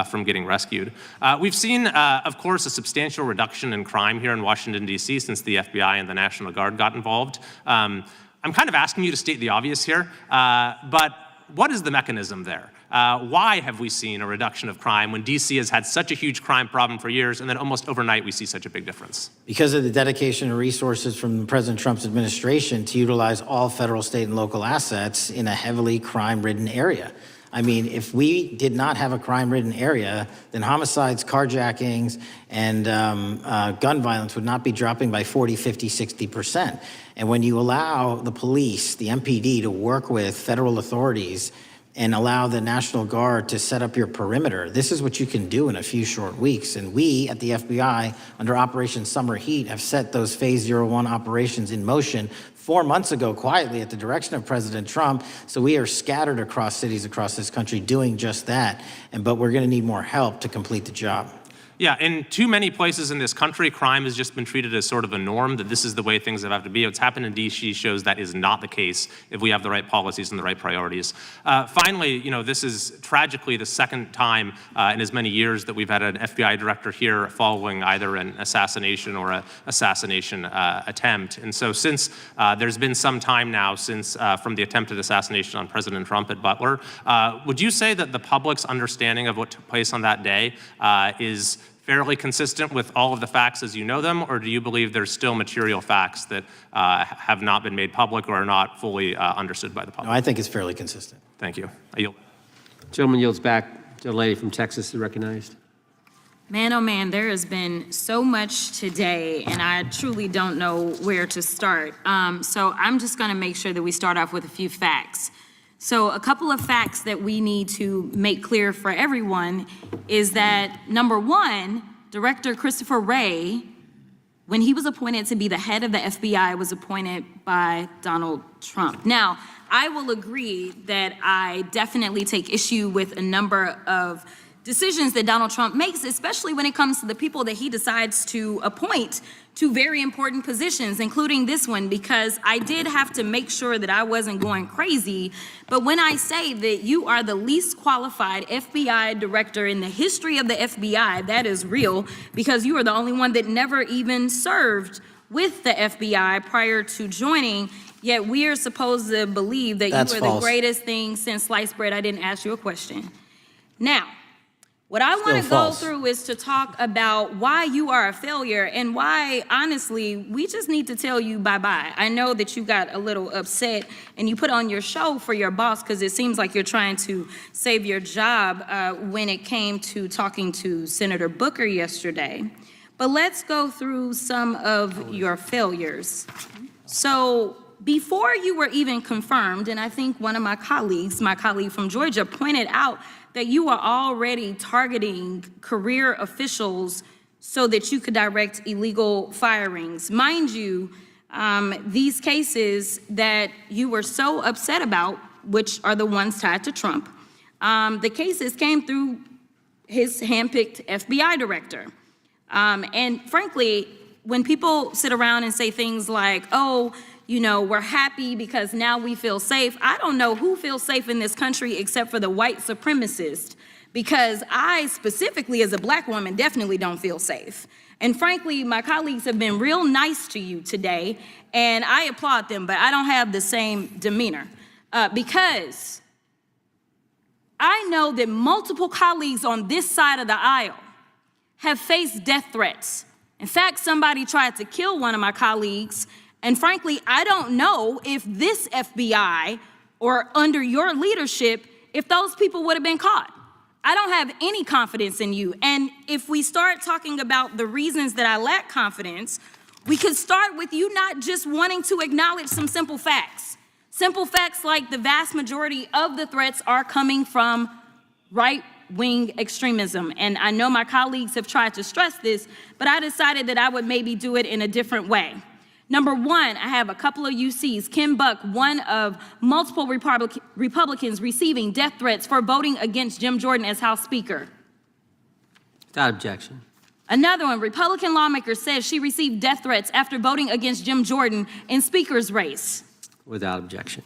[SPEAKER 4] from getting rescued. We've seen, of course, a substantial reduction in crime here in Washington, D.C. since the FBI and the National Guard got involved. I'm kind of asking you to state the obvious here, but what is the mechanism there? Why have we seen a reduction of crime when D.C. has had such a huge crime problem for years, and then almost overnight we see such a big difference?
[SPEAKER 1] Because of the dedication and resources from President Trump's administration to utilize all federal, state, and local assets in a heavily crime-ridden area. I mean, if we did not have a crime-ridden area, then homicides, carjackings, and gun violence would not be dropping by 40, 50, 60%. And when you allow the police, the MPD, to work with federal authorities and allow the National Guard to set up your perimeter, this is what you can do in a few short weeks. And we at the FBI, under Operation Summer Heat, have set those Phase 01 operations in motion 4 months ago, quietly at the direction of President Trump. So we are scattered across cities across this country doing just that. But we're going to need more help to complete the job.
[SPEAKER 4] Yeah, in too many places in this country, crime has just been treated as sort of a norm, that this is the way things have to be. What's happened in D.C. shows that is not the case if we have the right policies and the right priorities. Finally, this is tragically the second time in as many years that we've had an FBI director here following either an assassination or an assassination attempt. And so since there's been some time now since from the attempted assassination on President Trump at Butler, would you say that the public's understanding of what took place on that day is fairly consistent with all of the facts as you know them, or do you believe there's still material facts that have not been made public or are not fully understood by the public?
[SPEAKER 1] No, I think it's fairly consistent.
[SPEAKER 4] Thank you. I yield.
[SPEAKER 2] Gentleman yields back. The lady from Texas is recognized.
[SPEAKER 21] Man, oh man, there has been so much today, and I truly don't know where to start. So I'm just going to make sure that we start off with a few facts. So a couple of facts that we need to make clear for everyone is that, number one, Director Christopher Wray, when he was appointed to be the head of the FBI, was appointed by Donald Trump. Now, I will agree that I definitely take issue with a number of decisions that Donald Trump makes, especially when it comes to the people that he decides to appoint to very important positions, including this one, because I did have to make sure that I wasn't going crazy. But when I say that you are the least qualified FBI director in the history of the FBI, that is real, because you are the only one that never even served with the FBI prior to joining, yet we are supposed to believe that
[SPEAKER 1] That's
[SPEAKER 21] you are
[SPEAKER 1] false.
[SPEAKER 21] the greatest thing since sliced bread. I didn't ask you a question. Now, what I want to go
[SPEAKER 1] false.
[SPEAKER 21] through is to talk about why you are a failure and why, honestly, we just need to tell you bye-bye. I know that you got a little upset and you put on your show for your boss because it seems like you're trying to save your job when it came to talking to Senator Booker yesterday. But let's go through some of your failures. So before you were even confirmed, and I think one of my colleague from Georgia, pointed out that you are already targeting career officials so that you could direct illegal firings. Mind you, these cases that you were so upset about, which are the ones tied to Trump, the cases came through his handpicked FBI director. And frankly, when people sit around and say things like, oh, we're happy because now we feel safe. I don't know who feels safe in this country except for the white supremacists, because I specifically as a black woman definitely don't feel safe. And frankly, my colleagues have been real nice to you today, and I applaud them, but I don't have the same demeanor because I know that multiple colleagues on this side of the aisle have faced death threats. In fact, somebody tried to kill one of my colleagues. And frankly, I don't know if this FBI or under your leadership, if those people would have been caught. I don't have any confidence in you. And if we start talking about the reasons that I lack confidence, we could start with you not just wanting to acknowledge some simple facts. Simple facts like the vast majority of the threats are coming from right-wing extremism. And I know my colleagues have tried to stress this, but I decided that I would maybe do it in a different way. Number one, I have a couple of UCs. Kim Buck, one of multiple Republicans receiving death threats for voting against Jim Jordan as House Speaker.
[SPEAKER 2] Without objection.
[SPEAKER 21] Another one, Republican lawmaker says she received death threats after voting against Jim Jordan in Speaker's race.
[SPEAKER 2] Without objection.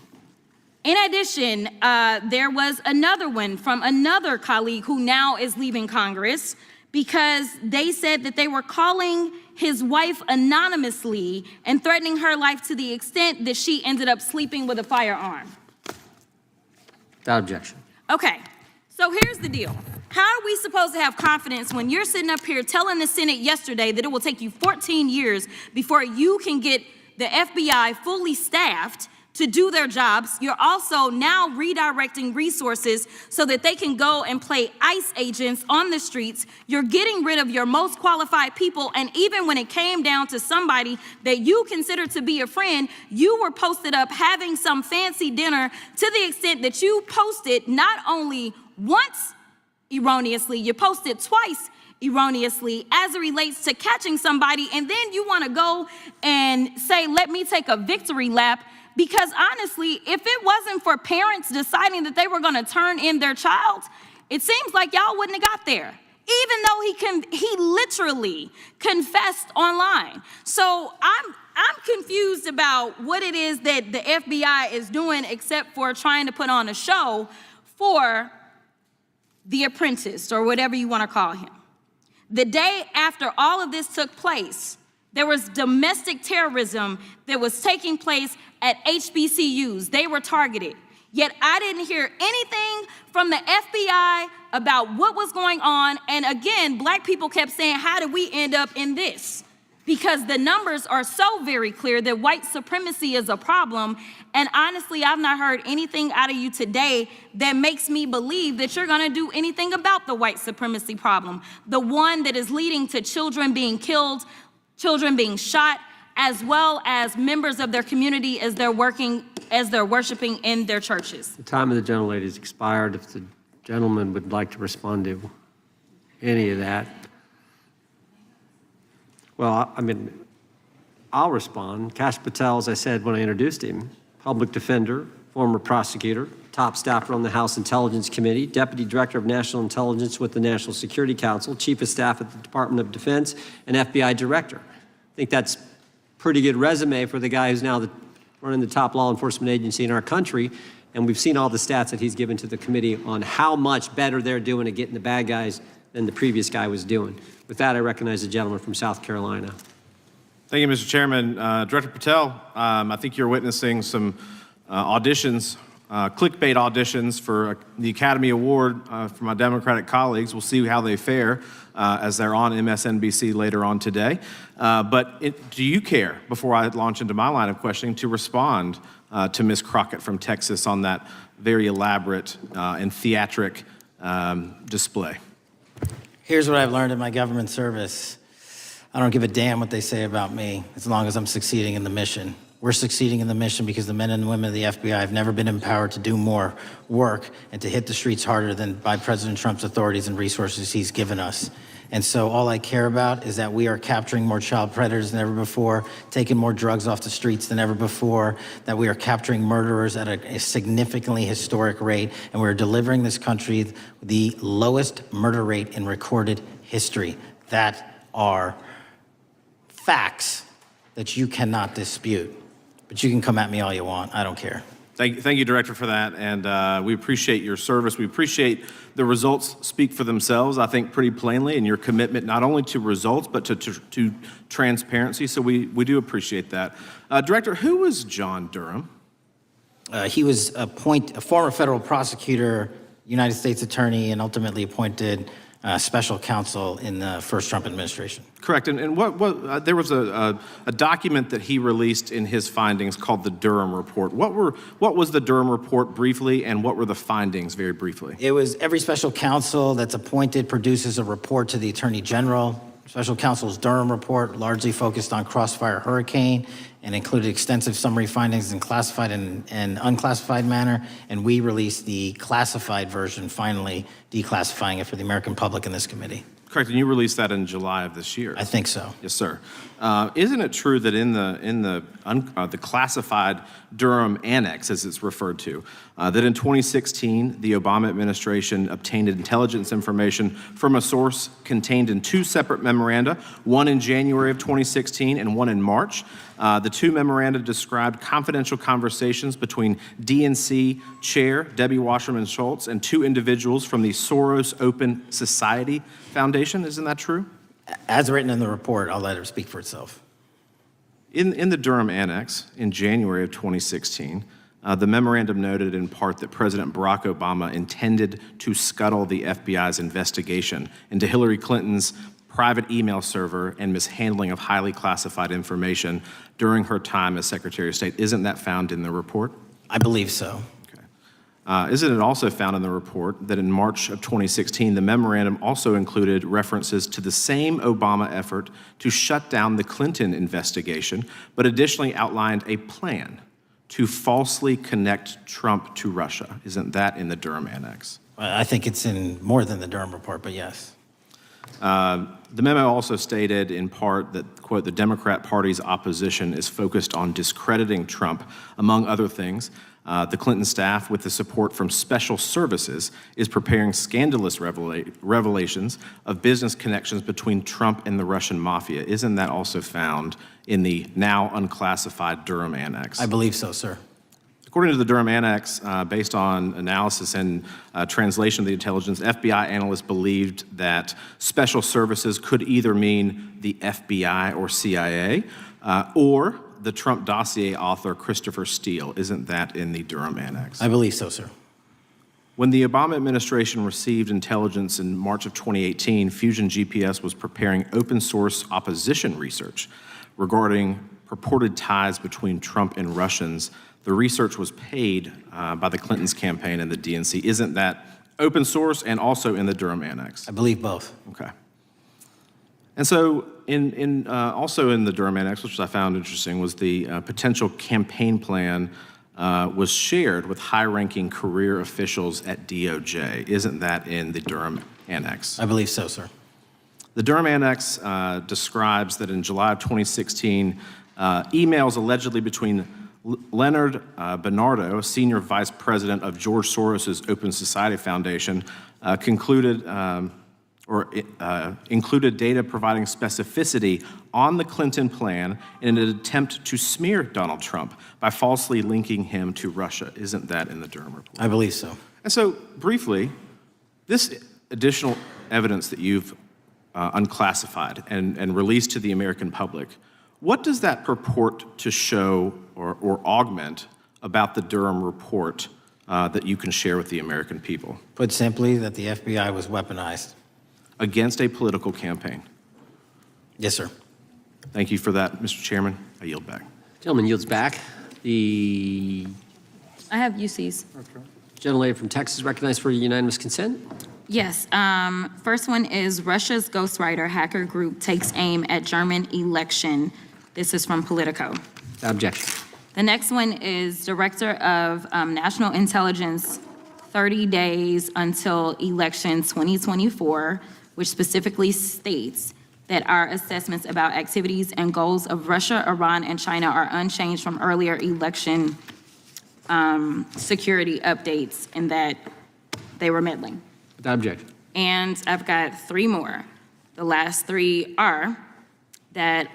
[SPEAKER 21] In addition, there was another one from another colleague who now is leaving Congress because they said that they were calling his wife anonymously and threatening her life to the extent that she ended up sleeping with a firearm.
[SPEAKER 2] Without objection.
[SPEAKER 21] Okay, so here's the deal. How are we supposed to have confidence when you're sitting up here telling the Senate yesterday that it will take you 14 years before you can get the FBI fully staffed to do their jobs? You're also now redirecting resources so that they can go and play ICE agents on the streets. You're getting rid of your most qualified people, and even when it came down to somebody that you consider to be a friend, you were posted up having some fancy dinner to the extent that you posted not only once erroneously, you posted twice erroneously as it relates to catching somebody, and then you want to go and say, let me take a victory lap. Because honestly, if it wasn't for parents deciding that they were going to turn in their child, it seems like y'all wouldn't have got there. even though he literally confessed online. So I'm confused about what it is that the FBI is doing except for trying to put on a show for the apprentice or whatever you want to call him. The day after all of this took place, there was domestic terrorism that was taking place at HBCUs. They were targeted. Yet I didn't hear anything from the FBI about what was going on. And again, black people kept saying, how did we end up in this? Because the numbers are so very clear that white supremacy is a problem. And honestly, I've not heard anything out of you today that makes me believe that you're gonna do anything about the white supremacy problem. The one that is leading to children being killed, children being shot, as well as members of their community as they're worshiping in their churches.
[SPEAKER 2] The time of the gentlelady has expired. If the gentleman would like to respond to any of that. Well, I mean, I'll respond. Kash Patel, as I said when I introduced him, public defender, former prosecutor, top staffer on the House Intelligence Committee, Deputy Director of National Intelligence with the National Security Council, Chief of Staff at the Department of Defense, and FBI Director. I think that's a pretty good resume for the guy who's now running the top law enforcement agency in our country. And we've seen all the stats that he's given to the committee on how much better they're doing at getting the bad guys than the previous guy was doing. With that, I recognize the gentleman from South Carolina.
[SPEAKER 11] Thank you, Mr. Chairman. Director Patel, I think you're witnessing some auditions, clickbait auditions for the Academy Award for my Democratic colleagues. We'll see how they fare as they're on MSNBC later on today. But do you care, before I launch into my line of questioning, to respond to Ms. Crockett from Texas on that very elaborate and theatric display?
[SPEAKER 1] Here's what I've learned in my government service. I don't give a damn what they say about me as long as I'm succeeding in the mission. We're succeeding in the mission because the men and women of the FBI have never been empowered to do more work and to hit the streets harder than by President Trump's authorities and resources he's given us. And so all I care about is that we are capturing more child predators than ever before, taking more drugs off the streets than ever before, that we are capturing murderers at a significantly historic rate, and we're delivering this country the lowest murder rate in recorded history. That are facts that you cannot dispute. But you can come at me all you want. I don't care.
[SPEAKER 11] Thank you, Director, for that. And we appreciate your service. We appreciate the results speak for themselves, I think, pretty plainly, and your commitment not only to results, but to transparency. So we do appreciate that. Director, who was John Durham?
[SPEAKER 1] He was a former federal prosecutor, United States attorney, and ultimately appointed special counsel in the first Trump administration.
[SPEAKER 11] Correct. And what there was a document that he released in his findings called the Durham Report. What was the Durham Report briefly, and what were the findings very briefly?
[SPEAKER 1] It was every special counsel that's appointed produces a report to the Attorney General. Special counsel's Durham Report largely focused on Crossfire Hurricane and included extensive summary findings in classified and unclassified manner, and we released the classified version, finally declassifying it for the American public in this committee.
[SPEAKER 11] Correct, and you released that in July of this year.
[SPEAKER 1] I think so.
[SPEAKER 11] Yes, sir. Isn't it true that in the classified Durham Annex, as it's referred to, that in 2016 the Obama administration obtained intelligence information from a source contained in two separate memoranda, one in January of 2016 and one in March? The two memoranda described confidential conversations between DNC Chair Debbie Wasserman Schultz and two individuals from the Soros Open Society Foundation. Isn't that true?
[SPEAKER 1] As written in the report, I'll let it speak for itself.
[SPEAKER 11] In the Durham Annex in January of 2016, the memorandum noted in part that President Barack Obama intended to scuttle the FBI's investigation into Hillary Clinton's private email server and mishandling of highly classified information during her time as Secretary of State. Isn't that found in the report?
[SPEAKER 1] I believe so.
[SPEAKER 11] Isn't it also found in the report that in March of 2016, the memorandum also included references to the same Obama effort to shut down the Clinton investigation, but additionally outlined a plan to falsely connect Trump to Russia? Isn't that in the Durham Annex?
[SPEAKER 1] I think it's in more than the Durham Report, but yes.
[SPEAKER 11] The memo also stated in part that, quote, the Democrat Party's opposition is focused on discrediting Trump, among other things. The Clinton staff, with the support from special services, is preparing scandalous revelations of business connections between Trump and the Russian mafia. Isn't that also found in the now unclassified Durham Annex?
[SPEAKER 1] I believe so, sir.
[SPEAKER 11] According to the Durham Annex, based on analysis and translation of the intelligence, FBI analysts believed that special services could either mean the FBI or CIA, or the Trump dossier author Christopher Steele. Isn't that in the Durham Annex?
[SPEAKER 1] I believe so, sir.
[SPEAKER 11] When the Obama administration received intelligence in March of 2018, Fusion GPS was preparing open source opposition research regarding purported ties between Trump and Russians. The research was paid by the Clintons campaign and the DNC. Isn't that open source and also in the Durham Annex?
[SPEAKER 1] I believe both.
[SPEAKER 11] Okay. And so also in the Durham Annex, which I found interesting, was the potential campaign plan was shared with high-ranking career officials at DOJ. Isn't that in the Durham Annex?
[SPEAKER 1] I believe so, sir.
[SPEAKER 11] The Durham Annex describes that in July of 2016, emails allegedly between Leonard Bernardo, a senior vice president of George Soros's Open Society Foundation, included data providing specificity on the Clinton plan in an attempt to smear Donald Trump by falsely linking him to Russia. Isn't that in the Durham report?
[SPEAKER 1] I believe so.
[SPEAKER 11] And so, briefly, this additional evidence that you've unclassified and released to the American public, what does that purport to show or augment about the Durham report that you can share with the American people?
[SPEAKER 1] Put simply, that the FBI was weaponized.
[SPEAKER 11] Against a political campaign.
[SPEAKER 1] Yes, sir.
[SPEAKER 11] Thank you for that, Mr. Chairman. I yield back.
[SPEAKER 2] Gentleman yields back. The
[SPEAKER 21] I have UCs.
[SPEAKER 2] gentlelady from Texas recognized for unanimous consent.
[SPEAKER 21] Yes. First one is Russia's ghostwriter hacker group takes aim at German election. This is from Politico.
[SPEAKER 2] Objection.
[SPEAKER 21] The next one is Director of National Intelligence, 30 days until election 2024, which specifically states that our assessments about activities and goals of Russia, Iran, and China are unchanged from earlier election security updates, and that they were meddling.
[SPEAKER 2] Without objection.
[SPEAKER 21] And I've got three more. The last three are that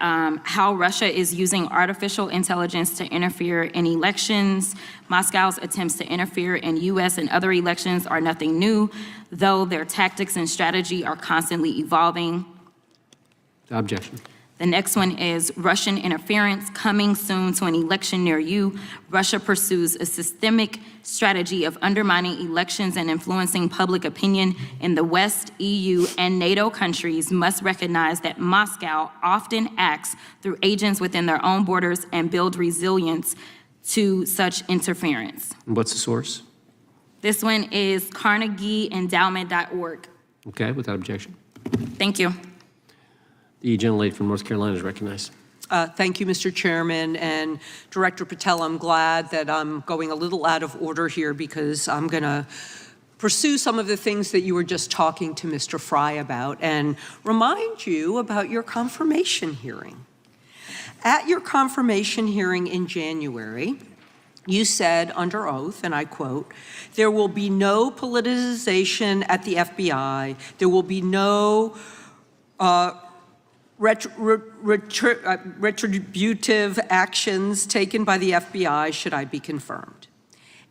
[SPEAKER 21] how Russia is using artificial intelligence to interfere in elections. Moscow's attempts to interfere in U.S. and other elections are nothing new, though their tactics and strategy are constantly evolving.
[SPEAKER 2] Without objection.
[SPEAKER 21] The next one is Russian interference coming soon to an election near you. Russia pursues a systemic strategy of undermining elections and influencing public opinion in the West. EU and NATO countries must recognize that Moscow often acts through agents within their own borders and build resilience to such interference.
[SPEAKER 2] And what's the source?
[SPEAKER 21] This one is CarnegieEndowment.org.
[SPEAKER 2] Okay, without objection.
[SPEAKER 21] Thank you.
[SPEAKER 2] The gentlelady from North Carolina is recognized.
[SPEAKER 5] Thank you, Mr. Chairman. And Director Patel, I'm glad that I'm going a little out of order here because I'm going to pursue some of the things that you were just talking to Mr. Fry about and remind you about your confirmation hearing. At your confirmation hearing in January, you said under oath, and I quote, "There will be no politicization at the FBI. There will be no retributive actions taken by the FBI should I be confirmed."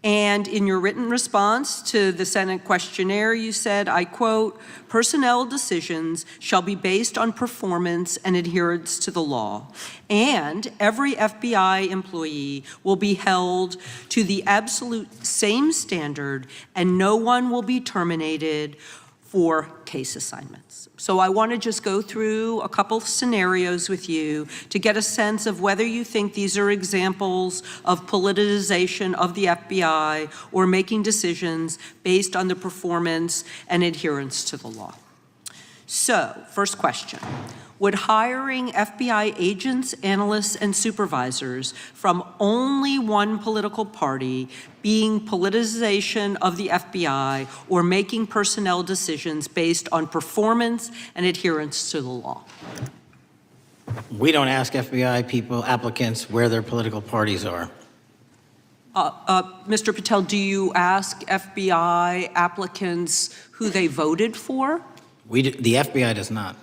[SPEAKER 5] And in your written response to the Senate questionnaire, you said, I quote, "Personnel decisions shall be based on performance and adherence to the law. And every FBI employee will be held to the absolute same standard and no one will be terminated for case assignments." So I want to just go through a couple of scenarios with you to get a sense of whether you think these are examples of politicization of the FBI or making decisions based on the performance and adherence to the law. So, first question. Would hiring FBI agents, analysts, and supervisors from only one political party being politicization of the FBI or making personnel decisions based on performance and adherence to the law?
[SPEAKER 1] We don't ask FBI people, applicants, where their political parties are.
[SPEAKER 5] Mr. Patel, do you ask FBI applicants who they voted for?
[SPEAKER 1] The FBI does not.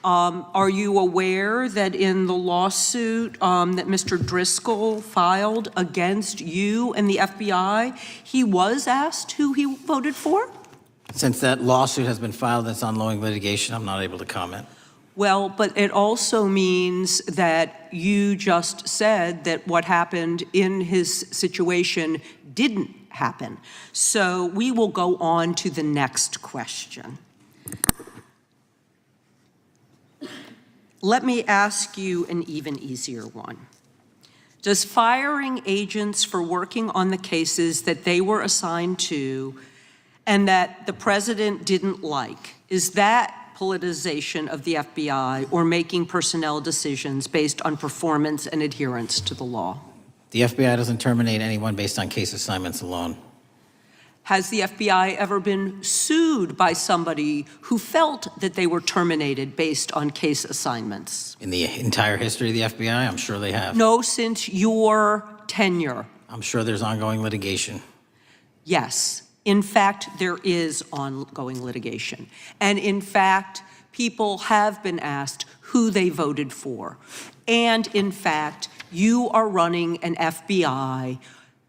[SPEAKER 5] Are you aware that in the lawsuit that Mr. Driscoll filed against you and the FBI, he was asked who he voted for?
[SPEAKER 1] Since that lawsuit has been filed that's ongoing litigation, I'm not able to comment.
[SPEAKER 5] Well, but it also means that you just said that what happened in his situation didn't happen. So we will go on to the next question. Let me ask you an even easier one. Does firing agents for working on the cases that they were assigned to and that the president didn't like, is that politicization of the FBI or making personnel decisions based on performance and adherence to the law?
[SPEAKER 1] The FBI doesn't terminate anyone based on case assignments alone.
[SPEAKER 5] Has the FBI ever been sued by somebody who felt that they were terminated based on case assignments?
[SPEAKER 1] In the entire history of the FBI, I'm sure they have.
[SPEAKER 5] No, since your tenure.
[SPEAKER 1] I'm sure there's ongoing litigation.
[SPEAKER 5] Yes. In fact, there is ongoing litigation. And in fact, people have been asked who they voted for. And in fact, you are running an FBI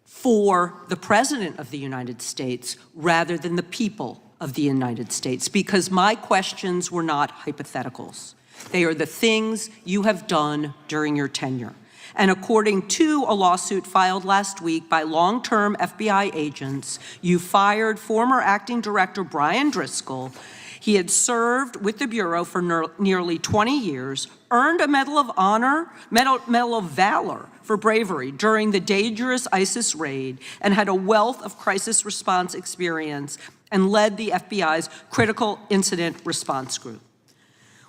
[SPEAKER 5] for the President of the United States rather than the people of the United States, because my questions were not hypotheticals. They are the things you have done during your tenure. And according to a lawsuit filed last week by long-term FBI agents, you fired former acting director Brian Driscoll. He had served with the Bureau for nearly 20 years, earned a Medal of Honor, Medal of Valor for bravery during the dangerous ISIS raid, and had a wealth of crisis response experience and led the FBI's critical incident response group.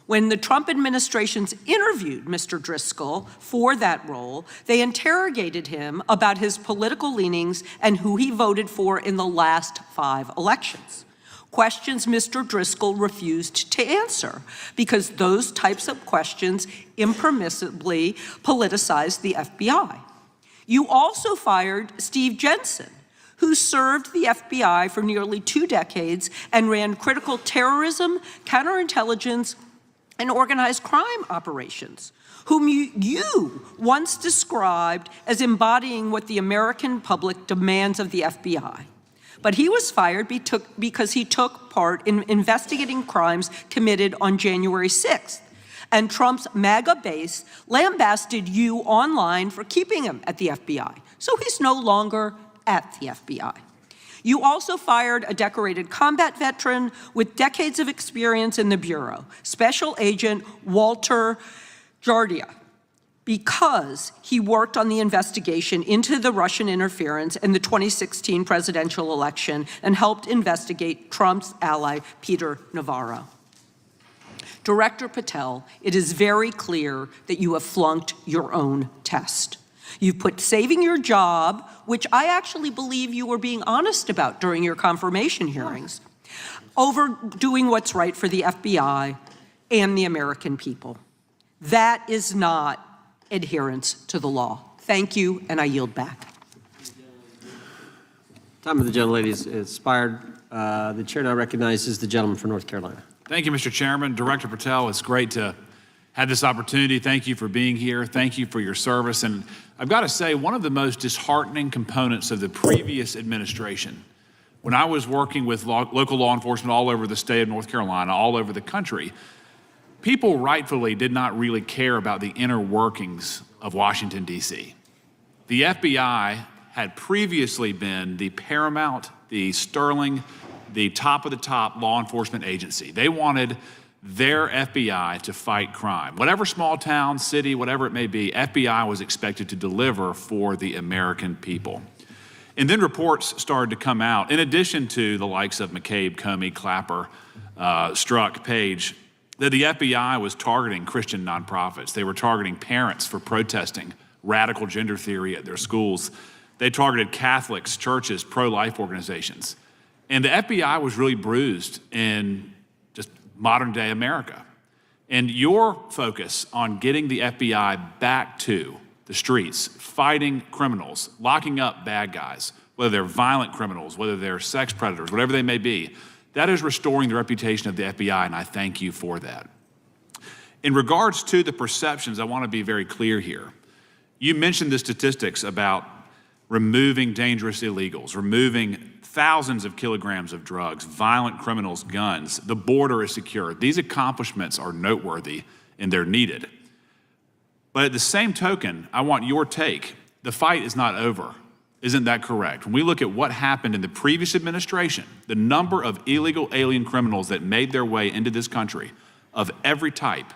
[SPEAKER 5] When the Trump administrations interviewed Mr. Driscoll for that role, they interrogated him about his political leanings and who he voted for in the last 5 elections. Questions Mr. Driscoll refused to answer because those types of questions impermissibly politicized the FBI. You also fired Steve Jensen, who served the FBI for nearly 2 decades and ran critical terrorism, counterintelligence, and organized crime operations, whom you once described as embodying what the American public demands of the FBI. But he was fired because he took part in investigating crimes committed on January 6th. And Trump's MAGA base lambasted you online for keeping him at the FBI. So he's no longer at the FBI. You also fired a decorated combat veteran with decades of experience in the Bureau, Special Agent Walter Jardia, because he worked on the investigation into the Russian interference in the 2016 presidential election and helped investigate Trump's ally, Peter Navarro. Director Patel, it is very clear that you have flunked your own test. You've put saving your job, which I actually believe you were being honest about during your confirmation hearings, over doing what's right for the FBI and the American people. That is not adherence to the law. Thank you, and I yield back.
[SPEAKER 2] Time of the gentlelady is expired. The chair now recognizes the gentleman from North Carolina.
[SPEAKER 7] Thank you, Mr. Chairman. Director Patel, it's great to have this opportunity. Thank you for being here. Thank you for your service. And I've got to say, one of the most disheartening components of the previous administration, when I was working with local law enforcement all over the state of North Carolina, all over the country, people rightfully did not really care about the inner workings of Washington, D.C. The FBI had previously been the paramount, the sterling, the top of the top law enforcement agency. They wanted their FBI to fight crime. Whatever small town, city, whatever it may be, FBI was expected to deliver for the American people. And then reports started to come out, in addition to the likes of McCabe, Comey, Clapper, Strzok, Page, that the FBI was targeting Christian nonprofits. They were targeting parents for protesting radical gender theory at their schools. They targeted Catholics, churches, pro-life organizations. And the FBI was really bruised in just modern day America. And your focus on getting the FBI back to the streets, fighting criminals, locking up bad guys, whether they're violent criminals, whether they're sex predators, whatever they may be. That is restoring the reputation of the FBI, and I thank you for that. In regards to the perceptions, I want to be very clear here. You mentioned the statistics about removing dangerous illegals, removing thousands of kilograms of drugs, violent criminals, guns. The border is secure. These accomplishments are noteworthy and they're needed. But at the same token, I want your take. The fight is not over. Isn't that correct? When we look at what happened in the previous administration, the number of illegal alien criminals that made their way into this country of every type,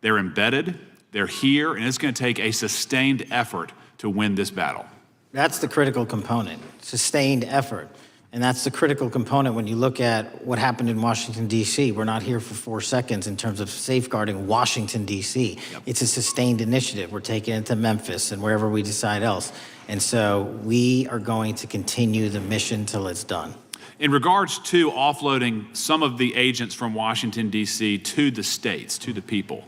[SPEAKER 7] they're embedded, they're here, and it's going to take a sustained effort to win this battle.
[SPEAKER 1] That's the critical component, sustained effort. And that's the critical component when you look at what happened in Washington, D.C. We're not here for 4 seconds in terms of safeguarding Washington, D.C. Yep. It's a sustained initiative. We're taking it to Memphis and wherever we decide else. And so we are going to continue the mission till it's done.
[SPEAKER 7] In regards to offloading some of the agents from Washington, D.C. to the states, to the people,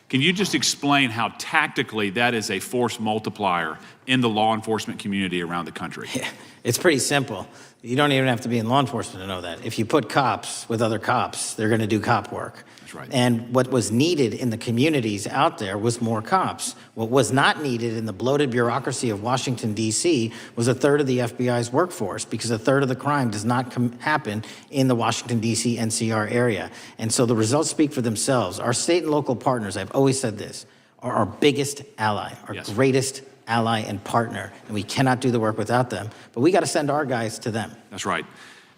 [SPEAKER 7] can you just explain how tactically that is a force multiplier in the law enforcement community around the country?
[SPEAKER 1] Yeah, it's pretty simple. You don't even have to be in law enforcement to know that. If you put cops with other cops, they're going to do cop work.
[SPEAKER 7] That's right.
[SPEAKER 1] And what was needed in the communities out there was more cops. What was not needed in the bloated bureaucracy of Washington, D.C. was a third of the FBI's workforce, because a third of the crime does not happen in the Washington, D.C. NCR area. And so the results speak for themselves. Our state and local partners, I've always said this, are our biggest ally, our
[SPEAKER 7] Yes.
[SPEAKER 1] greatest ally and partner, and we cannot do the work without them. But we got to send our guys to them.
[SPEAKER 7] That's right.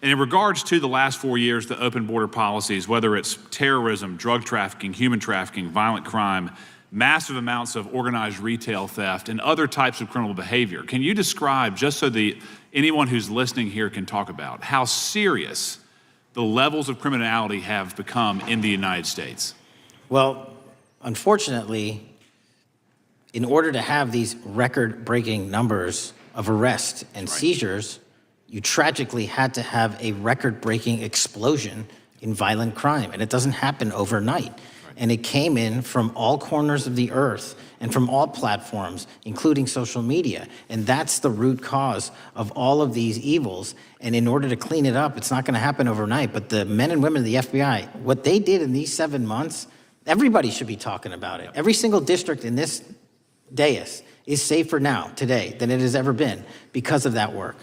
[SPEAKER 7] And in regards to the last 4 years, the open border policies, whether it's terrorism, drug trafficking, human trafficking, violent crime, massive amounts of organized retail theft, and other types of criminal behavior, can you describe, just so anyone who's listening here can talk about, how serious the levels of criminality have become in the United States?
[SPEAKER 1] Well, unfortunately, in order to have these record-breaking numbers of arrests and seizures, you tragically had to have a record-breaking explosion in violent crime. And it doesn't happen overnight. Right. And it came in from all corners of the earth and from all platforms, including social media. And that's the root cause of all of these evils. And in order to clean it up, it's not going to happen overnight. But the men and women of the FBI, what they did in these 7 months, everybody should be talking about it. Every single district in this dais is safer now, today, than it has ever been because of that work.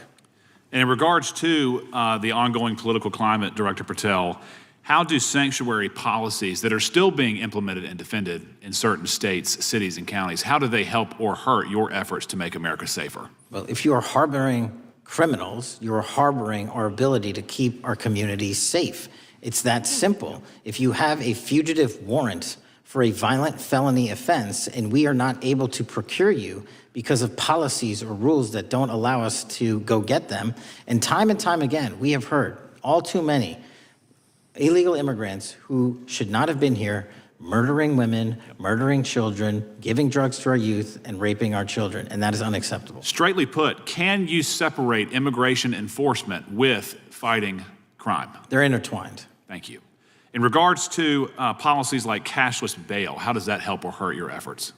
[SPEAKER 7] And in regards to the ongoing political climate, Director Patel, how do sanctuary policies that are still being implemented and defended in certain states, cities, and counties, how do they help or hurt your efforts to make America safer?
[SPEAKER 1] Well, if you are harboring criminals, you are harboring our ability to keep our communities safe. It's that simple. If you have a fugitive warrant for a violent felony offense and we are not able to procure you because of policies or rules that don't allow us to go get them, and time again, we have heard all too many illegal immigrants who should not have been here murdering women, murdering children, giving drugs to our youth, and raping our children, and that is unacceptable.
[SPEAKER 7] Straightly put, can you separate immigration enforcement with fighting crime?
[SPEAKER 1] They're intertwined.
[SPEAKER 7] Thank you. In regards to policies like cashless bail, how does that help or hurt your efforts?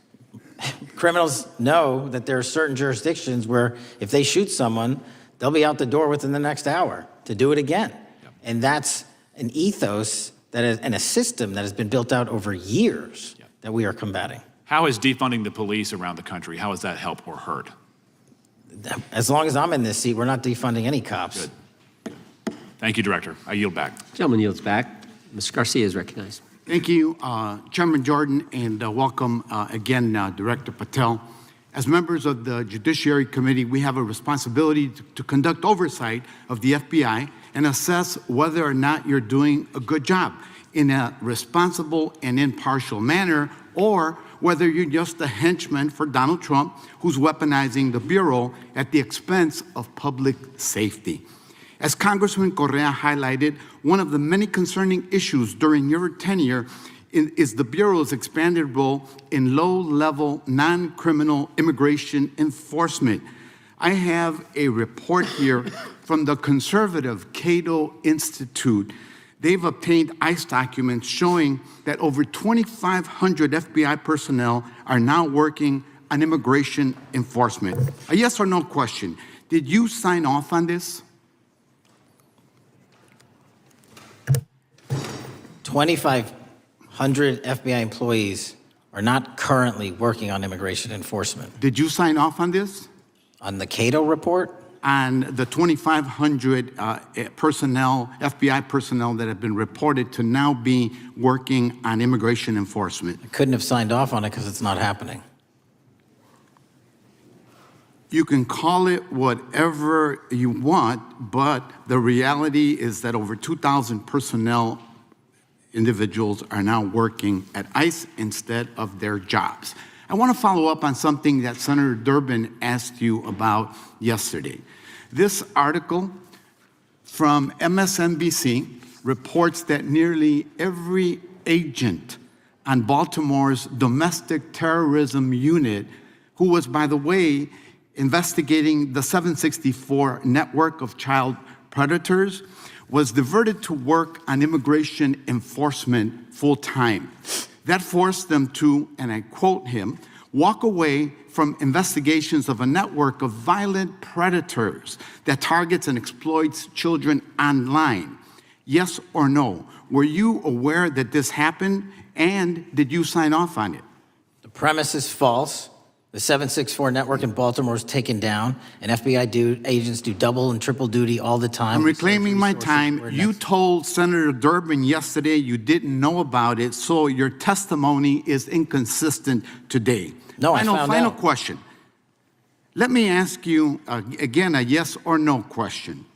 [SPEAKER 1] Criminals know that there are certain jurisdictions where if they shoot someone, they'll be out the door within the next hour to do it again. Yep. And that's an ethos and a system that has been built out over years that we are combating.
[SPEAKER 7] How is defunding the police around the country, how does that help or hurt?
[SPEAKER 1] As long as I'm in this seat, we're not defunding any cops.
[SPEAKER 7] Good. Thank you, Director. I yield back.
[SPEAKER 2] Gentleman yields back. Mr. Garcia is recognized.
[SPEAKER 6] Thank you, Chairman Jordan, and welcome again, Director Patel. As members of the Judiciary Committee, we have a responsibility to conduct oversight of the FBI and assess whether or not you're doing a good job in a responsible and impartial manner, or whether you're just a henchman for Donald Trump who's weaponizing the Bureau at the expense of public safety. As Congressman Correa highlighted, one of the many concerning issues during your tenure is the Bureau's expanded role in low-level, non-criminal immigration enforcement. I have a report here from the conservative Cato Institute. They've obtained ICE documents showing that over 2,500 FBI personnel are now working on immigration enforcement. A yes or no question. Did you sign off on this?
[SPEAKER 1] 2,500 FBI employees are not currently working on immigration enforcement.
[SPEAKER 6] Did you sign off on this?
[SPEAKER 1] On the Cato report,
[SPEAKER 6] On the 2,500 personnel, FBI personnel that have been reported to now be working on immigration enforcement.
[SPEAKER 1] I couldn't have signed off on it because it's not happening.
[SPEAKER 6] You can call it whatever you want, but the reality is that over 2,000 personnel individuals are now working at ICE instead of their jobs. I want to follow up on something that Senator Durbin asked you about yesterday. This article from MSNBC reports that nearly every agent on Baltimore's domestic terrorism unit, who was, by the way, investigating the 764 network of child predators, was diverted to work on immigration enforcement full-time. That forced them to, and I quote him, walk away from investigations of a network of violent predators that targets and exploits children online. Yes or no? Were you aware that this happened, and did you sign off on it?
[SPEAKER 1] The premise is false. The 764 network in Baltimore is taken down, and FBI agents do double and triple duty all the time.
[SPEAKER 6] I'm reclaiming my time. You told Senator Durbin yesterday you didn't know about it, so your testimony is inconsistent today.
[SPEAKER 1] No, I found out.
[SPEAKER 6] Final question. Let me ask you, again, a yes or no question.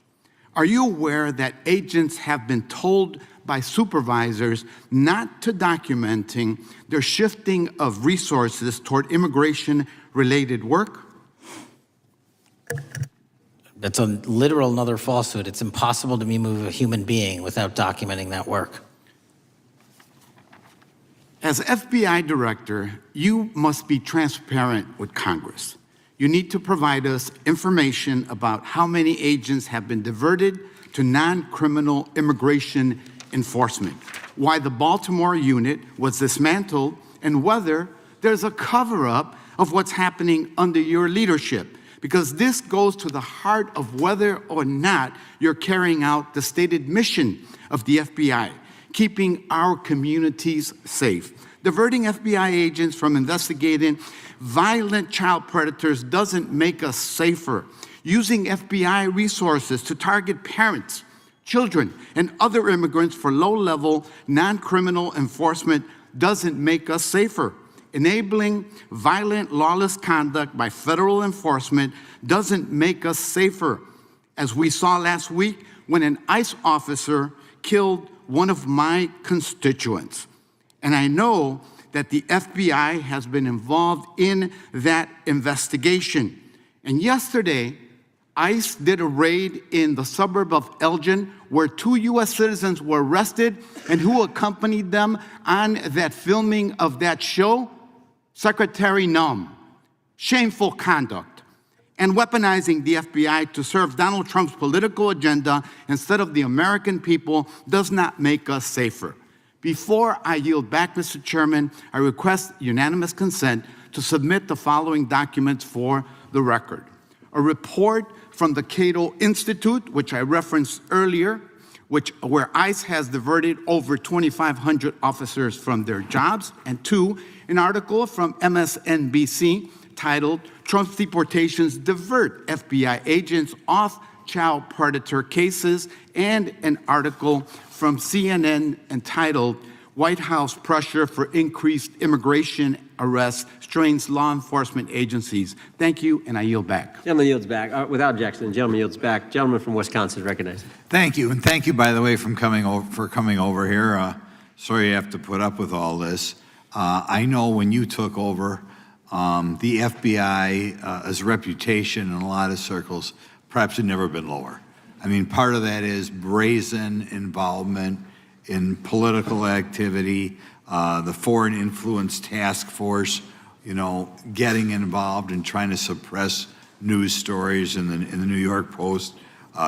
[SPEAKER 6] Are you aware that agents have been told by supervisors not to documenting their shifting of resources toward immigration-related work?
[SPEAKER 1] That's a literal another falsehood. It's impossible to move a human being without documenting that work.
[SPEAKER 6] As FBI director, you must be transparent with Congress. You need to provide us information about how many agents have been diverted to non-criminal immigration enforcement, why the Baltimore unit was dismantled, and whether there's a cover-up of what's happening under your leadership, because this goes to the heart of whether or not you're carrying out the stated mission of the FBI, keeping our communities safe. Diverting FBI agents from investigating violent child predators doesn't make us safer. Using FBI resources to target parents, children, and other immigrants for low-level, non-criminal enforcement doesn't make us safer. Enabling violent, lawless conduct by federal enforcement doesn't make us safer. As we saw last week when an ICE officer killed one of my constituents. And I know that the FBI has been involved in that investigation. And yesterday, ICE did a raid in the suburb of Elgin where 2 U.S. citizens were arrested, and who accompanied them on that filming of that show? Secretary Nunn. Shameful conduct. And weaponizing the FBI to serve Donald Trump's political agenda instead of the American people does not make us safer. Before I yield back, Mr. Chairman, I request unanimous consent to submit the following documents for the record. A report from the Cato Institute, which I referenced earlier, where ICE has diverted over 2,500 officers from their jobs, and 2, an article from MSNBC titled, Trump's Deportations Divert FBI Agents Off Child Predator Cases, and an article from CNN entitled, White House Pressure for Increased Immigration Arrests Strains Law Enforcement Agencies. Thank you, and I yield back.
[SPEAKER 2] Gentleman yields back. Without objection, the gentleman yields back. Gentleman from Wisconsin is recognized.
[SPEAKER 8] Thank you, and thank you, by the way, for coming over here. Sorry you have to put up with all this. I know when you took over, the FBI's reputation in a lot of circles perhaps had never been lower. I mean, part of that is brazen involvement in political activity, the Foreign Influence Task Force, getting involved and trying to suppress news stories in the New York Post,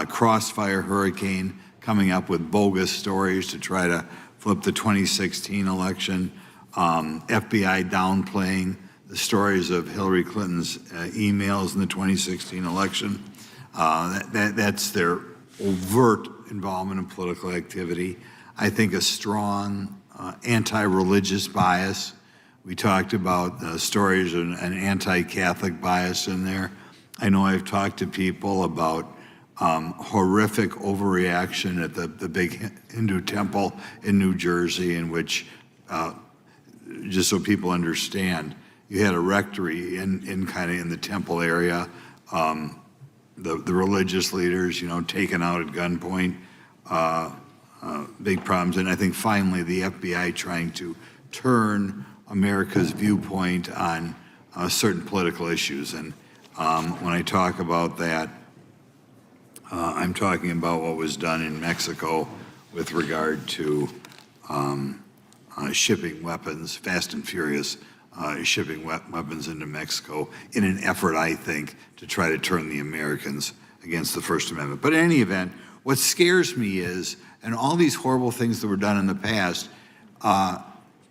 [SPEAKER 8] Crossfire Hurricane, coming up with bogus stories to try to flip the 2016 election, FBI downplaying the stories of Hillary Clinton's emails in the 2016 election. That's their overt involvement in political activity. I think a strong anti-religious bias. We talked about stories of an anti-Catholic bias in there. I know I've talked to people about horrific overreaction at the big Hindu temple in New Jersey, in which, just so people understand, you had a rectory in kind of in the temple area, the religious leaders, taken out at gunpoint, big problems. And I think finally the FBI trying to turn America's viewpoint on certain political issues. And when I talk about that, I'm talking about what was done in Mexico with regard to shipping weapons, fast and furious, shipping weapons into Mexico in an effort, I think, to try to turn the Americans against the First Amendment. But in any event, what scares me is, and all these horrible things that were done in the past,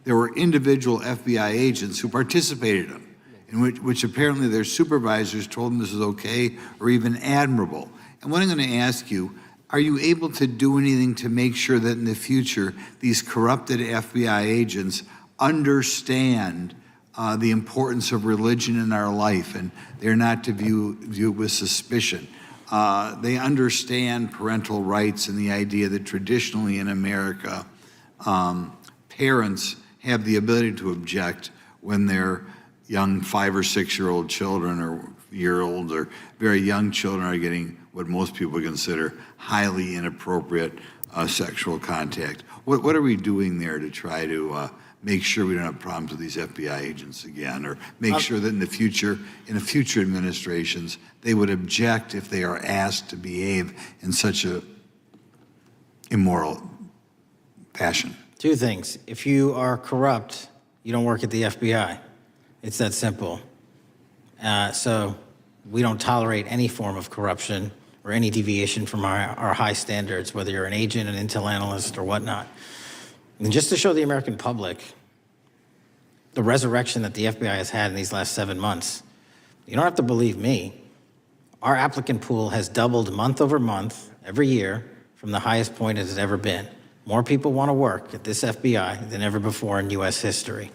[SPEAKER 8] there were individual FBI agents who participated in them, in which apparently their supervisors told them this is okay or even admirable. And what I'm going to ask you, are you able to do anything to make sure that in the future these corrupted FBI agents understand the importance of religion in our life, and they're not to view it with suspicion? They understand parental rights and the idea that traditionally in America, parents have the ability to object when their young 5 or 6-year-old children or year-olds or very young children are getting what most people consider highly inappropriate sexual contact. What are we doing there to try to make sure we don't have problems with these FBI agents again, or make sure that in the future administrations, they would object if they are asked to behave in such a immoral fashion?
[SPEAKER 1] Two things. If you are corrupt, you don't work at the FBI. It's that simple. So we don't tolerate any form of corruption or any deviation from our high standards, whether you're an agent, an intel analyst, or whatnot. And just to show the American public the resurrection that the FBI has had in these last 7 months, you don't have to believe me. Our applicant pool has doubled month over month every year from the highest point it has ever been. More people want to work at this FBI than ever before in U.S. history.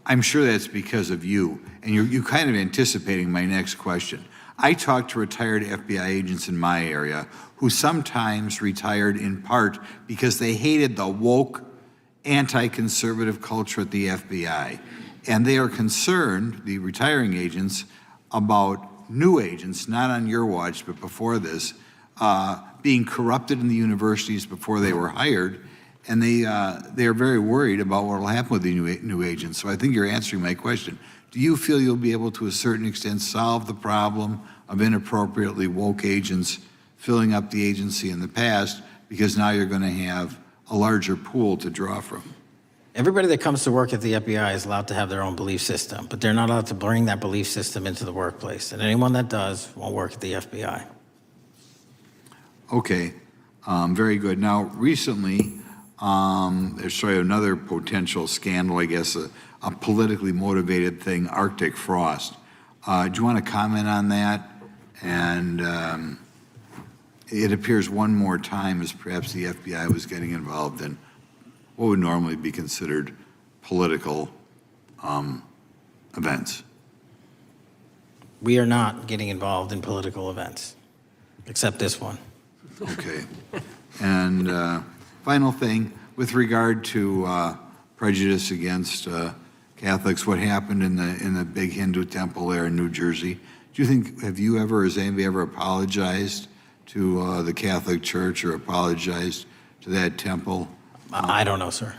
[SPEAKER 8] I'm sure that's because of you, and you're kind of anticipating my next question. I talk to retired FBI agents in my area who sometimes retired in part because they hated the woke, anti-conservative culture at the FBI. And they are concerned, the retiring agents, about new agents, not on your watch, but before this, being corrupted in the universities before they were hired. And they are very worried about what will happen with the new agents. So I think you're answering my question. Do you feel you'll be able to a certain extent solve the problem of inappropriately woke agents filling up the agency in the past, because now you're going to have a larger pool to draw from?
[SPEAKER 1] Everybody that comes to work at the FBI is allowed to have their own belief system, but they're not allowed to bring that belief system into the workplace. And anyone that does won't work at the FBI.
[SPEAKER 8] Okay, very good. Now, recently, there's sort of another potential scandal, I guess, a politically motivated thing, Arctic frost. Do you want to comment on that? And it appears one more time as perhaps the FBI was getting involved in what would normally be considered political events.
[SPEAKER 1] We are not getting involved in political events, except this one.
[SPEAKER 8] Okay. And final thing, with regard to prejudice against Catholics, what happened in the big Hindu temple there in New Jersey, do you think, have you ever, has anybody ever apologized to the Catholic Church or apologized to that temple?
[SPEAKER 1] I don't know, sir.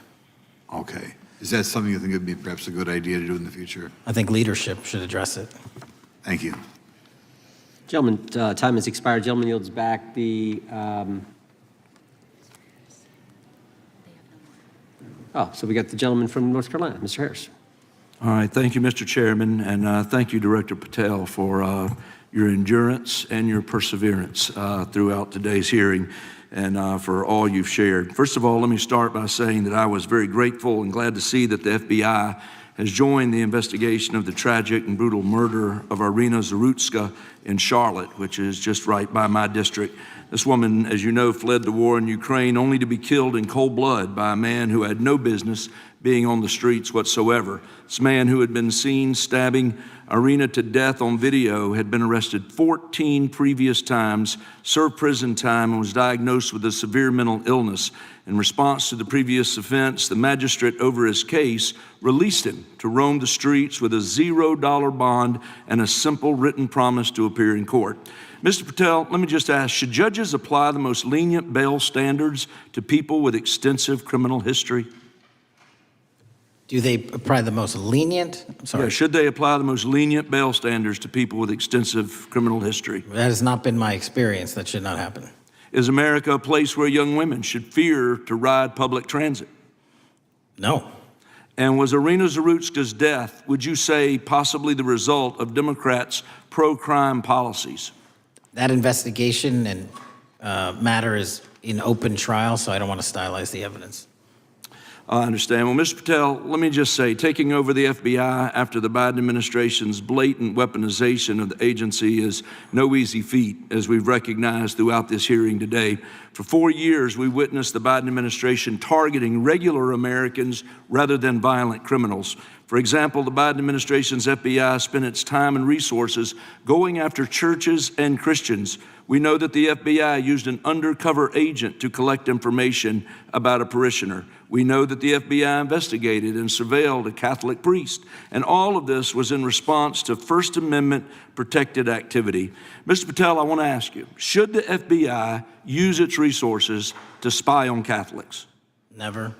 [SPEAKER 8] Okay. Is that something you think would be perhaps a good idea to do in the future?
[SPEAKER 1] I think leadership should address it.
[SPEAKER 8] Thank you.
[SPEAKER 2] Gentleman, time has expired. Gentleman yields back the. So we got the gentleman from North Carolina, Mr. Harris.
[SPEAKER 12] All right, thank you, Mr. Chairman, and thank you, Director Patel, for your endurance and your perseverance throughout today's hearing, and for all you've shared. First of all, let me start by saying that I was very grateful and glad to see that the FBI has joined the investigation of the tragic and brutal murder of Irina Zarutska in Charlotte, which is just right by my district. This woman, as you know, fled the war in Ukraine only to be killed in cold blood by a man who had no business being on the streets whatsoever. This man, who had been seen stabbing Irina to death on video, had been arrested 14 previous times, served prison time, and was diagnosed with a severe mental illness. In response to the previous offense, the magistrate over his case released him to roam the streets with a $0 bond and a simple written promise to appear in court. Mr. Patel, let me just ask, should judges apply the most lenient bail standards to people with extensive criminal history?
[SPEAKER 1] Do they apply the most lenient? I'm sorry.
[SPEAKER 12] Yeah, should they apply the most lenient bail standards to people with extensive criminal history?
[SPEAKER 1] That has not been my experience. That should not happen.
[SPEAKER 12] Is America a place where young women should fear to ride public transit?
[SPEAKER 1] No.
[SPEAKER 12] And was Irina Zarutska's death, would you say, possibly the result of Democrats' pro-crime policies?
[SPEAKER 1] That investigation and matter is in open trial, so I don't want to stylize the evidence.
[SPEAKER 12] I understand. Well, Mr. Patel, let me just say, taking over the FBI after the Biden administration's blatant weaponization of the agency is no easy feat, as we've recognized throughout this hearing today. For 4 years, we witnessed the Biden administration targeting regular Americans rather than violent criminals. For example, the Biden administration's FBI spent its time and resources going after churches and Christians. We know that the FBI used an undercover agent to collect information about a parishioner. We know that the FBI investigated and surveilled a Catholic priest. And all of this was in response to First Amendment protected activity. Mr. Patel, I want to ask you, should the FBI use its resources to spy on Catholics?
[SPEAKER 1] Never.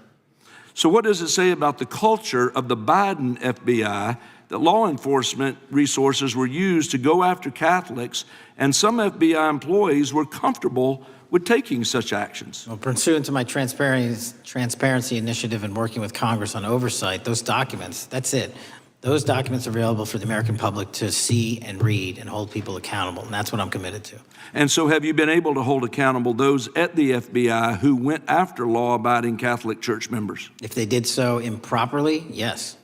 [SPEAKER 12] So what does it say about the culture of the Biden FBI that law enforcement resources were used to go after Catholics, and some FBI employees were comfortable with taking such actions?
[SPEAKER 1] Well, pursuant to my transparency initiative and working with Congress on oversight, those documents, that's it. Those documents are available for the American public to see and read and hold people accountable, and that's what I'm committed to.
[SPEAKER 12] And so have you been able to hold accountable those at the FBI who went after law-abiding Catholic church members?
[SPEAKER 1] If they did so improperly, yes.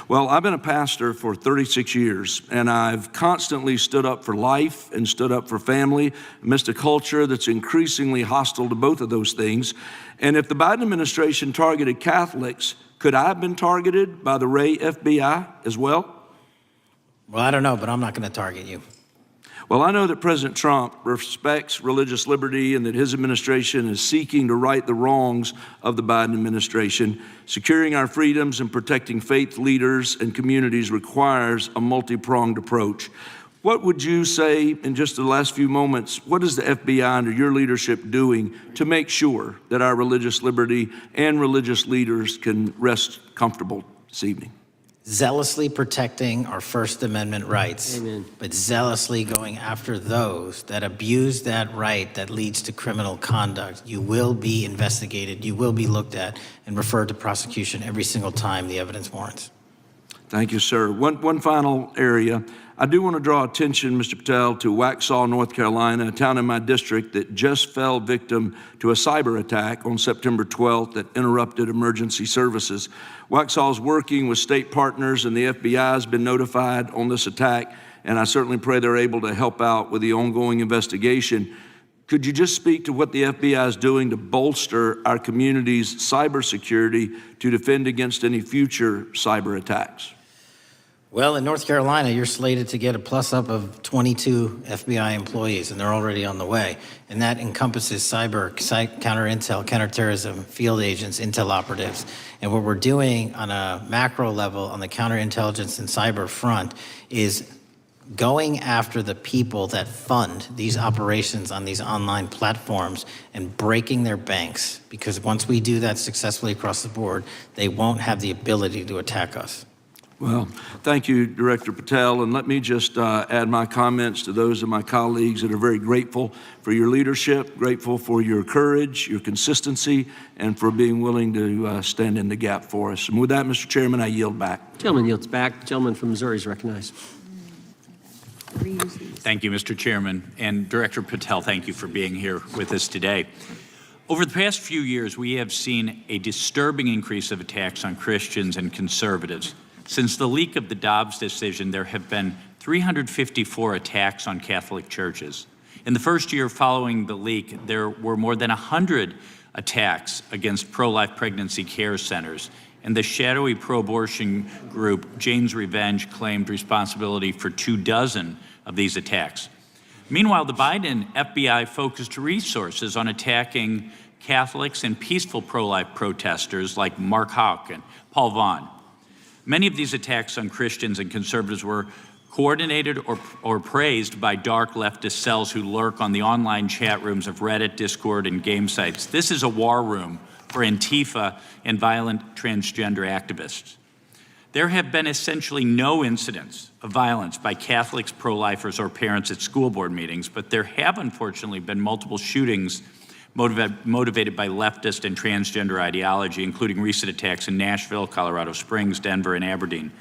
[SPEAKER 12] Well, I've been a pastor for 36 years, and I've constantly stood up for life and stood up for family amidst a culture that's increasingly hostile to both of those things. And if the Biden administration targeted Catholics, could I have been targeted by the Ray FBI as well?
[SPEAKER 1] Well, I don't know, but I'm not going to target you.
[SPEAKER 12] Well, I know that President Trump respects religious liberty and that his administration is seeking to right the wrongs of the Biden administration. Securing our freedoms and protecting faith leaders and communities requires a multi-pronged approach. What would you say in just the last few moments, what is the FBI under your leadership doing to make sure that our religious liberty and religious leaders can rest comfortable this evening?
[SPEAKER 1] Zealously protecting our First Amendment rights,
[SPEAKER 2] Amen.
[SPEAKER 1] but zealously going after those that abuse that right that leads to criminal conduct. You will be investigated, you will be looked at, and referred to prosecution every single time the evidence warrants.
[SPEAKER 12] Thank you, sir. One final area. I do want to draw attention, Mr. Patel, to Waxhaw, North Carolina, a town in my district that just fell victim to a cyber attack on September 12th that interrupted emergency services. Waxhaw is working with state partners, and the FBI has been notified on this attack, and I certainly pray they're able to help out with the ongoing investigation. Could you just speak to what the FBI is doing to bolster our community's cybersecurity to defend against any future cyber attacks?
[SPEAKER 1] Well, in North Carolina, you're slated to get a plus-up of 22 FBI employees, and they're already on the way. And that encompasses cyber, counter-intel, counterterrorism, field agents, intel operatives. And what we're doing on a macro level on the counterintelligence and cyber front is going after the people that fund these operations on these online platforms and breaking their banks. Because once we do that successfully across the board, they won't have the ability to attack us.
[SPEAKER 12] Well, thank you, Director Patel, and let me just add my comments to those of my colleagues that are very grateful for your leadership, grateful for your courage, your consistency, and for being willing to stand in the gap for us. And with that, Mr. Chairman, I yield back.
[SPEAKER 2] Gentleman yields back. The gentleman from Missouri is recognized.
[SPEAKER 9] Thank you, Mr. Chairman. And Director Patel, thank you for being here with us today. Over the past few years, we have seen a disturbing increase of attacks on Christians and conservatives. Since the leak of the Dobbs decision, there have been 354 attacks on Catholic churches. In the first year following the leak, there were more than 100 attacks against pro-life pregnancy care centers, and the shadowy pro-abortion group Jane's Revenge claimed responsibility for 24 of these attacks. Meanwhile, the Biden FBI focused resources on attacking Catholics and peaceful pro-life protesters like Mark Houck and Paul Vaughn. Many of these attacks on Christians and conservatives were coordinated or praised by dark leftist cells who lurk on the online chat rooms of Reddit, Discord, and game sites. This is a war room for Antifa and violent transgender activists. There have been essentially no incidents of violence by Catholics, pro-lifers, or parents at school board meetings, but there have unfortunately been multiple shootings motivated by leftist and transgender ideology, including recent attacks in Nashville, Colorado Springs, Denver, and Aberdeen.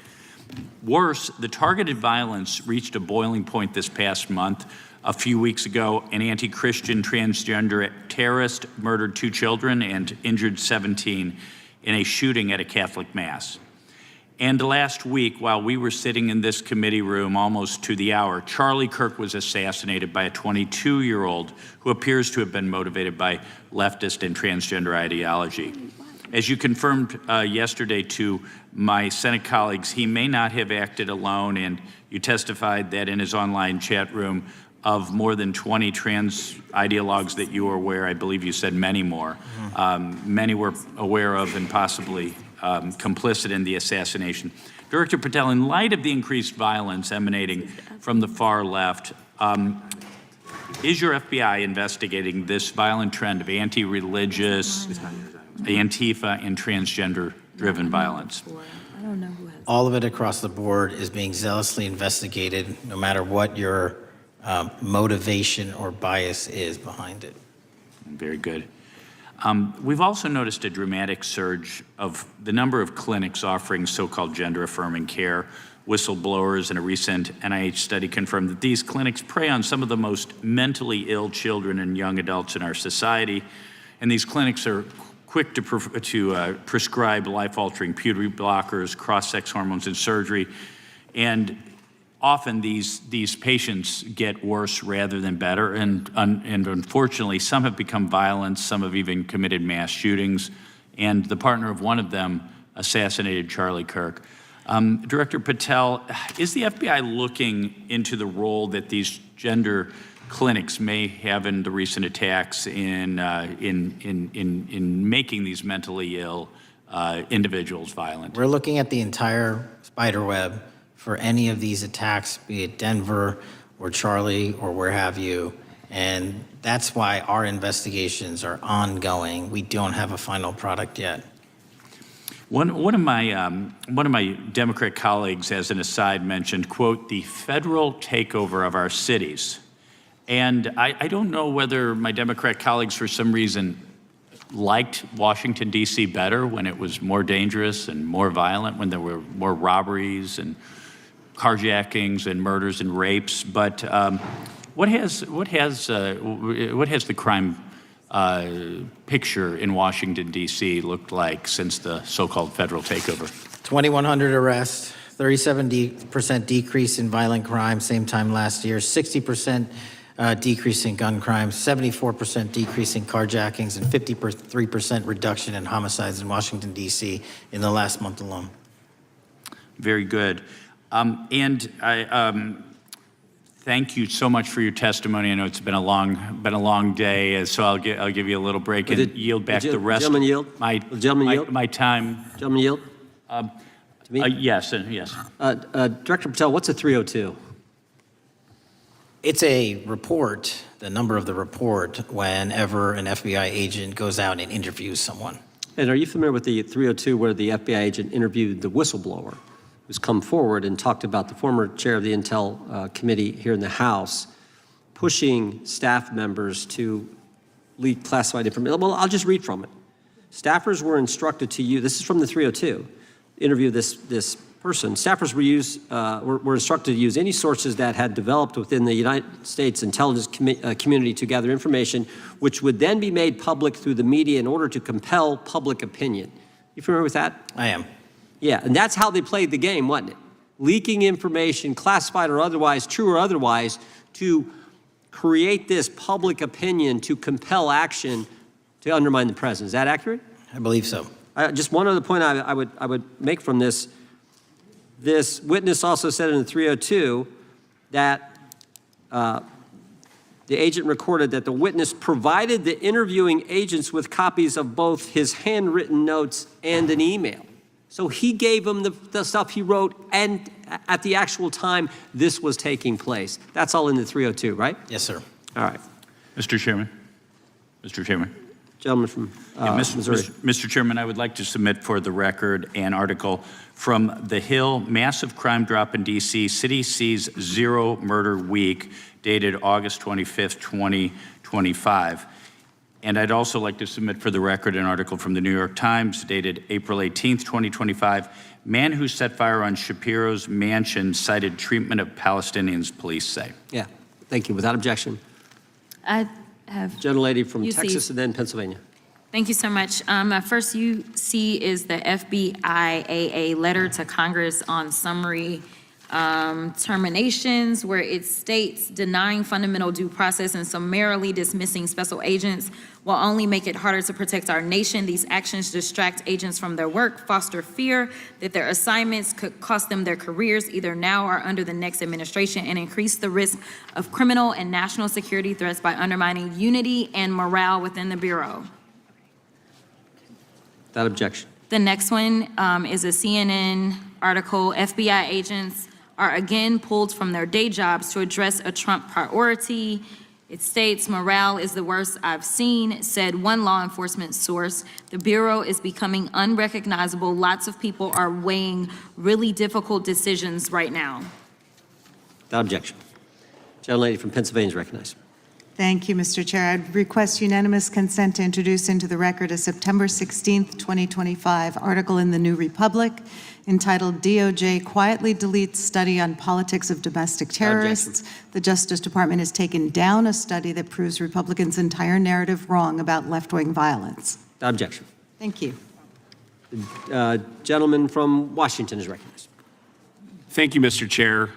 [SPEAKER 9] Worse, the targeted violence reached a boiling point this past month. A few weeks ago, an anti-Christian transgender terrorist murdered 2 children and injured 17 in a shooting at a Catholic mass. And last week, while we were sitting in this committee room almost to the hour, Charlie Kirk was assassinated by a 22-year-old who appears to have been motivated by leftist and transgender ideology. As you confirmed yesterday to my Senate colleagues, he may not have acted alone, and you testified that in his online chat room of more than 20 trans ideologues that you were aware, I believe you said many more, many were aware of and possibly complicit in the assassination. Director Patel, in light of the increased violence emanating from the far left, is your FBI investigating this violent trend of anti-religious, Antifa, and transgender-driven violence?
[SPEAKER 1] All of it across the board is being zealously investigated, no matter what your motivation or bias is behind it.
[SPEAKER 9] Very good. We've also noticed a dramatic surge of the number of clinics offering so-called gender-affirming care. Whistleblowers in a recent NIH study confirmed that these clinics prey on some of the most mentally ill children and young adults in our society, and these clinics are quick to prescribe life-altering puberty blockers, cross-sex hormones, and surgery, and often these patients get worse rather than better, and unfortunately, some have become violent, some have even committed mass shootings, and the partner of one of them assassinated Charlie Kirk. Director Patel, is the FBI looking into the role that these gender clinics may have in the recent attacks in making these mentally ill individuals violent?
[SPEAKER 1] We're looking at the entire spider web for any of these attacks, be it Denver or Charlie or where have you. And that's why our investigations are ongoing. We don't have a final product yet.
[SPEAKER 9] One of my Democrat colleagues, as an aside, mentioned, quote, the federal takeover of our cities. And I don't know whether my Democrat colleagues, for some reason, liked Washington, D.C. better when it was more dangerous and more violent, when there were more robberies and carjackings and murders and rapes. But what has the crime picture in Washington, D.C. looked like since the so-called federal takeover?
[SPEAKER 1] 2,100 arrests, 37% decrease in violent crime, same time last year, 60% decrease in gun crimes, 74% decrease in carjackings, and 53% reduction in homicides in Washington, D.C. in the last month alone.
[SPEAKER 9] Very good. And I thank you so much for your testimony. I know it's been a long day, so I'll give you a little break and yield back the rest of my time.
[SPEAKER 2] Gentleman yield?
[SPEAKER 9] Yes.
[SPEAKER 2] Director Patel, what's a 302?
[SPEAKER 1] It's a report, the number of the report, whenever an FBI agent goes out and interviews someone.
[SPEAKER 2] And are you familiar with the 302 where the FBI agent interviewed the whistleblower who's come forward and talked about the former chair of the Intel Committee here in the House pushing staff members to leak classified information? Well, I'll just read from it. Staffers were instructed to use, this is from the 302, interview this person. Staffers were instructed to use any sources that had developed within the United States intelligence community to gather information, which would then be made public through the media in order to compel public opinion. You familiar with that?
[SPEAKER 1] I am.
[SPEAKER 2] Yeah, and that's how they played the game, wasn't it? Leaking information, classified or otherwise, true or otherwise, to create this public opinion to compel action to undermine the president. Is that accurate?
[SPEAKER 1] I believe so.
[SPEAKER 2] Just one other point I would make from this. This witness also said in the 302 that the agent recorded that the witness provided the interviewing agents with copies of both his handwritten notes and an email. So he gave them the stuff he wrote, and at the actual time this was taking place. That's all in the 302, right?
[SPEAKER 1] Yes, sir.
[SPEAKER 2] All right.
[SPEAKER 9] Mr. Chairman. Mr. Chairman.
[SPEAKER 2] Gentleman from Missouri.
[SPEAKER 9] Mr. Chairman, I would like to submit for the record an article from The Hill, Massive Crime Drop in D.C., City Sees Zero Murder Week, dated August 25th, 2025. And I'd also like to submit for the record an article from the New York Times, dated April 18th, 2025. Man who set fire on Shapiro's mansion cited treatment of Palestinians, police say.
[SPEAKER 2] Yeah, thank you. Without objection.
[SPEAKER 21] I have
[SPEAKER 2] Gentlelady from
[SPEAKER 21] UC.
[SPEAKER 2] Texas and then Pennsylvania.
[SPEAKER 21] Thank you so much. My first UC is the FBIAA letter to Congress on summary terminations, where it states denying fundamental due process and summarily dismissing special agents will only make it harder to protect our nation. These actions distract agents from their work, foster fear that their assignments could cost them their careers either now or under the next administration, and increase the risk of criminal and national security threats by undermining unity and morale within the Bureau.
[SPEAKER 2] Without objection.
[SPEAKER 21] The next one is a CNN article. FBI agents are again pulled from their day jobs to address a Trump priority. It states, morale is the worst I've seen, said one law enforcement source. The Bureau is becoming unrecognizable. Lots of people are weighing really difficult decisions right now.
[SPEAKER 2] Without objection. Gentlelady from Pennsylvania is recognized.
[SPEAKER 16] Thank you, Mr. Chair. I'd request unanimous consent to introduce into the record a September 16th, 2025 article in the New Republic entitled DOJ Quietly Deletes Study on Politics of Domestic Terrorists. The Justice Department has taken down a study that proves Republicans' entire narrative wrong about left-wing violence.
[SPEAKER 2] Without objection.
[SPEAKER 16] Thank you.
[SPEAKER 2] The gentleman from Washington is recognized.
[SPEAKER 22] Thank you, Mr. Chair,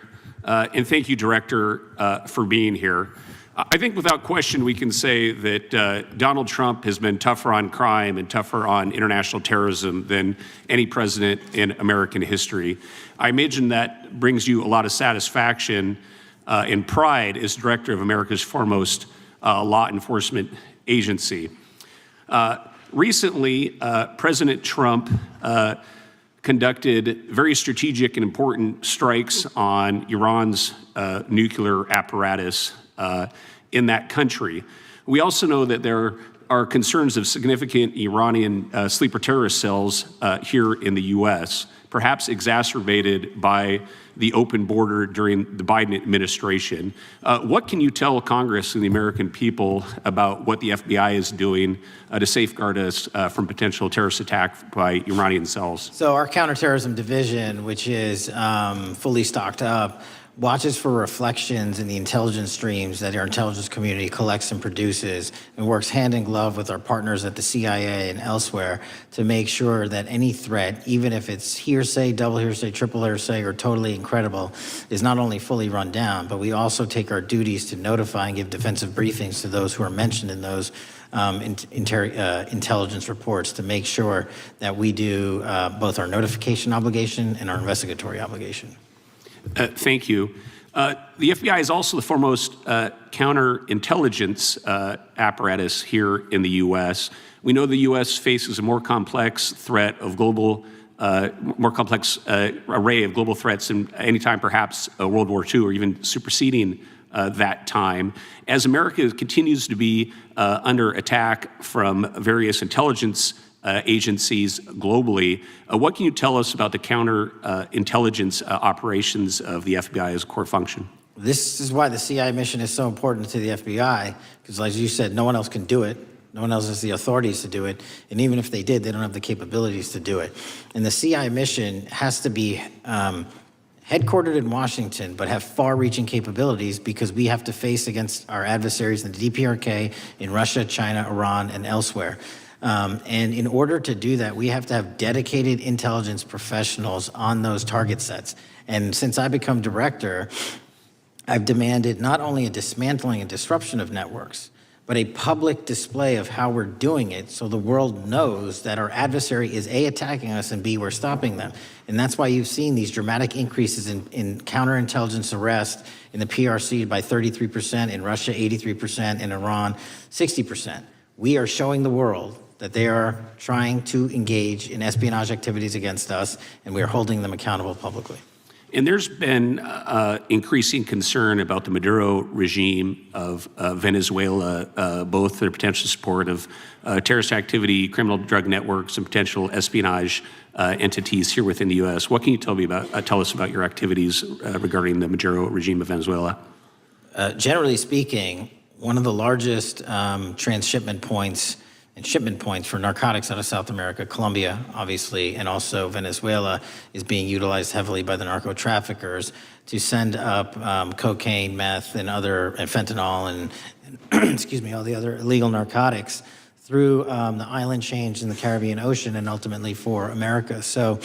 [SPEAKER 22] and thank you, Director, for being here. I think without question we can say that Donald Trump has been tougher on crime and tougher on international terrorism than any president in American history. I imagine that brings you a lot of satisfaction and pride as director of America's foremost law enforcement agency. Recently, President Trump conducted very strategic and important strikes on Iran's nuclear apparatus in that country. We also know that there are concerns of significant Iranian sleeper terrorist cells here in the U.S., perhaps exacerbated by the open border during the Biden administration. What can you tell Congress and the American people about what the FBI is doing to safeguard us from potential terrorist attack by Iranian cells?
[SPEAKER 1] So our counterterrorism division, which is fully stocked up, watches for reflections in the intelligence streams that our intelligence community collects and produces, and works hand in glove with our partners at the CIA and elsewhere to make sure that any threat, even if it's hearsay, double hearsay, triple hearsay, or totally incredible, is not only fully run down, but we also take our duties to notify and give defensive briefings to those who are mentioned in those intelligence reports to make sure that we do both our notification obligation and our investigatory obligation.
[SPEAKER 22] Thank you. The FBI is also the foremost counterintelligence apparatus here in the U.S. We know the U.S. faces a more complex threat of global, more complex array of global threats than any time perhaps World War II or even superseding that time. As America continues to be under attack from various intelligence agencies globally, what can you tell us about the counterintelligence operations of the FBI as a core function?
[SPEAKER 1] This is why the CIA mission is so important to the FBI, because as you said, no one else can do it. No one else has the authorities to do it. And even if they did, they don't have the capabilities to do it. And the CIA mission has to be headquartered in Washington, but have far-reaching capabilities because we have to face against our adversaries in the DPRK, in Russia, China, Iran, and elsewhere. And in order to do that, we have to have dedicated intelligence professionals on those target sets. And since I become director, I've demanded not only a dismantling and disruption of networks, but a public display of how we're doing it so the world knows that our adversary is A, attacking us, and B, we're stopping them. And that's why you've seen these dramatic increases in counterintelligence arrest in the PRC by 33%, in Russia 83%, in Iran 60%. We are showing the world that they are trying to engage in espionage activities against us, and we are holding them accountable publicly.
[SPEAKER 22] And there's been increasing concern about the Maduro regime of Venezuela, both their potential support of terrorist activity, criminal drug networks, and potential espionage entities here within the U.S. What can you tell us about your activities regarding the Maduro regime of Venezuela?
[SPEAKER 1] Generally speaking, one of the largest transshipment points and shipment points for narcotics out of South America, Colombia, obviously, and also Venezuela, is being utilized heavily by the narco traffickers to send up cocaine, meth, and fentanyl, and excuse me, all the other illegal narcotics through the island chains in the Caribbean Ocean and ultimately for America. So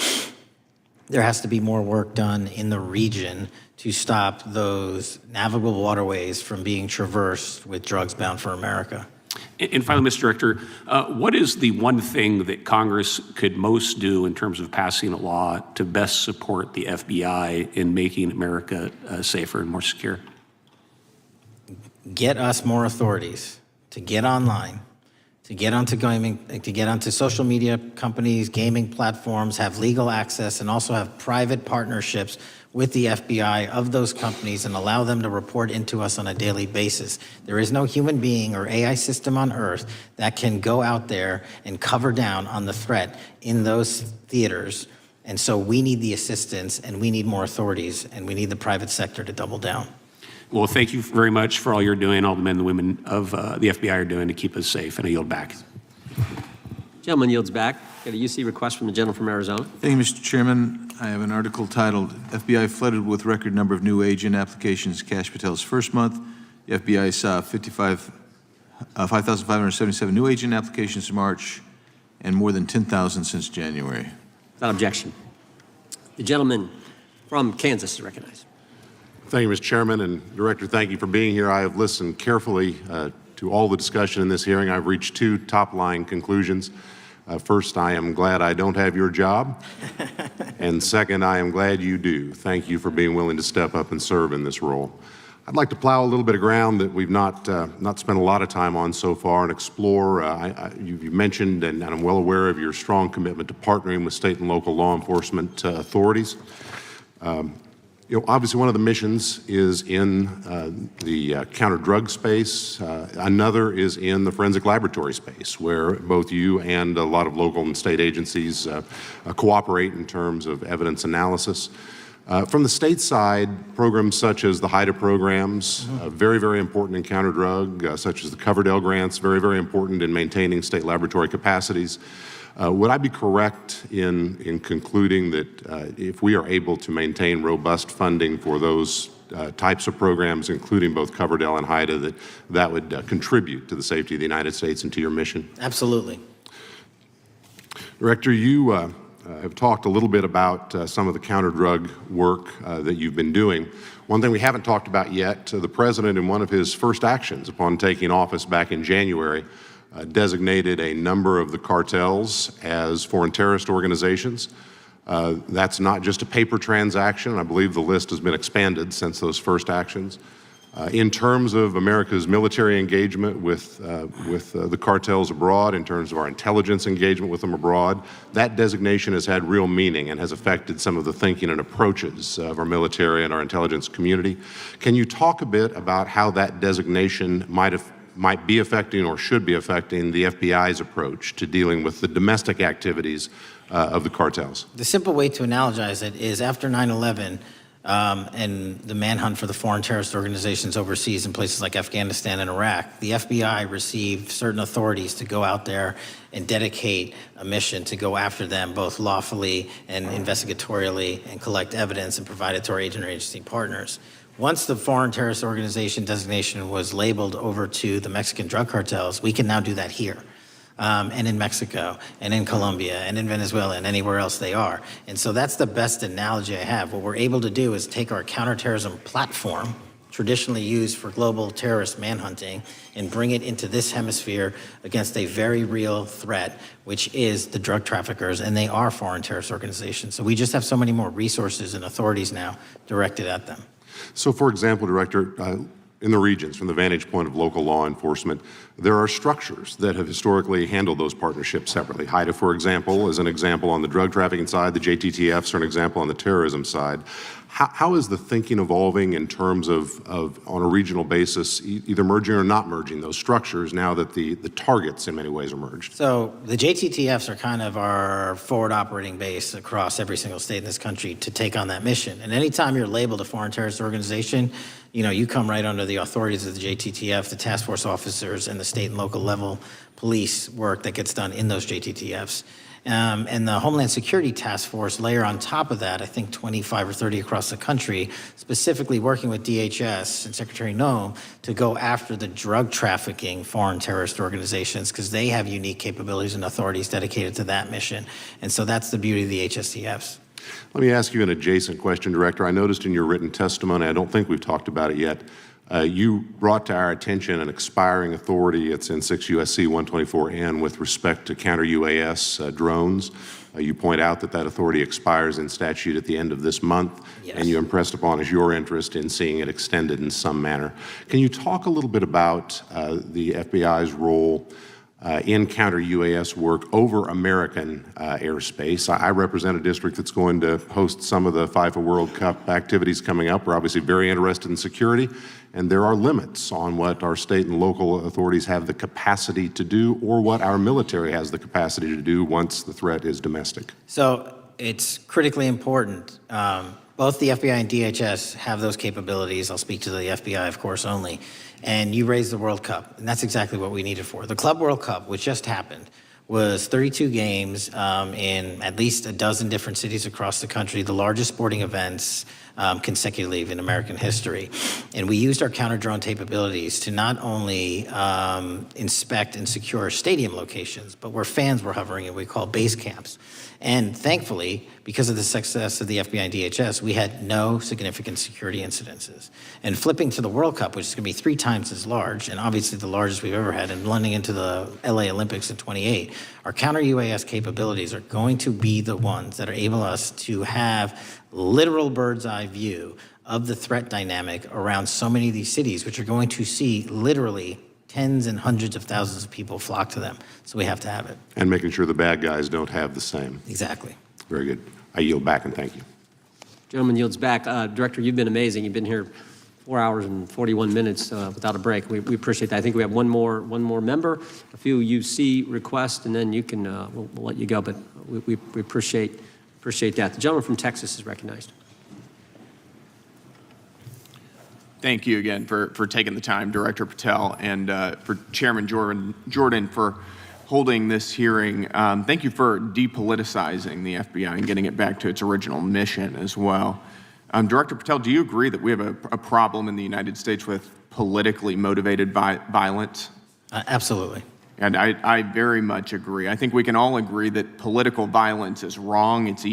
[SPEAKER 1] there has to be more work done in the region to stop those navigable waterways from being traversed with drugs bound for America.
[SPEAKER 22] And finally, Mr. Director, what is the one thing that Congress could most do in terms of passing a law to best support the FBI in making America safer and more secure?
[SPEAKER 1] Get us more authorities to get online, to get onto social media companies, gaming platforms, have legal access, and also have private partnerships with the FBI of those companies and allow them to report into us on a daily basis. There is no human being or AI system on earth that can go out there and cover down on the threat in those theaters. And so we need the assistance, and we need more authorities, and we need the private sector to double down.
[SPEAKER 22] Well, thank you very much for all you're doing, all the men and women of the FBI are doing to keep us safe, and I yield back.
[SPEAKER 2] Gentleman yields back. Got a UC request from the gentleman from Arizona.
[SPEAKER 10] Thank you, Mr. Chairman. I have an article titled, FBI Flooded with Record Number of New Agent Applications, Kash Patel's First Month. The FBI saw 5,577 new agent applications in March and more than 10,000 since January.
[SPEAKER 2] Without objection. The gentleman from Kansas is recognized.
[SPEAKER 13] Thank you, Mr. Chairman, and Director, thank you for being here. I have listened carefully to all the discussion in this hearing. I've reached two top-line conclusions. First, I am glad I don't have your job. And second, I am glad you do. Thank you for being willing to step up and serve in this role. I'd like to plow a little bit of ground that we've not spent a lot of time on so far and explore. You mentioned, and I'm well aware of your strong commitment to partnering with state and local law enforcement authorities. Obviously, one of the missions is in the counter-drug space. Another is in the forensic laboratory space, where both you and a lot of local and state agencies cooperate in terms of evidence analysis. From the state side, programs such as the HIDA programs, very, very important in counter-drug, such as the Coverdell grants, very, very important in maintaining state laboratory capacities. Would I be correct in concluding that if we are able to maintain robust funding for those types of programs, including both Coverdell and HIDA, that would contribute to the safety of the United States and to your mission?
[SPEAKER 1] Absolutely.
[SPEAKER 13] Director, you have talked a little bit about some of the counter-drug work that you've been doing. One thing we haven't talked about yet, the President, in one of his first actions upon taking office back in January, designated a number of the cartels as foreign terrorist organizations. That's not just a paper transaction. I believe the list has been expanded since those first actions. In terms of America's military engagement with the cartels abroad, in terms of our intelligence engagement with them abroad, that designation has had real meaning and has affected some of the thinking and approaches of our military and our intelligence community. Can you talk a bit about how that designation might be affecting or should be affecting the FBI's approach to dealing with the domestic activities of the cartels?
[SPEAKER 1] The simple way to analogize it is after 9/11 and the manhunt for the foreign terrorist organizations overseas in places like Afghanistan and Iraq, the FBI received certain authorities to go out there and dedicate a mission to go after them both lawfully and investigatorially and collect evidence and provide it to our agency partners. Once the foreign terrorist organization designation was labeled over to the Mexican drug cartels, we can now do that here. and in Mexico, and in Colombia, and in Venezuela, and anywhere else they are. And so that's the best analogy I have. What we're able to do is take our counterterrorism platform, traditionally used for global terrorist manhunting, and bring it into this hemisphere against a very real threat, which is the drug traffickers, and they are foreign terrorist organizations. So we just have so many more resources and authorities now directed at them.
[SPEAKER 13] So, for example, Director, in the regions, from the vantage point of local law enforcement, there are structures that have historically handled those partnerships separately. HIDTA, for example, is an example on the drug trafficking side. The JTTFs are an example on the terrorism side. How is the thinking evolving in terms of on a regional basis, either merging or not merging those structures now that the targets in many ways are merged?
[SPEAKER 1] So the JTTFs are kind of our forward operating base across every single state in this country to take on that mission. And anytime you're labeled a foreign terrorist organization, you come right under the authorities of the JTTF, the task force officers, and the state and local level police work that gets done in those JTTFs. And the Homeland Security Task Force layer on top of that, I think 25 or 30 across the country, specifically working with DHS and Secretary Noem to go after the drug trafficking foreign terrorist organizations, because they have unique capabilities and authorities dedicated to that mission. And so that's the beauty of the HSTFs.
[SPEAKER 13] Let me ask you an adjacent question, Director. I noticed in your written testimony, I don't think we've talked about it yet, you brought to our attention an expiring authority. It's in 6 U.S.C. 124N with respect to counter-UAS drones. You point out that that authority expires in statute at the end of this month,
[SPEAKER 1] Yes.
[SPEAKER 13] and you impressed upon us your interest in seeing it extended in some manner. Can you talk a little bit about the FBI's role in counter-UAS work over American airspace? I represent a district that's going to host some of the FIFA World Cup activities coming up. We're obviously very interested in security, and there are limits on what our state and local authorities have the capacity to do or what our military has the capacity to do once the threat is domestic.
[SPEAKER 1] So it's critically important. Both the FBI and DHS have those capabilities. I'll speak to the FBI, of course, only. And you raised the World Cup, and that's exactly what we need it for. The Club World Cup, which just happened, was 32 games in at least a dozen different cities across the country, the largest sporting events consecutively in American history. And we used our counter-drone capabilities to not only inspect and secure stadium locations, but where fans were hovering and we call base camps. And thankfully, because of the success of the FBI and DHS, we had no significant security incidences. And flipping to the World Cup, which is going to be 3 times as large, and obviously the largest we've ever had, and blending into the LA Olympics in 28, our counter-UAS capabilities are going to be the ones that are able us to have literal bird's eye view of the threat dynamic around so many of these cities, which are going to see literally tens and hundreds of thousands of people flock to them. So we have to have it.
[SPEAKER 13] And making sure the bad guys don't have the same.
[SPEAKER 1] Exactly.
[SPEAKER 13] Very good. I yield back and thank you.
[SPEAKER 2] Gentleman yields back. Director, you've been amazing. You've been here 4 hours and 41 minutes without a break. We appreciate that. I think we have one more member, a few UC requests, and then you can we'll let you go. But we appreciate that. The gentleman from Texas is recognized.
[SPEAKER 3] Thank you again for taking the time, Director Patel, and for Chairman Jordan for holding this hearing. Thank you for depoliticizing the FBI and getting it back to its original mission as well. Director Patel, do you agree that we have a problem in the United States with politically motivated violence?
[SPEAKER 1] Absolutely.
[SPEAKER 3] And I very much agree. I think we can all agree that political violence is wrong. It's